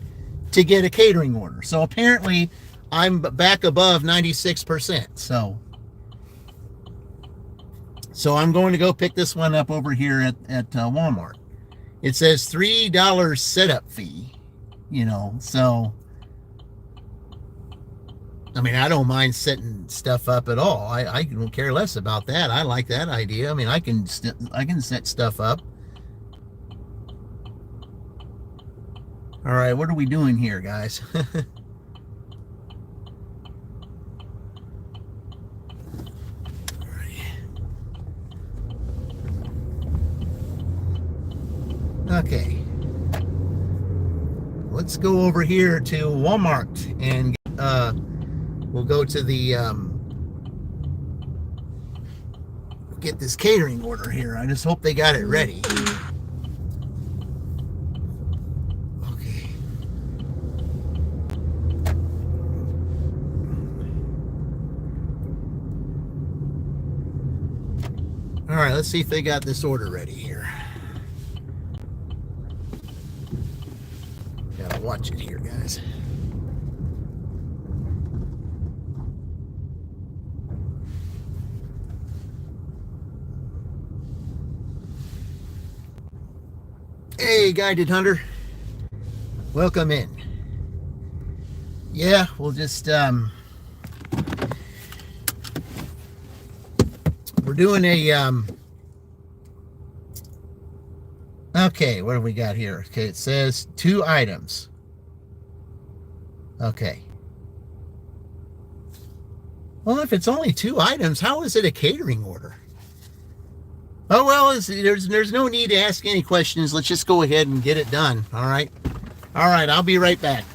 to get a catering order. So apparently, I'm back above 96%. So I'm going to go pick this one up over here at Walmart. It says $3 setup fee. So I don't mind setting stuff up at all. I don't care less about that. I like that idea. I can set stuff up. All right, what are we doing here, guys? Okay. Let's go over here to Walmart and we'll go to the get this catering order here. I just hope they got it ready. Okay. right, let's see if they got this order ready here. Gotta watch it here, guys. Hey, Guided Hunter. Welcome in. Yeah, we'll just, we're doing a, okay, what do we got here? Okay, it says 2 items. Okay. Well, if it's only 2 items, how is it a catering order? Oh, well, there's no need to ask any questions. Let's just go ahead and get it done. All right. All right, I'll be right back.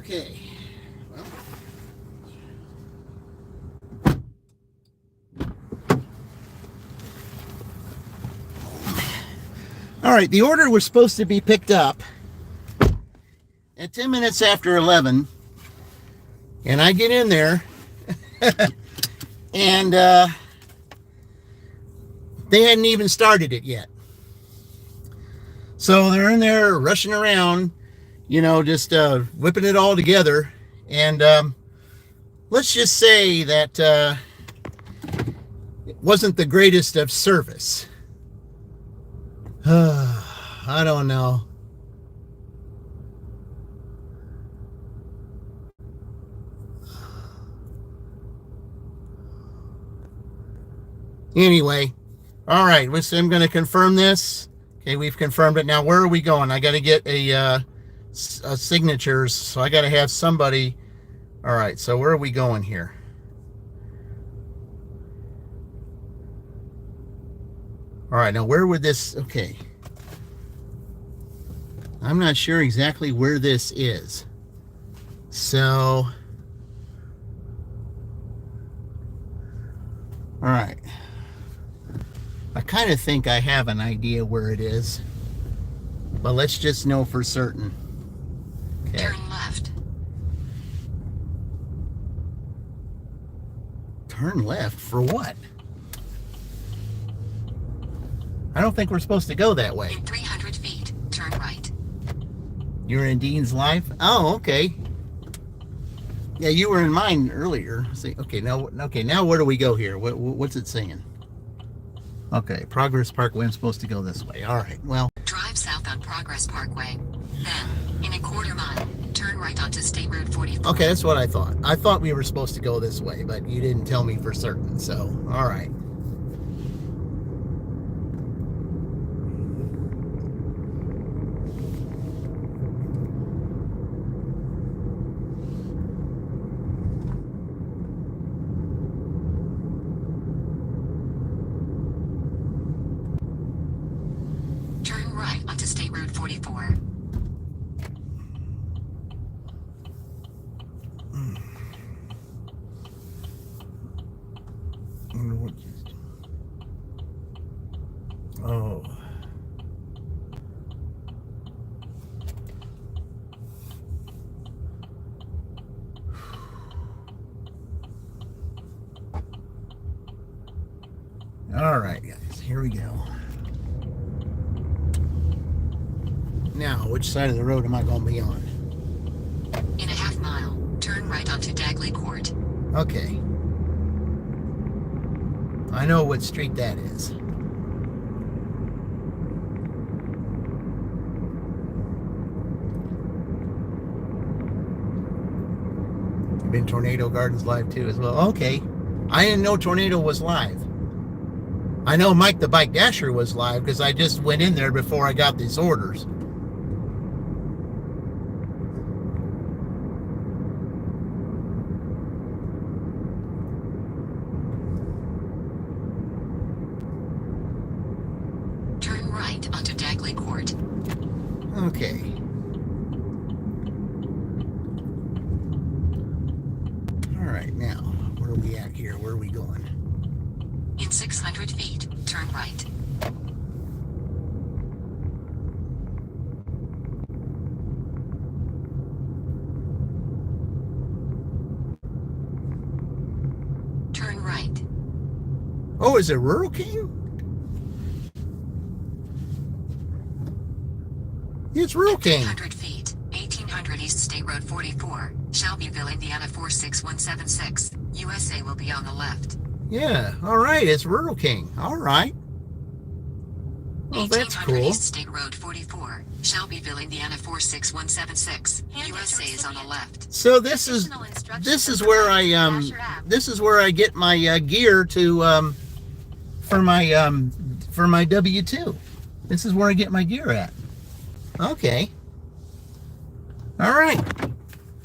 Okay. Well. All right, the order was supposed to be picked up at 10 minutes after 11, and I get in there, and they hadn't even started it yet. So they're in there rushing around, just whipping it all together, and let's just say that it wasn't the greatest of service. I don't know. Anyway, all right, so I'm going to confirm this. Okay, we've confirmed it. Now, where are we going? I got to get a signatures, so I got to have somebody. All right, so where are we going here? All right, now where would this, okay. I'm not sure exactly where this is. So, all right. I kind of think I have an idea where it is, but let's just know for certain. Okay. Turn left. Turn left for what? I don't think we're supposed to go that way. In 300 feet, turn right. You're in Dean's Life? Oh, okay. Yeah, you were in mine earlier. See, okay, now where do we go here? What's it saying? Okay, Progress Parkway. I'm supposed to go this way. All right, well. Drive south on Progress Parkway. Then, in a quarter mile, turn right onto State Road 44. Okay, that's what I thought. I thought we were supposed to go this way, but you didn't tell me for certain, so, all right. Turn right onto State Road 44. Oh. All right, guys, here we go. Now, which side of the road am I going to be on? In a half mile, turn right onto Dagley Court. Okay. I know what street that is. Been Tornado Gardens live too as well. Okay. I didn't know Tornado was live. I know Mike the Bike Dasher was live because I just went in there before I got these orders. Turn right onto Dagley Court. Okay. All right, now, where are we at here? Where are we going? In 600 feet, turn right. Turn right. Oh, is it Rural King? It's Rural King. 300 feet, 1800 East State Road 44, Shelbyville, Indiana 46176. USA will be on the left. Yeah, all right, it's Rural King. All right. Well, that's 1800 cool. East State Road 44, Shelbyville, Indiana 46176. Hand USA is on the recipient. left. So this is Additional instructions this is are where provided I in the Dasher app. this is where I get my gear to for my W2. This is where I get my gear at. Okay. All right.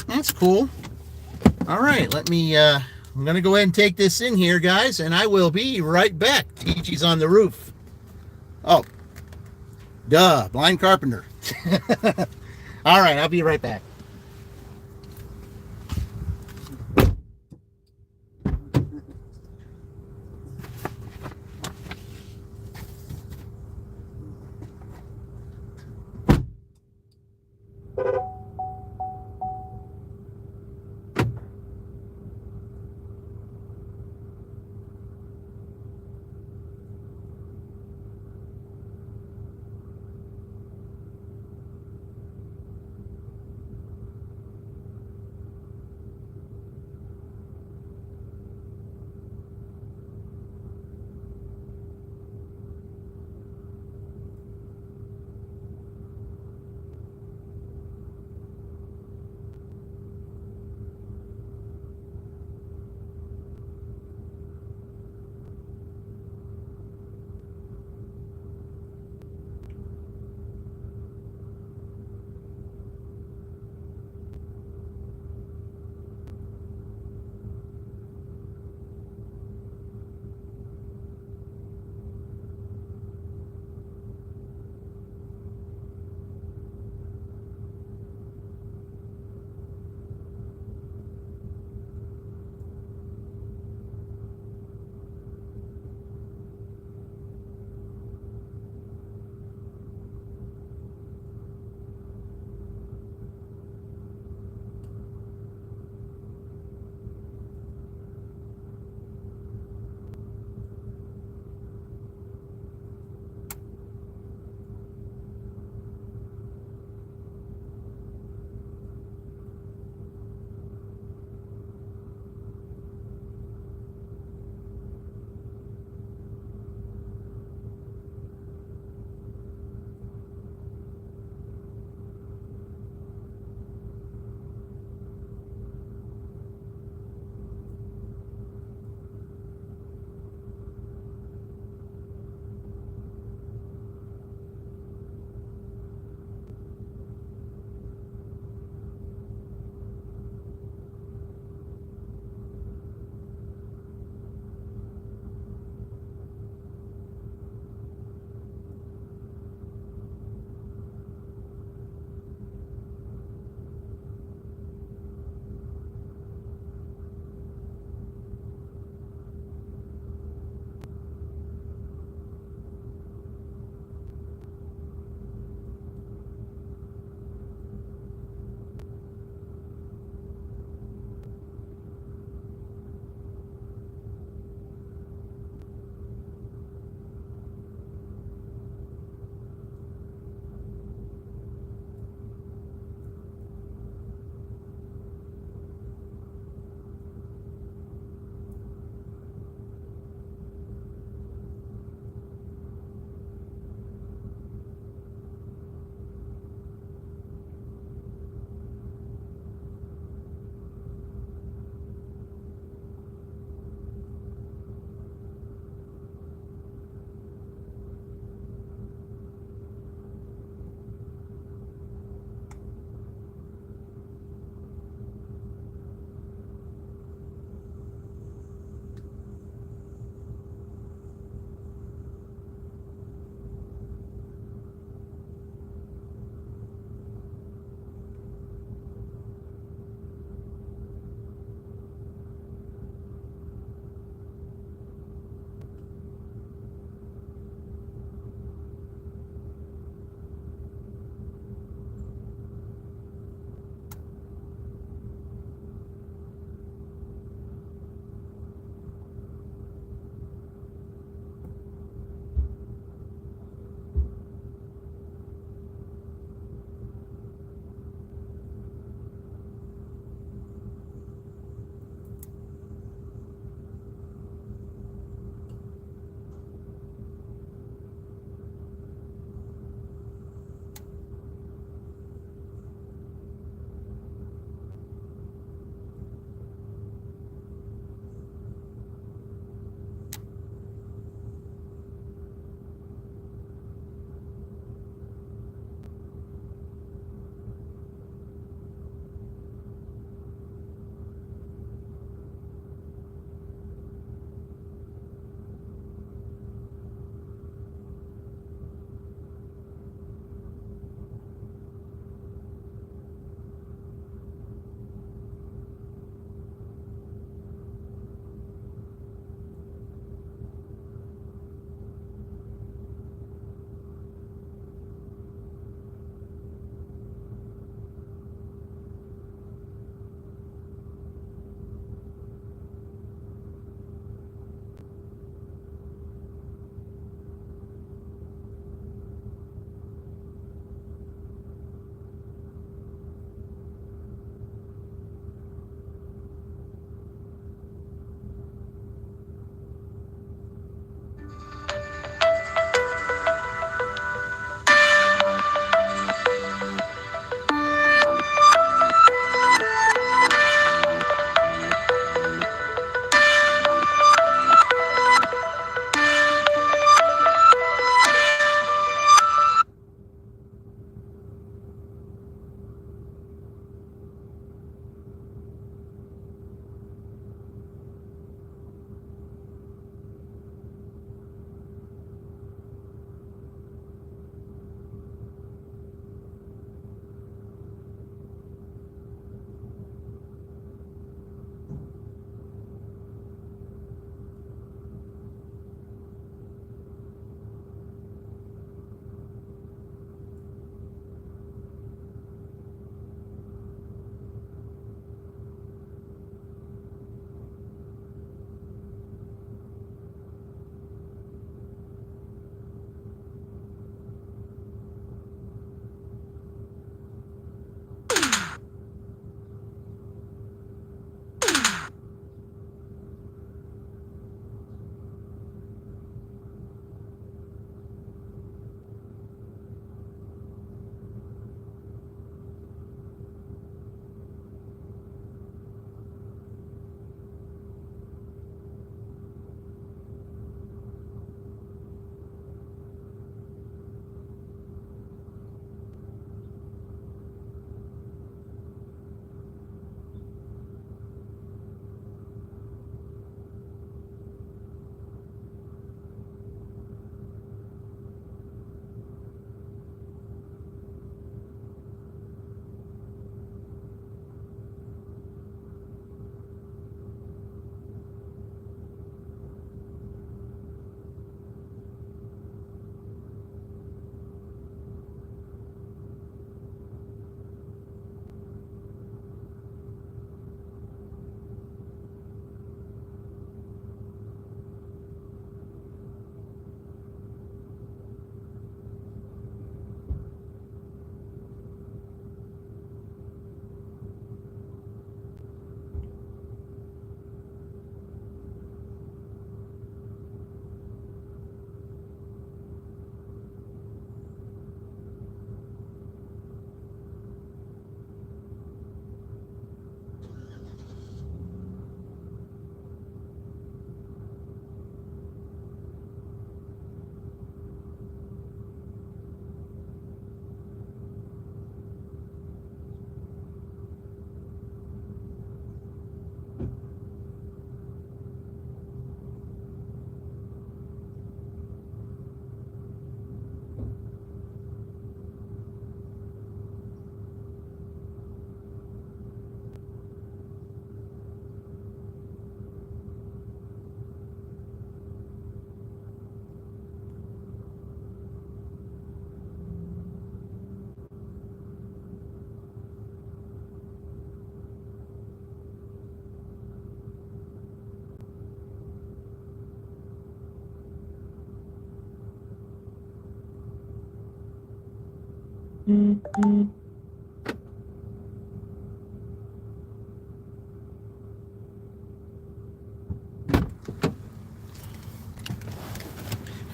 That's cool. All right, let me I'm going to go ahead and take this in here, guys, and I will be right back. Teachy's on the roof. Oh. Duh, blind carpenter. All right, I'll be right back.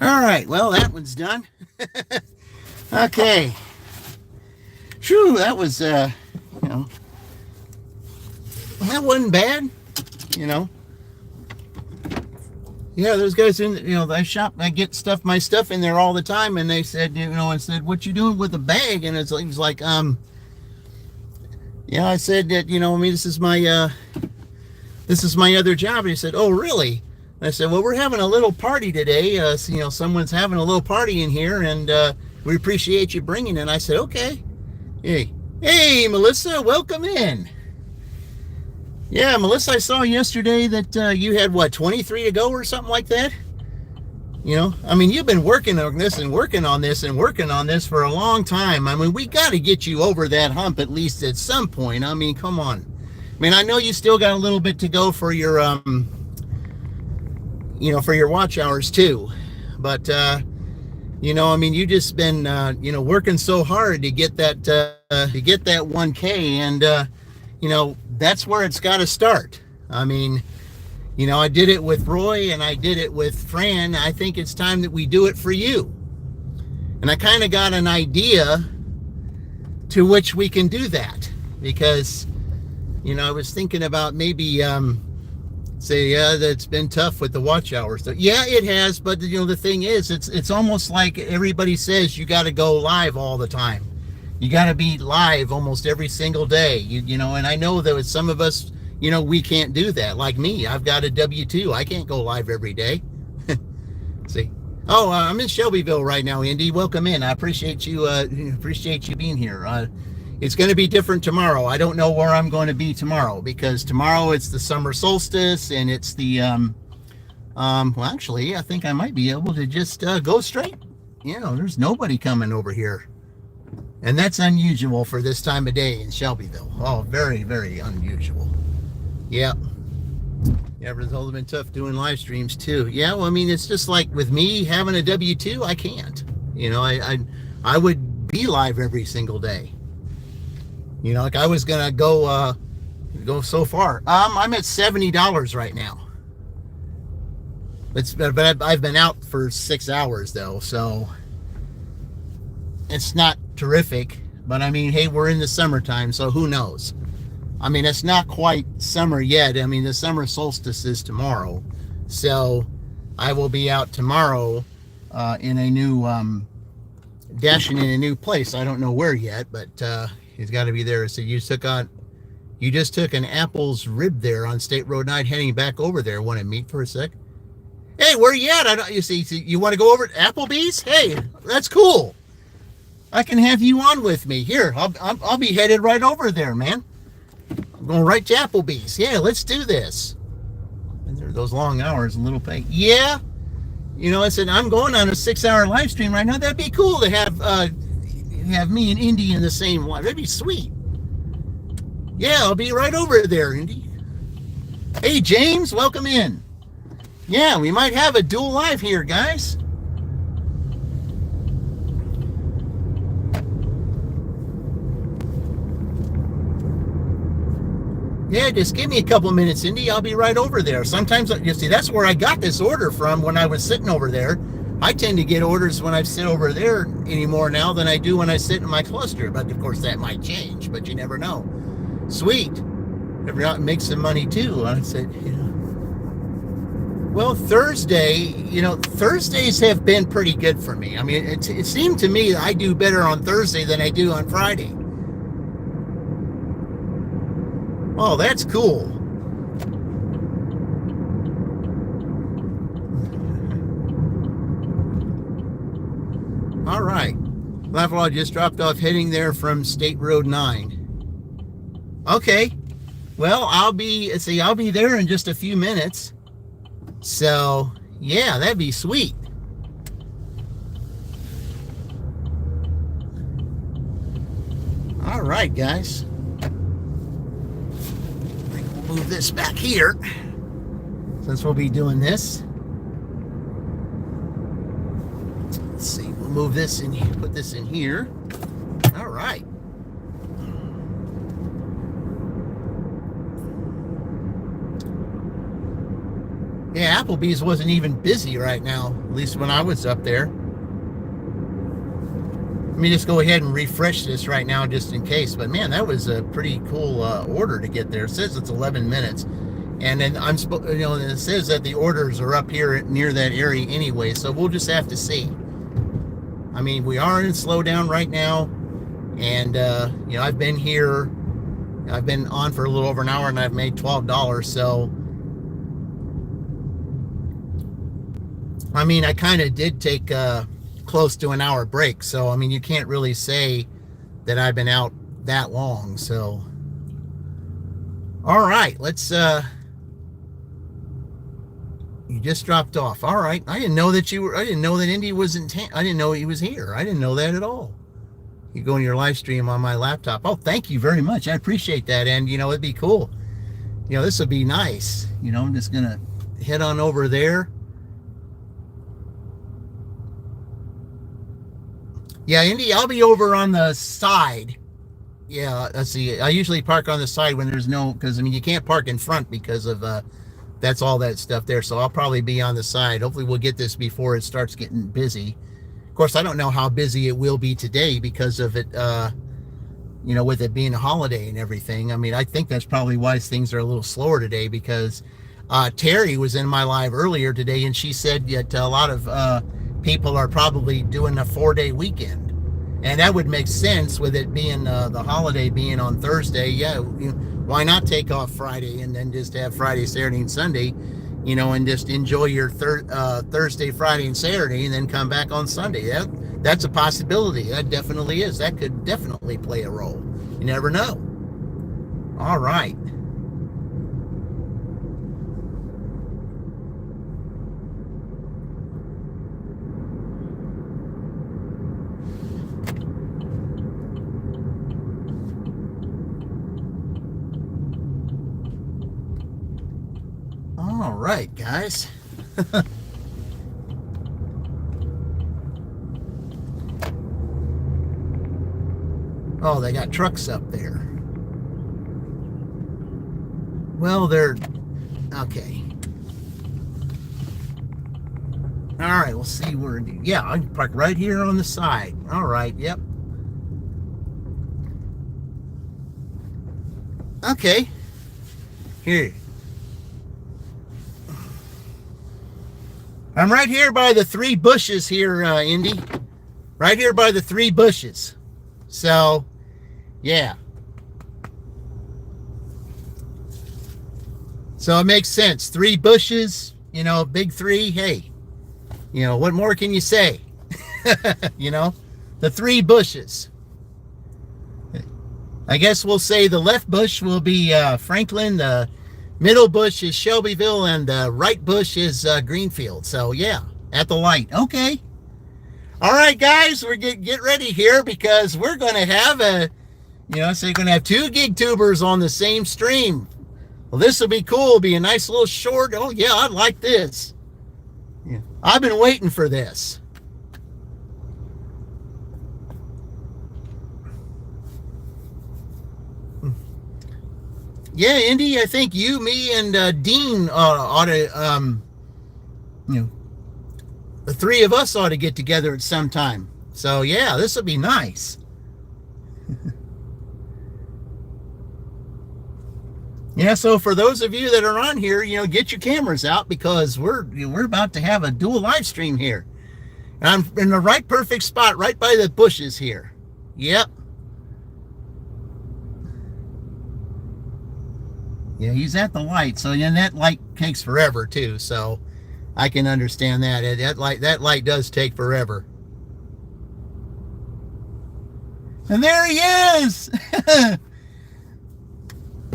All right, well, that one's done. Okay. Phew, that was, that wasn't bad, Yeah, those guys in, I shop, I get my stuff in there all the time, and they said, I said, what you doing with the bag? And it's like, I said that, this is my other job. And he said, oh, really? And I said, well, we're having a little party today. Someone's having a little party in here, and we appreciate you bringing it. And I said, okay. Hey, Melissa, welcome in. Yeah, Melissa, I saw yesterday that you had, 23 to go or something like that? You've been working on this and working on this and working on this for a long time. We got to get you over that hump at least at some point. Come on. I know you still got a little bit to go for your, for your watch hours too. But, you just been, working so hard to get that 1K, and, that's where it's got to start. I did it with Roy and I did it with Fran. I think it's time that we do it for you. And I kind of got an idea to which we can do that, because, I was thinking about maybe, that's been tough with the watch hours. So, yeah, it has. But, the thing is, it's almost like everybody says you got to go live all the time. You got to be live almost every single day, and I know that with some of us, we can't do that. Like me, I've got a W-2. I can't go live every day. See? Oh, I'm in Shelbyville right now, Indy. Welcome in. I appreciate you being here. It's going to be different tomorrow. I don't know where I'm going to be tomorrow, because tomorrow it's the summer solstice, and it's the, well, actually, I think I might be able to just go straight. There's nobody coming over here. And that's unusual for this time of day in Shelbyville. Oh, very, very unusual. Yeah. Yeah, it's all been tough doing live streams too. Yeah, well, it's just like with me having a W-2, I can't. I would be live every single day. Like I was gonna go so far. I'm at $70 right now. But I've been out for 6 hours though, so it's not terrific, but hey, we're in the summertime, so who knows? It's not quite summer yet. The summer solstice is tomorrow, so I will be out tomorrow in a new dashing in a new place. I don't know where yet, but he's got to be there. So you just took an Apple's rib there on State Road 9 heading back over there. Want to meet for a sec? Hey, where you at? You see, you want to go over to Applebees? Hey, that's cool. I can have you on with me. Here, I'll be headed right over there, man. I'm going right to Applebee's. Yeah, let's do this. And there are those long hours, a little pay. Yeah. I said, I'm going on a 6-hour live stream right now. That'd be cool to have me and Indy in the same one. That'd be sweet. Yeah, I'll be right over there, Indy. Hey, James, welcome in. Yeah, we might have a dual live here, guys. Yeah, just give me a couple minutes, Indy. I'll be right over there. Sometimes, you see, that's where I got this order from when I was sitting over there. I tend to get orders when I sit over there anymore now than I do when I sit in my cluster. But, of course, that might change, but you never know. Sweet. Every out and make some money, too. I said, Well, Thursdays have been pretty good for me. It seemed to me that I do better on Thursday than I do on Friday. Oh, that's cool. All right. Lafayette just dropped off heading there from State Road 9. Okay. Well, I'll be there in just a few minutes. So, yeah, that'd be sweet. All right, guys. Move this back here since we'll be doing this. Let's see, we'll move this in, put this in here. All All right. Yeah, Applebees wasn't even busy right now, at least when I was up there. Let me just go ahead and refresh this right now just in case. But man, that was a pretty cool order to get there. It says it's 11 minutes. And then it says that the orders are up here near that area anyway, so we'll just have to see. I mean, we are in slowdown right now, and I've been here, I've been on for a little over an hour, and I've made $12. So, I mean, I kind of did take close to an hour break. So, I mean, you can't really say that I've been out that long. So, all right, let's. You just dropped off. All right. I didn't know that I didn't know that Indy was I didn't know he was here. I didn't know that at all. You go in your live stream on my laptop. Oh, thank you very much. I appreciate that. And, it'd be cool. This would be nice. I'm just going to head on over there. Yeah, Indy, I'll be over on the side. Yeah, let's see. I usually park on the side when there's because, you can't park in front because of, that's all that stuff there. So I'll probably be on the side. Hopefully we'll get this before it starts getting busy. Of course, I don't know how busy it will be today because of it, with it being a holiday and everything. I mean, I think that's probably why things are a little slower today, because Terry was in my live earlier today, and she said that a lot of people are probably doing a 4-day weekend. And that would make sense with it being the holiday being on Thursday. Yeah, why not take off Friday and then just have Friday, Saturday, and Sunday, and just enjoy your Thursday, Friday, and Saturday, and then come back on Sunday. That's a possibility. That definitely is. That could definitely play a role. You never know. All right. All right, guys. Oh, they got trucks up there. Well, they're okay. All right, we'll see where. Yeah, I can park right here on the side. All right, yep. Okay. Here. I'm right here by the 3 bushes here, Indy. Right here by the 3 bushes. So, yeah. So it makes sense. 3 bushes, big 3. Hey, what more can you say? The 3 bushes. I guess we'll say the left bush will be Franklin, the middle bush is Shelbyville, and the right bush is Greenfield. So, yeah, at the light. Okay. All right, guys, we're get ready here, because we're going to have so you're going to have 2 gig tubers on the same stream. Well, this will be cool. It'll be a nice little short. Oh, yeah, I like this. Yeah. I've been waiting for this. Yeah, Indy, I think you, me, and Dean ought to, the 3 of us ought to get together at some time. So, yeah, this will be nice. Yeah, so for those of you that are on here, get your cameras out, because we're about to have a dual live stream here. And I'm in the right perfect spot, right by the bushes here. Yep. Yeah, he's at the light, so then that light takes forever too. So I can understand that. That light does take forever. And there he is.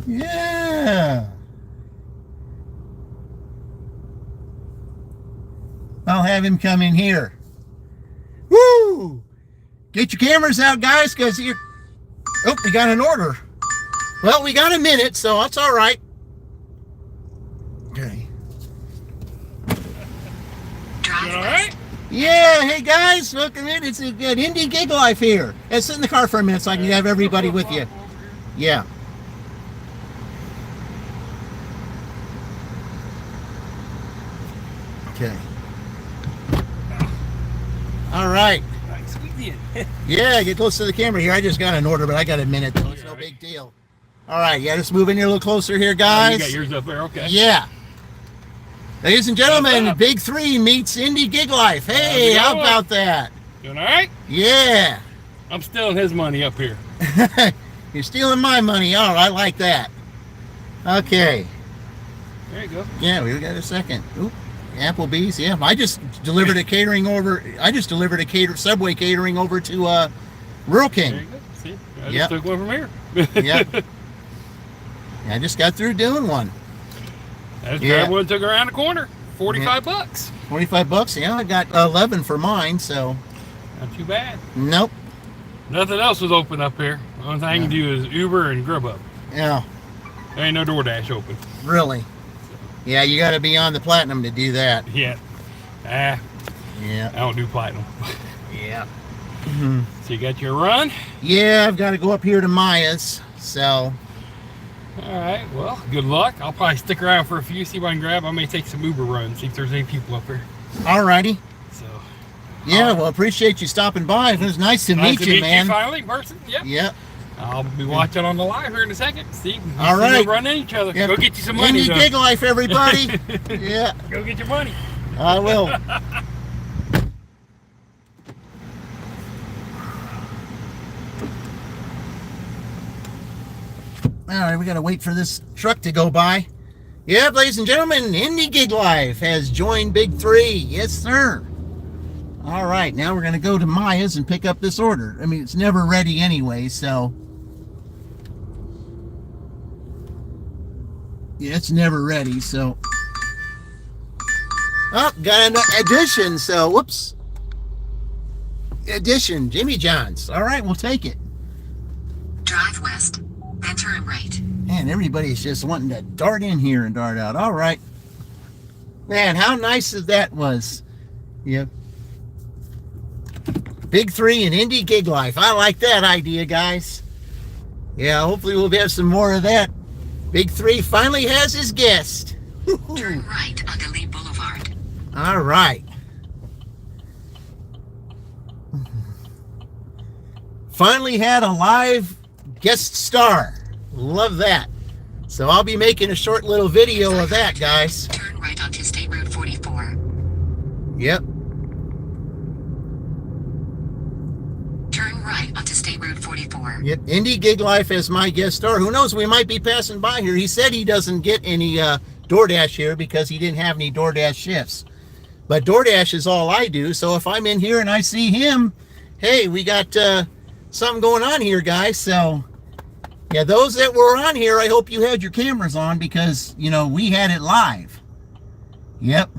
Yeah. I'll have him come in here. Woo! Get your cameras out, guys, because you're. Oh, we got an order. Well, we got a minute, so that's all right. Okay. Drive west. Yeah, hey guys, welcome in. It's a good Indie Gig Life here. Hey, sit in the car for a minute so I can have everybody with you. Yeah. Okay. All right. Yeah, get close to the camera here. I just got an order, but I got a minute, so it's no big deal. All right, yeah, just move in here a little closer here, guys. You got yours up there, okay. Yeah. Ladies and gentlemen, Big 3 meets Indie Gig Life. Hey, how about that? Doing all right? Yeah. I'm stealing his money up here. You're stealing my money. Oh, I like that. Okay. There you go. Yeah, we got a second. Oop. Applebees. Yeah, I just delivered a catering over. I just delivered a Subway catering over to Rural King. There you go. See, I just took one from here. Yep. I just got through doing one. I just grabbed one, took it around the corner. 45 bucks. 45 bucks. Yeah, I got 11 for mine, so. Not too bad. Nope. Nothing else was open up here. The only thing I can do is Uber and Grubhub. Yeah. There ain't no DoorDash open. Really? Yeah, you got to be on the platinum to do that. Yeah. Yeah. I don't do platinum. Yeah. So you got your run? Yeah, I've got to go up here to Maya's, so. All right, well, good luck. I'll probably stick around for a few, see what I can grab. I may take some Uber runs, see if there's any people up here. All righty. So. Yeah, well, appreciate you stopping by. It was nice to meet you, man. You finally in person. Yep. Yep. I'll be watching on the live here in a second. See, all right. Run into each other. Yep. Go get you some money. Indie Gig Life, everybody. Yeah. Go get your money. I will. All right, we got to wait for this truck to go by. Yeah, ladies and gentlemen, Indie Gig Life has joined Big 3. Yes, sir. All right, now we're going to go to Maya's and pick up this order. I mean, it's never ready anyway, so. Yeah, it's never ready, so. Oh, got an addition, so whoops. Addition, Jimmy John's. All right, we'll take it. Drive west, then turn right. Man, everybody's just wanting to dart in here and dart out. All right. Man, how nice that was. Yep. Big 3 and Indie Gig Life. I like that idea, guys. Yeah, hopefully we'll have some more of that. Big 3 finally has his guest. Turn right onto Lee Boulevard. All right. Finally had a live guest star. Love that. So I'll be making a short little video of that, guys. Turn right onto State Road 44. Yep. Turn right onto State Road 44. Yep. Indie Gig Life as my guest star. Who knows? We might be passing by here. He said he doesn't get any DoorDash here because he didn't have any DoorDash shifts. But DoorDash is all I do. So if I'm in here and I see him, hey, we got something going on here, guys. So, yeah, those that were on here, I hope you had your cameras on because, you know, we had it live. Yep.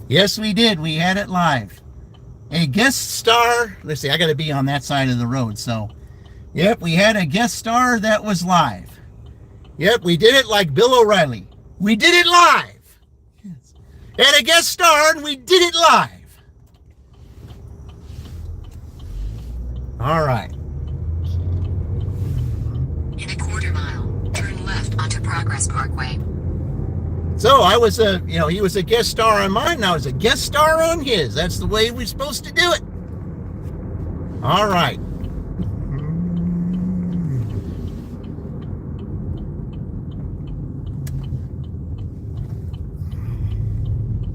Yes, we did. We had it live. A guest star. Let's see, I got to be on that side of the road. So, yep, we had a guest star that was live. Yep, we did it like Bill O'Reilly. We did it live. Yes. Had a guest star and we did it live. All right. In a quarter mile, turn left onto Progress Parkway. So I was he was a guest star on mine, and I was a guest star on his. That's the way we're supposed to do it. All right.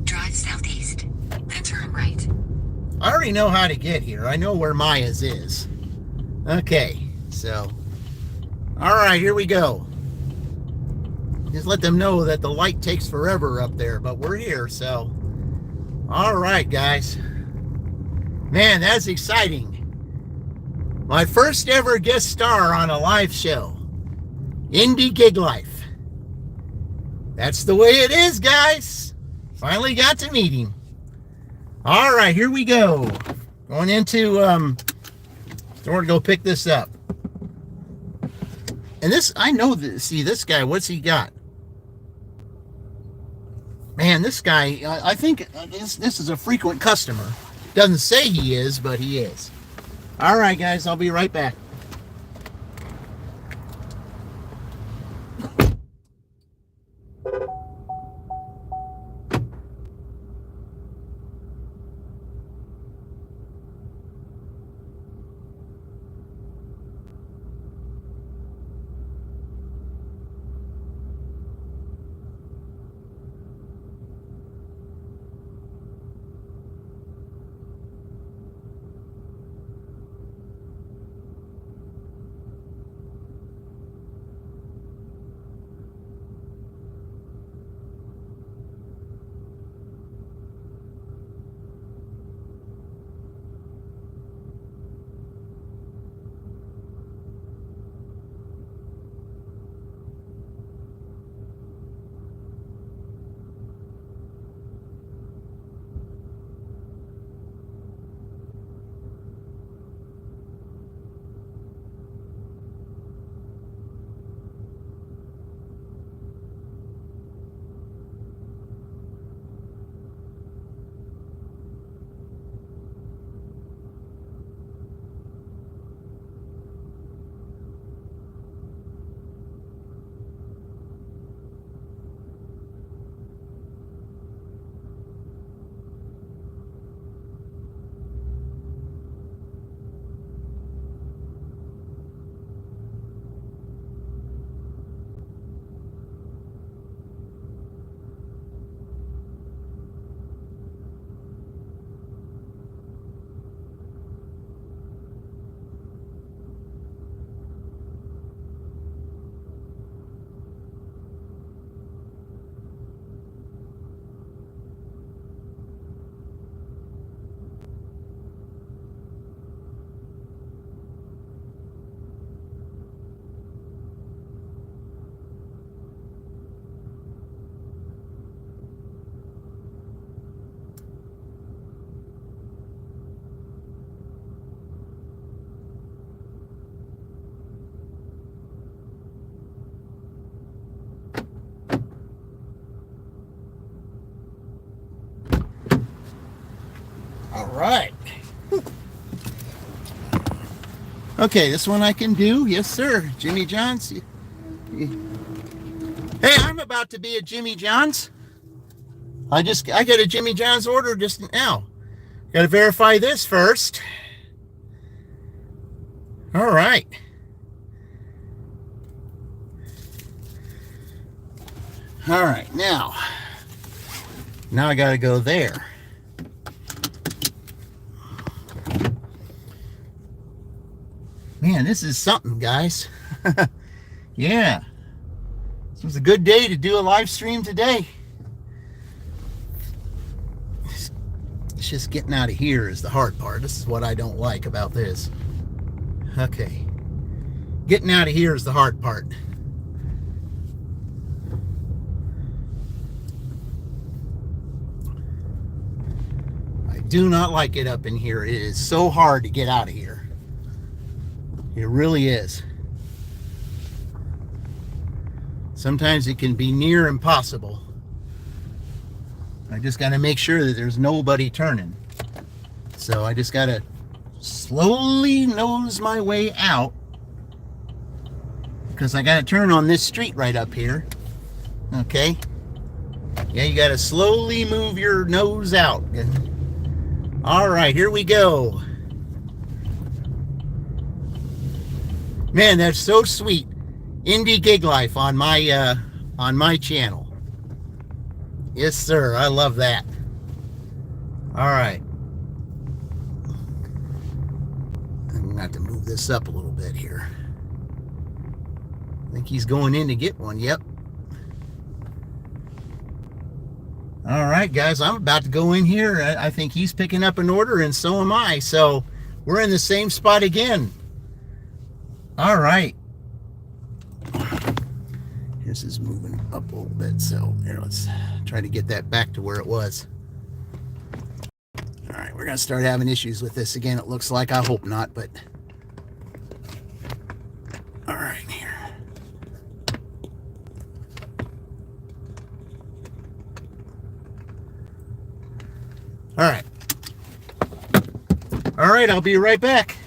Drive southeast, then turn right. I already know how to get here. I know where Maya's is. Okay, so. All right, here we go. Just let them know that the light takes forever up there, but we're here, so. All right, guys. Man, that's exciting. My first ever guest star on a live show. Indie Gig Life. That's the way it is, guys. Finally got to meet him. All right, here we go. Going into, so we're going to go pick this up. And this, I know this, see this guy, what's he got? Man, this guy, I think this is a frequent customer. Doesn't say he is, but he is. All right, guys, I'll be right back. All right. Okay, this one I can do. Yes, sir. Jimmy John's. Hey, I'm about to be at Jimmy John's. I got a Jimmy John's order just now. Got to verify this first. All right. All right, now I got to go there. Man, this is something, guys. Yeah. This was a good day to do a live stream today. It's just getting out of here is the hard part. This is what I don't like about this. Okay. Getting out of here is the hard part. I do not like it up in here. It is so hard to get out of here. It really is. Sometimes it can be near impossible. I just got to make sure that there's nobody turning. So I just got to slowly nose my way out, because I got to turn on this street right up here. Okay? Yeah, you got to slowly move your nose out. All right, here we go. Man, that's so sweet. Indie Gig Life on my channel. Yes, sir. I love that. All right. I'm going to have to move this up a little bit here. I think he's going in to get one. Yep. All right, guys. I'm about to go in here. I think he's picking up an order, and so am I. So we're in the same spot again. All right. This is moving up a little bit, so here, let's try to get that back to where it was. All right, we're gonna start having issues with this again. It looks like. I hope not, but all right, here. All right, I'll be right back.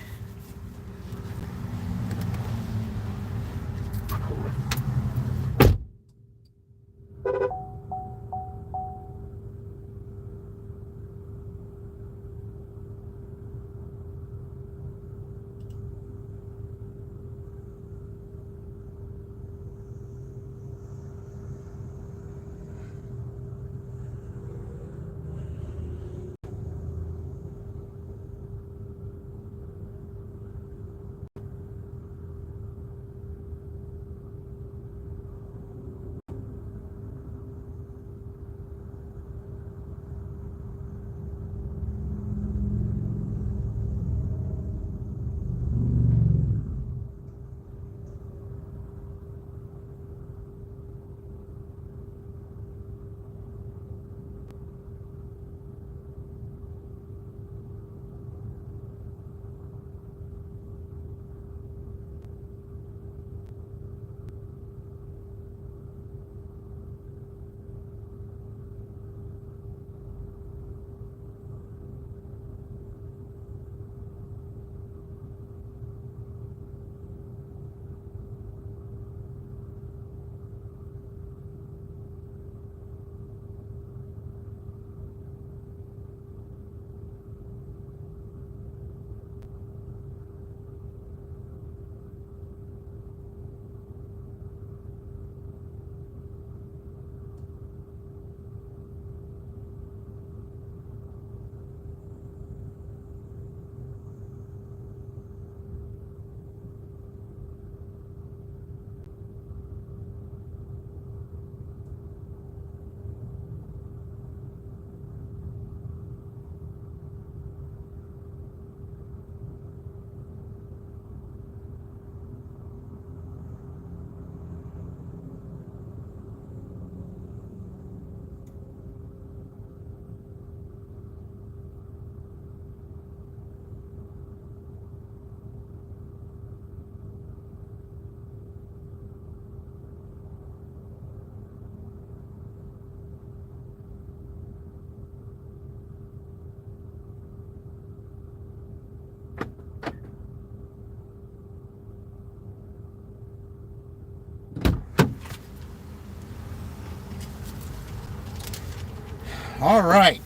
All right.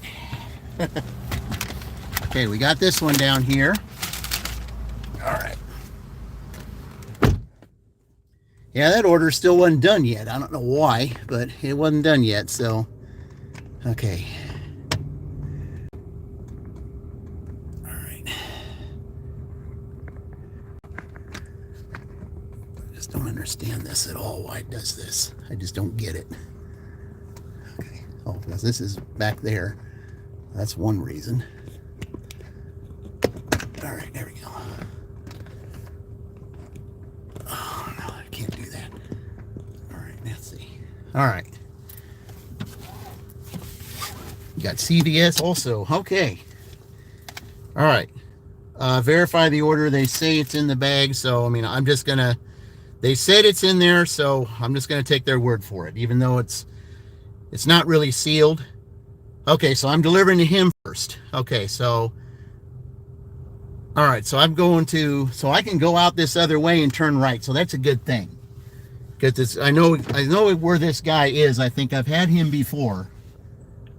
Okay, we got this one down here. All right. Yeah, that order still wasn't done yet. I don't know why, but it wasn't done yet, so okay. All right. I just don't understand this at all, why it does this. I just don't get it. Okay. Oh, because this is back there. That's one reason. All right, there we go. Oh, no, I can't do that. All right, let's see. All right. You got CVS also. Okay. All right. Verify the order. They say it's in the bag, so, I mean, I'm just going to... They said it's in there, so I'm just going to take their word for it, even though it's not really sealed. Okay, so I'm delivering to him first. Okay, so... All right, so I'm going to... So I can go out this other way and turn right, so that's a good thing. Because I know where this guy is. I think I've had him before.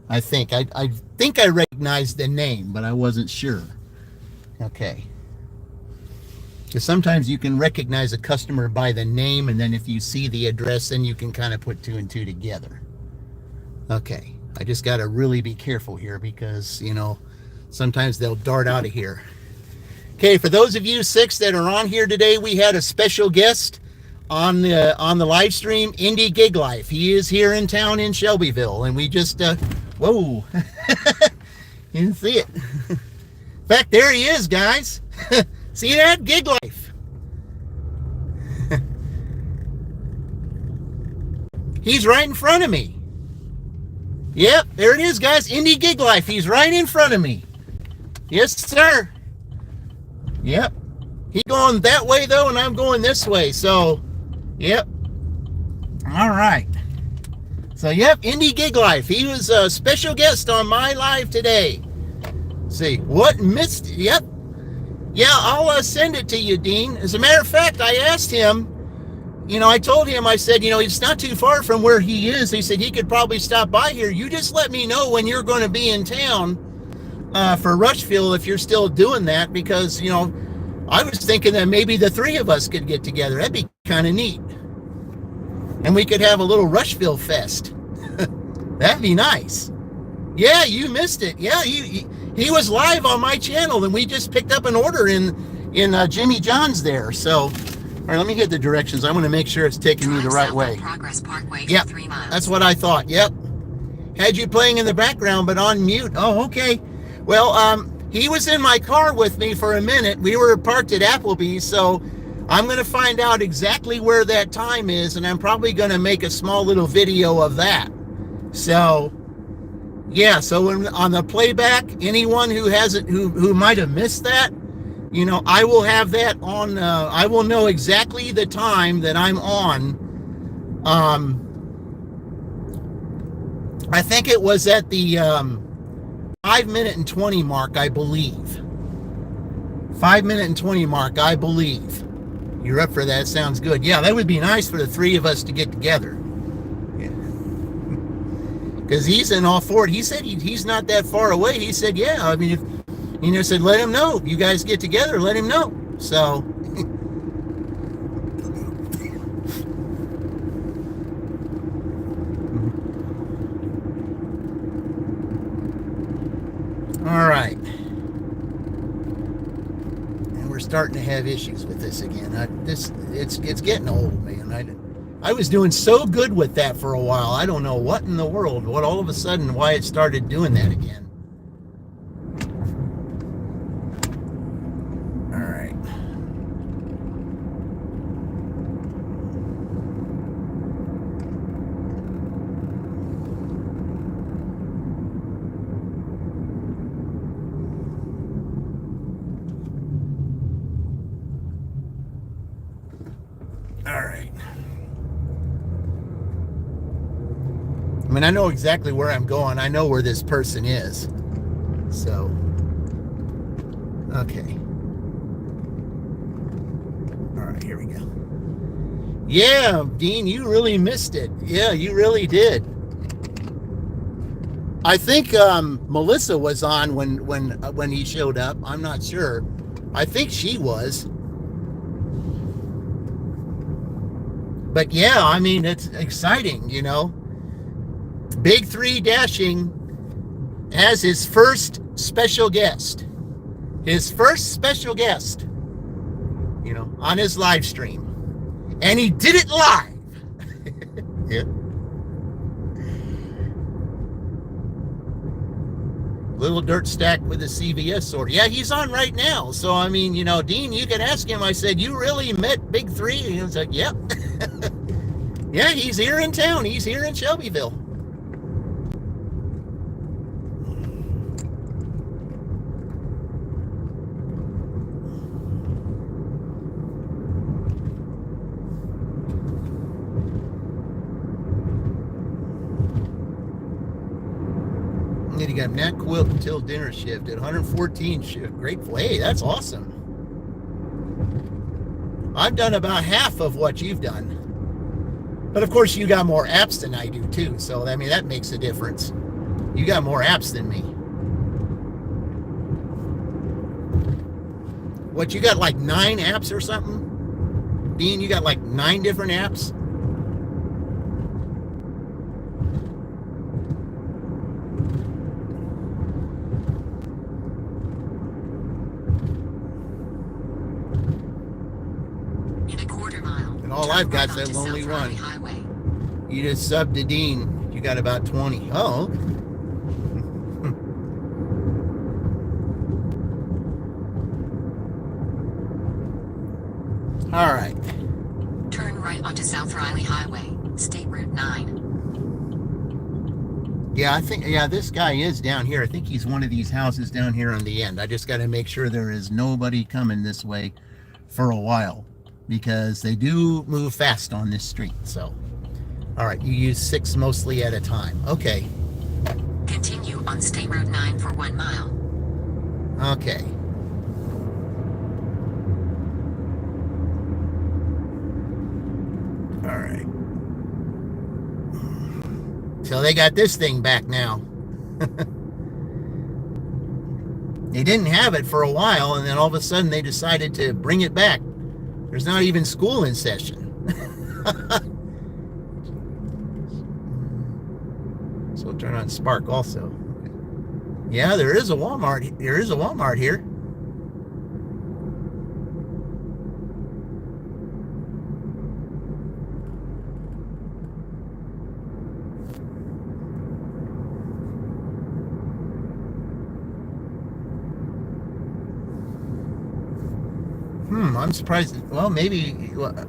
I think I recognized the name, but I wasn't sure. Okay. Because sometimes you can recognize a customer by the name, and then if you see the address, then you can kind of put two and two together. Okay. I just got to really be careful here because, you know, sometimes they'll dart out of here. Okay, for those of you 6 that are on here today, we had a special guest on the live stream, Indie Gig Life. He is here in town in Shelbyville, and we just whoa. You didn't see it. In fact, there he is, guys. See that? Gig Life. He's right in front of me. Yep, there it is, guys. Indie Gig Life. He's right in front of me. Yes, sir. Yep. He's going that way, though, and I'm going this way. So, yep. All right. So, yep, Indie Gig Life. He was a special guest on my live today. Let's see, what missed? Yep. Yeah, I'll send it to you, Dean. As a matter of fact, I asked him, I told him, I said, it's not too far from where he is. He said he could probably stop by here. You just let me know when you're going to be in town for Rushville if you're still doing that, because, I was thinking that maybe the three of us could get together. That'd be kind of neat. And we could have a little Rushville fest. That'd be nice. Yeah, you missed it. Yeah, he was live on my channel, and we just picked up an order in Jimmy John's there. So, all right, let me get the directions. I want to make sure it's taking me the right way. Progress Parkway, Yep, 3 miles. that's what I thought. Yep. Had you playing in the background, but on mute. Oh, okay. Well, he was in my car with me for a minute. We were parked at Applebees, so I'm going to find out exactly where that time is, and I'm probably going to make a small little video of that. So, yeah, so on the playback, anyone who hasn't, who might have missed that, I will have that on, I will know exactly the time that I'm on. I think it was at the 5 minute and 20 mark, I believe. 5 minute and 20 mark, I believe. You're up for that? Sounds good. Yeah, that would be nice for the three of us to get together. Because he's in all for it. He said he's not that far away. He said, yeah, I mean, if, said, let him know. If you guys get together, let him know. So, all right. And we're starting to have issues with this again. It's getting old, man. I was doing so good with that for a while. I don't know what in the world, what all of a sudden, why it started doing that again. All right. All right. I mean, I know exactly where I'm going. I know where this person is. So, okay. All right, here we go. Yeah, Dean, you really missed it. Yeah, you really did. I think Melissa was on when he showed up. I'm not sure. I think she was. But yeah, I mean, it's exciting, Big 3 Dashing has his first special guest. His first special guest, on his live stream. And he did it live. Yeah. Little dirt stack with a CVS sword. Yeah, he's on right now. So, I mean, Dean, you can ask him. I said, you really met Big 3? And he was like, yep. Yeah, he's here in town. He's here in Shelbyville. And then you got Nat Quilt until dinner shift at 114 shift. Grateful. Hey, that's awesome. I've done about half of what you've done. But of course, you got more apps than I do too. So, I mean, that makes a difference. You got more apps than me. What, you got like 9 apps or something? Dean, you got like 9 different apps? In a quarter mile. And all I've got is that lonely one. You just subbed to Dean. You got about 20. Oh, okay. All right. Turn right onto South Riley Highway, State Route 9. Yeah, I think, this guy is down here. I think he's one of these houses down here on the end. I just got to make sure there is nobody coming this way for a while, because they do move fast on this street. So, all right, you use 6 mostly at a time. Okay. Continue on State Route 9 for 1 mile. Okay. So they got this thing back now. They didn't have it for a while, and then all of a sudden they decided to bring it back. There's not even school in session. So we'll turn on Spark also. Yeah, there is a Walmart. There is a Walmart here. I'm surprised. Well, maybe,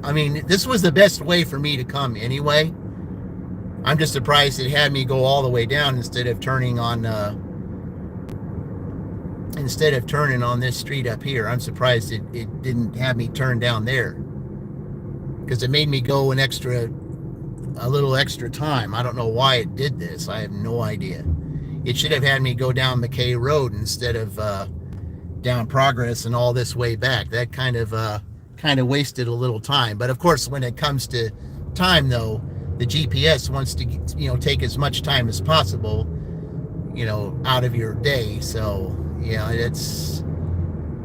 I mean, this was the best way for me to come anyway. I'm just surprised it had me go all the way down instead of turning on this street up here. I'm surprised it didn't have me turn down there, because it made me go a little extra time. I don't know why it did this. I have no idea. It should have had me go down McKay Road instead of down Progress and all this way back. That kind of wasted a little time. But of course, when it comes to time, though, the GPS wants to, take as much time as possible, out of your day. So yeah,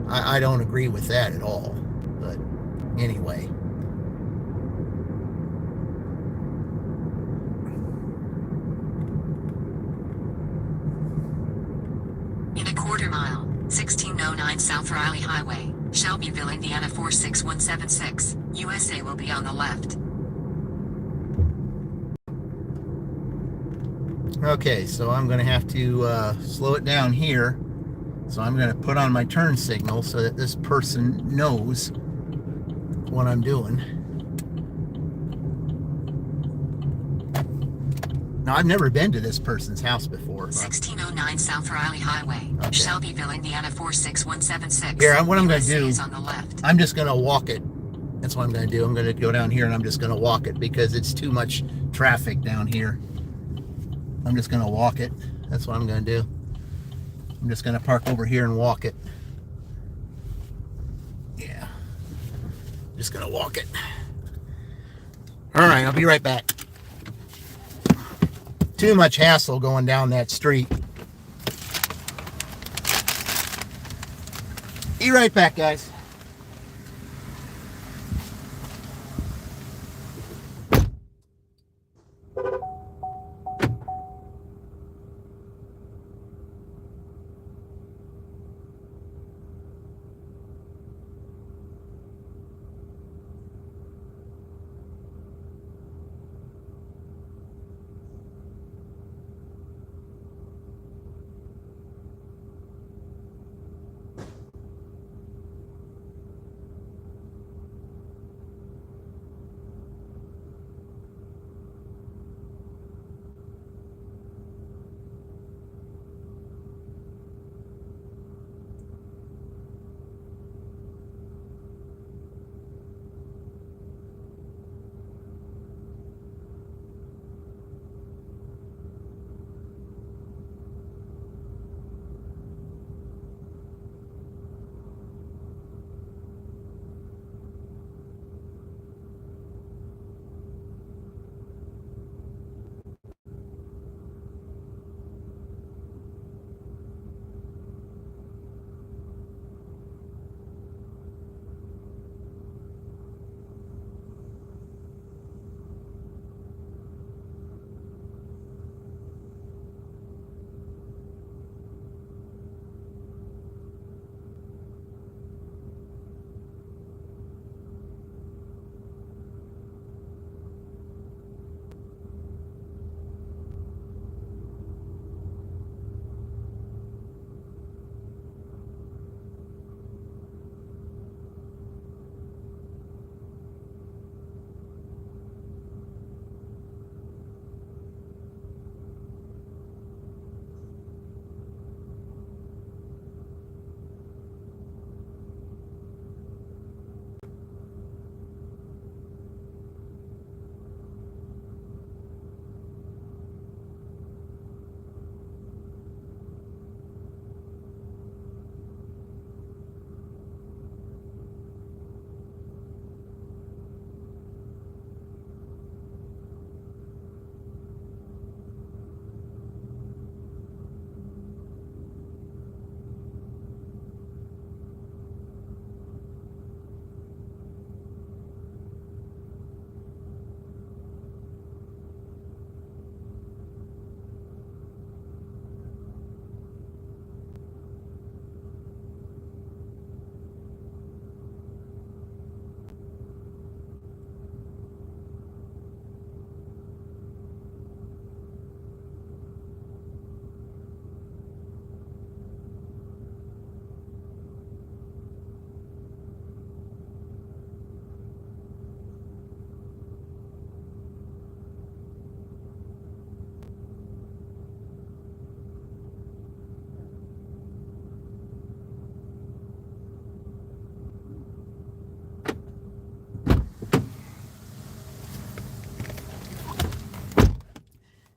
I don't agree with that at all. But anyway. In a quarter mile, 1609 South Riley Highway, Shelbyville, Indiana 46176, USA will be on the left. Okay, so I'm going to have to slow it down here. So I'm going to put on my turn signal so that this person knows what I'm doing. Now, I've never been to this person's house before. 1609 South Riley Highway, Okay. Shelbyville, Indiana 46176. Here, what I'm going to USA do, is on the left. I'm just going to walk it. That's what I'm going to do. I'm going to go down here and I'm just going to walk it because it's too much traffic down here. I'm just going to walk it. That's what I'm going to do. I'm just going to park over here and walk it. Yeah. Just going to walk it. All right, I'll be right back. Too much hassle going down that street. Be right back, guys.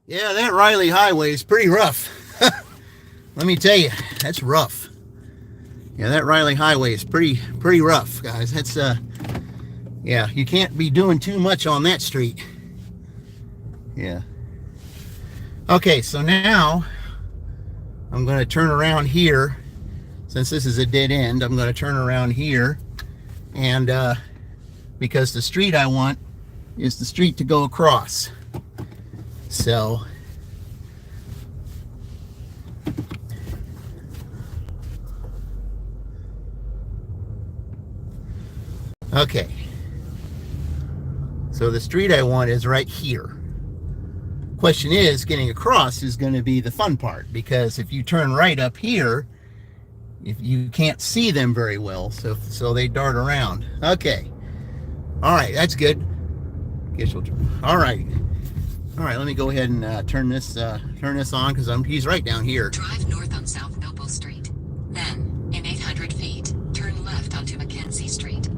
Yeah, that Riley Highway is pretty rough. Let me tell you, that's rough. Yeah, that Riley Highway is pretty rough, guys. That's yeah, you can't be doing too much on that street. Yeah. Okay, so now I'm going to turn around here. Since this is a dead end, I'm going to turn around here, and because the street I want is the street to go across. So okay, so the street I want is right here. Question is, getting across is going to be the fun part, because if you turn right up here, if you can't see them very well, so they dart around. Okay, all right, that's good. Guess we'll, all right, let me go ahead and turn this on, because he's right down here. Drive north on South Noble Street. Then, in 800 feet, turn left onto Mackenzie Street.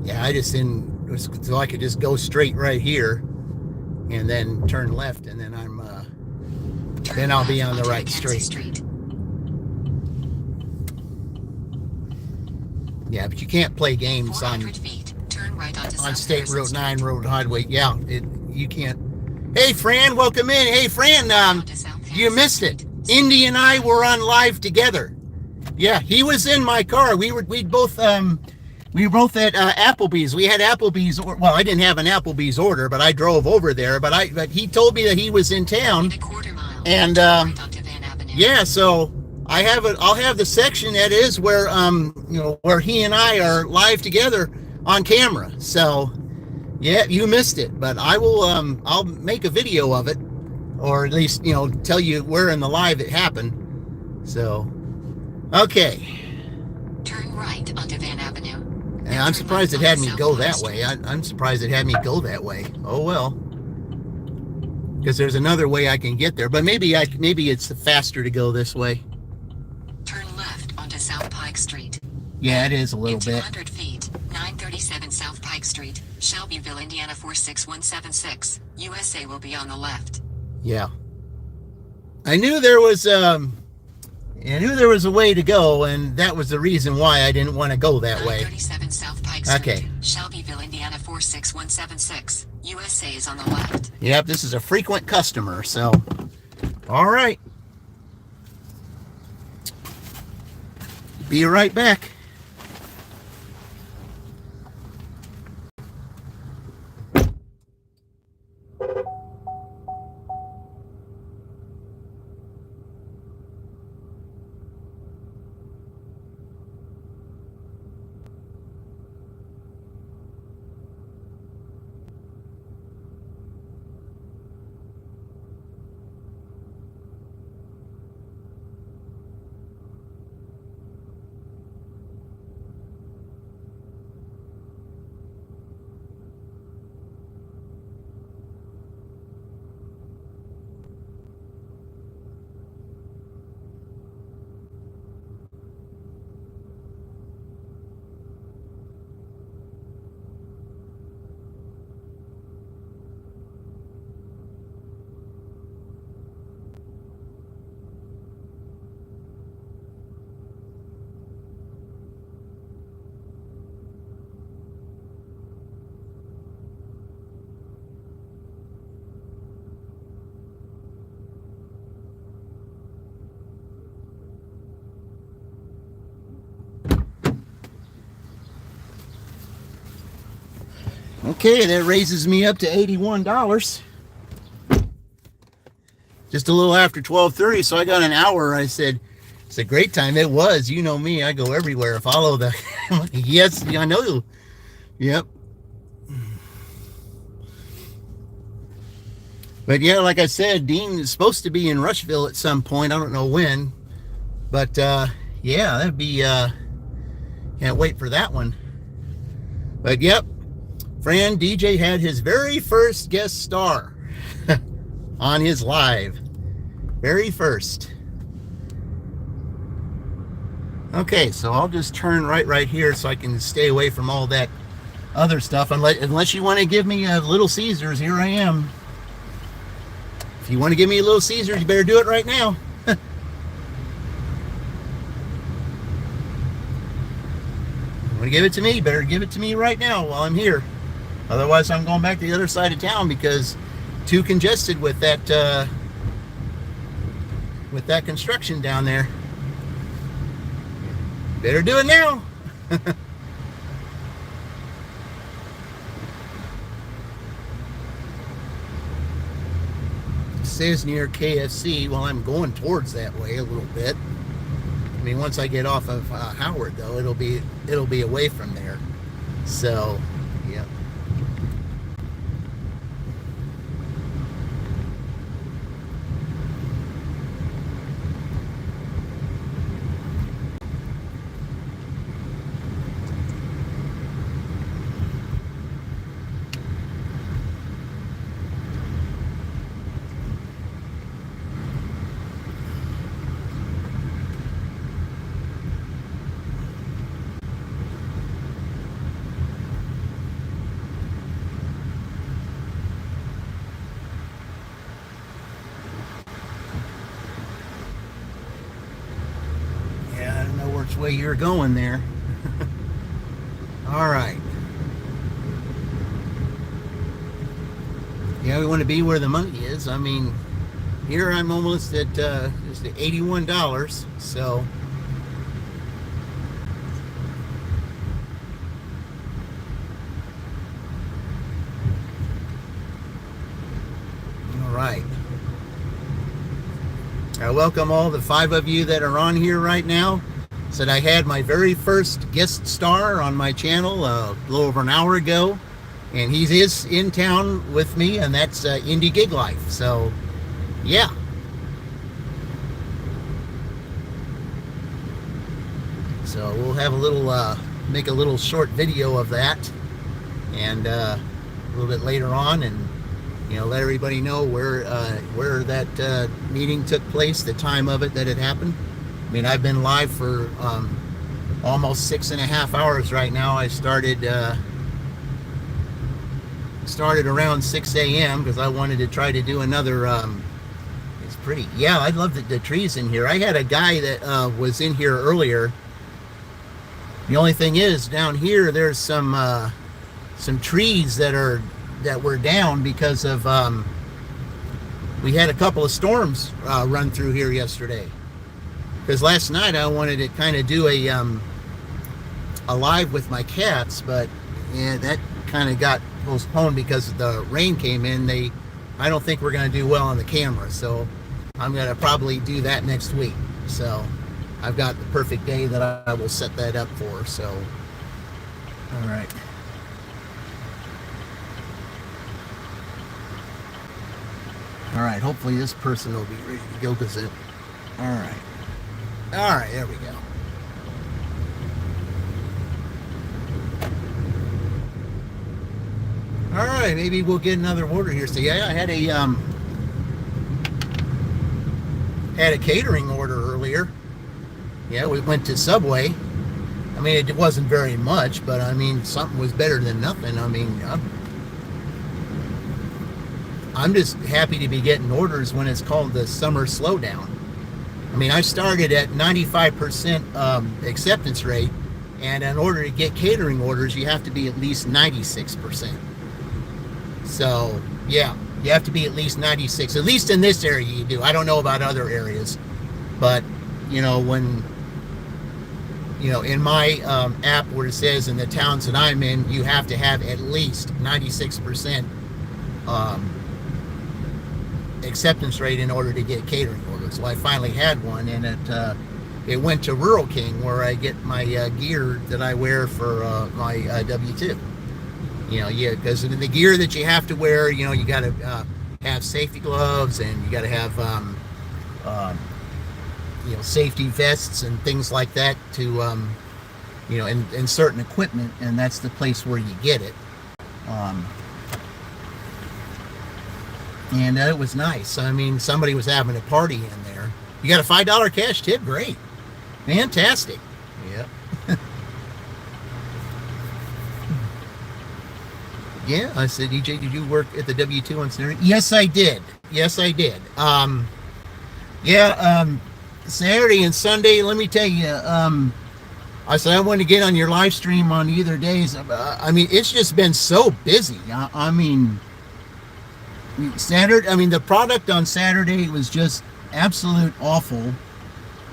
Yeah, I just didn't, so I could just go straight right here and then turn left, and then then I'll be on the right street. Yeah, but you can't play games on feet, turn right onto on South State Road Harrison 9 Street. Road Highway. Yeah, you can't. Hey, Fran, welcome in. Hey, Fran, you missed it. Indy and I were on live together. Yeah, he was in my car. We were both at Applebees. We had Applebees. Well, I didn't have an Applebees order, but I drove over there. But he told me that he was in town. In a quarter mile, And turn right onto Van Avenue. yeah, so I'll have the section that is where where he and I are live together on camera. So yeah, you missed it, but I will I'll make a video of it, or at least tell you where in the live it happened. So okay. Turn right onto Van Avenue. And I'm surprised it had me go that way. I'm surprised it had me go that way. Oh well, because there's another way I can get there, but maybe it's faster to go this way. Turn left onto South Pike Street. Yeah, it is a little In bit. 200 feet, 937 South Pike Street, Shelbyville, Indiana 46176. USA will be on the left. Yeah, I knew there was a way to go, and that was the reason why I didn't want to go that way. 937 South Pike Street, Okay. Shelbyville, Indiana 46176. USA is on the left. Yep, this is a frequent customer, so all right. Be right back. Okay, that raises me up to $81. Just a little after 12:30, so I got an hour. I said, it's a great time. It was. You know me, I go everywhere. Follow the... Yes, I know. Yep. But yeah, like I said, Dean is supposed to be in Rushville at some point. I don't know when. But yeah, that'd be... can't wait for that one. But yep. Fran DJ had his very first guest star on his live. Very first. Okay, so I'll just turn right here so I can stay away from all that other stuff. Unless you want to give me a Little Caesars, here I am. If you want to give me a Little Caesars, you better do it right now. Want to give it to me? You better give it to me right now while I'm here. Otherwise, I'm going back to the other side of town because too congested with that construction down there. Better do it now. It says near KFC. Well, I'm going towards that way a little bit. I mean, once I get off of Howard, though, it'll be away from there. So, yeah. Which way you're going there. All right. Yeah, we want to be where the money is. I mean, here I'm almost at just at $81. So all right. I welcome all the 5 of you that are on here right now. Said I had my very first guest star on my channel a little over an hour ago, and he is in town with me, and that's Indie Gig Life. So, yeah. So we'll have a little, make a little short video of that, and a little bit later on, and let everybody know where that meeting took place, the time of it that it happened. I mean, I've been live for almost 6.5 hours right now. I started around 6 a.m. because I wanted to try to do another. It's pretty. Yeah, I love the trees in here. I had a guy that was in here earlier. The only thing is, down here there's some trees that were down because of we had a couple of storms run through here yesterday. Because last night I wanted to kind of do a live with my cats, but yeah, that kind of got postponed because the rain came in. I don't think we're going to do well on the camera, so I'm going to probably do that next week. So I've got the perfect day that I will set that up for. So, all right. All right. Hopefully this person will be ready to go because it. All right. All right, there we go. All right, maybe we'll get another order here. So yeah, I had a catering order earlier. Yeah, we went to Subway. I mean, it wasn't very much, but I mean, something was better than nothing. I mean, I'm just happy to be getting orders when it's called the summer slowdown. I mean, I started at 95% acceptance rate, and in order to get catering orders, you have to be at least 96%. So, yeah, you have to be at least 96. At least in this area you do. I don't know about other areas, but, when, in my app where it says in the towns that I'm in, you have to have at least 96% acceptance rate in order to get catering orders. So I finally had one, and it went to Rural King, where I get my gear that I wear for my W2. Because the gear that you have to wear, you got to have safety gloves, and you got to have safety vests and things like that to and certain equipment, and that's the place where you get it. And it was nice. I mean, somebody was having a party in there. You got a $5 cash tip? Great. Fantastic. Yep. Yeah, I said, EJ, did you work at the W2 on Saturday? Yes, I did. Yes, I did. Saturday and Sunday, let me tell you, I said I want to get on your live stream on either days. I mean, it's just been so busy. I mean, Saturday, I mean, the product on Saturday was just absolute awful.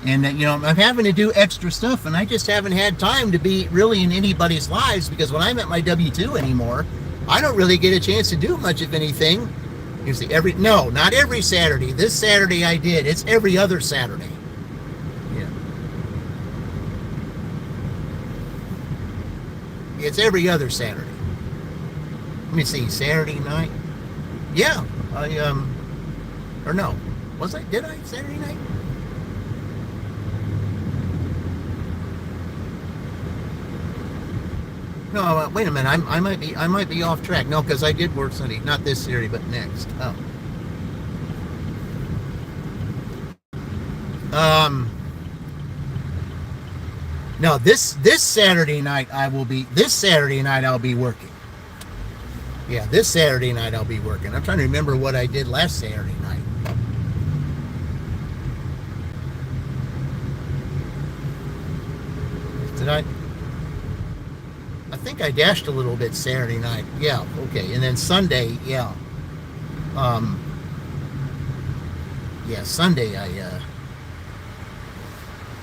And, I'm having to do extra stuff, and I just haven't had time to be really in anybody's lives, because when I'm at my W-2 anymore, I don't really get a chance to do much of anything. You see, not every Saturday. This Saturday I did. It's every other Saturday. Yeah. It's every other Saturday. Let me see, Saturday night? Yeah, or no. Did I Saturday night? No, wait a minute. I might be off track. No, because I did work Sunday, not this Saturday, but next. Oh. No, this Saturday night I'll be working. Yeah, this Saturday night I'll be working. I'm trying to remember what I did last Saturday night. Did I think I dashed a little bit Saturday night. Yeah, okay. And then Sunday, yeah.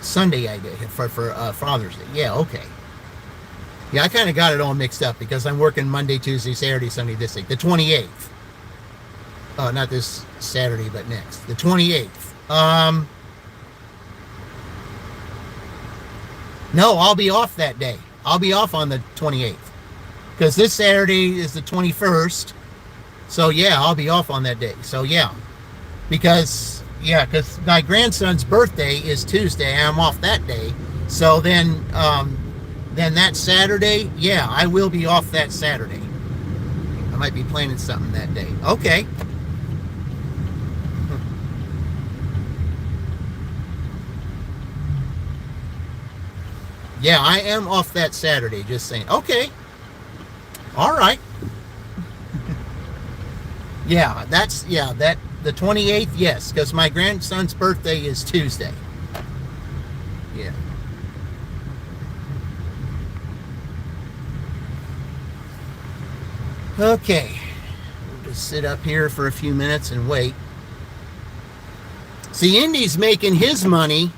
Sunday I did for Father's Day. Yeah, okay. Yeah, I kind of got it all mixed up because I'm working Monday, Tuesday, Saturday, Sunday this week. The 28th. Not this Saturday, but next. The 28th. No, I'll be off that day. I'll be off on the 28th. Because this Saturday is the 21st. So, yeah, I'll be off on that day. So, yeah. Because my grandson's birthday is Tuesday. And I'm off that day. So, then that Saturday, yeah, I will be off that Saturday. I might be planning something that day. Okay. Yeah, I am off that Saturday, just saying. Okay. All right. The 28th, yes, because my grandson's birthday is Tuesday. Yeah. Okay. We'll just sit up here for a few minutes and wait. See, Indy's making his money.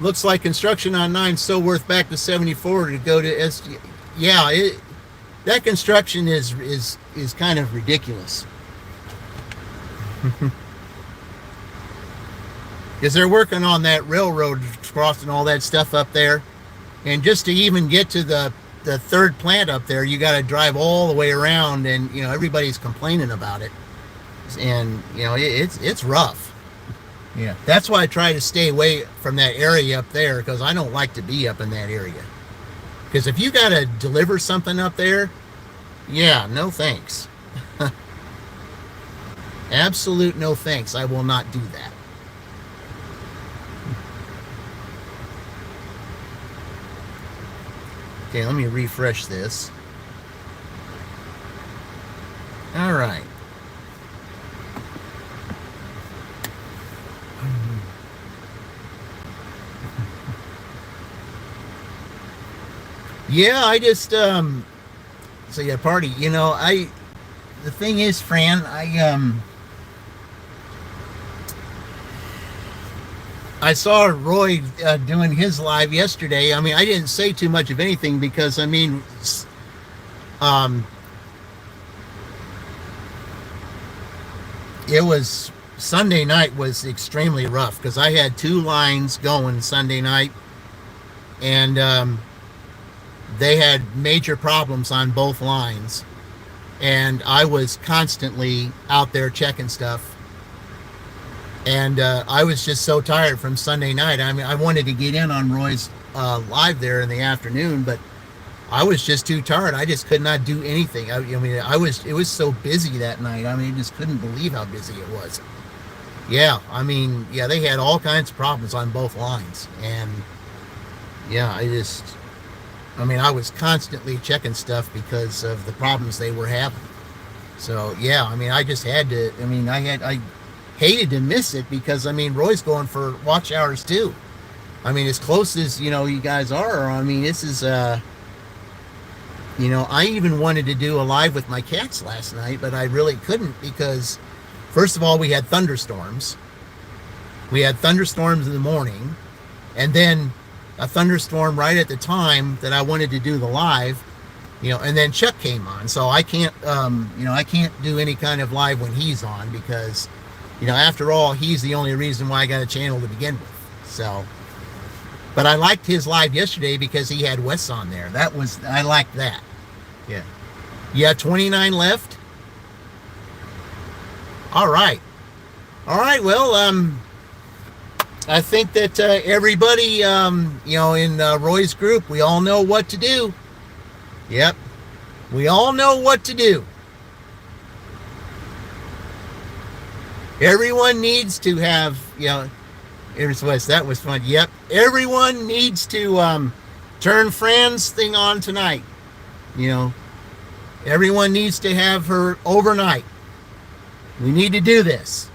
Looks like construction on 9 still worth back to 74 to go to SD. Yeah, that construction is kind of ridiculous. Because they're working on that railroad crossing all that stuff up there. And just to even get to the third plant up there, you got to drive all the way around, and everybody's complaining about it. And it's rough. Yeah, that's why I try to stay away from that area up there, because I don't like to be up in that area. Because if you got to deliver something up there, yeah, no thanks. Absolute no thanks. I will not do that. Okay, let me refresh this. All right. Yeah, I just so yeah, party. The thing is, Fran, I saw Roy doing his live yesterday. I mean, I didn't say too much of anything because it was Sunday night was extremely rough because I had 2 lines going Sunday night, and they had major problems on both lines, and I was constantly out there checking stuff. And I was just so tired from Sunday night. I mean, I wanted to get in on Roy's live there in the afternoon, but I was just too tired. I just could not do anything. It was so busy that night. I mean, I just couldn't believe how busy it was. Yeah, they had all kinds of problems on both lines. And yeah, I was constantly checking stuff because of the problems they were having. So yeah, I mean, I just had to. I mean, I hated to miss it because I mean, Roy's going for watch hours too. I mean, as close as you guys are. I mean, this is I even wanted to do a live with my cats last night, but I really couldn't because, first of all, we had thunderstorms. We had thunderstorms in the morning, and then a thunderstorm right at the time that I wanted to do the live, and then Chuck came on. So I can't, I can't do any kind of live when he's on because, after all, he's the only reason why I got a channel to begin with. So, but I liked his live yesterday because he had Wes on there. I liked that. Yeah. Yeah, 29 left. All right. Well, I think that everybody, in Roy's group, we all know what to do. Yep. We all know what to do. Everyone needs to have, here's Wes. That was fun. Yep. Everyone needs to turn Fran's thing on tonight. Everyone needs to have her overnight. We need to do this.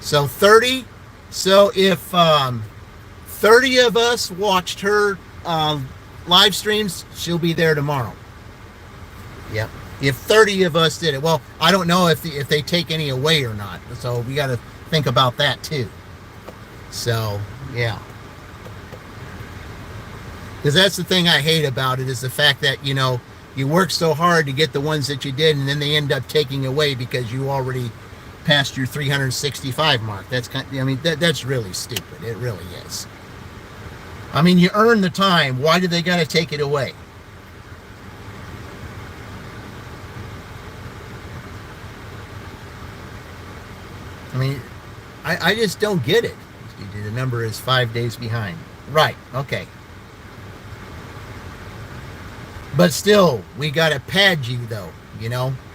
So 30. So if 30 of us watched her live streams, she'll be there tomorrow. Yep. If 30 of us did it. Well, I don't know if they take any away or not. So we got to think about that too. So, yeah. Because that's the thing I hate about it is the fact that, you work so hard to get the ones that you did and then they end up taking away because you already passed your 365 mark. That's that's really stupid. It really is. I mean, you earn the time. Why do they got to take it away? I mean, I just don't get it. The number is 5 days behind. Right. Okay. But still, we got to pad you, though.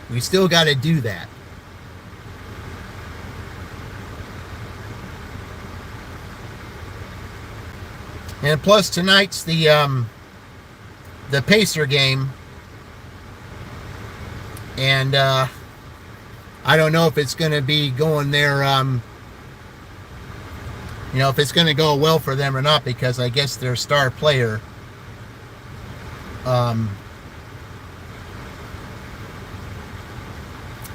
We still got to do that. And plus, tonight's the Pacer game. And I don't know if it's going to be going there, if it's going to go well for them or not, because I guess their star player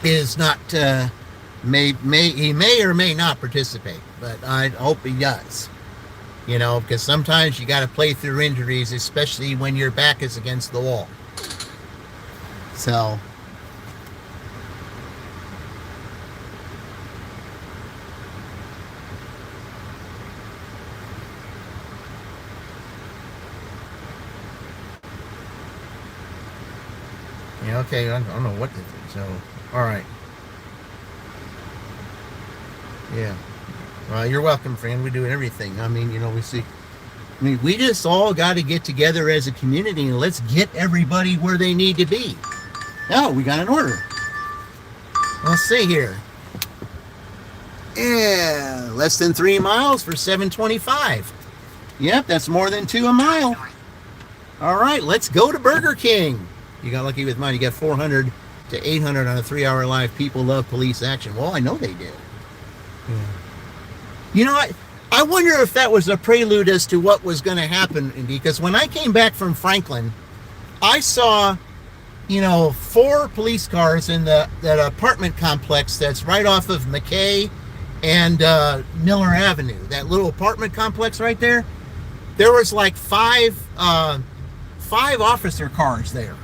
is not he may or may not participate, but I hope he does. Because sometimes you got to play through injuries, especially when your back is against the wall. So okay, I don't know what to do. So, all right. Yeah. Well, you're welcome, friend. We do everything. I mean, we just all got to get together as a community and let's get everybody where they need to be. Oh, we got an order. Let's see here. Yeah, less than 3 miles for $7.25. Yep, that's more than 2 a mile. All right, let's go to Burger King. You got lucky with mine. You got 400 to 800 on a 3-hour live. People love police action. Well, I know they do. Yeah. I wonder if that was a prelude as to what was going to happen, because when I came back from Franklin, I saw, 4 police cars in that apartment complex that's right off of McKay and Miller Avenue. That little apartment complex right there. There was like 5 officer cars there.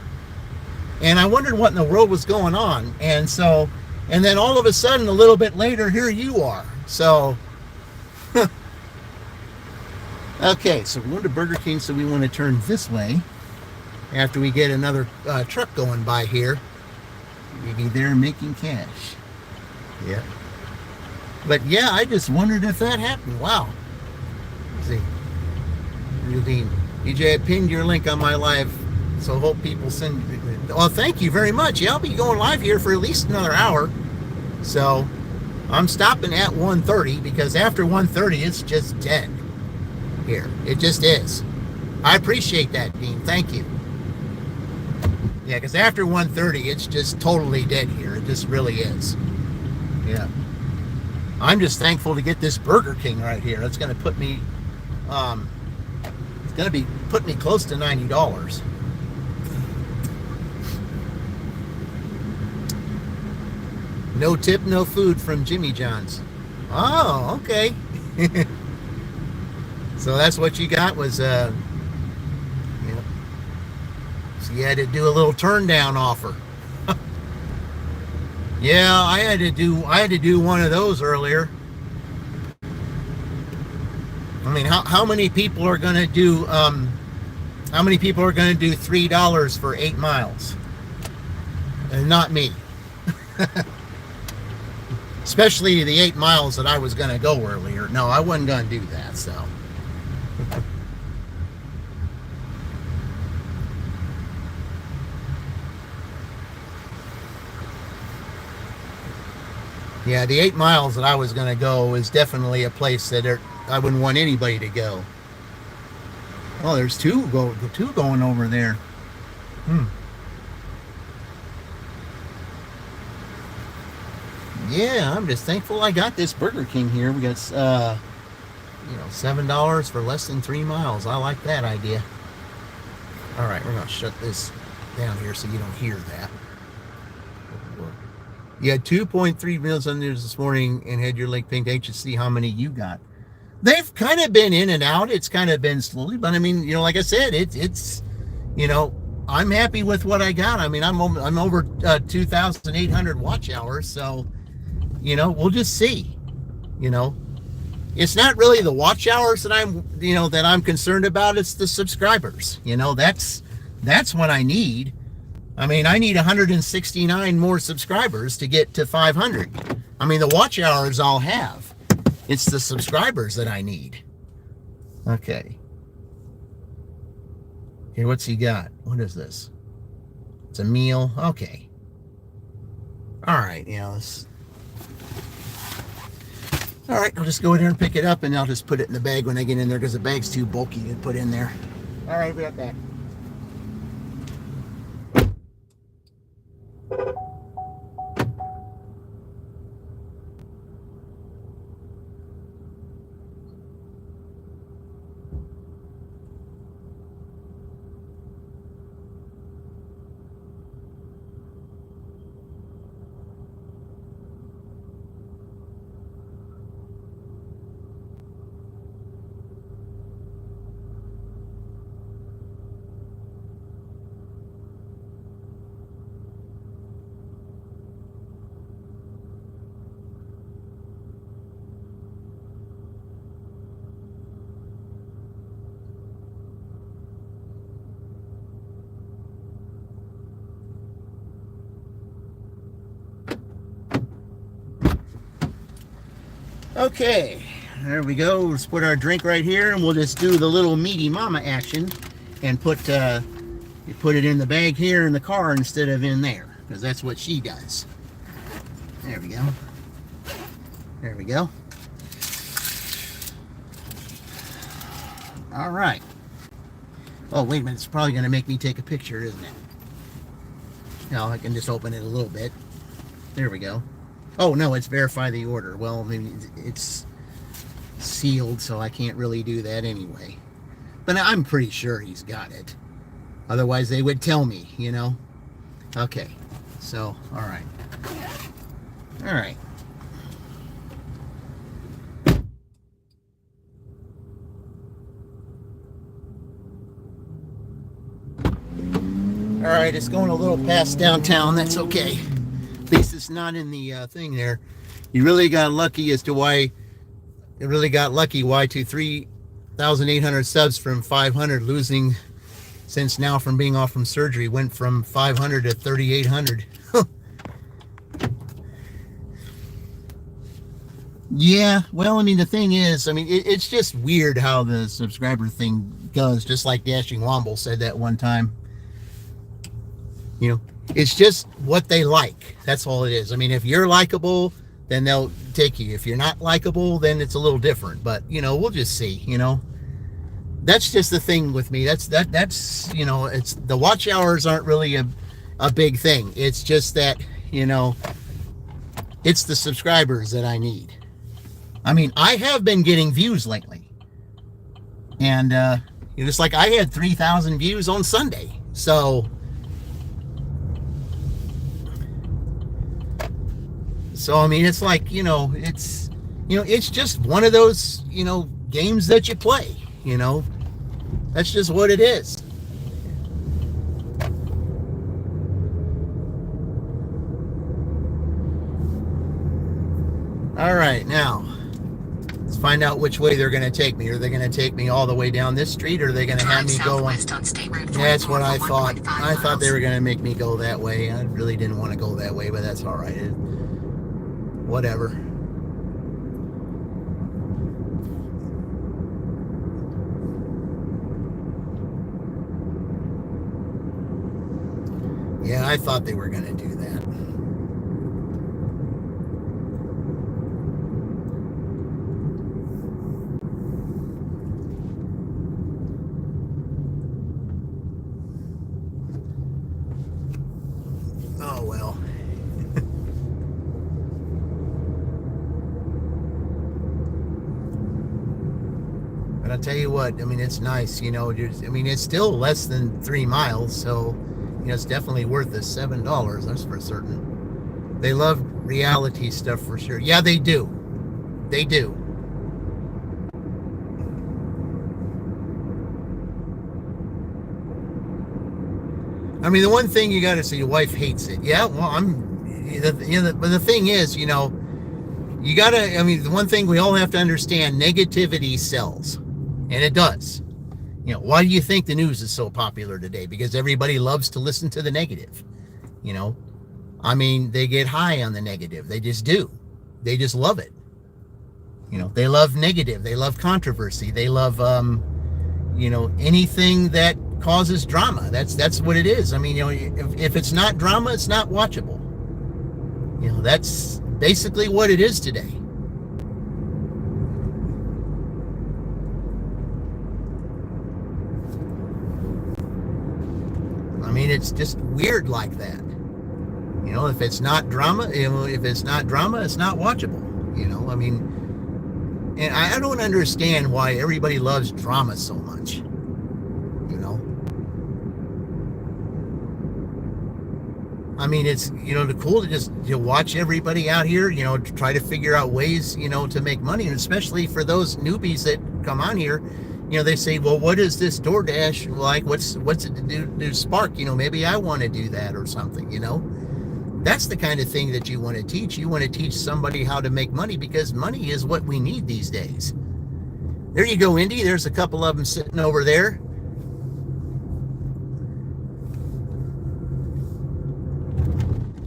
And I wondered what in the world was going on. And then all of a sudden, a little bit later, here you are. So, okay, so we're going to Burger King, so we want to turn this way after we get another truck going by here. Maybe they're making cash. Yeah. But yeah, I just wondered if that happened. Wow. Let's see. Eugene, EJ, I pinned your link on my live, so hope people send. Well, thank you very much. Yeah, I'll be going live here for at least another hour. So I'm stopping at 1:30 because after 1:30 it's just dead here. It just is. I appreciate that, Dean. Thank you. Yeah, because after 1:30, it's just totally dead here. It just really is. Yeah. I'm just thankful to get this Burger King right here. It's going to put me, put me close to $90. No tip, no food from Jimmy John's. Oh, okay. So that's what you got was, so you had to do a little turn down offer. Yeah, I had to do one of those earlier. I mean, how many people are going to do $3 for 8 miles? And not me. Especially the 8 miles that I was going to go earlier. No, I wasn't going to do that, so. Yeah, the 8 miles that I was going to go is definitely a place that I wouldn't want anybody to go. Oh, there's two going over there. Yeah, I'm just thankful I got this Burger King here. We got, $7 for less than 3 miles. I like that idea. All right, we're going to shut this down here so you don't hear that. You had 2.3 meals on news this morning and had your link pinged. Anxious to see how many you got. They've kind of been in and out. It's kind of been slowly, but I mean, like I said, it's I'm happy with what I got. I mean, I'm over 2,800 watch hours, so we'll just see. It's not really the watch hours that I'm concerned about. It's the subscribers. That's what I need. I mean, I need 169 more subscribers to get to 500. I mean, the watch hours I'll have. It's the subscribers that I need. Okay. Okay, what's he got? What is this? It's a meal. Okay. All right, all right, I'll just go in there and pick it up, and I'll just put it in the bag when I get in there because the bag's too bulky to put in there. All right, we got that. Okay, there we go. Let's put our drink right here, and we'll just do the little meaty mama action and put it in the bag here in the car instead of in there, because that's what she does. There we go. There we go. All right. Oh, wait a minute. It's probably going to make me take a picture, isn't it? No, I can just open it a little bit. There we go. Oh, no, it's verify the order. Well, maybe it's sealed, so I can't really do that anyway. But I'm pretty sure he's got it. Otherwise, they would tell me, Okay, so, all right. All right. All right, it's going a little past downtown. That's okay. At least it's not in the thing there. You really got lucky as to why. It really got lucky. Why to 3,800 subs from 500, losing since now from being off from surgery. Went from 500 to 3,800. Yeah, well, I mean, the thing is, it's just weird how the subscriber thing goes. Just like Dashing Womble said that one time. It's just what they like. That's all it is. I mean, if you're likable, then they'll take you. If you're not likable, then it's a little different. But, we'll just see, That's just the thing with me. That's it's the watch hours aren't really a big thing. It's just that, it's the subscribers that I need. I mean, I have been getting views lately. And it's like I had 3,000 views on Sunday. So I mean, it's like, it's just one of those, games that you play, That's just what it is. All right, now let's find out which way they're going to take me. Are they going to take me all the way down this street, or are they going to have me go on? That's what I thought. I thought they were going to make me go that way. I really didn't want to go that way, but that's all right. Whatever. Yeah, I thought they were going to do that. Oh, well. But I'll tell you what, I mean, it's nice, it's still less than 3 miles, so, it's definitely worth the $7, that's for certain. They love reality stuff for sure. Yeah, they do. They do. I mean, the one thing you got to say, your wife hates it. Yeah, well, but the thing is, you got to, I mean, the one thing we all have to understand, negativity sells. And it does. Why do you think the news is so popular today? Because everybody loves to listen to the negative. I mean, they get high on the negative. They just do. They just love it. They love negative. They love controversy. They love, anything that causes drama. That's what it is. I mean, if it's not drama, it's not watchable. That's basically what it is today. I mean, it's just weird like that. If it's not drama, it's not watchable. I mean, and I don't understand why everybody loves drama so much. I mean, it's, the cool to just watch everybody out here, try to figure out ways, to make money. And especially for those newbies that come on here, they say, well, what is this DoorDash like? What's it to do Spark? Maybe I want to do that or something, That's the kind of thing that you want to teach. You want to teach somebody how to make money, because money is what we need these days. There you go, Indy. There's a couple of them sitting over there.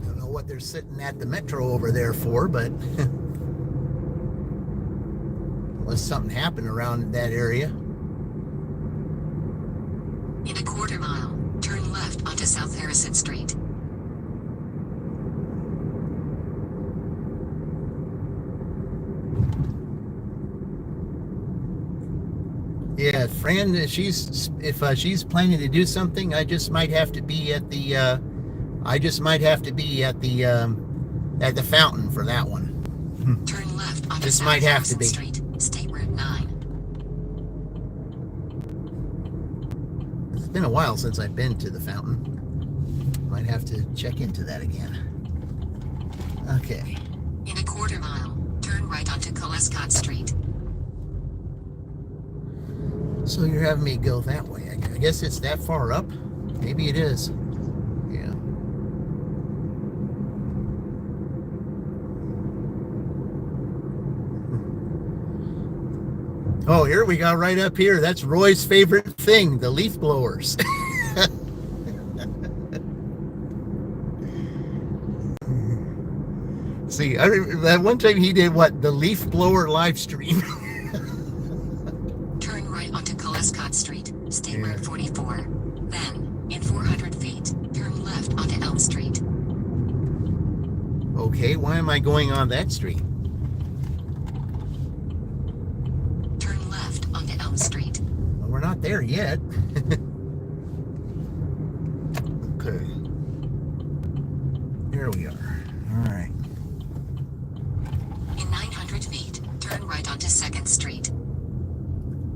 Don't know what they're sitting at the metro over there for, but unless something happened around that area. In a quarter mile, turn left onto South Harrison Street. Yeah, Fran, if she's planning to do something, I just might have to be at the at the fountain for that one. Turn left onto This South might have to Harrison be. Street, State Route 9. It's been a while since I've been to the fountain. Might have to check into that again. Okay. In a quarter mile, turn right onto Colescott Street. So you're having me go that way. I guess it's that far up. Maybe it is. Yeah. Oh, here we go, right up here. That's Roy's favorite thing, the leaf blowers. See, that one time he did what? The leaf blower live stream. Turn right onto Colescott Street, State Route 44. Then, in 400 feet, turn left onto Elm Street. Okay, why am I going on that street? Turn left onto Elm Street. Well, we're not there yet. Okay.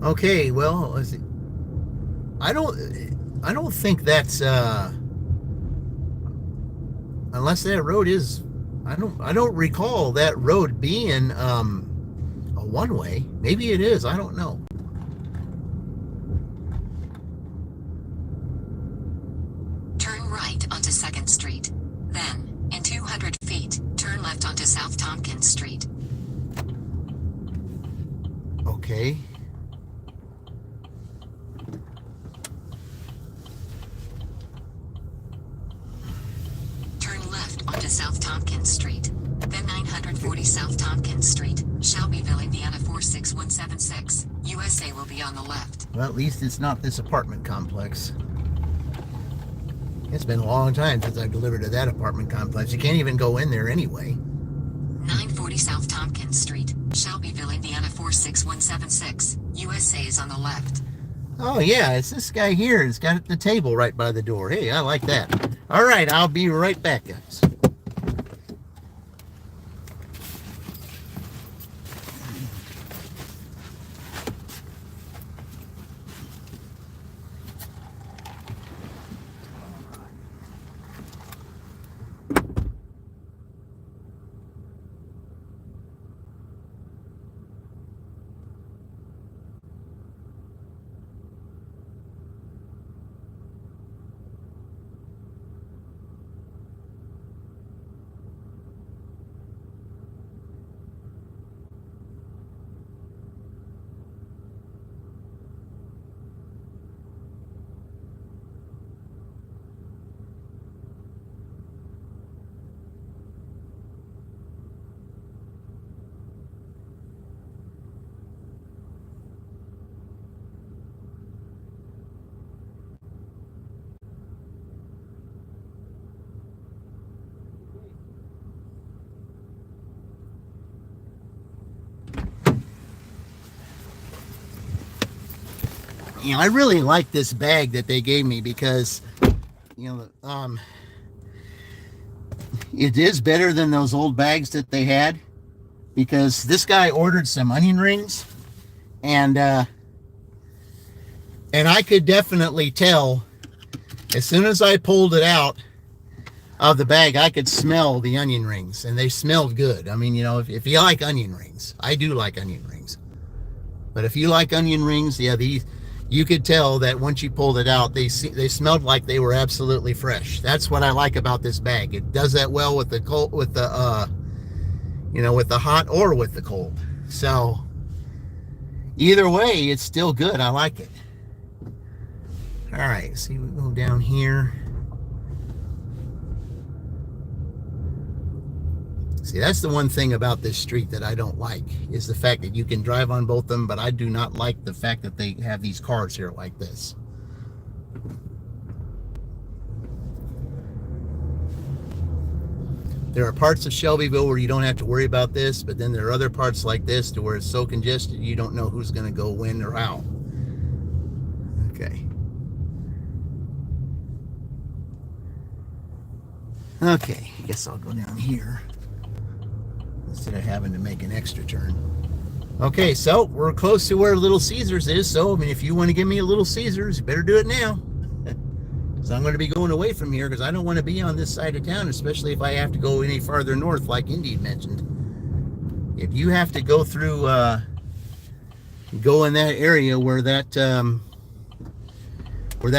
Okay, well, I don't think that's unless that road is, I don't recall that road being a one-way. Maybe it is, I don't know. Turn right onto 2nd Street. Then, in 200 feet, turn left onto South Tompkins Street. Okay. Turn left onto South Tompkins Street. Then 940 South Tompkins Street, Shelbyville, Indiana 46176. USA will be on the left. Well, at least it's not this apartment complex. It's been a long time since I've delivered to that apartment complex. You can't even go in there anyway. 940 South Tompkins Street, Shelbyville, Indiana 46176. USA is on the left. Oh yeah, it's this guy here. It's got the table right by the door. Hey, I like that. All right, I'll be right back, guys. You know, I really like this bag that they gave me because, you know, it is better than those old bags that they had, because this guy ordered some onion rings, and I could definitely tell as soon as I pulled it out of the bag, I could smell the onion rings, and they smelled good. I mean, you know, if you like onion rings, I do like onion rings, but if you like onion rings, yeah, you could tell that once you pulled it out, they smelled like they were absolutely fresh. That's what I like about this bag. It does that well with the cold, with the you know, with the hot or with the cold. So either way, it's still good. I like it. All right, see, we go down here. See, that's the one thing about this street that I don't like, is the fact that you can drive on both of them, but I do not like the fact that they have these cars here like this. There are parts of Shelbyville where you don't have to worry about this, but then there are other parts like this to where it's so congested you don't know who's going to go when or how. Okay. Okay, I guess I'll go down here instead of having to make an extra turn. Okay, so we're close to where Little Caesars is, so I mean, if you want to give me a Little Caesars, you better do it now. Because I'm going to be going away from here, because I don't want to be on this side of town, especially if I have to go any farther north, like Indy mentioned. If you have to go through, go in that area where that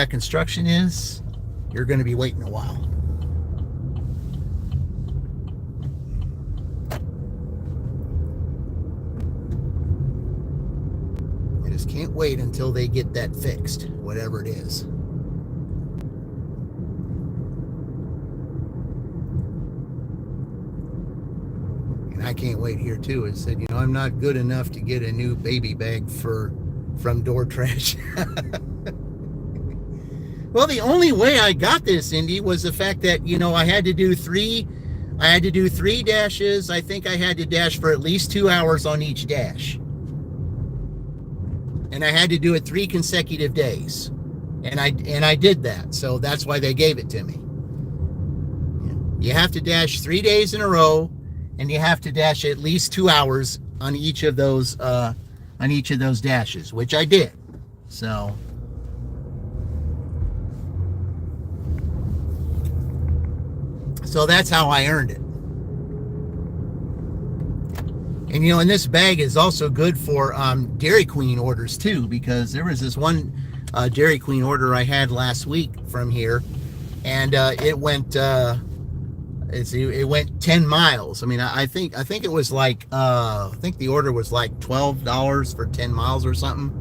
construction is, you're going to be waiting a while. Can't wait until they get that fixed, whatever it is. And I can't wait here too. It said, you know, I'm not good enough to get a new baby bag from DoorDash. Well, the only way I got this, Indy, was the fact that, you know, I had to do three dashes. I think I had to dash for at least 2 hours on each dash. And I had to do it 3 consecutive days. And I did that. So that's why they gave it to me. You have to dash 3 days in a row, and you have to dash at least 2 hours on each of those on each of those dashes, which I did. So that's how I earned it. And and this bag is also good for Dairy Queen orders too, because there was this one Dairy Queen order I had last week from here, and it went it went 10 miles. I mean, I think it was like I think the order was like $12 for 10 miles or something.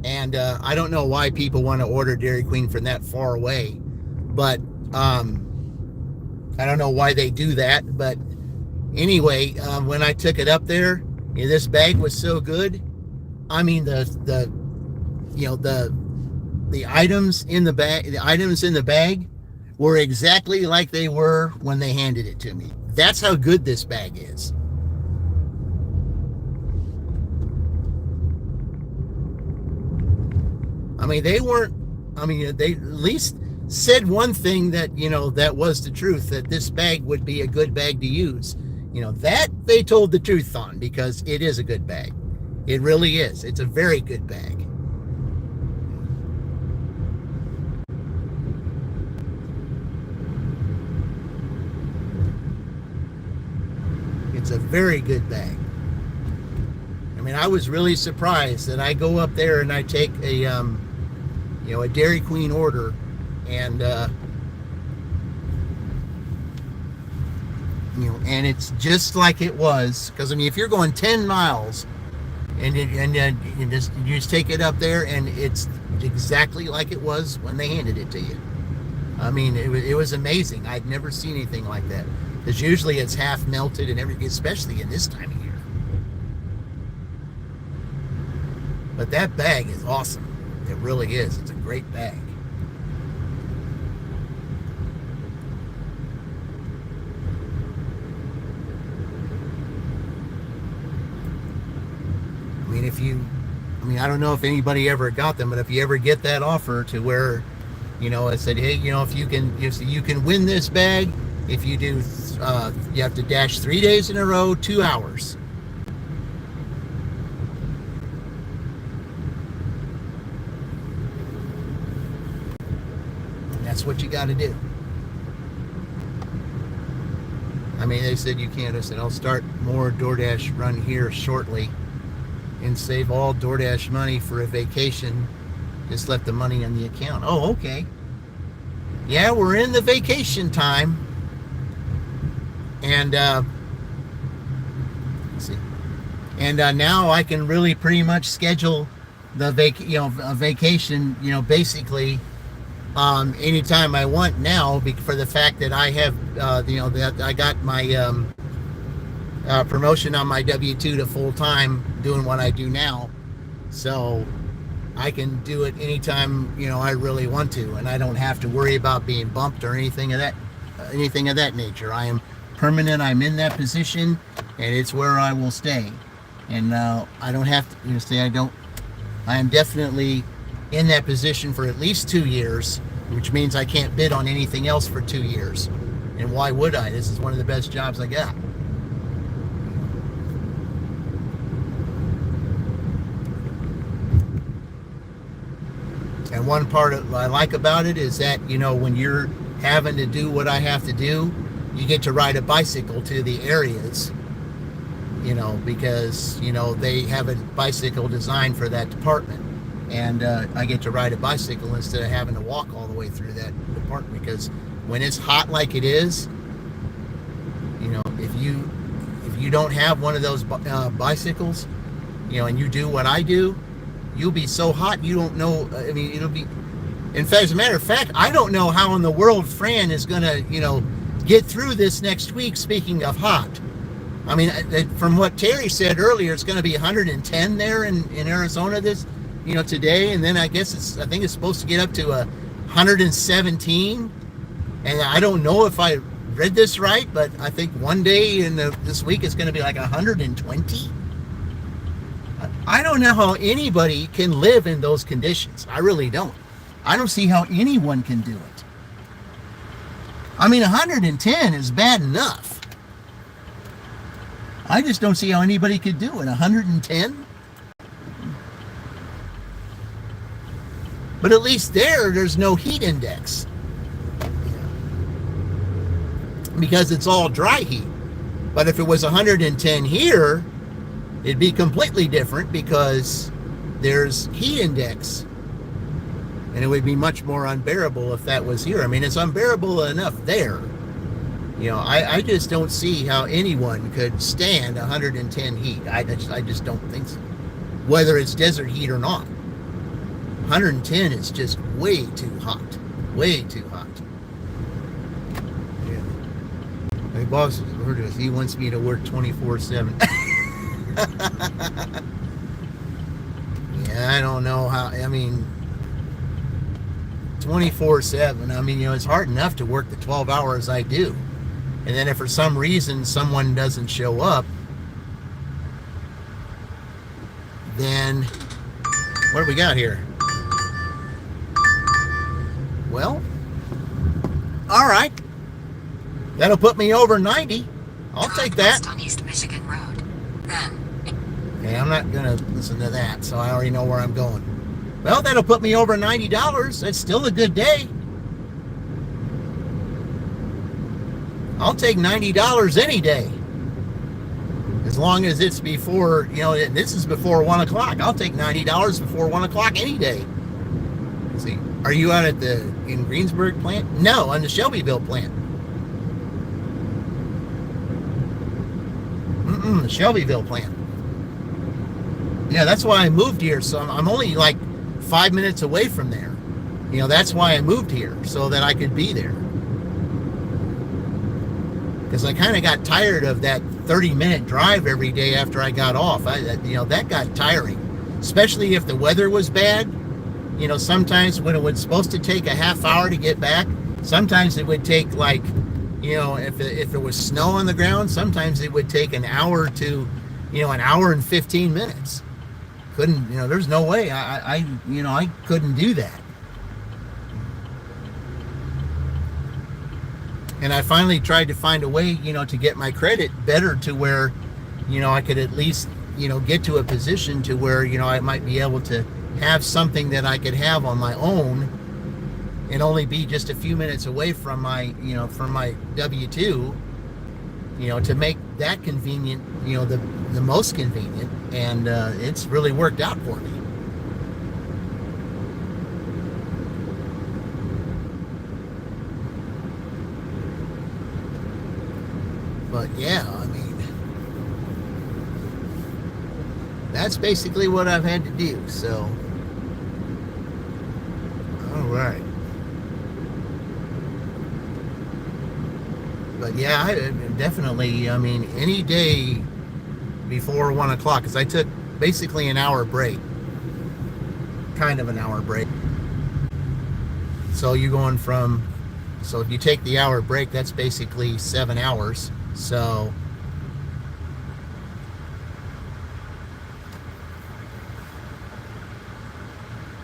And I don't know why people want to order Dairy Queen from that far away, but I don't know why they do that. But anyway, when I took it up there, this bag was so good. I mean, the items in the bag were exactly like they were when they handed it to me. That's how good this bag is. I mean, they at least said one thing that, that was the truth, that this bag would be a good bag to use. That they told the truth on, because it is a good bag. It really is. It's a very good bag. It's a very good bag. I mean, I was really surprised that I go up there and I take a Dairy Queen order, and and it's just like it was. Because I mean, if you're going 10 miles and you just take it up there, and it's exactly like it was when they handed it to you. I mean, it was amazing. I'd never seen anything like that. Because usually it's half melted and everything, especially in this time of year. But that bag is awesome. It really is. It's a great bag. I don't know if anybody ever got them, but if you ever get that offer to where, I said, hey, if you can win this bag, if you do, you have to dash 3 days in a row, 2 hours. And that's what you got to do. I mean, they said you can't. I said, I'll start more DoorDash run here shortly and save all DoorDash money for a vacation. Just left the money on the account. Oh, okay. Yeah, we're in the vacation time. And let's see. And now I can really pretty much schedule the vacation, basically anytime I want now, for the fact that I have that I got my promotion on my W-2 to full-time doing what I do now. So I can do it anytime I really want to, and I don't have to worry about being bumped or anything of that nature. I am permanent. I'm in that position, and it's where I will stay. And I don't have to say I am definitely in that position for at least 2 years, which means I can't bid on anything else for 2 years. And why would I? This is one of the best jobs I got. And one part I like about it is that, when you're having to do what I have to do, you get to ride a bicycle to the areas, because, they have a bicycle designed for that department. And I get to ride a bicycle instead of having to walk all the way through that department. Because when it's hot like it is, if you don't have one of those bicycles, and you do what I do, you'll be so hot you don't know. I mean, it'll be. In fact, as a matter of fact, I don't know how in the world Fran is going to, get through this next week. Speaking of hot, I mean, from what Terry said earlier, it's going to be 110 there in Arizona today, and then I think it's supposed to get up to 117. And I don't know if I read this right, but I think one day in this week it's going to be like 120. I don't know how anybody can live in those conditions. I really don't. I don't see how anyone can do it. I mean, 110 is bad enough. I just don't see how anybody could do it. 110? But at least there's no heat index. Because it's all dry heat. But if it was 110 here, it'd be completely different because there's heat index. And it would be much more unbearable if that was here. I mean, it's unbearable enough there. You know, I just don't see how anyone could stand 110 heat. I just don't think so. Whether it's desert heat or not. 110 is just way too hot. Way too hot. Yeah. My boss, he wants me to work 24/7. Yeah, I don't know how, I mean, 24/7. I mean, you know, it's hard enough to work the 12 hours I do. And then if for some reason someone doesn't show up, then what do we got here? Well, all right. That'll put me over 90. I'll take that. On East Michigan Road. Then. Okay, I'm not going to listen to that, so I already know where I'm going. Well, that'll put me over $90. That's still a good day. I'll take $90 any day. As long as it's before, you know, this is before 1 o'clock. I'll take $90 before 1 o'clock any day. Let's see. Are you out at in Greensburg plant? No, on the Shelbyville plant. The Shelbyville plant. Yeah, that's why I moved here. So I'm only like 5 minutes away from there. You know, that's why I moved here, so that I could be there. Because I kind of got tired of that 30-minute drive every day after I got off. You know, that got tiring, especially if the weather was bad. You know, sometimes when it was supposed to take a half hour to get back, sometimes it would take like, you know, if it was snow on the ground, sometimes it would take an hour to, you know, an hour and 15 minutes. Couldn't, you know, there's no way I couldn't do that. And I finally tried to find a way, you know, to get my credit better to where, you know, I could at least, you know, get to a position to where, you know, I might be able to have something that I could have on my own and only be just a few minutes away from my, you know, from my W-2, you know, to make that convenient, you know, the most convenient. And it's really worked out for me. But yeah, I mean, that's basically what I've had to do. So, all right. But yeah, I definitely, I mean, any day before 1 o'clock, because I took basically an hour break, kind of an hour break. So you're going from, so if you take the hour break, that's basically 7 hours. So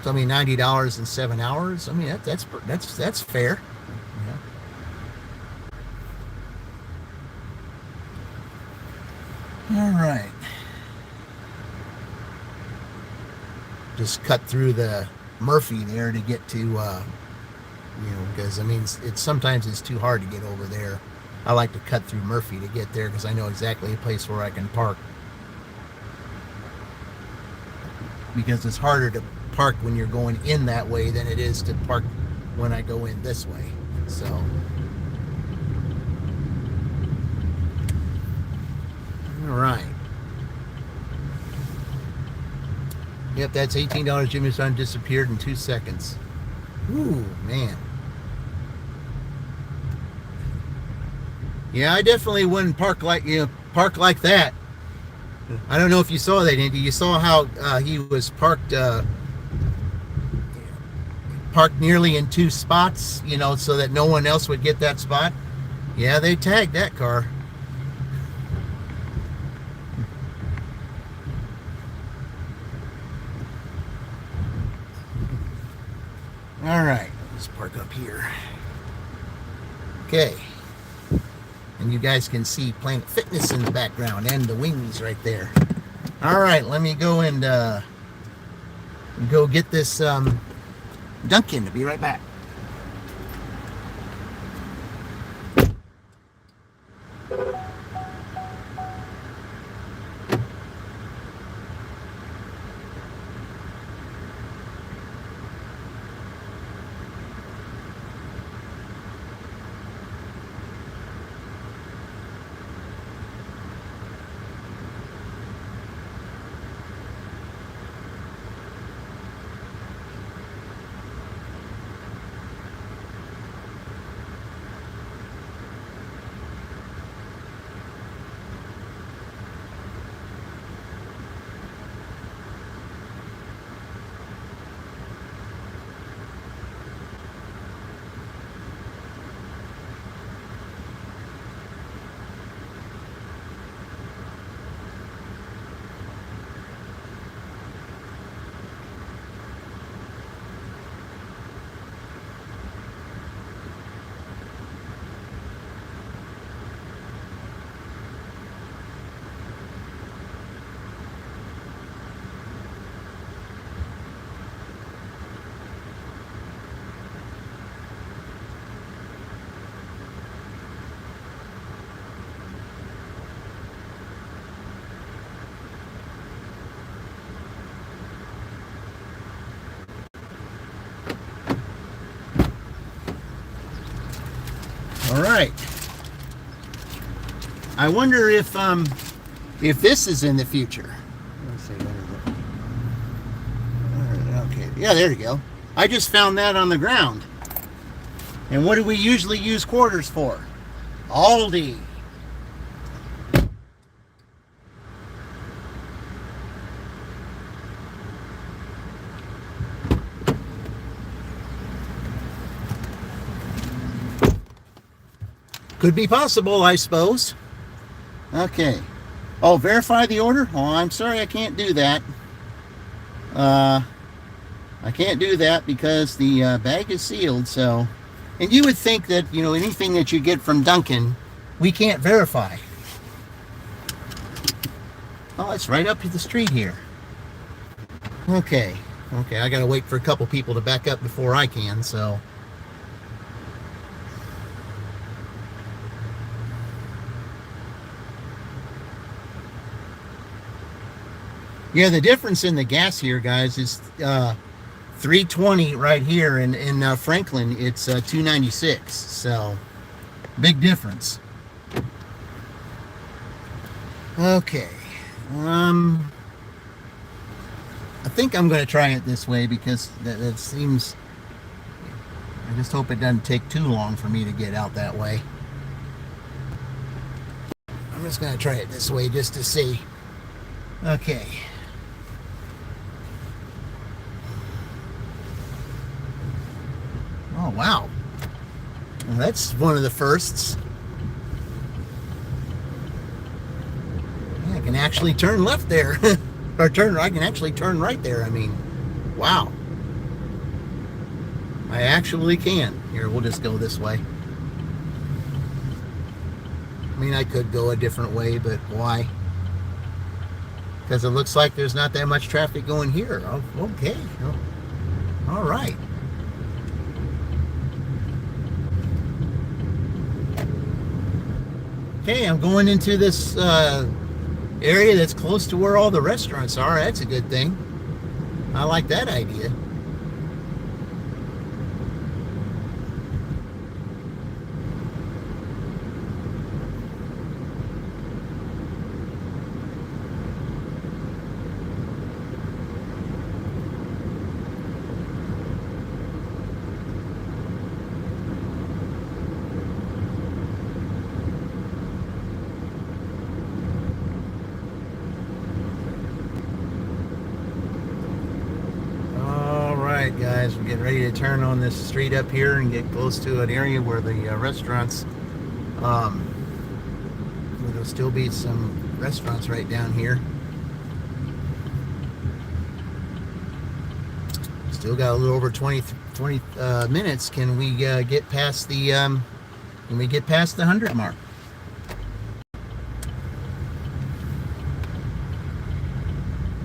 I mean, $90 in 7 hours. I mean, that's fair. Yeah. All right. Just cut through the Murphy there to get to, you know, because I mean, sometimes it's too hard to get over there. I like to cut through Murphy to get there because I know exactly a place where I can park. Because it's harder to park when you're going in that way than it is to park when I go in this way. So, all right. Yep, that's $18. Jimmy's son disappeared in 2 seconds. Ooh, man. Yeah, I definitely wouldn't park like that. I don't know if you saw that, Andy. You saw how he was parked nearly in 2 spots, you know, so that no one else would get that spot. Yeah, they tagged that car. All right, let's park up here. Okay. And you guys can see Planet Fitness in the background and the wings right there. All right, let me go and go get this Dunkin'. I'll be right back. All right. I wonder if this is in the future. Let's see. Okay. Yeah, there you go. I just found that on the ground. And what do we usually use quarters for? Aldi. Could be possible, I suppose. Okay. Oh, verify the order? Oh, I'm sorry, I can't do that. I can't do that because the bag is sealed, so... And you would think that, you know, anything that you get from Dunkin', we can't verify. Oh, it's right up the street here. Okay. Okay, I gotta wait for a couple people to back up before I can, so... Yeah, the difference in the gas here, guys, is $3.20 right here. In Franklin, it's $2.96. So, big difference. Okay. I think I'm going to try it this way because that seems... I just hope it doesn't take too long for me to get out that way. I'm just going to try it this way just to see. Okay. Oh, wow. Well, that's one of the firsts. Yeah, I can actually turn left there. Or I can actually turn right there. I mean, wow. I actually can. Here, we'll just go this way. I mean, I could go a different way, but why? Because it looks like there's not that much traffic going here. Oh, okay. Oh, all right. Okay, I'm going into this area that's close to where all the restaurants are. That's a good thing. I like that idea. Guys, we're getting ready to turn on this street up here and get close to an area where the restaurants, there'll still be some restaurants right down here. Still got a little over 20 minutes. Can we get past the 100 mark?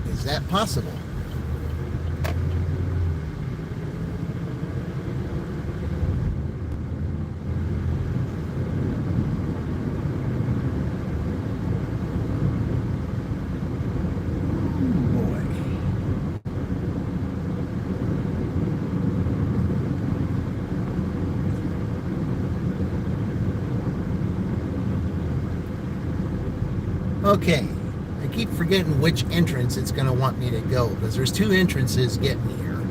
Is that possible? Okay, I keep forgetting which entrance it's going to want me to go because there's two entrances getting here.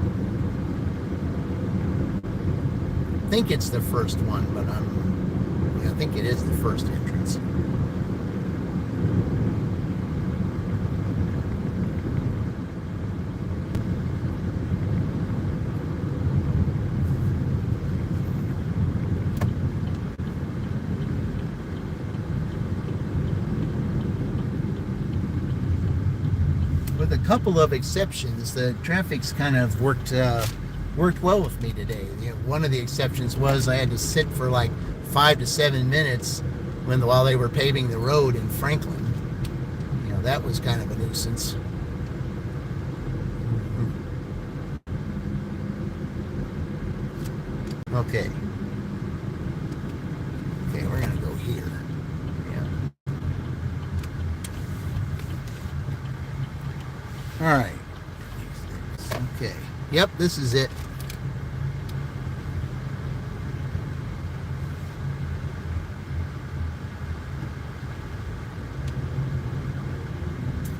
I think it's the first one, but I think it is the first entrance. With a couple of exceptions, the traffic's kind of worked well with me today. One of the exceptions was I had to sit for like 5 to 7 minutes while they were paving the road in Franklin. That was kind of a nuisance. Okay, we're gonna go here. All right. Okay. Yep, this is it.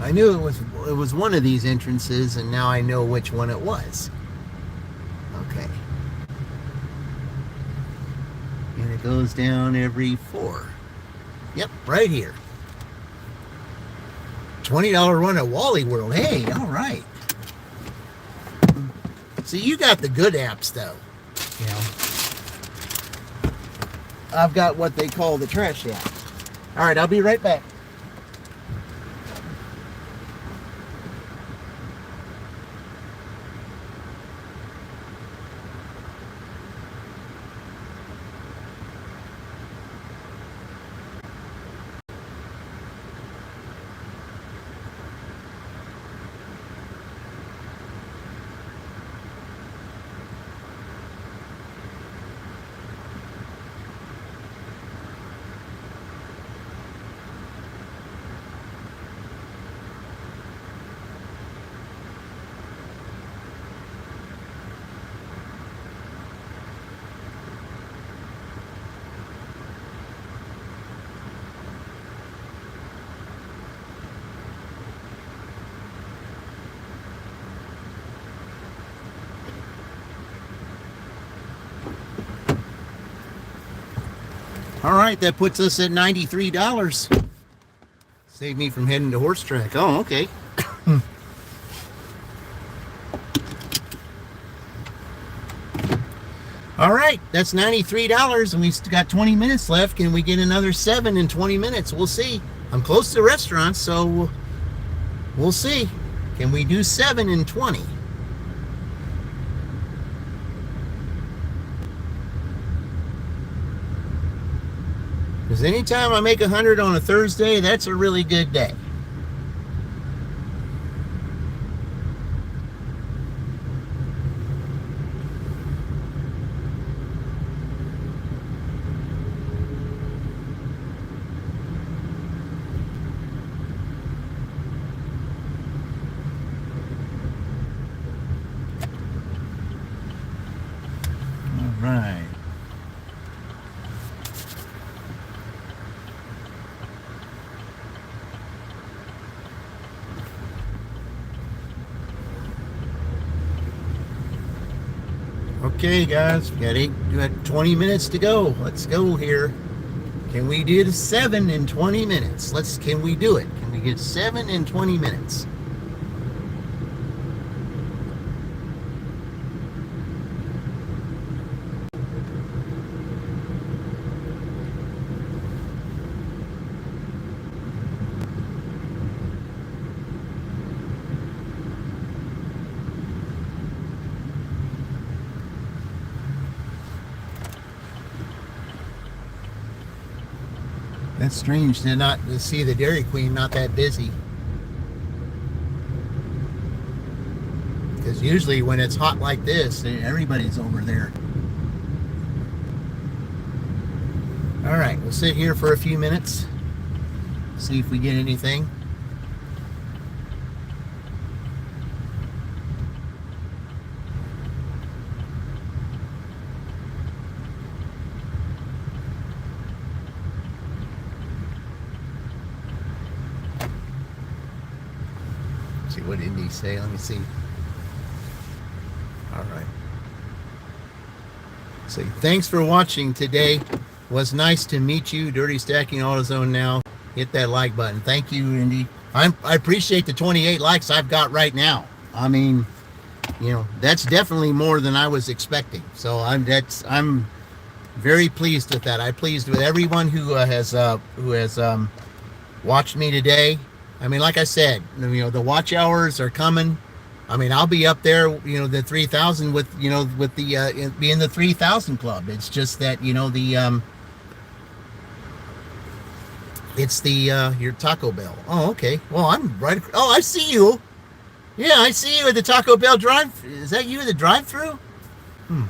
I knew it was one of these entrances, and now I know which one it was. Okay. And it goes down every 4. Yep, right here. $20 run at Wally World. Hey, all right. See, you got the good apps, though. I've got what they call the trash app. All right, I'll be right back. All right, that puts us at $93. Save me from heading to Horse Track. Oh, okay. All right, that's $93, and we've got 20 minutes left. Can we get another 7 in 20 minutes? We'll see. I'm close to restaurants, so we'll see. Can we do 7 in 20? Because anytime I make 100 on a Thursday, that's a really good day. All right. Okay, guys, we got 20 minutes to go. Let's go here. Can we do the 7 in 20 minutes? Can we do it? Can we get 7 in 20 minutes? That's strange to see the Dairy Queen not that busy. Because usually when it's hot like this, everybody's over there. All right, we'll sit here for a few minutes, see if we get anything. see what Indy say. Let me see. All right. Say, thanks for watching today. Was nice to meet you. Dirty Stacking AutoZone now. Hit that like button. Thank you, Indy. I appreciate the 28 likes I've got right now. I mean, you know, that's definitely more than I was expecting. So I'm very pleased with that. I'm pleased with everyone who has watched me today. I mean, like I said, you know, the watch hours are coming. I mean, I'll be up there, you know, the 3,000 with, you know, with the being the 3,000 club. It's just that, you know, the it's the your Taco Bell. Oh, okay. Well, I'm right. Oh, I see you. Yeah, I see you at the Taco Bell drive. Is that you at the drive-through? I'm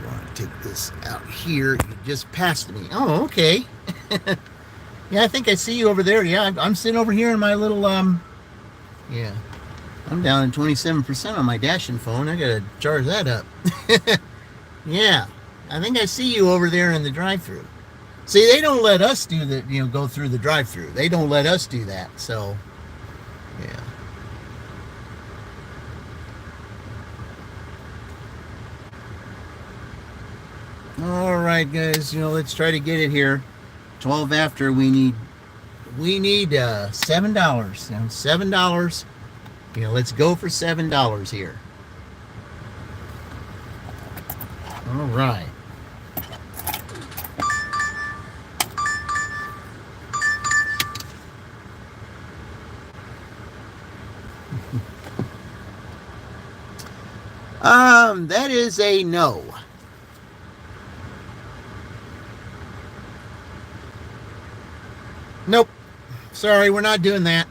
going to take this out here. You just passed me. Oh, okay. Yeah, I think I see you over there. Yeah, I'm sitting over here in my little yeah. I'm down at 27% on my dashing phone. I gotta charge that up. Yeah, I think I see you over there in the drive-through. See, they don't let us do the, you know, go through the drive-through. They don't let us do that. So, yeah. All right, guys. You know, let's try to get it here. 12 after. We need $7. Now, $7. You know, let's go for $7 here. All right. That is a no. Nope. Sorry, we're not doing that.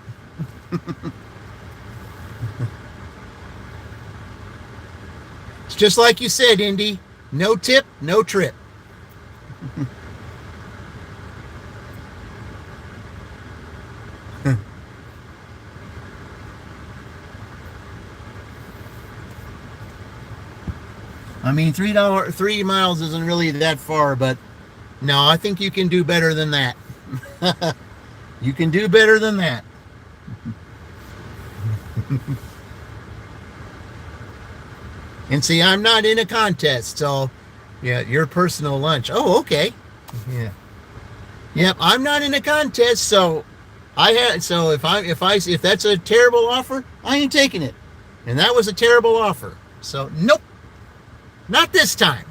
It's just like you said, Indy. No tip, no trip. I mean, $3, 3 miles isn't really that far, but no, I think you can do better than that. You can do better than that. And see, I'm not in a contest, so yeah, your personal lunch. Oh, okay. Yeah. Yep, I'm not in a contest, so if that's a terrible offer, I ain't taking it. And that was a terrible offer. So nope. Not this time.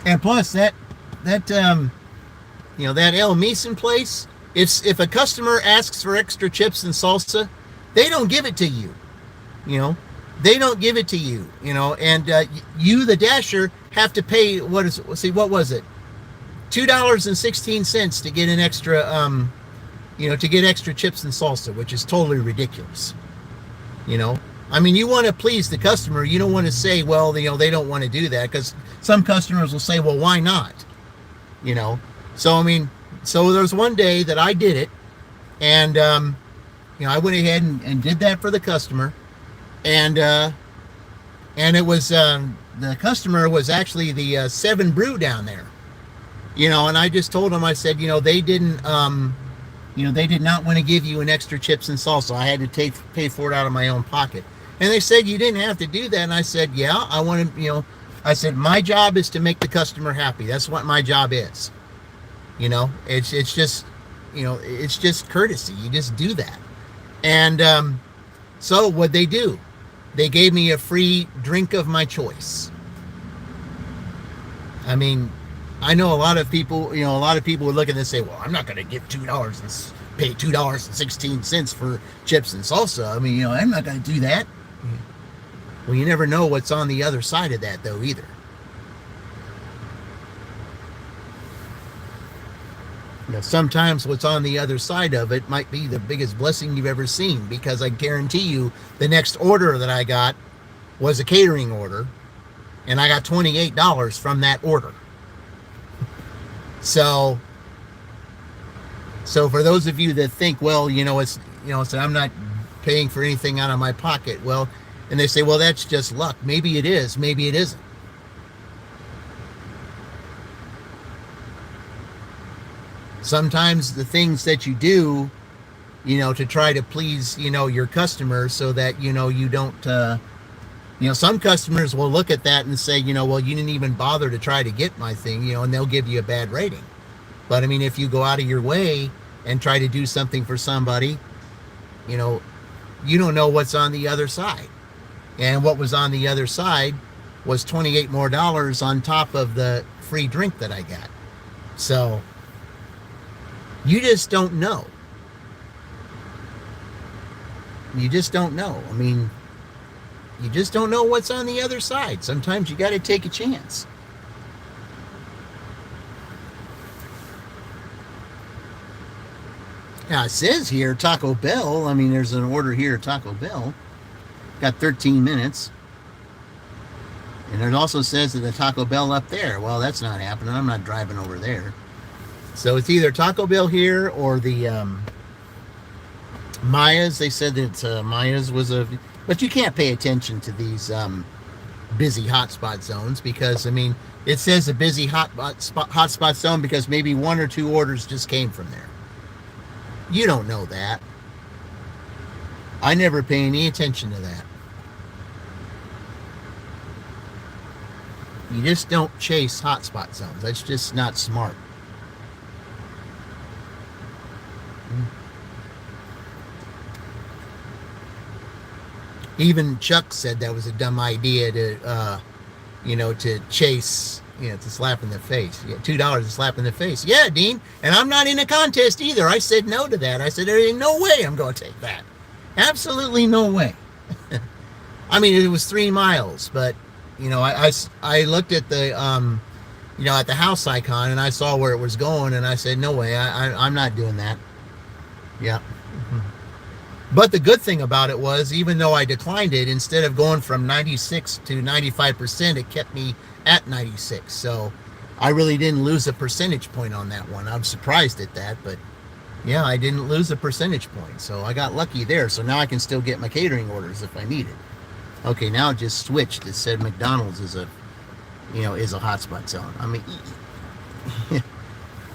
And plus that you know, that El Mason place, if a customer asks for extra chips and salsa, they don't give it to you. You know, they don't give it to you, you know, and you, the dasher, have to pay, what was it? $2.16 to get an extra, you know, to get extra chips and salsa, which is totally ridiculous. You know, I mean, you want to please the customer. You don't want to say, well, you know, they don't want to do that, because some customers will say, well, why not? You know, so, I mean, so there's one day that I did it, and, you know, I went ahead and did that for the customer. And it was, the customer was actually the 7 Brew down there, you know, and I just told them, I said, you know, they didn't, you know, they did not want to give you an extra chips and salsa. I had to pay for it out of my own pocket. And they said, you didn't have to do that. And I said, yeah, I want to, you know, I said, my job is to make the customer happy. That's what my job is. You know, it's just, you know, it's just courtesy. You just do that. And, so what'd they do? They gave me a free drink of my choice. I mean, I know a lot of people, you know, a lot of people would look at this and say, well, I'm not going to give $2 and pay $2.16 for chips and salsa. I mean, you know, I'm not going to do that. Well, you never know what's on the other side of that, though, either. You know, sometimes what's on the other side of it might be the biggest blessing you've ever seen, because I guarantee you the next order that I got was a catering order, and I got $28 from that order. So, So for those of you that think, well, so I'm not paying for anything out of my pocket. Well, and they say, well, that's just luck. Maybe it is. Maybe it isn't. Sometimes the things that you do, to try to please, your customers so that, you don't, some customers will look at that and say, well, you didn't even bother to try to get my thing, and they'll give you a bad rating. But I mean, if you go out of your way and try to do something for somebody, you don't know what's on the other side. And what was on the other side was $28 more on top of the free drink that I got. So you just don't know. You just don't know. I mean, you just don't know what's on the other side. Sometimes you got to take a chance. Now it says here Taco Bell. I mean, there's an order here at Taco Bell. Got 13 minutes. And it also says that the Taco Bell up there. Well, that's not happening. I'm not driving over there. So it's either Taco Bell here or the Maya's. They said that Maya's was a... But you can't pay attention to these busy hotspot zones because, I mean, it says a busy hotspot zone because maybe 1 or 2 orders just came from there. You don't know that. I never pay any attention to that. You just don't chase hotspot zones. That's just not smart. Even Chuck said that was a dumb idea to, to chase, to slap in the face. Yeah, $2 to slap in the face. Yeah, Dean. And I'm not in a contest either. I said no to that. I said, there ain't no way I'm going to take that. Absolutely no way. I mean, it was 3 miles, but, I looked at the, at the house icon and I saw where it was going and I said, no way, I'm not doing that. Yeah. But the good thing about it was, even though I declined it, instead of going from 96 to 95%, it kept me at 96. So I really didn't lose a percentage point on that one. I'm surprised at that, but yeah, I didn't lose a percentage point. So I got lucky there. So now I can still get my catering orders if I need it. Okay, now it just switched. It said McDonald's is a hotspot zone. I mean,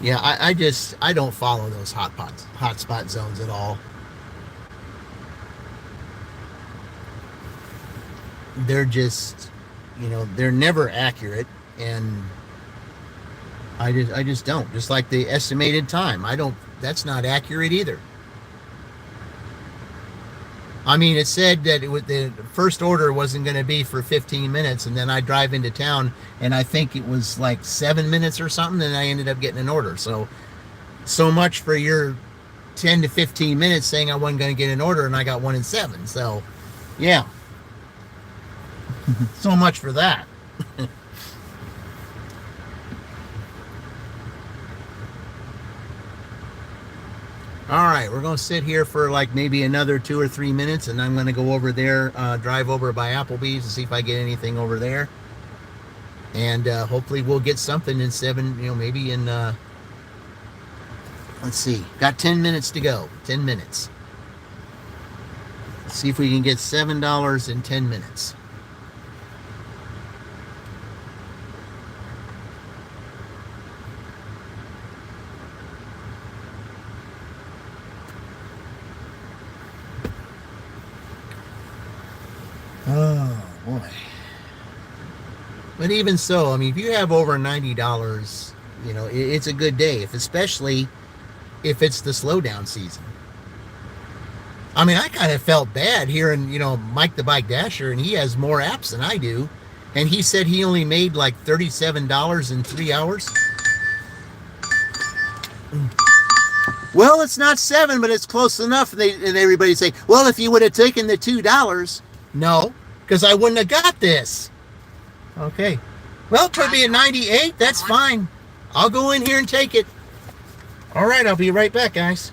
yeah, I don't follow those hotspot zones at all. They're just, they're never accurate, and I just don't. Just like the estimated time, that's not accurate either. I mean, it said that the first order wasn't going to be for 15 minutes, and then I drive into town, and I think it was like 7 minutes or something, and I ended up getting an order. So much for your 10 to 15 minutes saying I wasn't going to get an order, and I got 1 in 7. So, yeah. So much for that. All right, we're going to sit here for like maybe another 2 or 3 minutes, and I'm going to go over there, drive over by Applebees and see if I get anything over there. And hopefully we'll get something in 7, maybe in, let's see, got 10 minutes to go, 10 minutes. Let's see if we can get $7 in 10 minutes. Oh, boy. But even so, I mean, if you have over $90, it's a good day, especially if it's the slowdown season. I mean, I kind of felt bad hearing, Mike the Bike Dasher, and he has more apps than I do. And he said he only made like $37 in 3 hours. Well, it's not 7, but it's close enough. And everybody say, well, if you would have taken the $2, no, because I wouldn't have got this. Okay. Well, it could be a 98. That's fine. I'll go in here and take it. All right, I'll be right back, guys.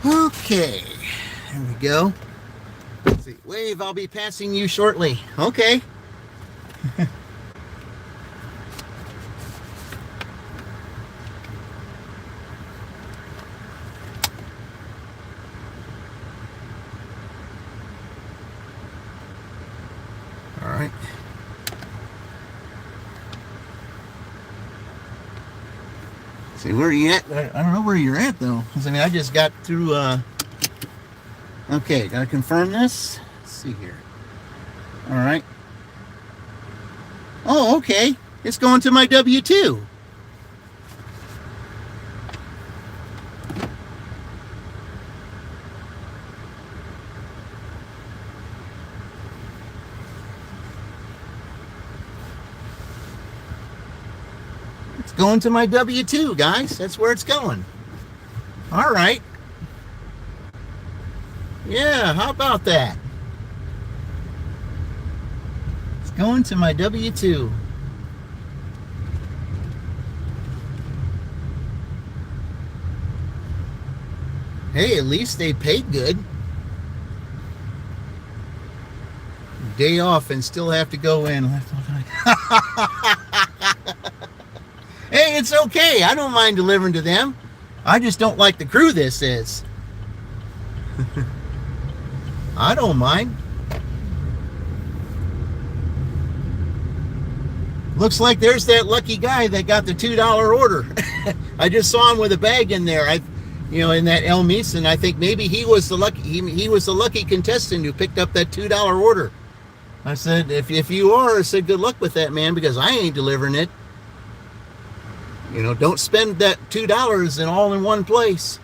Okay, there we go. Let's see. Wave, I'll be passing you shortly. Okay. All right. See, where are you at? I don't know where you're at, though. 'Cause, I mean, I just got through, okay, gotta confirm this. Let's see here. All right. Oh, okay. It's going to my W-2. It's going to my W-2, guys. That's where it's going. All right. Yeah, how about that? It's going to my W-2. Hey, at least they paid good. Day off and still have to go in. Hey, it's okay. I don't mind delivering to them. I just don't like the crew this is. I don't mind. Looks like there's that lucky guy that got the $2 order. I just saw him with a bag in there. In that El Mason, I think maybe he was the lucky he was the lucky contestant who picked up that $2 order. I said, if you are, I said, good luck with that, man, because I ain't delivering it. Don't spend that $2 all in one place.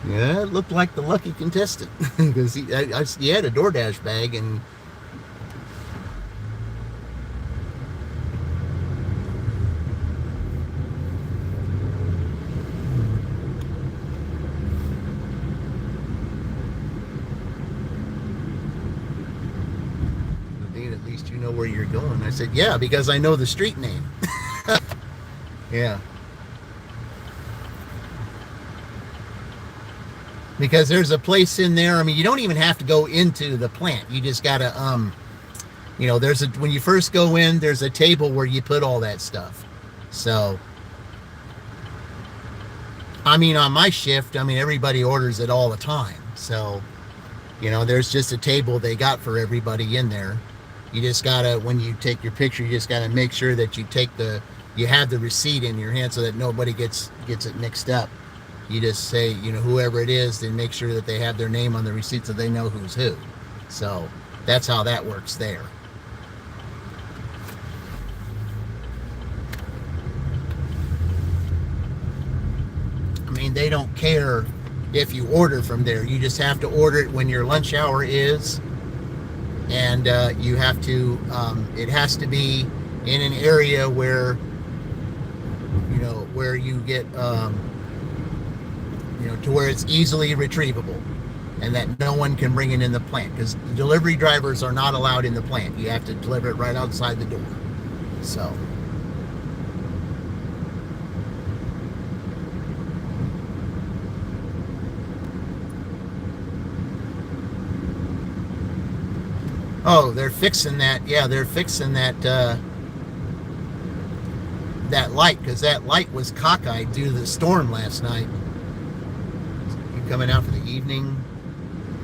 Yeah, it looked like the lucky contestant because he had a DoorDash bag and at least you know where you're going. I said, yeah, because I know the street name. Yeah. Because there's a place in there. I mean, you don't even have to go into the plant. You just gotta, when you first go in, there's a table where you put all that stuff. So, I mean, on my shift, everybody orders it all the time. So, there's just a table they got for everybody in there. You just gotta, when you take your picture, you just gotta make sure that you have the receipt in your hand so that nobody gets it mixed up. You just say, whoever it is, then make sure that they have their name on the receipt so they know who's who. So that's how that works there. I mean, they don't care if you order from there. You just have to order it when your lunch hour is. And you have to, it has to be in an area where, where you get, to where it's easily retrievable and that no one can bring it in the plant because the delivery drivers are not allowed in the plant. You have to deliver it right outside the door. So. Oh, they're fixing that. Yeah, they're fixing that, that light because that light was cockeyed due to the storm last night. Coming out for the evening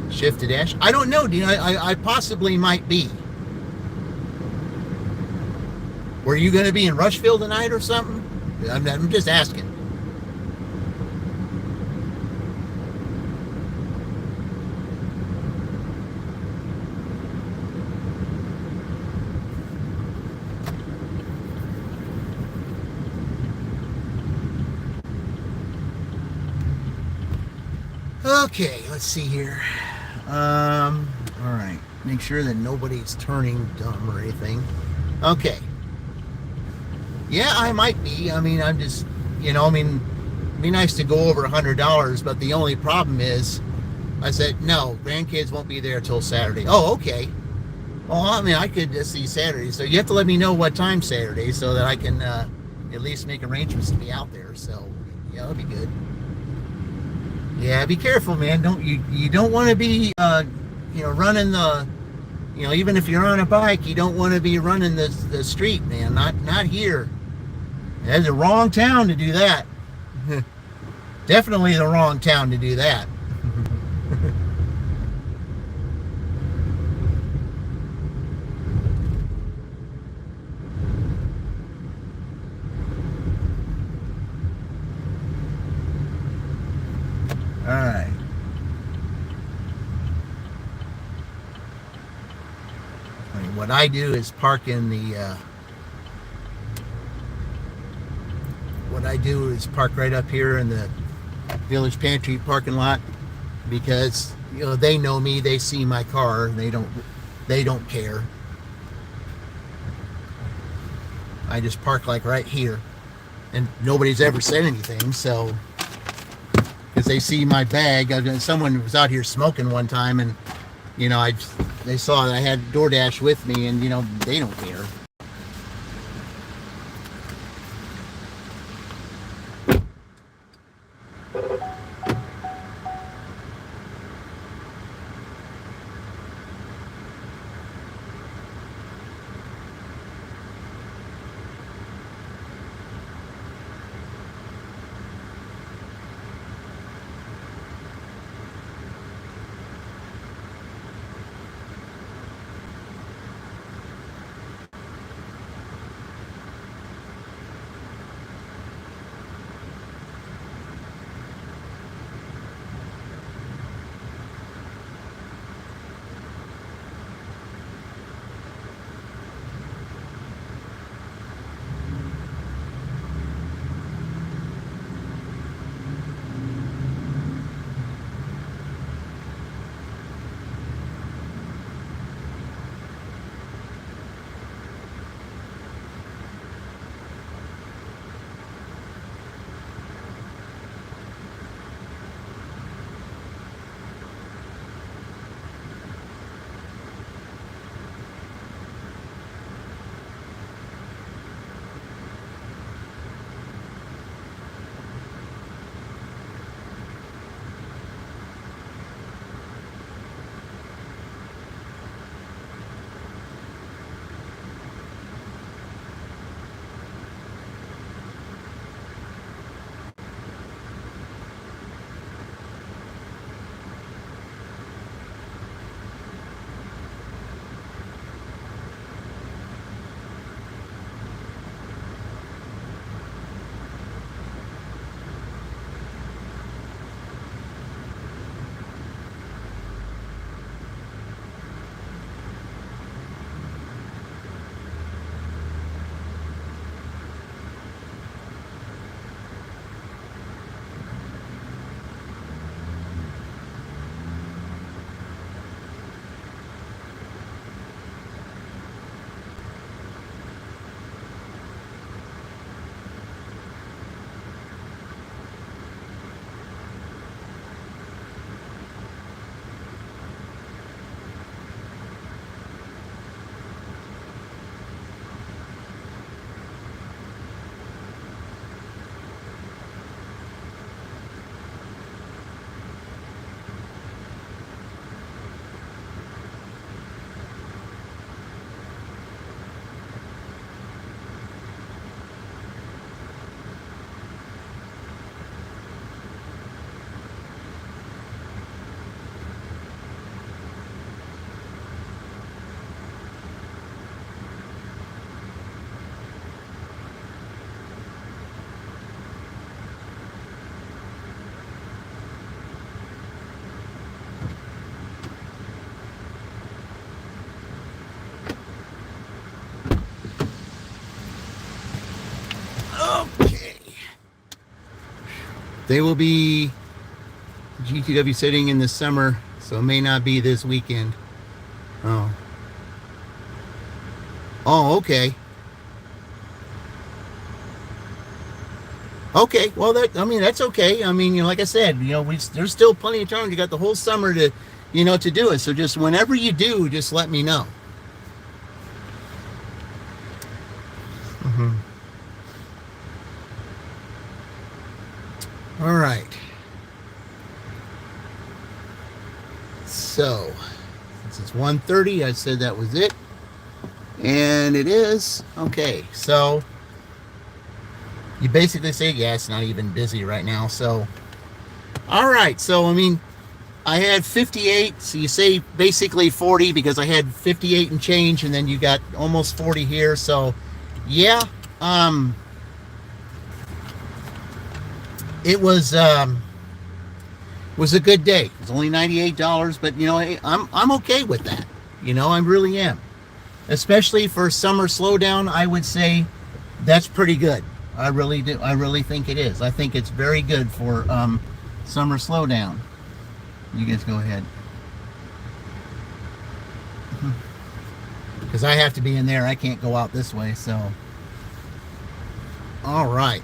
shift to Dash? I don't know, Dean. I possibly might be. Were you going to be in Rushville tonight or something? I'm just asking. Okay, let's see here. All right. Make sure that nobody's turning dumb or anything. Okay. Yeah, I might be. I'm just, it'd be nice to go over $100, but the only problem is, I said, no, grandkids won't be there till Saturday. Oh, okay. Well, I mean, I could just see Saturday. So you have to let me know what time Saturday so that I can at least make arrangements to be out there. So, yeah, that'll be good. Yeah, be careful, man. You don't want to be, running the, even if you're on a bike, you don't want to be running the street, man. Not here. That's the wrong town to do that. Definitely the wrong town to do that. All right. What I do is park in the. What I do is park right up here in the Village Pantry parking lot because they know me. They see my car. They don't care. I just park like right here, and nobody's ever said anything. So. Because they see my bag. Someone was out here smoking one time, and they saw that I had DoorDash with me, and they don't care. They will be GTW sitting in the summer, so it may not be this weekend. Oh. Oh, okay. Okay, well, that's okay. I mean, like I said, there's still plenty of time. You got the whole summer to, to do it. So just whenever you do, just let me know. All right. So, since it's 1:30, I said that was it. And it is. Okay, so you basically say, yeah, it's not even busy right now. So, all right. So, I mean, I had 58. So you say basically 40 because I had 58 and change, and then you got almost 40 here. So, yeah, it was a good day. It was only $98, but I'm okay with that. I really am. Especially for summer slowdown, I would say that's pretty good. I really do. I really think it is. I think it's very good for summer slowdown. You guys go ahead. Because I have to be in there. I can't go out this way, so. All right.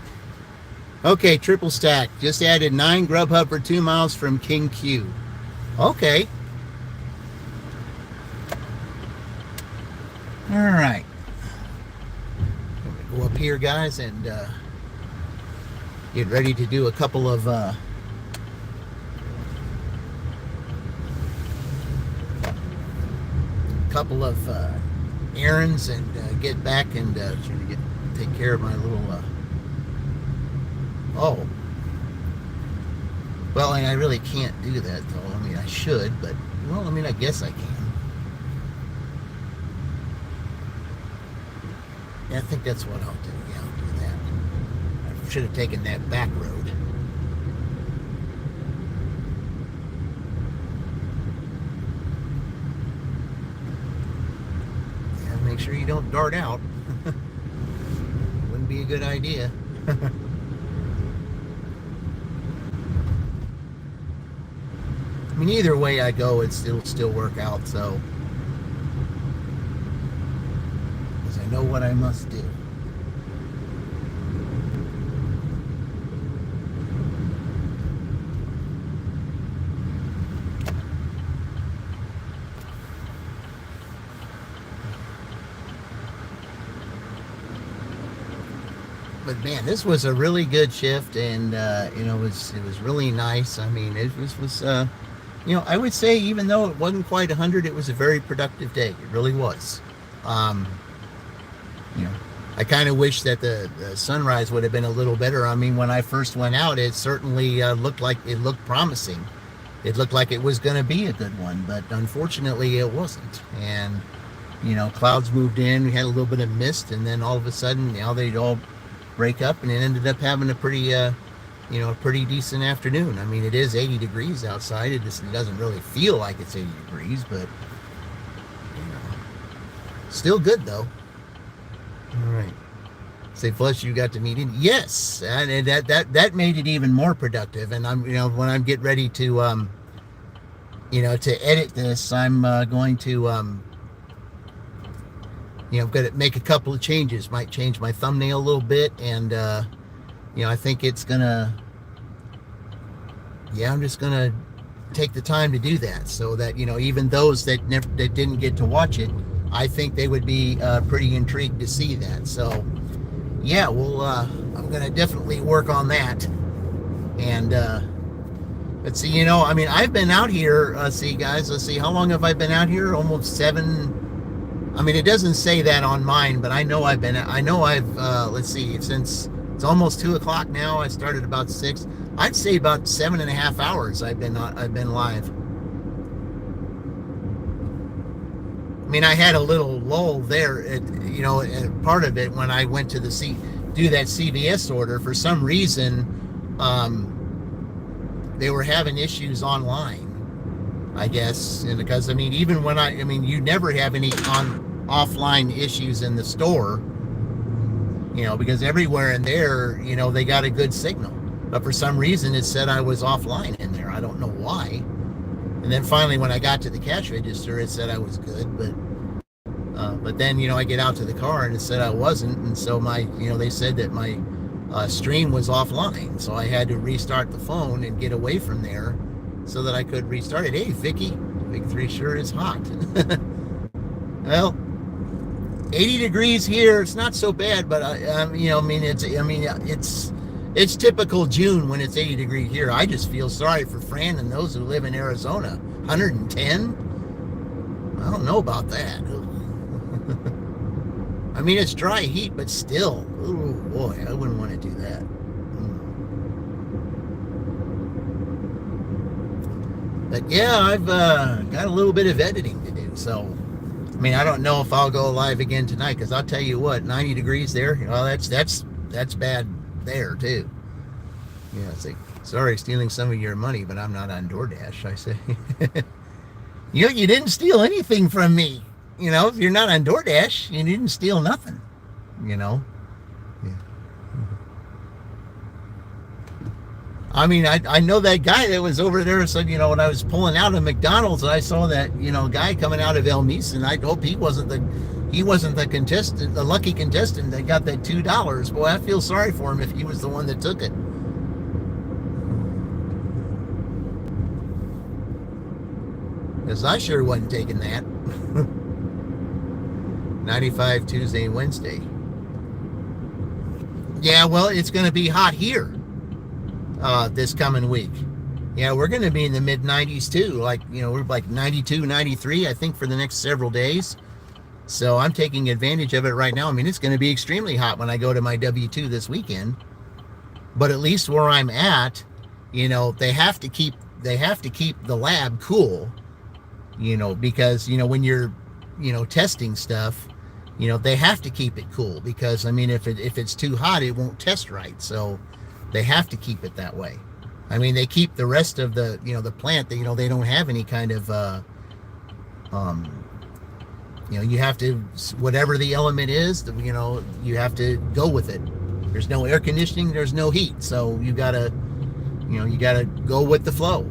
Okay, triple stack. Just added 9 Grubhub for 2 miles from King Q. Okay. All right. Go up here, guys, and get ready to do a couple of errands and get back and take care of my little. Oh. Well, I really can't do that, though. I mean, I should, but well, I mean, I guess I can. Yeah, I think that's what I'll do. Yeah, I'll do that. I should have taken that back road. Yeah, make sure you don't dart out. Wouldn't be a good idea. I mean, either way I go, it'll still work out, so. Because I know what I must do. But man, this was a really good shift, and it was really nice. I mean, it was I would say even though it wasn't quite 100, it was a very productive day. It really was. I kind of wish that the sunrise would have been a little better. I mean, when I first went out, it certainly looked promising. It looked like it was going to be a good one, but unfortunately, it wasn't. And clouds moved in. We had a little bit of mist, and then all of a sudden, they'd all break up, and it ended up having a pretty a pretty decent afternoon. I mean, it is 80 degrees outside. It doesn't really feel like it's 80 degrees, but still good though. All right. Say, plus you got to meet him. Yes, and that made it even more productive. And I'm when I'm getting ready to to edit this, I'm going to I'm going to make a couple of changes. Might change my thumbnail a little bit, and I think it's gonna. Yeah, I'm just gonna take the time to do that, so that even those that didn't get to watch it, I think they would be pretty intrigued to see that. So, yeah, I'm gonna definitely work on that. And let's see, I mean, I've been out here. See, guys, let's see, how long have I been out here? Almost 7. I mean, it doesn't say that on mine, but I know I've let's see, since it's almost 2 o'clock now. I started about 6. I'd say about 7.5 hours I've been live. I mean, I had a little lull there at part of it when I went to do that CVS order. For some reason, they were having issues online, I guess. And because, I mean, even when you never have any offline issues in the store, because everywhere in there, they got a good signal. But for some reason, it said I was offline in there. I don't know why. And then finally, when I got to the cash register, it said I was good. But then, I get out to the car and it said I wasn't. And so they said that my stream was offline, so I had to restart the phone and get away from there so that I could restart it. Hey, Vicky, Big 3 sure is hot. Well, 80 degrees here. It's not so bad, but it's typical June when it's 80 degrees here. I just feel sorry for Fran and those who live in Arizona. 110? I don't know about that. I mean, it's dry heat, but still. Oh boy, I wouldn't want to do that. But yeah, I've got a little bit of editing to do. So, I mean, I don't know if I'll go live again tonight, because I'll tell you what, 90 degrees there, well, that's bad there too. Yeah, it's like, sorry, stealing some of your money, but I'm not on DoorDash. I say, you didn't steal anything from me. If you're not on DoorDash, you didn't steal nothing. Yeah. I mean, I know that guy that was over there said, when I was pulling out of McDonald's, I saw that, guy coming out of El Mason. I hope he wasn't the contestant, the lucky contestant that got that $2. Boy, I feel sorry for him if he was the one that took it. Because I sure wasn't taking that. 95 Tuesday and Wednesday. Yeah, well, it's going to be hot here this coming week. Yeah, we're going to be in the mid 90s too. Like, we're like 92, 93, I think, for the next several days. So I'm taking advantage of it right now. I mean, it's going to be extremely hot when I go to my W2 this weekend. But at least where I'm at, they have to keep the lab cool, because, when you're, testing stuff, they have to keep it cool, because, I mean, if it's too hot, it won't test right. So they have to keep it that way. I mean, they keep the rest of the, the plant, they don't have any kind of, you have to, whatever the element is, you have to go with it. There's no air conditioning, there's no heat. So you gotta go with the flow.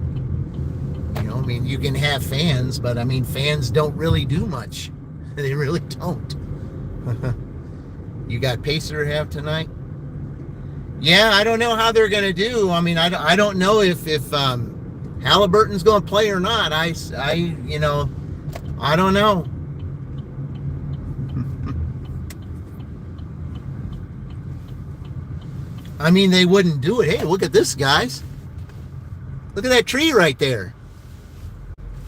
I mean, you can have fans, but I mean, fans don't really do much. They really don't. You got Pacer have tonight? Yeah, I don't know how they're going to do. I mean, I don't know if Halliburton's going to play or not. I don't know. I mean, they wouldn't do it. Hey, look at this, guys. Look at that tree right there.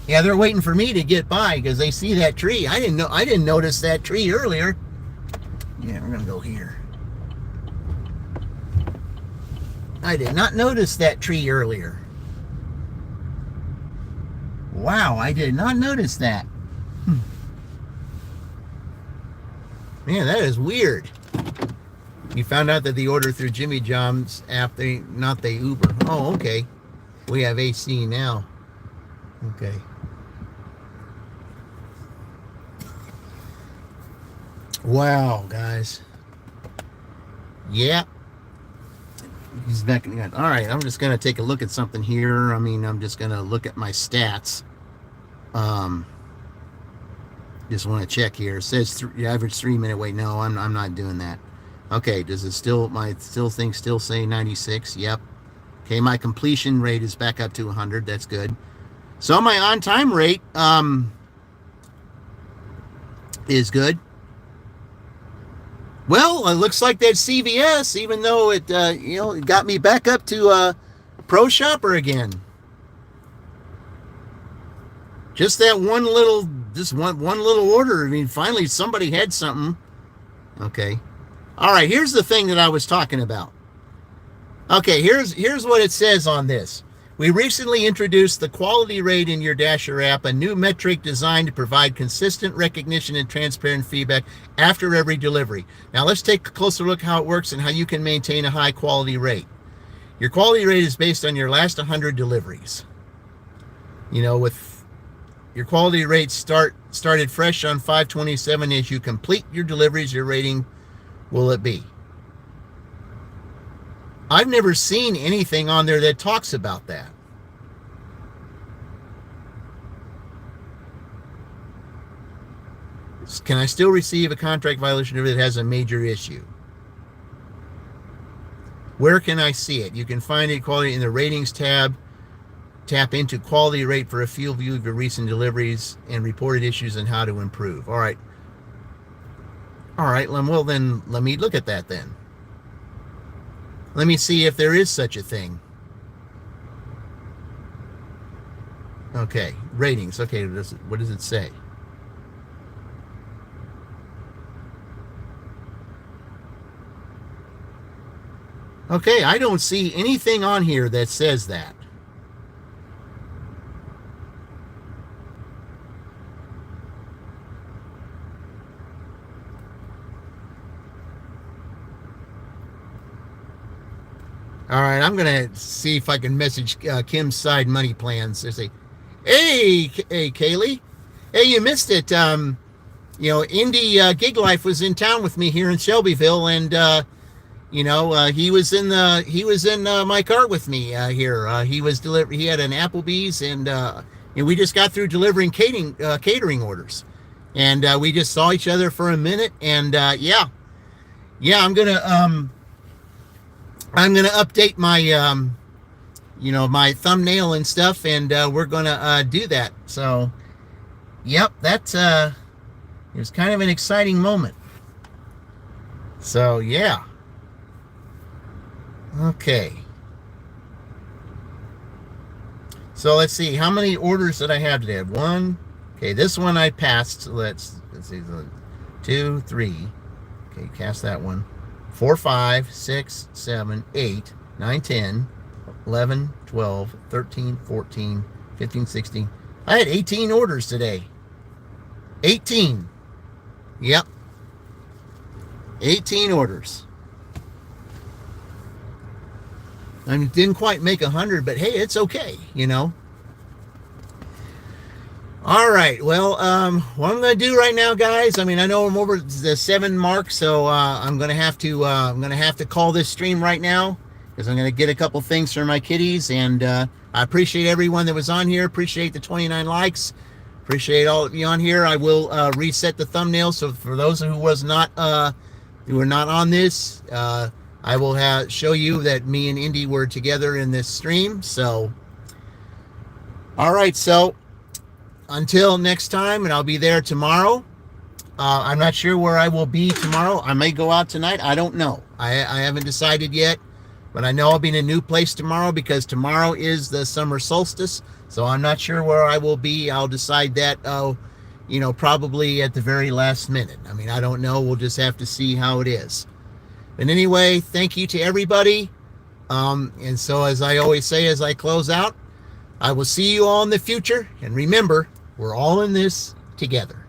Yeah, they're waiting for me to get by because they see that tree. I didn't notice that tree earlier. Yeah, we're gonna go here. I did not notice that tree earlier. Wow, I did not notice that. Man, that is weird. You found out that the order through Jimmy John's app, not the Uber. Oh, okay. We have AC now. Okay. Wow, guys. Yeah. He's back. All right, I'm just going to take a look at something here. I mean, I'm just going to look at my stats. Just want to check here. It says average 3-minute wait. No, I'm not doing that. Okay, does it still, my thing still say 96? Yep. Okay, my completion rate is back up to 100. That's good. So my on-time rate is good. Well, it looks like that CVS, even though it it got me back up to Pro Shopper again. Just that one little order. I mean, finally somebody had something. Okay. All right, here's the thing that I was talking about. Okay, here's what it says on this. We recently introduced the quality rate in your Dasher app, a new metric designed to provide consistent recognition and transparent feedback after every delivery. Now let's take a closer look how it works and how you can maintain a high quality rate. Your quality rate is based on your last 100 deliveries. With your quality rate started fresh on 5/27. As you complete your deliveries, your rating will it be? I've never seen anything on there that talks about that. Can I still receive a contract violation if it has a major issue? Where can I see it? You can find it quality in the ratings tab. Tap into quality rate for a field view of your recent deliveries and reported issues and how to improve. All right. Well, then let me look at that then. Let me see if there is such a thing. Okay, ratings. Okay, what does it say? Okay, I don't see anything on here that says that. All right, I'm going to see if I can message Kim's Side Money Plans. They say, hey, Kaylee. Hey, you missed it. Indy Gig Life was in town with me here in Shelbyville, and he was in my car with me here. He had an Applebees, and we just got through delivering catering orders, and we just saw each other for a minute, and I'm gonna update my my thumbnail and stuff, and we're gonna do that. So, yep, that's it was kind of an exciting moment. So yeah. Okay. So let's see, how many orders did I have today? One. Okay, this one I passed. So let's see, 2, 3. Okay, cast that one. 4, 5, 6, 7, 8, 9, 10, 11, 12, 13, 14, 15, 16. I had 18 orders today. 18. Yep. 18 orders. I mean, didn't quite make 100, but hey, it's okay, All right, well, what I'm going to do right now, guys, I mean, I know I'm over the 7 mark, so I'm going to have to call this stream right now, because I'm going to get a couple things for my kitties, and I appreciate everyone that was on here. Appreciate the 29 likes. Appreciate all of you on here. I will reset the thumbnail, so for those who were not on this, I will show you that me and Indy were together in this stream. So, all right, so until next time, and I'll be there tomorrow. I'm not sure where I will be tomorrow. I may go out tonight. I don't know. I haven't decided yet, but I know I'll be in a new place tomorrow, because tomorrow is the summer solstice. So I'm not sure where I will be. I'll decide that, probably at the very last minute. I mean, I don't know. We'll just have to see how it is. But anyway, thank you to everybody. And so, as I always say as I close out, I will see you all in the future. And remember, we're all in this together.